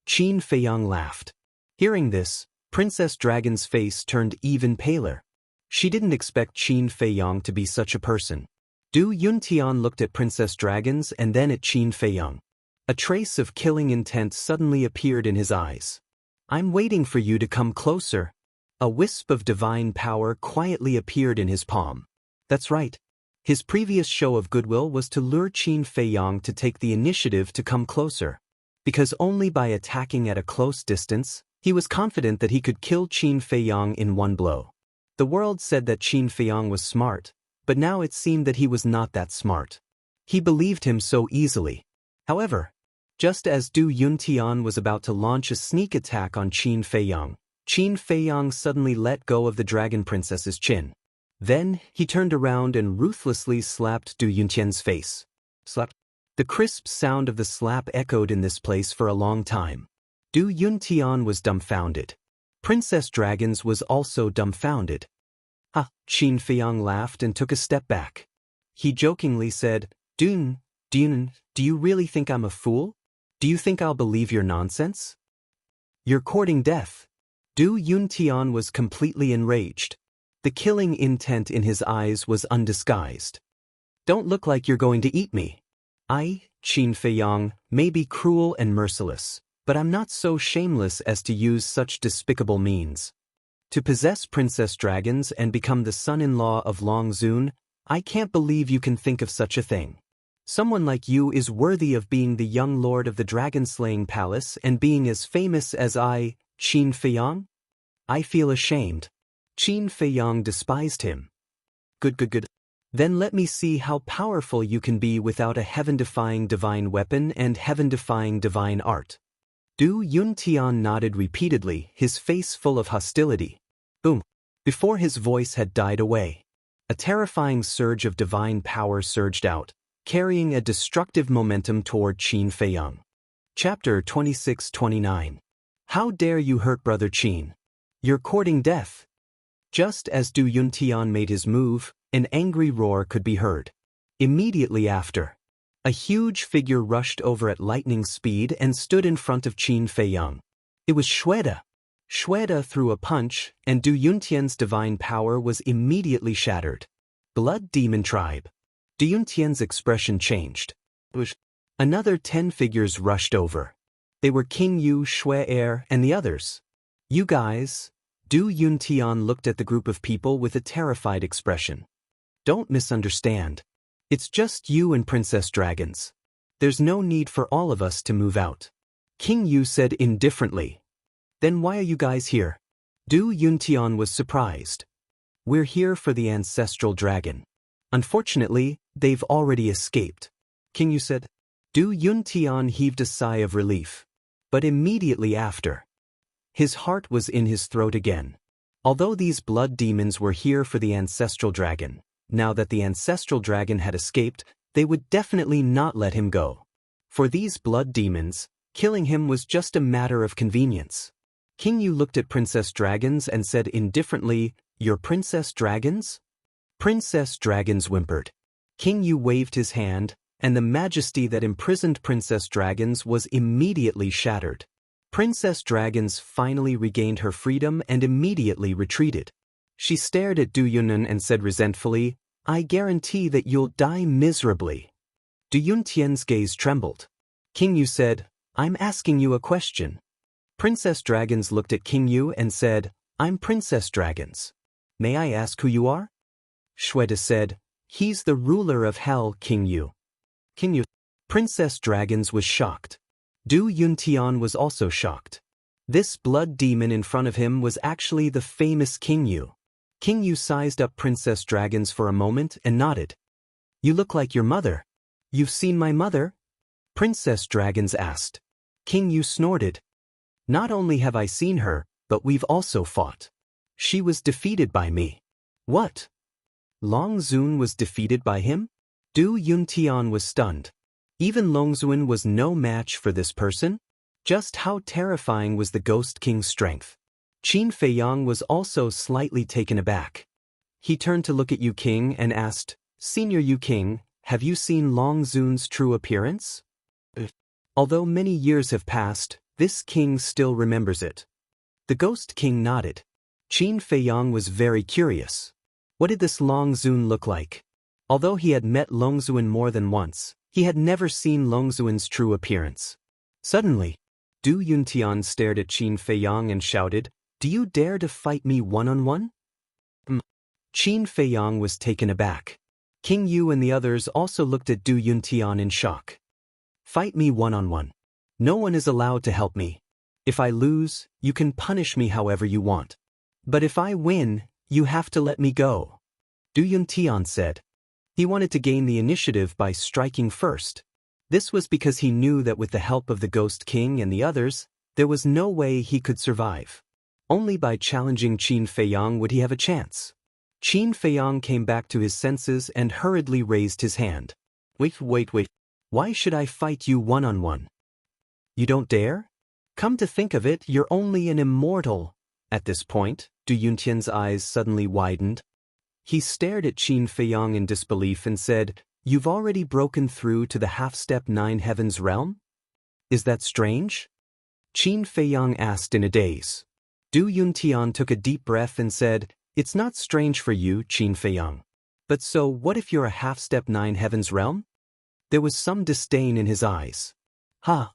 Qin Feiyang laughed. Hearing this, Princess Dragon's face turned even paler. She didn't expect Qin Feiyang to be such a person. Du Yuntian looked at Princess Dragons and then at Qin Feiyang. A trace of killing intent suddenly appeared in his eyes. I'm waiting for you to come closer. A wisp of divine power quietly appeared in his palm. That's right. His previous show of goodwill was to lure Qin Feiyang to take the initiative to come closer. Because only by attacking at a close distance, he was confident that he could kill Qin Feiyang in one blow. The world said that Qin Feiyang was smart, but now it seemed that he was not that smart. He believed him so easily. However, just as Du Yuntian was about to launch a sneak attack on Qin Feiyang suddenly let go of the Dragon Princess's chin. Then, he turned around and ruthlessly slapped Du Yuntian's face. Slap. The crisp sound of the slap echoed in this place for a long time. Du Yuntian was dumbfounded. Princess Dragons was also dumbfounded. Ha! Qin Feiyang laughed and took a step back. He jokingly said, Dun, do you really think I'm a fool? Do you think I'll believe your nonsense? You're courting death. Du Yuntian was completely enraged. The killing intent in his eyes was undisguised. Don't look like you're going to eat me. I, Qin Feiyang, may be cruel and merciless, but I'm not so shameless as to use such despicable means. To possess Princess Dragons and become the son-in-law of Long Zun, I can't believe you can think of such a thing. Someone like you is worthy of being the young lord of the Dragon-slaying Palace and being as famous as I, Qin Feiyang? I feel ashamed. Qin Feiyang despised him. Good. Then let me see how powerful you can be without a heaven-defying divine weapon and heaven-defying divine art. Du Yuntian nodded repeatedly, his face full of hostility. Boom. Before his voice had died away, a terrifying surge of divine power surged out, carrying a destructive momentum toward Qin Feiyang. Chapter 26-29. How dare you hurt Brother Qin? You're courting death. Just as Du Yuntian made his move, an angry roar could be heard. Immediately after, a huge figure rushed over at lightning speed and stood in front of Qin Feiyang. It was Xuede. Xuede threw a punch, and Du Yuntian's divine power was immediately shattered. Blood Demon Tribe. Du Yuntian's expression changed. Another 10 figures rushed over. They were King Yu, Xuede, and the others. You guys. Du Yuntian looked at the group of people with a terrified expression. Don't misunderstand. It's just you and Princess Dragons. There's no need for all of us to move out. King Yu said indifferently. Then why are you guys here? Du Yuntian was surprised. We're here for the ancestral dragon. Unfortunately, they've already escaped. King Yu said. Du Yuntian heaved a sigh of relief. But immediately after, his heart was in his throat again. Although these blood demons were here for the ancestral dragon, now that the ancestral dragon had escaped, they would definitely not let him go. For these blood demons, killing him was just a matter of convenience. King Yu looked at Princess Dragons and said indifferently, "Your Princess Dragons?" Princess Dragons whimpered. King Yu waved his hand, and the majesty that imprisoned Princess Dragons was immediately shattered. Princess Dragons finally regained her freedom and immediately retreated. She stared at Du Yunnan and said resentfully, "I guarantee that you'll die miserably." Du Yuntian's gaze trembled. King Yu said, "I'm asking you a question." Princess Dragons looked at King Yu and said, "I'm Princess Dragons. May I ask who you are?" Xuede said, "He's the ruler of hell, King Yu." King Yu. Princess Dragons was shocked. Du Yuntian was also shocked. This blood demon in front of him was actually the famous King Yu. King Yu sized up Princess Dragons for a moment and nodded. "You look like your mother. You've seen my mother?" Princess Dragons asked. King Yu snorted. "Not only have I seen her, but we've also fought. She was defeated by me." "What? Long Zun was defeated by him?" Du Yuntian was stunned. Even Longzun was no match for this person? Just how terrifying was the Ghost King's strength? Qin Feiyang was also slightly taken aback. He turned to look at Yu King and asked, "Senior Yu King, have you seen Longzun's true appearance?" Although many years have passed, this king still remembers it. The Ghost King nodded. Qin Feiyang was very curious. What did this Longzun look like? Although he had met Longzun more than once, he had never seen Longzun's true appearance. Suddenly, Du Yuntian stared at Qin Feiyang and shouted, "Do you dare to fight me one-on-one?" Qin Feiyang was taken aback. King Yu and the others also looked at Du Yuntian in shock. "Fight me one-on-one. No one is allowed to help me. If I lose, you can punish me however you want. But if I win, you have to let me go," Du Yuntian said. He wanted to gain the initiative by striking first. This was because he knew that with the help of the Ghost King and the others, there was no way he could survive. Only by challenging Qin Feiyang would he have a chance. Qin Feiyang came back to his senses and hurriedly raised his hand. Wait. Why should I fight you one-on-one? You don't dare? Come to think of it, you're only an immortal. At this point, Du Yuntian's eyes suddenly widened. He stared at Qin Feiyang in disbelief and said, "You've already broken through to the half-step 9 heavens realm? Is that strange?" Qin Feiyang asked in a daze. Du Yuntian took a deep breath and said, "It's not strange for you, Qin Feiyang. But so what if you're a half-step 9 heavens realm?" There was some disdain in his eyes. "Huh?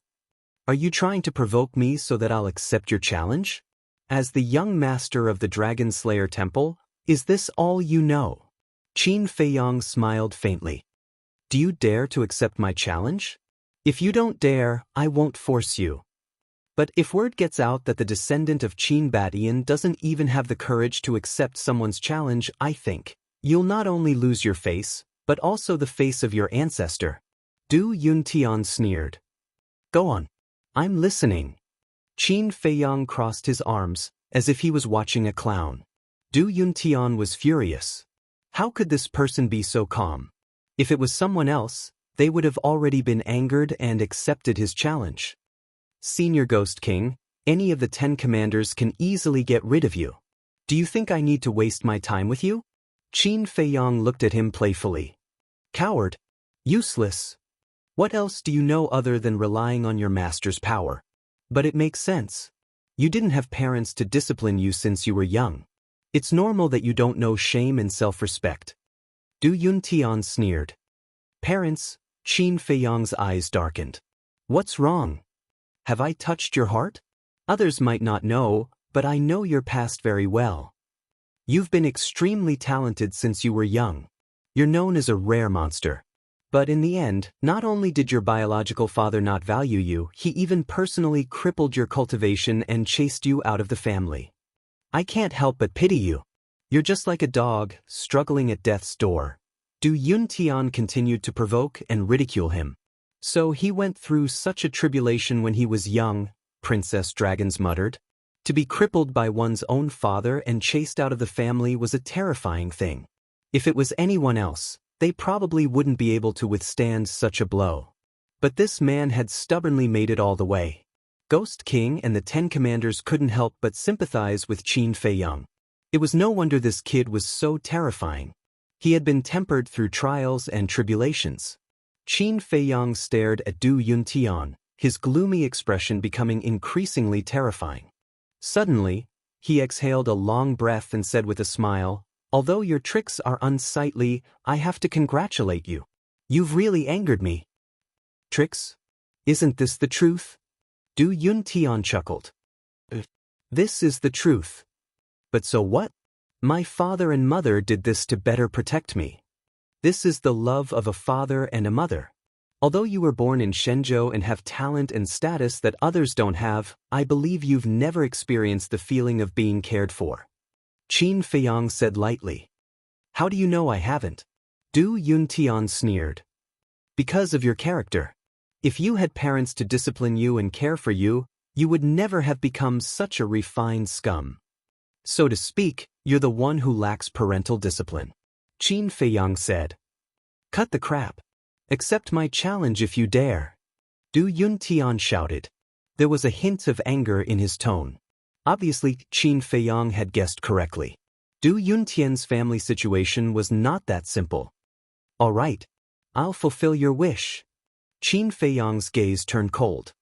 Are you trying to provoke me so that I'll accept your challenge? As the young master of the Dragon Slayer Temple, is this all you know?" Qin Feiyang smiled faintly. "Do you dare to accept my challenge? If you don't dare, I won't force you." But if word gets out that the descendant of Qin Badian doesn't even have the courage to accept someone's challenge, I think you'll not only lose your face, but also the face of your ancestor. Du Yuntian sneered. Go on. I'm listening. Qin Feiyang crossed his arms, as if he was watching a clown. Du Yuntian was furious. How could this person be so calm? If it was someone else, they would have already been angered and accepted his challenge. Senior Ghost King, any of the 10 commanders can easily get rid of you. Do you think I need to waste my time with you? Qin Feiyang looked at him playfully. Coward. Useless. What else do you know other than relying on your master's power? But it makes sense. You didn't have parents to discipline you since you were young. It's normal that you don't know shame and self-respect. Du Yuntian sneered. Parents? Qin Feiyang's eyes darkened. What's wrong? Have I touched your heart? Others might not know, but I know your past very well. You've been extremely talented since you were young. You're known as a rare monster. But in the end, not only did your biological father not value you, he even personally crippled your cultivation and chased you out of the family. I can't help but pity you. You're just like a dog, struggling at death's door. Du Yuntian continued to provoke and ridicule him. So he went through such a tribulation when he was young, Princess Dragons muttered. To be crippled by one's own father and chased out of the family was a terrifying thing. If it was anyone else, they probably wouldn't be able to withstand such a blow. But this man had stubbornly made it all the way. Ghost King and the 10 commanders couldn't help but sympathize with Qin Feiyang. It was no wonder this kid was so terrifying. He had been tempered through trials and tribulations. Qin Feiyang stared at Du Yuntian, his gloomy expression becoming increasingly terrifying. Suddenly, he exhaled a long breath and said with a smile, Although your tricks are unsightly, I have to congratulate you. You've really angered me. Tricks? Isn't this the truth? Du Yuntian chuckled. This is the truth. But so what? My father and mother did this to better protect me. This is the love of a father and a mother. Although you were born in Shenzhou and have talent and status that others don't have, I believe you've never experienced the feeling of being cared for. Qin Feiyang said lightly. How do you know I haven't? Du Yuntian sneered. Because of your character. If you had parents to discipline you and care for you, you would never have become such a refined scum. So to speak, you're the one who lacks parental discipline. Qin Feiyang said. Cut the crap. Accept my challenge if you dare. Du Yuntian shouted. There was a hint of anger in his tone. Obviously, Qin Feiyang had guessed correctly. Du Yuntian's family situation was not that simple. All right. I'll fulfill your wish. Qin Feiyang's gaze turned cold.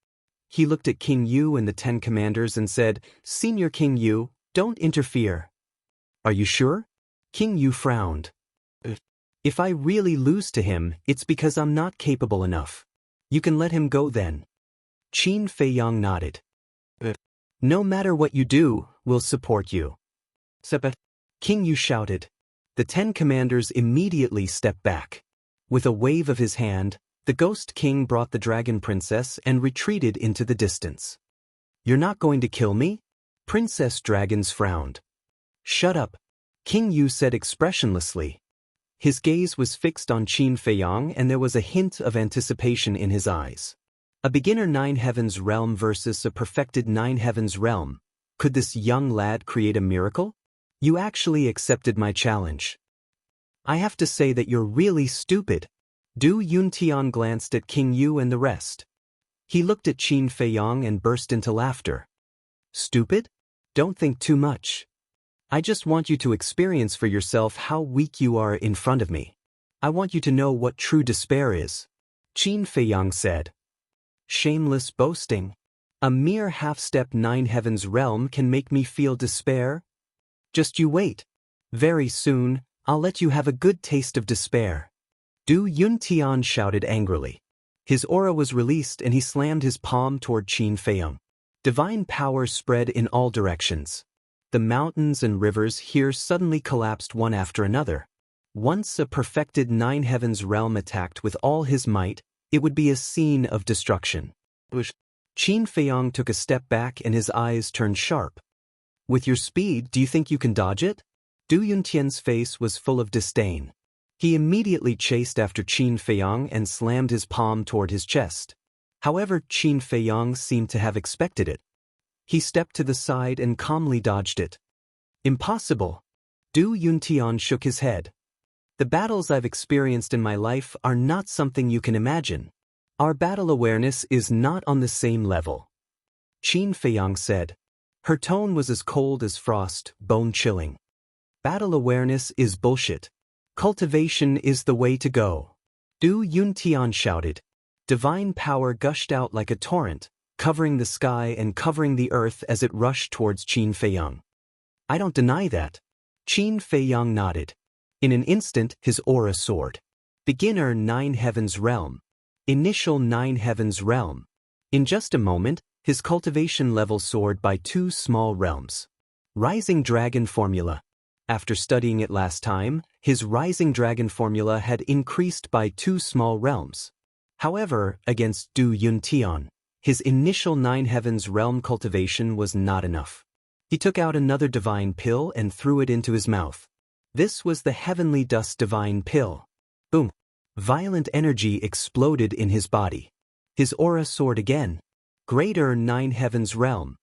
He looked at King Yu and the 10 commanders and said, Senior King Yu, don't interfere. Are you sure? King Yu frowned. If I really lose to him, it's because I'm not capable enough. You can let him go then. Qin Feiyang nodded. No matter what you do, we'll support you. King Yu shouted. The 10 commanders immediately stepped back. With a wave of his hand, the Ghost King brought the Dragon Princess and retreated into the distance. You're not going to kill me? Princess Dragons frowned. Shut up, King Yu said expressionlessly. His gaze was fixed on Qin Feiyang and there was a hint of anticipation in his eyes. A beginner 9 Heavens realm versus a perfected 9 Heavens realm. Could this young lad create a miracle? You actually accepted my challenge. I have to say that you're really stupid. Du Yuntian glanced at King Yu and the rest. He looked at Qin Feiyang and burst into laughter. Stupid? Don't think too much. I just want you to experience for yourself how weak you are in front of me. I want you to know what true despair is. Qin Feiyang said. Shameless boasting. A mere half-step 9 Heavens realm can make me feel despair? Just you wait. Very soon, I'll let you have a good taste of despair. Du Yuntian shouted angrily. His aura was released and he slammed his palm toward Qin Feiyang. Divine power spread in all directions. The mountains and rivers here suddenly collapsed one after another. Once a perfected 9 Heavens realm attacked with all his might, it would be a scene of destruction. Qin Feiyong took a step back and his eyes turned sharp. With your speed, do you think you can dodge it? Du Yuntian's face was full of disdain. He immediately chased after Qin Feiyong and slammed his palm toward his chest. However, Qin Feiyong seemed to have expected it. He stepped to the side and calmly dodged it. Impossible. Du Yuntian shook his head. The battles I've experienced in my life are not something you can imagine. Our battle awareness is not on the same level. Qin Feiyong said. Her tone was as cold as frost, bone-chilling. Battle awareness is bullshit. Cultivation is the way to go. Du Yuntian shouted. Divine power gushed out like a torrent, covering the sky and covering the earth as it rushed towards Qin Feiyong. I don't deny that. Qin Feiyong nodded. In an instant, his aura soared. Beginner 9 Heavens Realm. Initial 9 Heavens Realm. In just a moment, his cultivation level soared by 2 small realms. Rising Dragon Formula. After studying it last time, his Rising Dragon Formula had increased by 2 small realms. However, against Du Yuntian, his initial 9 Heavens Realm cultivation was not enough. He took out another divine pill and threw it into his mouth. This was the Heavenly Dust Divine Pill. Boom! Violent energy exploded in his body. His aura soared again. Greater 9 Heavens Realm.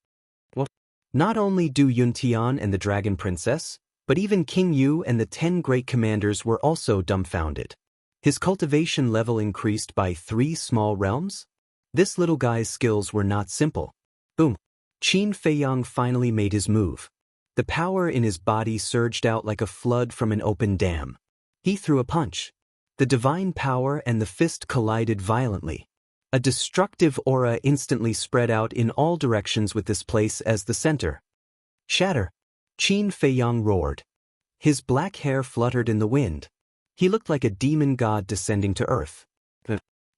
What? Not only Du Yuntian and the Dragon Princess, but even King Yu and the 10 great commanders were also dumbfounded. His cultivation level increased by 3 small realms? This little guy's skills were not simple. Boom! Qin Feiyong finally made his move. The power in his body surged out like a flood from an open dam. He threw a punch. The divine power and the fist collided violently. A destructive aura instantly spread out in all directions with this place as the center. Shatter! Qin Feiyong roared. His black hair fluttered in the wind. He looked like a demon god descending to earth.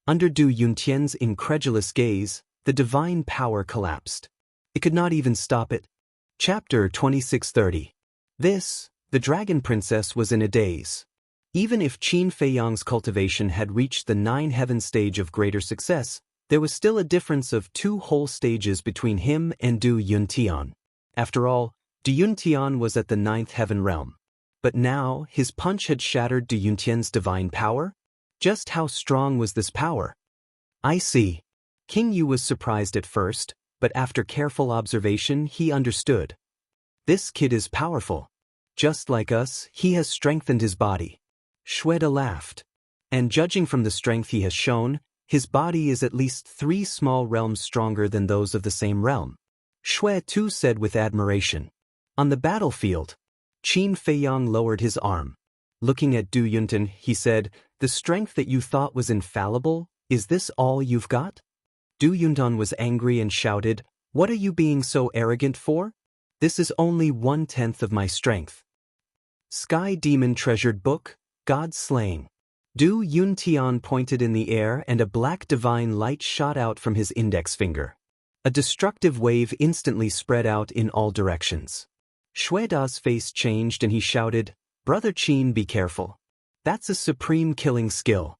Under Du Yuntian's incredulous gaze, the divine power collapsed. It could not even stop it. Chapter 2630. The Dragon Princess was in a daze. Even if Qin Feiyong's cultivation had reached the 9 Heaven stage of greater success, there was still a difference of 2 whole stages between him and Du Yuntian. After all, Du Yuntian was at the 9th Heaven realm. But now, his punch had shattered Du Yuntian's divine power? Just how strong was this power? I see. King Yu was surprised at first, but after careful observation he understood. This kid is powerful. Just like us, he has strengthened his body. Shweta laughed. And judging from the strength he has shown, his body is at least 3 small realms stronger than those of the same realm. Shue too said with admiration. On the battlefield, Qin Feiyong lowered his arm. Looking at Du Yuntian, he said, "The strength that you thought was infallible, is this all you've got?" Du Yuntian was angry and shouted, "What are you being so arrogant for? This is only 1/10 of my strength." Sky Demon Treasured Book, God Slaying. Du Yuntian pointed in the air and a black divine light shot out from his index finger. A destructive wave instantly spread out in all directions. Shueda's face changed and he shouted, "Brother Qin, be careful. That's a supreme killing skill."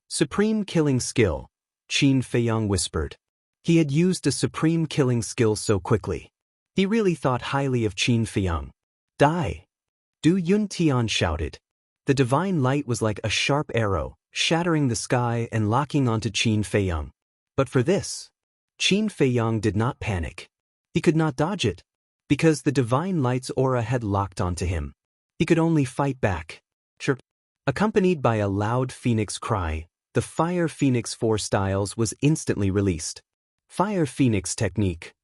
Supreme killing skill, Qin Feiyong whispered. He had used a supreme killing skill so quickly. He really thought highly of Qin Feiyong. Die! Du Yuntian shouted. The divine light was like a sharp arrow, shattering the sky and locking onto Qin Feiyong. But for this, Qin Feiyong did not panic. He could not dodge it, because the divine light's aura had locked onto him. He could only fight back. Chirp. Accompanied by a loud phoenix cry, the Fire Phoenix 4 styles was instantly released. Fire Phoenix technique.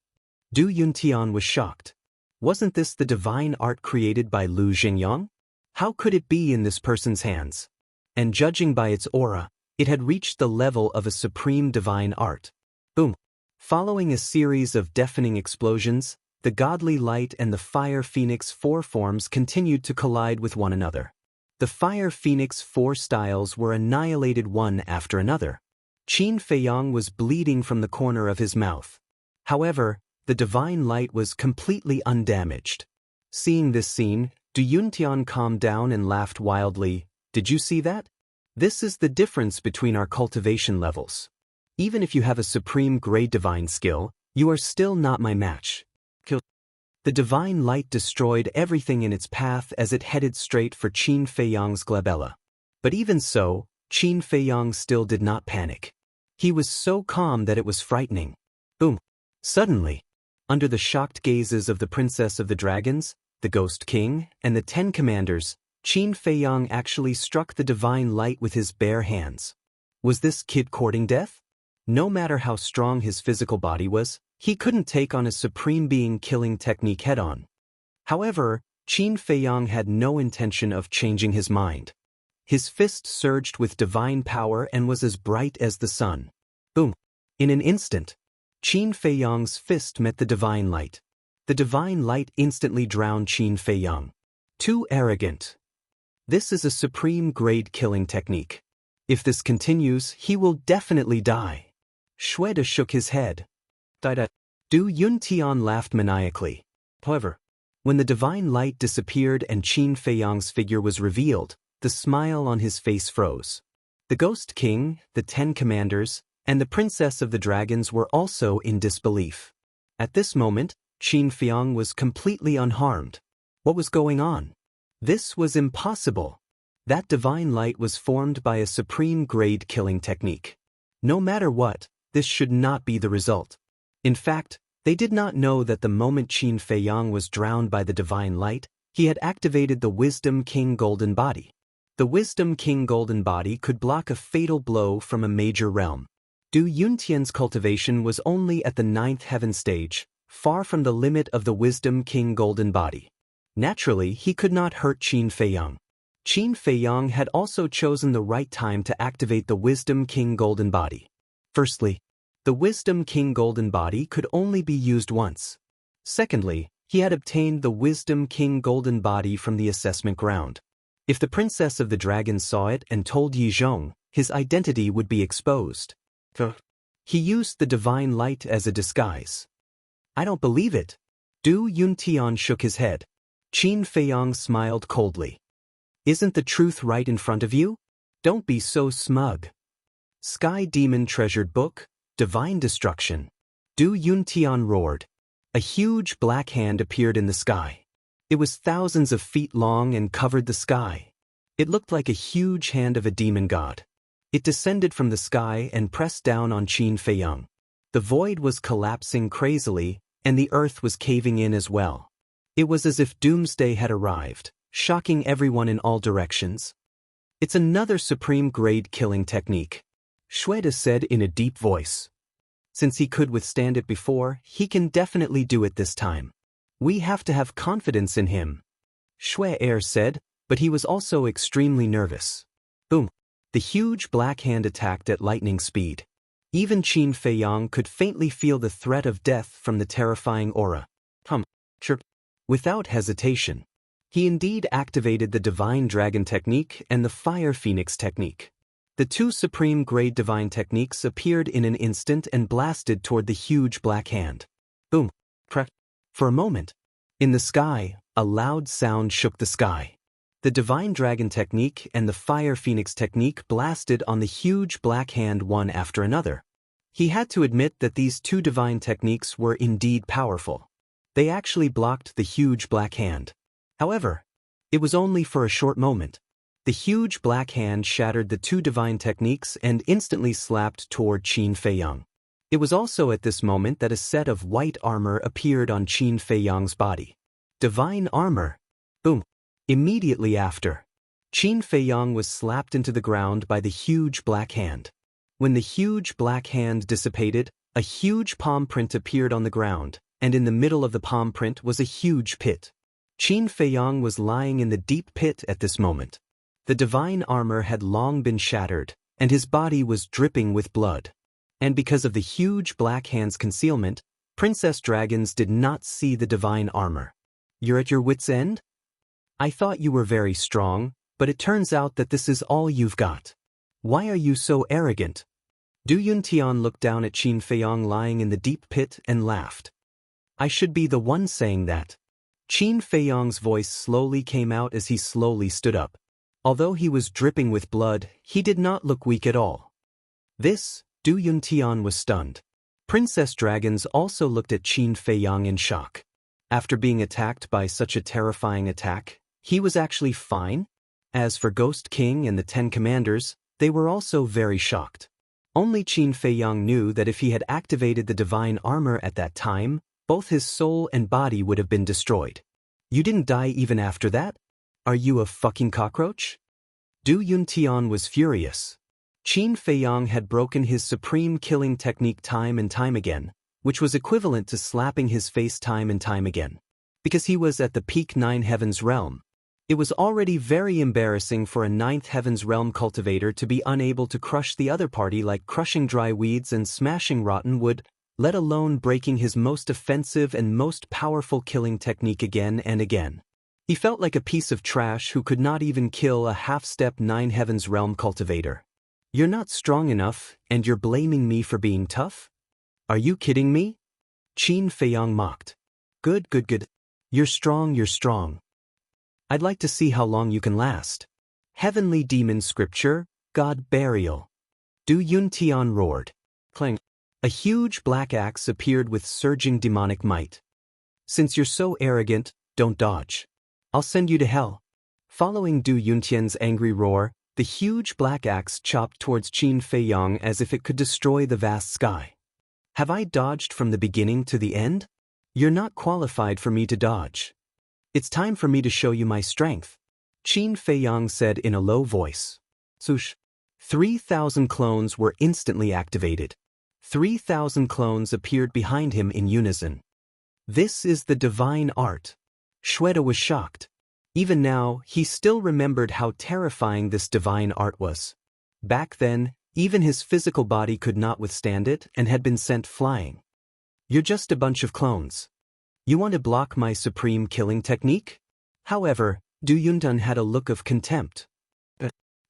Du Yuntian was shocked. Wasn't this the divine art created by Lu Xingyang? How could it be in this person's hands? And judging by its aura, it had reached the level of a supreme divine art. Boom. Following a series of deafening explosions, the godly light and the Fire Phoenix 4 forms continued to collide with one another. The Fire Phoenix 4 styles were annihilated one after another. Qin Feiyong was bleeding from the corner of his mouth. However, the divine light was completely undamaged. Seeing this scene, Du Yuntian calmed down and laughed wildly. "Did you see that? This is the difference between our cultivation levels. Even if you have a supreme grade divine skill, you are still not my match. Kill. The divine light destroyed everything in its path as it headed straight for Qin Feiyang's glabella. But even so, Qin Feiyang still did not panic. He was so calm that it was frightening. Boom. Suddenly, under the shocked gazes of the Princess of the Dragons, the Ghost King, and the 10 commanders, Qin Feiyang actually struck the divine light with his bare hands. Was this kid courting death? No matter how strong his physical body was, he couldn't take on a supreme being killing technique head-on. However, Qin Feiyang had no intention of changing his mind. His fist surged with divine power and was as bright as the sun. Boom! In an instant, Qin Feiyang's fist met the divine light. The divine light instantly drowned Qin Feiyang. Too arrogant. This is a supreme grade killing technique. If this continues, he will definitely die. Shueda shook his head. Du Yuntian laughed maniacally. However, when the divine light disappeared and Qin Feiyang's figure was revealed, the smile on his face froze. The Ghost King, the 10 commanders, and the Princess of the Dragons were also in disbelief. At this moment, Qin Feiyang was completely unharmed. What was going on? This was impossible. That divine light was formed by a supreme grade killing technique. No matter what, this should not be the result. In fact, they did not know that the moment Qin Feiyang was drowned by the divine light, he had activated the Wisdom King Golden Body. The Wisdom King Golden Body could block a fatal blow from a major realm. Du Yuntian's cultivation was only at the 9th heaven stage, far from the limit of the Wisdom King Golden Body. Naturally, he could not hurt Qin Feiyang. Qin Feiyang had also chosen the right time to activate the Wisdom King Golden Body. Firstly, the Wisdom King Golden Body could only be used once. Secondly, he had obtained the Wisdom King Golden Body from the assessment ground. If the Princess of the Dragons saw it and told Yi Zhong, his identity would be exposed. He used the divine light as a disguise. I don't believe it. Du Yuntian shook his head. Qin Feiyang smiled coldly. Isn't the truth right in front of you? Don't be so smug. Sky Demon Treasured Book, Divine Destruction. Du Yuntian roared. A huge black hand appeared in the sky. It was thousands of feet long and covered the sky. It looked like a huge hand of a demon god. It descended from the sky and pressed down on Qin Feiyang. The void was collapsing crazily, and the earth was caving in as well. It was as if doomsday had arrived, shocking everyone in all directions. It's another supreme grade killing technique, Shueda said in a deep voice. Since he could withstand it before, he can definitely do it this time. We have to have confidence in him, Shueda said, but he was also extremely nervous. Boom! The huge black hand attacked at lightning speed. Even Qin Feiyang could faintly feel the threat of death from the terrifying aura. Without hesitation, he indeed activated the Divine Dragon Technique and the Fire Phoenix Technique. The two supreme grade divine techniques appeared in an instant and blasted toward the huge black hand. Boom! For a moment, in the sky, a loud sound shook the sky. The Divine Dragon Technique and the Fire Phoenix Technique blasted on the huge black hand one after another. He had to admit that these two divine techniques were indeed powerful. They actually blocked the huge black hand. However, it was only for a short moment. The huge black hand shattered the two divine techniques and instantly slapped toward Qin Feiyang. It was also at this moment that a set of white armor appeared on Qin Feiyang's body. Divine armor. Boom. Immediately after, Qin Feiyang was slapped into the ground by the huge black hand. When the huge black hand dissipated, a huge palm print appeared on the ground, and in the middle of the palm print was a huge pit. Qin Feiyang was lying in the deep pit at this moment. The divine armor had long been shattered, and his body was dripping with blood. And because of the huge black hand's concealment, Princess Dragons did not see the divine armor. You're at your wit's end? I thought you were very strong, but it turns out that this is all you've got. Why are you so arrogant? Du Yuntian looked down at Qin Feiyang lying in the deep pit and laughed. I should be the one saying that. Qin Feiyang's voice slowly came out as he slowly stood up. Although he was dripping with blood, he did not look weak at all. This, Du Yuntian was stunned. Princess Dragons also looked at Qin Feiyang in shock. After being attacked by such a terrifying attack, he was actually fine? As for Ghost King and the 10 commanders, they were also very shocked. Only Qin Feiyang knew that if he had activated the divine armor at that time, both his soul and body would have been destroyed. You didn't die even after that? Are you a fucking cockroach? Du Yuntian was furious. Qin Feiyang had broken his supreme killing technique time and time again, which was equivalent to slapping his face time and time again. Because he was at the peak 9 Heavens realm. It was already very embarrassing for a 9th Heavens realm cultivator to be unable to crush the other party like crushing dry weeds and smashing rotten wood, let alone breaking his most offensive and most powerful killing technique again and again. He felt like a piece of trash who could not even kill a half-step 9 Heavens realm cultivator. You're not strong enough, and you're blaming me for being tough? Are you kidding me? Qin Feiyang mocked. Good. You're strong. I'd like to see how long you can last. Heavenly demon scripture, God burial. Du Yuntian roared. Clang. A huge black axe appeared with surging demonic might. Since you're so arrogant, don't dodge. I'll send you to hell. Following Du Yuntian's angry roar, the huge black axe chopped towards Qin Feiyang as if it could destroy the vast sky. Have I dodged from the beginning to the end? You're not qualified for me to dodge. It's time for me to show you my strength, Qin Feiyang said in a low voice. Swoosh. 3,000 clones were instantly activated. 3,000 clones appeared behind him in unison. This is the divine art. Shweta was shocked. Even now, he still remembered how terrifying this divine art was. Back then, even his physical body could not withstand it and had been sent flying. You're just a bunch of clones. You want to block my supreme killing technique? However, Du Yuntian had a look of contempt.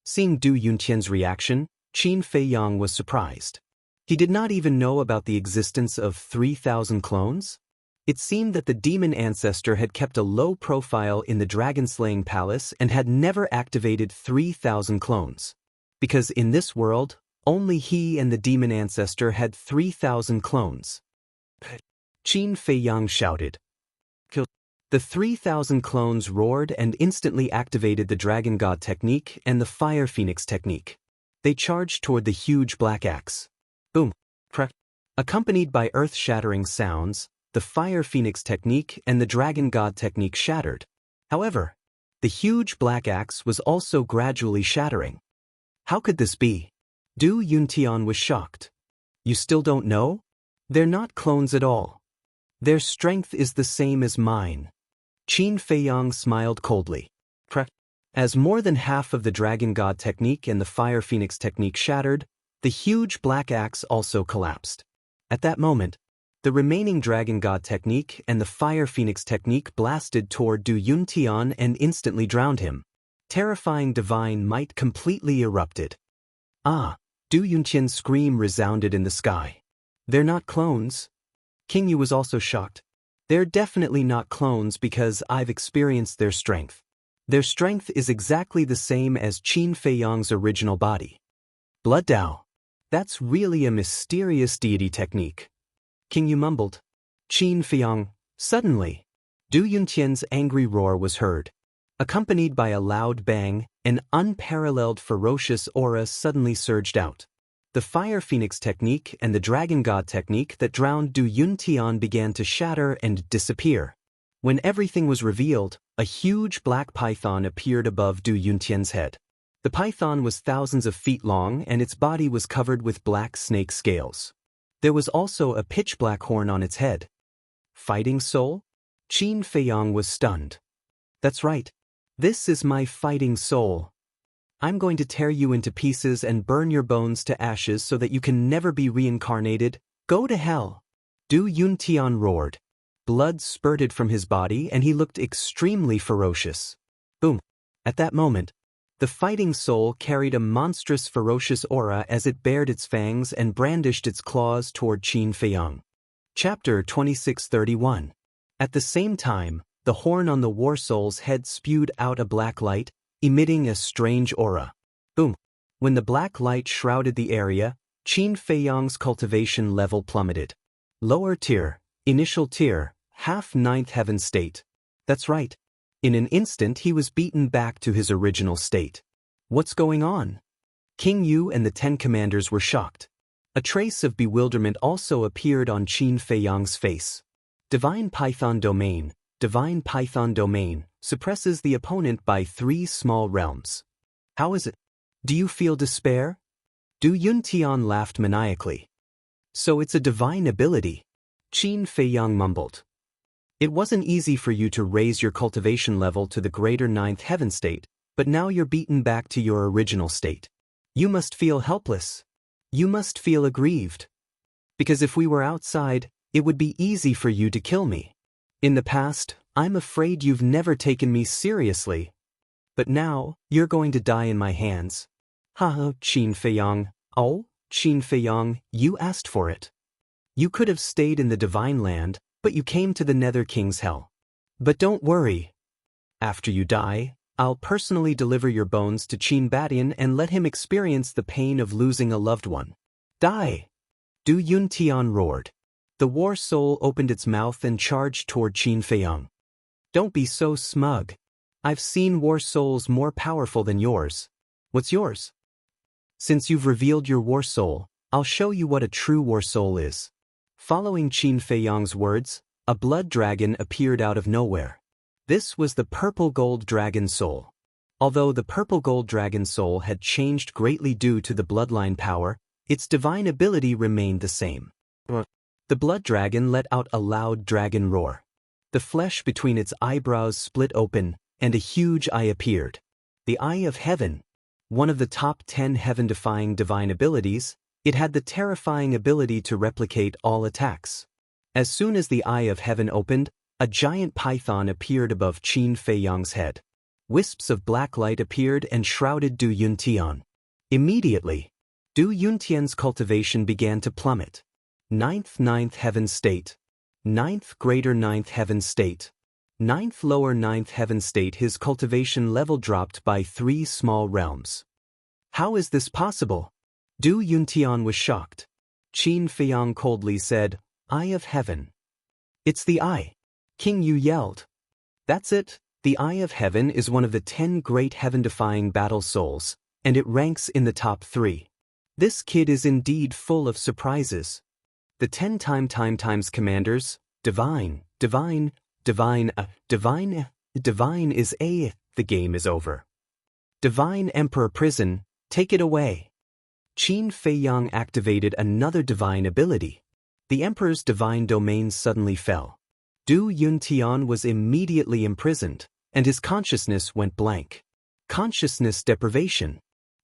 Seeing Du Yuntian's reaction, Qin Feiyang was surprised. He did not even know about the existence of 3,000 clones. It seemed that the demon ancestor had kept a low profile in the dragon-slaying palace and had never activated 3,000 clones. Because in this world, only he and the demon ancestor had 3,000 clones. Qin Feiyang shouted. Kill. The 3,000 clones roared and instantly activated the Dragon God technique and the Fire Phoenix technique. They charged toward the huge black axe. Boom. Crack. Accompanied by earth-shattering sounds, the Fire Phoenix technique and the Dragon God technique shattered. However, the huge black axe was also gradually shattering. How could this be? Du Yuntian was shocked. You still don't know? They're not clones at all. Their strength is the same as mine. Qin Feiyang smiled coldly. As more than half of the Dragon God technique and the Fire Phoenix technique shattered, the huge black axe also collapsed. At that moment, the remaining Dragon God technique and the Fire Phoenix technique blasted toward Du Yuntian and instantly drowned him. Terrifying divine might completely erupted. Ah! Du Yuntian's scream resounded in the sky. They're not clones. King Yu was also shocked. They're definitely not clones because I've experienced their strength. Their strength is exactly the same as Qin Feiyang's original body. Blood Dao. That's really a mysterious deity technique. King Yu mumbled. Qin Feiyang. Suddenly, Du Yuntian's angry roar was heard. Accompanied by a loud bang, an unparalleled ferocious aura suddenly surged out. The Fire Phoenix technique and the Dragon God technique that drowned Du Yuntian began to shatter and disappear. When everything was revealed, a huge black python appeared above Du Yuntian's head. The python was thousands of feet long and its body was covered with black snake scales. There was also a pitch-black horn on its head. Fighting soul? Qin Feiyang was stunned. That's right. This is my fighting soul. I'm going to tear you into pieces and burn your bones to ashes so that you can never be reincarnated. Go to hell. Du Yuntian roared. Blood spurted from his body and he looked extremely ferocious. Boom. At that moment, the fighting soul carried a monstrous ferocious aura as it bared its fangs and brandished its claws toward Qin Feiyang. Chapter 2631. At the same time, the horn on the war soul's head spewed out a black light, emitting a strange aura. Boom. When the black light shrouded the area, Qin Feiyang's cultivation level plummeted. Lower tier, initial tier, half ninth heaven state. That's right. In an instant he was beaten back to his original state. What's going on? King Yu and the 10 commanders were shocked. A trace of bewilderment also appeared on Qin Feiyang's face. Divine Python Domain suppresses the opponent by 3 small realms. How is it? Do you feel despair? Du Yuntian laughed maniacally. So it's a divine ability. Qin Feiyang mumbled. It wasn't easy for you to raise your cultivation level to the greater 9th heaven state, but now you're beaten back to your original state. You must feel helpless. You must feel aggrieved. Because if we were outside, it would be easy for you to kill me. In the past, I'm afraid you've never taken me seriously. But now, you're going to die in my hands. Haha, Qin Feiyang. Oh, Qin Feiyang, you asked for it. You could have stayed in the divine land, but you came to the Nether King's hell. But don't worry. After you die, I'll personally deliver your bones to Qin Badian and let him experience the pain of losing a loved one. Die! Du Yuntian roared. The war soul opened its mouth and charged toward Qin Feiyang. Don't be so smug. I've seen war souls more powerful than yours. What's yours? Since you've revealed your war soul, I'll show you what a true war soul is. Following Qin Feiyang's words, a blood dragon appeared out of nowhere. This was the purple gold dragon soul. Although the purple gold dragon soul had changed greatly due to the bloodline power, its divine ability remained the same. The blood dragon let out a loud dragon roar. The flesh between its eyebrows split open, and a huge eye appeared. The Eye of Heaven. One of the top 10 heaven-defying divine abilities, it had the terrifying ability to replicate all attacks. As soon as the Eye of Heaven opened, a giant python appeared above Qin Feiyang's head. Wisps of black light appeared and shrouded Du Yuntian. Immediately, Du Yuntian's cultivation began to plummet. 9th heaven state. 9th greater 9th heaven state. 9th lower 9th heaven state. His cultivation level dropped by 3 small realms. How is this possible? Du Yuntian was shocked. Qin Feiyang coldly said, Eye of Heaven. It's the eye. King Yu yelled. That's it. The Eye of Heaven is one of the 10 great heaven-defying battle souls, and it ranks in the top 3. This kid is indeed full of surprises. The 10 times commanders, divine is a, the game is over. Divine Emperor Prison, take it away. Qin Feiyang activated another divine ability. The Emperor's divine domain suddenly fell. Du Yuntian was immediately imprisoned, and his consciousness went blank. Consciousness deprivation.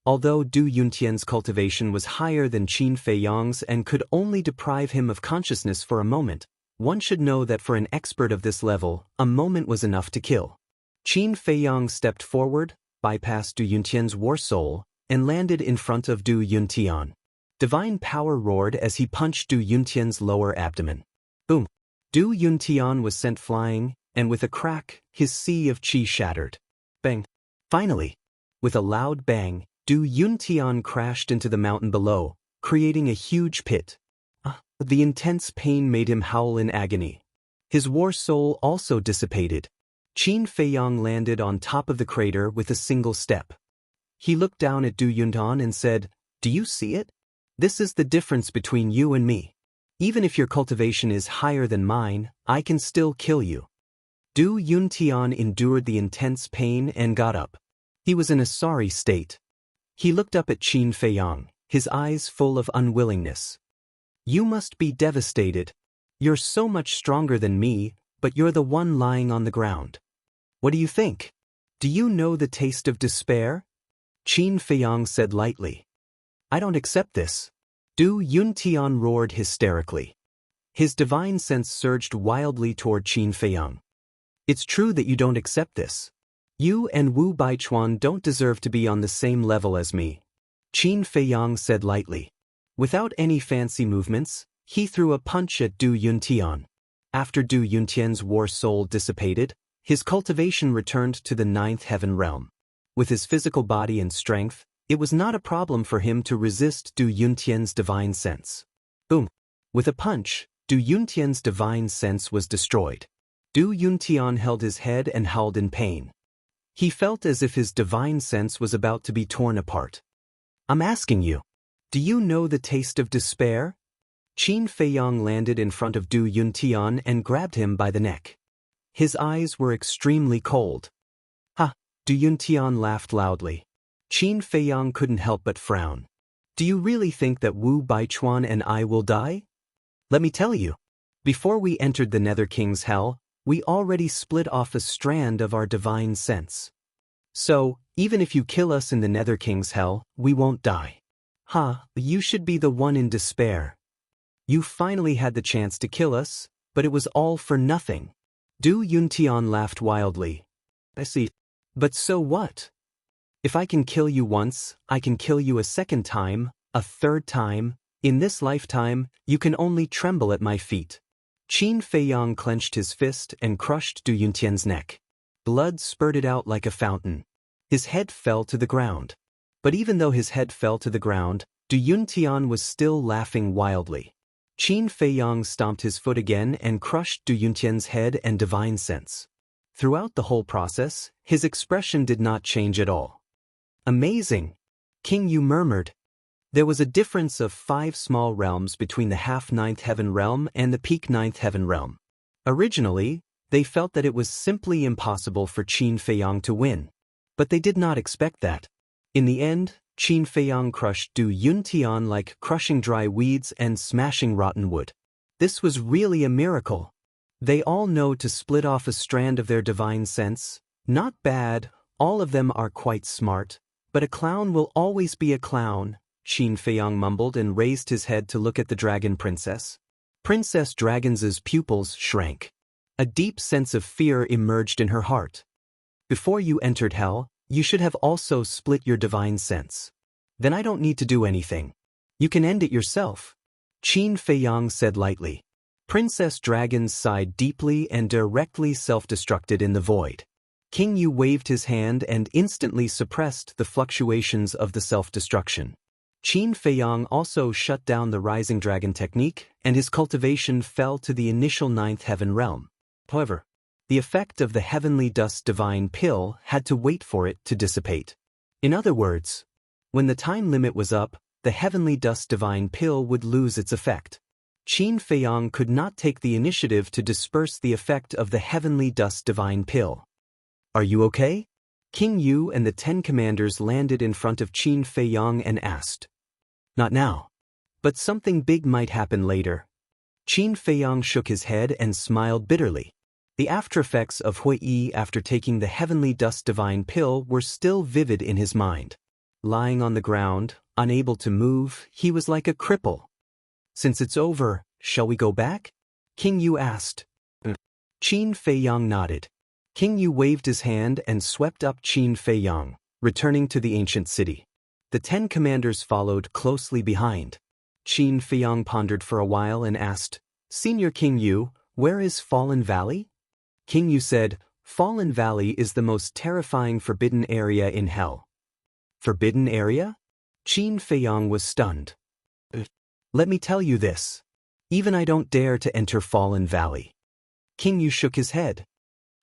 Although Du Yuntian's cultivation was higher than Qin Feiyang's and could only deprive him of consciousness for a moment, one should know that for an expert of this level, a moment was enough to kill. Qin Feiyang stepped forward, bypassed Du Yuntian's war soul, and landed in front of Du Yuntian. Divine power roared as he punched Du Yuntian's lower abdomen. Boom! Du Yuntian was sent flying, and with a crack, his sea of qi shattered. Bang! Finally, with a loud bang, Du Yuntian crashed into the mountain below, creating a huge pit. The intense pain made him howl in agony. His war soul also dissipated. Qin Feiyang landed on top of the crater with a single step. He looked down at Du Yuntian and said, Do you see it? This is the difference between you and me. Even if your cultivation is higher than mine, I can still kill you. Du Yuntian endured the intense pain and got up. He was in a sorry state. He looked up at Qin Feiyang, his eyes full of unwillingness. You must be devastated. You're so much stronger than me, but you're the one lying on the ground. What do you think? Do you know the taste of despair? Qin Feiyang said lightly. I don't accept this. Du Yuntian roared hysterically. His divine sense surged wildly toward Qin Feiyang. It's true that you don't accept this. You and Wu Baichuan don't deserve to be on the same level as me. Qin Feiyang said lightly. Without any fancy movements, he threw a punch at Du Yuntian. After Du Yuntian's war soul dissipated, his cultivation returned to the 9th heaven realm. With his physical body and strength, It was not a problem for him to resist Du Yuntian's divine sense. Boom! With a punch, Du Yuntian's divine sense was destroyed. Du Yuntian held his head and howled in pain. He felt as if his divine sense was about to be torn apart. I'm asking you, do you know the taste of despair? Qin Feiyang landed in front of Du Yuntian and grabbed him by the neck. His eyes were extremely cold. Ha! Du Yuntian laughed loudly. Qin Feiyang couldn't help but frown. Do you really think that Wu Baichuan and I will die? Let me tell you. Before we entered the Nether King's hell, we already split off a strand of our divine sense. So, even if you kill us in the Nether King's hell, we won't die. You should be the one in despair. You finally had the chance to kill us, but it was all for nothing. Du Yuntian laughed wildly. I see. But so what? If I can kill you once, I can kill you a second time, a third time. In this lifetime, you can only tremble at my feet. Qin Feiyang clenched his fist and crushed Du Yuntian's neck. Blood spurted out like a fountain. His head fell to the ground. But even though his head fell to the ground, Du Yuntian was still laughing wildly. Qin Feiyang stomped his foot again and crushed Du Yuntian's head and divine sense. Throughout the whole process, his expression did not change at all. Amazing! King Yu murmured. There was a difference of 5 small realms between the half-ninth heaven realm and the peak ninth heaven realm. Originally, they felt that it was simply impossible for Qin Feiyang to win. But they did not expect that. In the end, Qin Feiyang crushed Du Yuntian like crushing dry weeds and smashing rotten wood. This was really a miracle. They all know to split off a strand of their divine sense. Not bad, all of them are quite smart. But a clown will always be a clown, Qin Feiyang mumbled and raised his head to look at the dragon princess. Princess Dragon's pupils shrank. A deep sense of fear emerged in her heart. Before you entered hell, you should have also split your divine sense. Then I don't need to do anything. You can end it yourself, Qin Feiyang said lightly. Princess Dragon sighed deeply and directly self-destructed in the void. King Yu waved his hand and instantly suppressed the fluctuations of the self-destruction. Qin Feiyang also shut down the rising dragon technique, and his cultivation fell to the initial ninth heaven realm. However, the effect of the heavenly dust divine pill had to wait for it to dissipate. In other words, when the time limit was up, the heavenly dust divine pill would lose its effect. Qin Feiyang could not take the initiative to disperse the effect of the heavenly dust divine pill. Are you okay? King Yu and the 10 commanders landed in front of Qin Feiyang and asked. Not now. But something big might happen later. Qin Feiyang shook his head and smiled bitterly. The aftereffects of Hui Yi after taking the heavenly dust divine pill were still vivid in his mind. Lying on the ground, unable to move, he was like a cripple. Since it's over, shall we go back? King Yu asked. Qin Feiyang nodded. King Yu waved his hand and swept up Qin Feiyang, returning to the ancient city. The 10 commanders followed closely behind. Qin Feiyang pondered for a while and asked, Senior King Yu, where is Fallen Valley? King Yu said, Fallen Valley is the most terrifying forbidden area in hell. Forbidden area? Qin Feiyang was stunned. Let me tell you this. Even I don't dare to enter Fallen Valley. King Yu shook his head.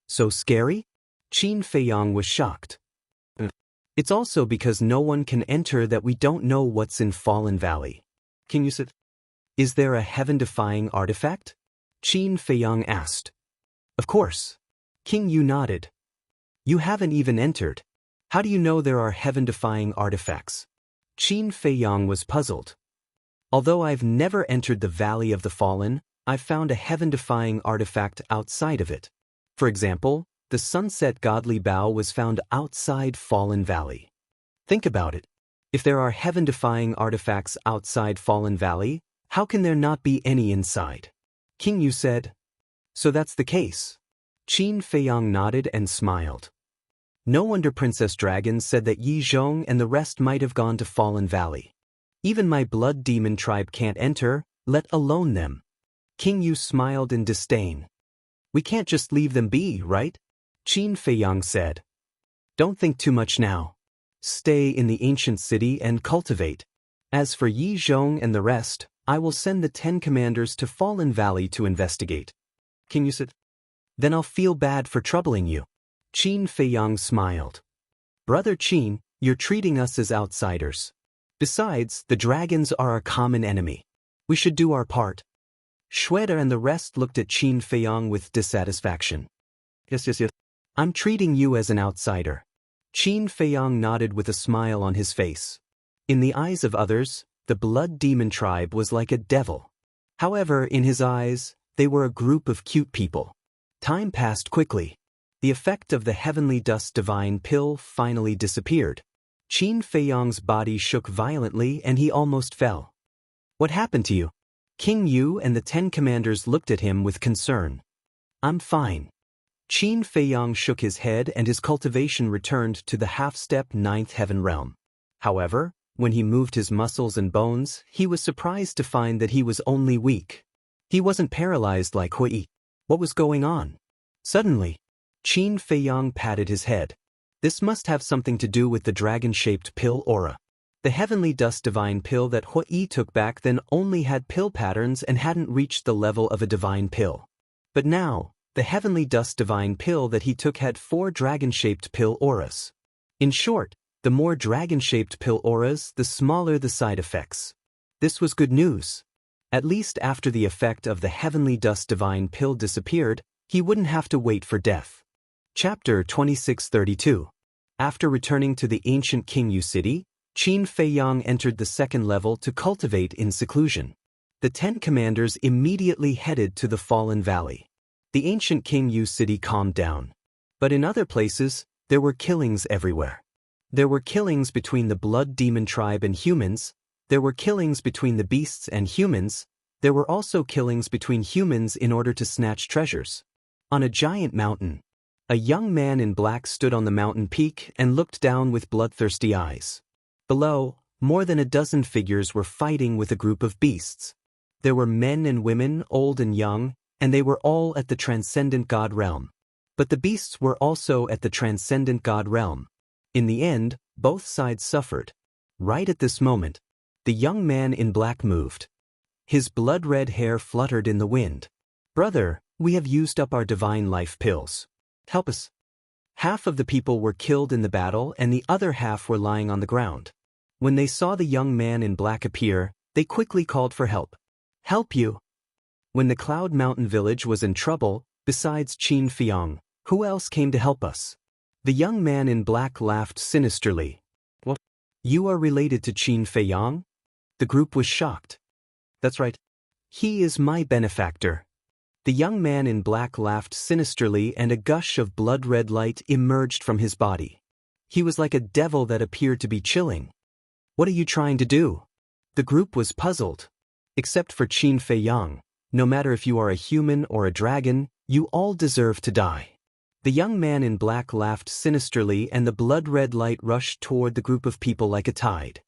So scary? Qin Feiyang was shocked. It's also because no one can enter that we don't know what's in Fallen Valley. King Yu said, Is there a heaven-defying artifact? Qin Feiyang asked. Of course. King Yu nodded. You haven't even entered. How do you know there are heaven-defying artifacts? Qin Feiyang was puzzled. Although I've never entered the Valley of the Fallen, I've found a heaven-defying artifact outside of it. For example, the Sunset Godly Bow was found outside Fallen Valley. Think about it. If there are heaven-defying artifacts outside Fallen Valley, how can there not be any inside? King Yu said. So that's the case. Qin Feiyang nodded and smiled. No wonder Princess Dragon said that Yi Zhong and the rest might have gone to Fallen Valley. Even my blood demon tribe can't enter, let alone them. King Yu smiled in disdain. We can't just leave them be, right? Qin Feiyang said. Don't think too much now. Stay in the ancient city and cultivate. As for Yi Zhong and the rest, I will send the 10 commanders to Fallen Valley to investigate. Can you sit? Then I'll feel bad for troubling you. Qin Feiyang smiled. Brother Qin, you're treating us as outsiders. Besides, the dragons are our common enemy. We should do our part. Shweta and the rest looked at Qin Feiyang with dissatisfaction. Yes. I'm treating you as an outsider. Qin Feiyang nodded with a smile on his face. In the eyes of others, the blood demon tribe was like a devil. However, in his eyes, they were a group of cute people. Time passed quickly. The effect of the heavenly dust divine pill finally disappeared. Qin Feiyang's body shook violently and he almost fell. What happened to you? King Yu and the 10 commanders looked at him with concern. I'm fine. Qin Feiyang shook his head and his cultivation returned to the half-step 9th heaven realm. However, when he moved his muscles and bones, he was surprised to find that he was only weak. He wasn't paralyzed like Hui. What was going on? Suddenly, Qin Feiyang patted his head. This must have something to do with the dragon-shaped pill aura. The heavenly dust divine pill that Hui took back then only had pill patterns and hadn't reached the level of a divine pill. But now, the heavenly dust divine pill that he took had 4 dragon-shaped pill auras. In short, the more dragon-shaped pill auras, the smaller the side effects. This was good news. At least after the effect of the heavenly dust divine pill disappeared, he wouldn't have to wait for death. Chapter 2632. After returning to the ancient Qingyu city, Qin Feiyang entered the 2nd level to cultivate in seclusion. The 10 commanders immediately headed to the Fallen Valley. The ancient Qingyu city calmed down. But in other places, there were killings everywhere. There were killings between the blood demon tribe and humans, there were killings between the beasts and humans, there were also killings between humans in order to snatch treasures. On a giant mountain, a young man in black stood on the mountain peak and looked down with bloodthirsty eyes. Below, more than a dozen figures were fighting with a group of beasts. There were men and women, old and young, and they were all at the transcendent god realm. But the beasts were also at the transcendent god realm. In the end, both sides suffered. Right at this moment, the young man in black moved. His blood-red hair fluttered in the wind. Brother, we have used up our divine life pills. Help us. Half of the people were killed in the battle and the other half were lying on the ground. When they saw the young man in black appear, they quickly called for help. Help you. When the Cloud Mountain village was in trouble, besides Qin Feiyang, who else came to help us? The young man in black laughed sinisterly. What? You are related to Qin Feiyang? The group was shocked. That's right. He is my benefactor. The young man in black laughed sinisterly and a gush of blood-red light emerged from his body. He was like a devil that appeared to be chilling. What are you trying to do? The group was puzzled. Except for Qin Feiyang, no matter if you are a human or a dragon, you all deserve to die. The young man in black laughed sinisterly and the blood-red light rushed toward the group of people like a tide.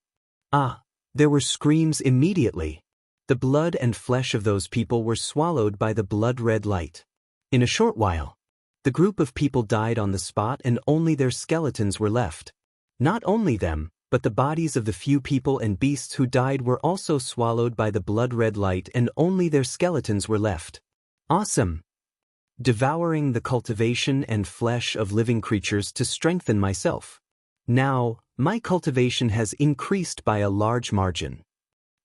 Ah, there were screams immediately. The blood and flesh of those people were swallowed by the blood-red light. In a short while, the group of people died on the spot and only their skeletons were left. Not only them, but the bodies of the few people and beasts who died were also swallowed by the blood-red light and only their skeletons were left. Awesome! Devouring the cultivation and flesh of living creatures to strengthen myself. Now, my cultivation has increased by a large margin.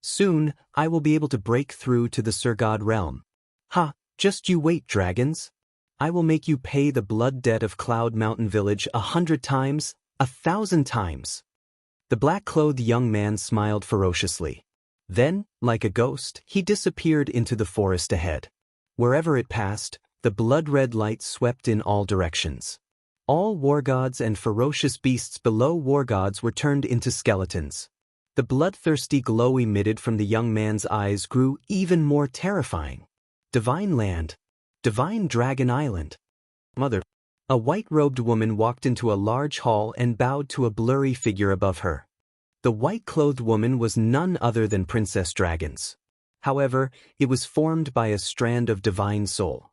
Soon, I will be able to break through to the Surgod realm. Ha, just you wait, dragons. I will make you pay the blood debt of Cloud Mountain Village 100 times, 1,000 times. The black-clothed young man smiled ferociously. Then, like a ghost, he disappeared into the forest ahead. Wherever it passed, the blood-red light swept in all directions. All war gods and ferocious beasts below war gods were turned into skeletons. The bloodthirsty glow emitted from the young man's eyes grew even more terrifying. Divine land. Divine Dragon Island. Mother. A white-robed woman walked into a large hall and bowed to a blurry figure above her. The white-clothed woman was none other than Princess Dragons. However, it was formed by a strand of divine soul.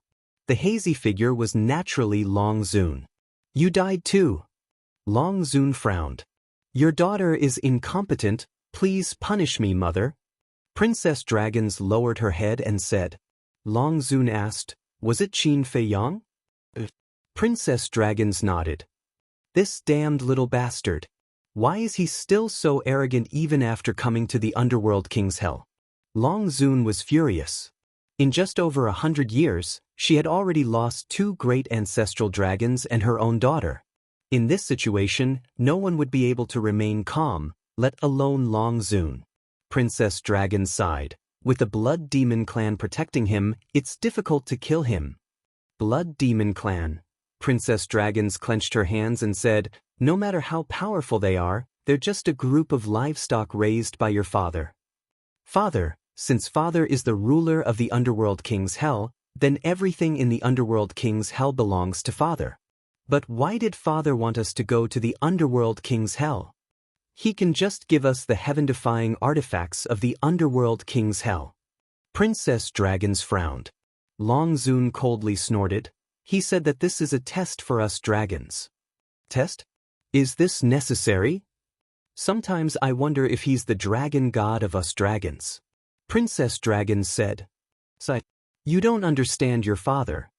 The hazy figure was naturally Long Zun. You died too. Long Zun frowned. Your daughter is incompetent, please punish me, mother. Princess Dragons lowered her head and said. Long Zun asked, was it Qin Fei Yang? Princess Dragons nodded. This damned little bastard. Why is he still so arrogant even after coming to the Underworld King's hell? Long Zun was furious. In just over 100 years, she had already lost 2 great ancestral dragons and her own daughter. In this situation, no one would be able to remain calm, let alone Long Zun. Princess Dragon sighed. With the Blood Demon Clan protecting him, it's difficult to kill him. Blood Demon Clan. Princess Dragons clenched her hands and said, no matter how powerful they are, they're just a group of livestock raised by your father. Father, since father is the ruler of the Underworld King's hell, then everything in the Underworld King's hell belongs to father. But why did father want us to go to the Underworld King's hell? He can just give us the heaven-defying artifacts of the Underworld King's hell. Princess Dragons frowned. Long Zun coldly snorted. He said that this is a test for us dragons. Test? Is this necessary? Sometimes I wonder if he's the dragon god of us dragons. Princess Dragons said. You don't understand your father.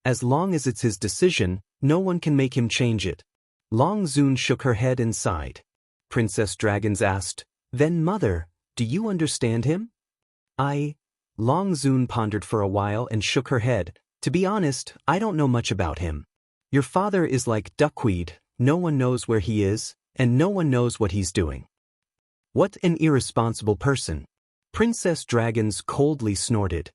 As long as it's his decision, no one can make him change it. Long Zun shook her head and sighed. Princess Dragons asked, then mother, do you understand him? Long Zun pondered for a while and shook her head. To be honest, I don't know much about him. Your father is like duckweed, no one knows where he is, and no one knows what he's doing. What an irresponsible person. Princess Dragons coldly snorted.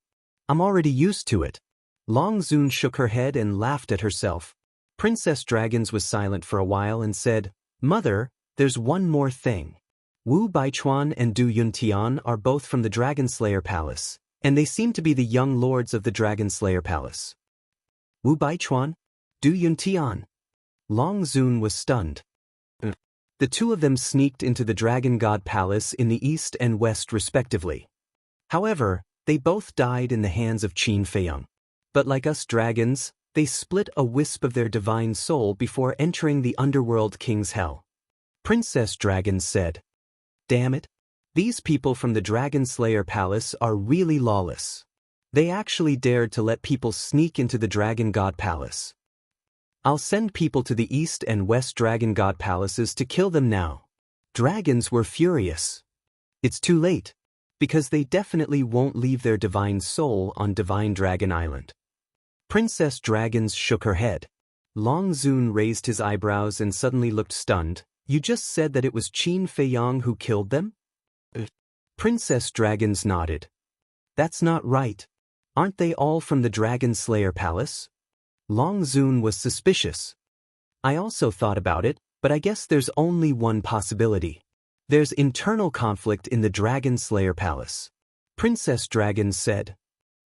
I'm already used to it. Long Zun shook her head and laughed at herself. Princess Dragons was silent for a while and said, Mother, there's one more thing. Wu Baichuan and Du Yuntian are both from the Dragon Slayer Palace, and they seem to be the young lords of the Dragon Slayer Palace. Wu Baichuan? Du Yuntian? Long Zun was stunned. The 2 of them sneaked into the Dragon God Palace in the east and west respectively. However, they both died in the hands of Qin Fei Yang. But like us dragons, they split a wisp of their divine soul before entering the Underworld King's hell. Princess Dragons said, damn it. These people from the Dragon Slayer Palace are really lawless. They actually dared to let people sneak into the Dragon God Palace. I'll send people to the East and West Dragon God Palaces to kill them now. Dragons were furious. It's too late, because they definitely won't leave their divine soul on Divine Dragon Island. Princess Dragons shook her head. Long Zun raised his eyebrows and suddenly looked stunned. You just said that it was Qin Fei Yang who killed them? Princess Dragons nodded. That's not right. Aren't they all from the Dragon Slayer Palace? Long Zun was suspicious. I also thought about it, but I guess there's only one possibility. There's internal conflict in the Dragon Slayer Palace. Princess Dragons said.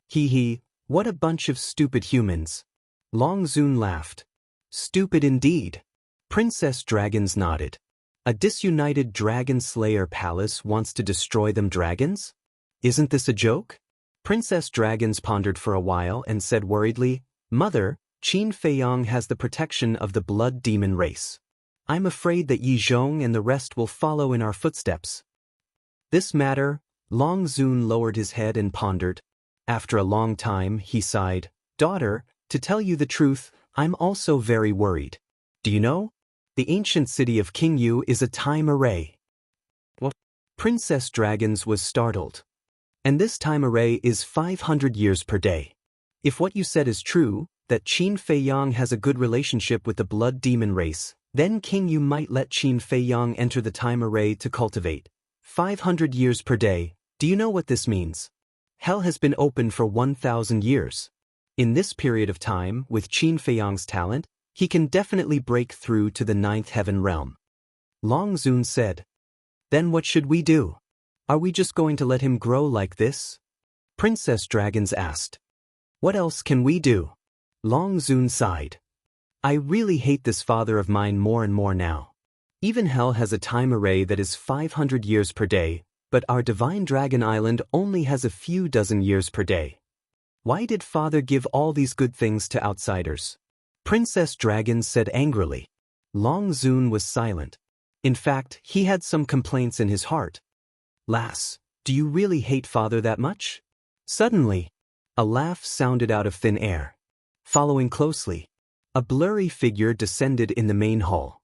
Hee, what a bunch of stupid humans. Long Zun laughed. Stupid indeed. Princess Dragons nodded. A disunited Dragon Slayer Palace wants to destroy them dragons? Isn't this a joke? Princess Dragons pondered for a while and said worriedly, Mother, Qin Fei Yang has the protection of the blood demon race. I'm afraid that Yi Zhong and the rest will follow in our footsteps. This matter, Long Zun lowered his head and pondered. After a long time, he sighed, Daughter, to tell you the truth, I'm also very worried. Do you know? The ancient city of Qingyu is a time array. What? Princess Dragons was startled. And this time array is 500 years per day. If what you said is true, that Qin Fei Yang has a good relationship with the blood demon race, then Qingyu might let Qin Fei Yang enter the time array to cultivate. 500 years per day, do you know what this means? Hell has been open for 1,000 years. In this period of time, with Qin Fei Yang's talent, he can definitely break through to the 9th heaven realm. Long Zun said. Then what should we do? Are we just going to let him grow like this? Princess Dragons asked. What else can we do? Long Zun sighed. I really hate this father of mine more and more now. Even hell has a time array that is 500 years per day, but our Divine Dragon Island only has a few dozen years per day. Why did father give all these good things to outsiders? Princess Dragons said angrily. Long Zun was silent. In fact, he had some complaints in his heart. Lass, do you really hate father that much? Suddenly, a laugh sounded out of thin air. Following closely, a blurry figure descended in the main hall.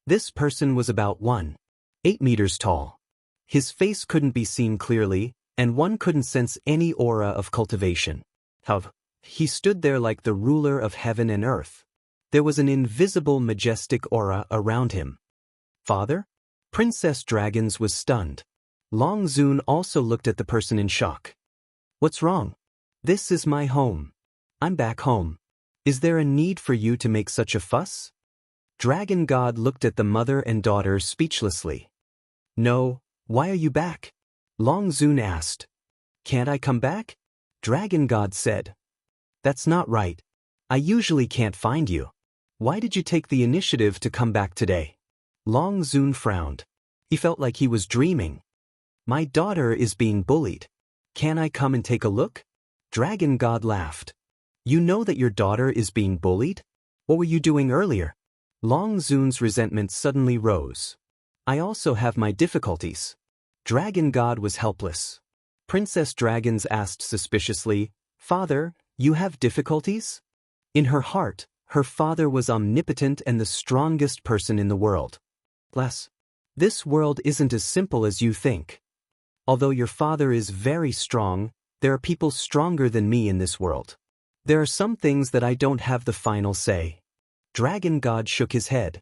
This person was about 1.8 meters tall. His face couldn't be seen clearly, and one couldn't sense any aura of cultivation. However, he stood there like the ruler of heaven and earth. There was an invisible, majestic aura around him. Father? Princess Dragons was stunned. Long Zun also looked at the person in shock. What's wrong? This is my home. I'm back home. Is there a need for you to make such a fuss? Dragon God looked at the mother and daughter speechlessly. No, why are you back? Long Zun asked. Can't I come back? Dragon God said. That's not right. I usually can't find you. Why did you take the initiative to come back today? Long Zun frowned. He felt like he was dreaming. My daughter is being bullied. Can I come and take a look? Dragon God laughed. You know that your daughter is being bullied? What were you doing earlier? Long Zun's resentment suddenly rose. I also have my difficulties. Dragon God was helpless. Princess Dragons asked suspiciously, Father, you have difficulties? In her heart, her father was omnipotent and the strongest person in the world. Bless. This world isn't as simple as you think. Although your father is very strong, there are people stronger than me in this world. There are some things that I don't have the final say. Dragon God shook his head.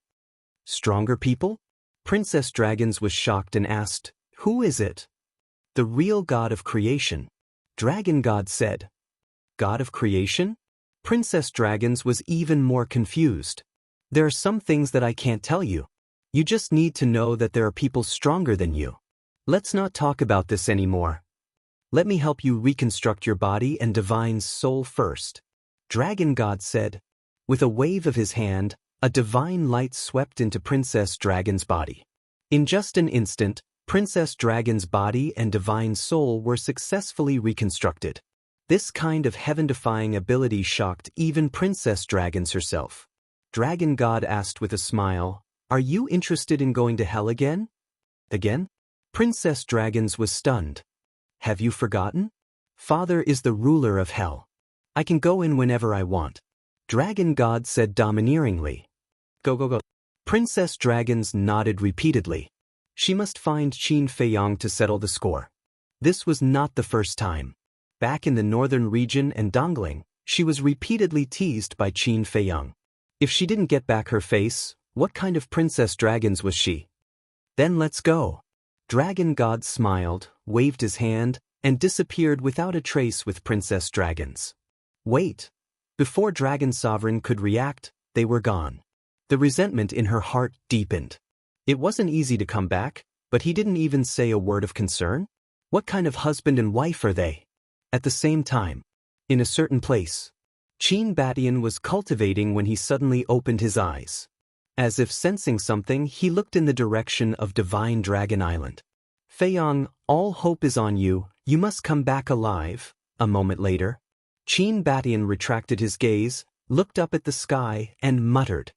Stronger people? Princess Dragons was shocked and asked, Who is it? The real God of creation. Dragon God said. God of creation? Princess Dragons was even more confused. There are some things that I can't tell you. You just need to know that there are people stronger than you. Let's not talk about this anymore. Let me help you reconstruct your body and divine soul first. Dragon God said. With a wave of his hand, a divine light swept into Princess Dragon's body. In just an instant, Princess Dragon's body and divine soul were successfully reconstructed. This kind of heaven-defying ability shocked even Princess Dragons herself. Dragon God asked with a smile, Are you interested in going to hell again? Again? Princess Dragons was stunned. Have you forgotten? Father is the ruler of hell. I can go in whenever I want. Dragon God said domineeringly. Go, go, go. Princess Dragons nodded repeatedly. She must find Qin Feiyang to settle the score. This was not the first time. Back in the northern region and Dongling, she was repeatedly teased by Qin Feiyang. If she didn't get back her face, what kind of Princess Dragons was she? Then let's go. Dragon God smiled, waved his hand, and disappeared without a trace with Princess Dragons. Wait. Before Dragon Sovereign could react, they were gone. The resentment in her heart deepened. It wasn't easy to come back, but he didn't even say a word of concern? What kind of husband and wife are they? At the same time, in a certain place, Qin Batian was cultivating when he suddenly opened his eyes. As if sensing something, he looked in the direction of Divine Dragon Island. Feiyang, all hope is on you, you must come back alive. A moment later, Qin Batian retracted his gaze, looked up at the sky, and muttered,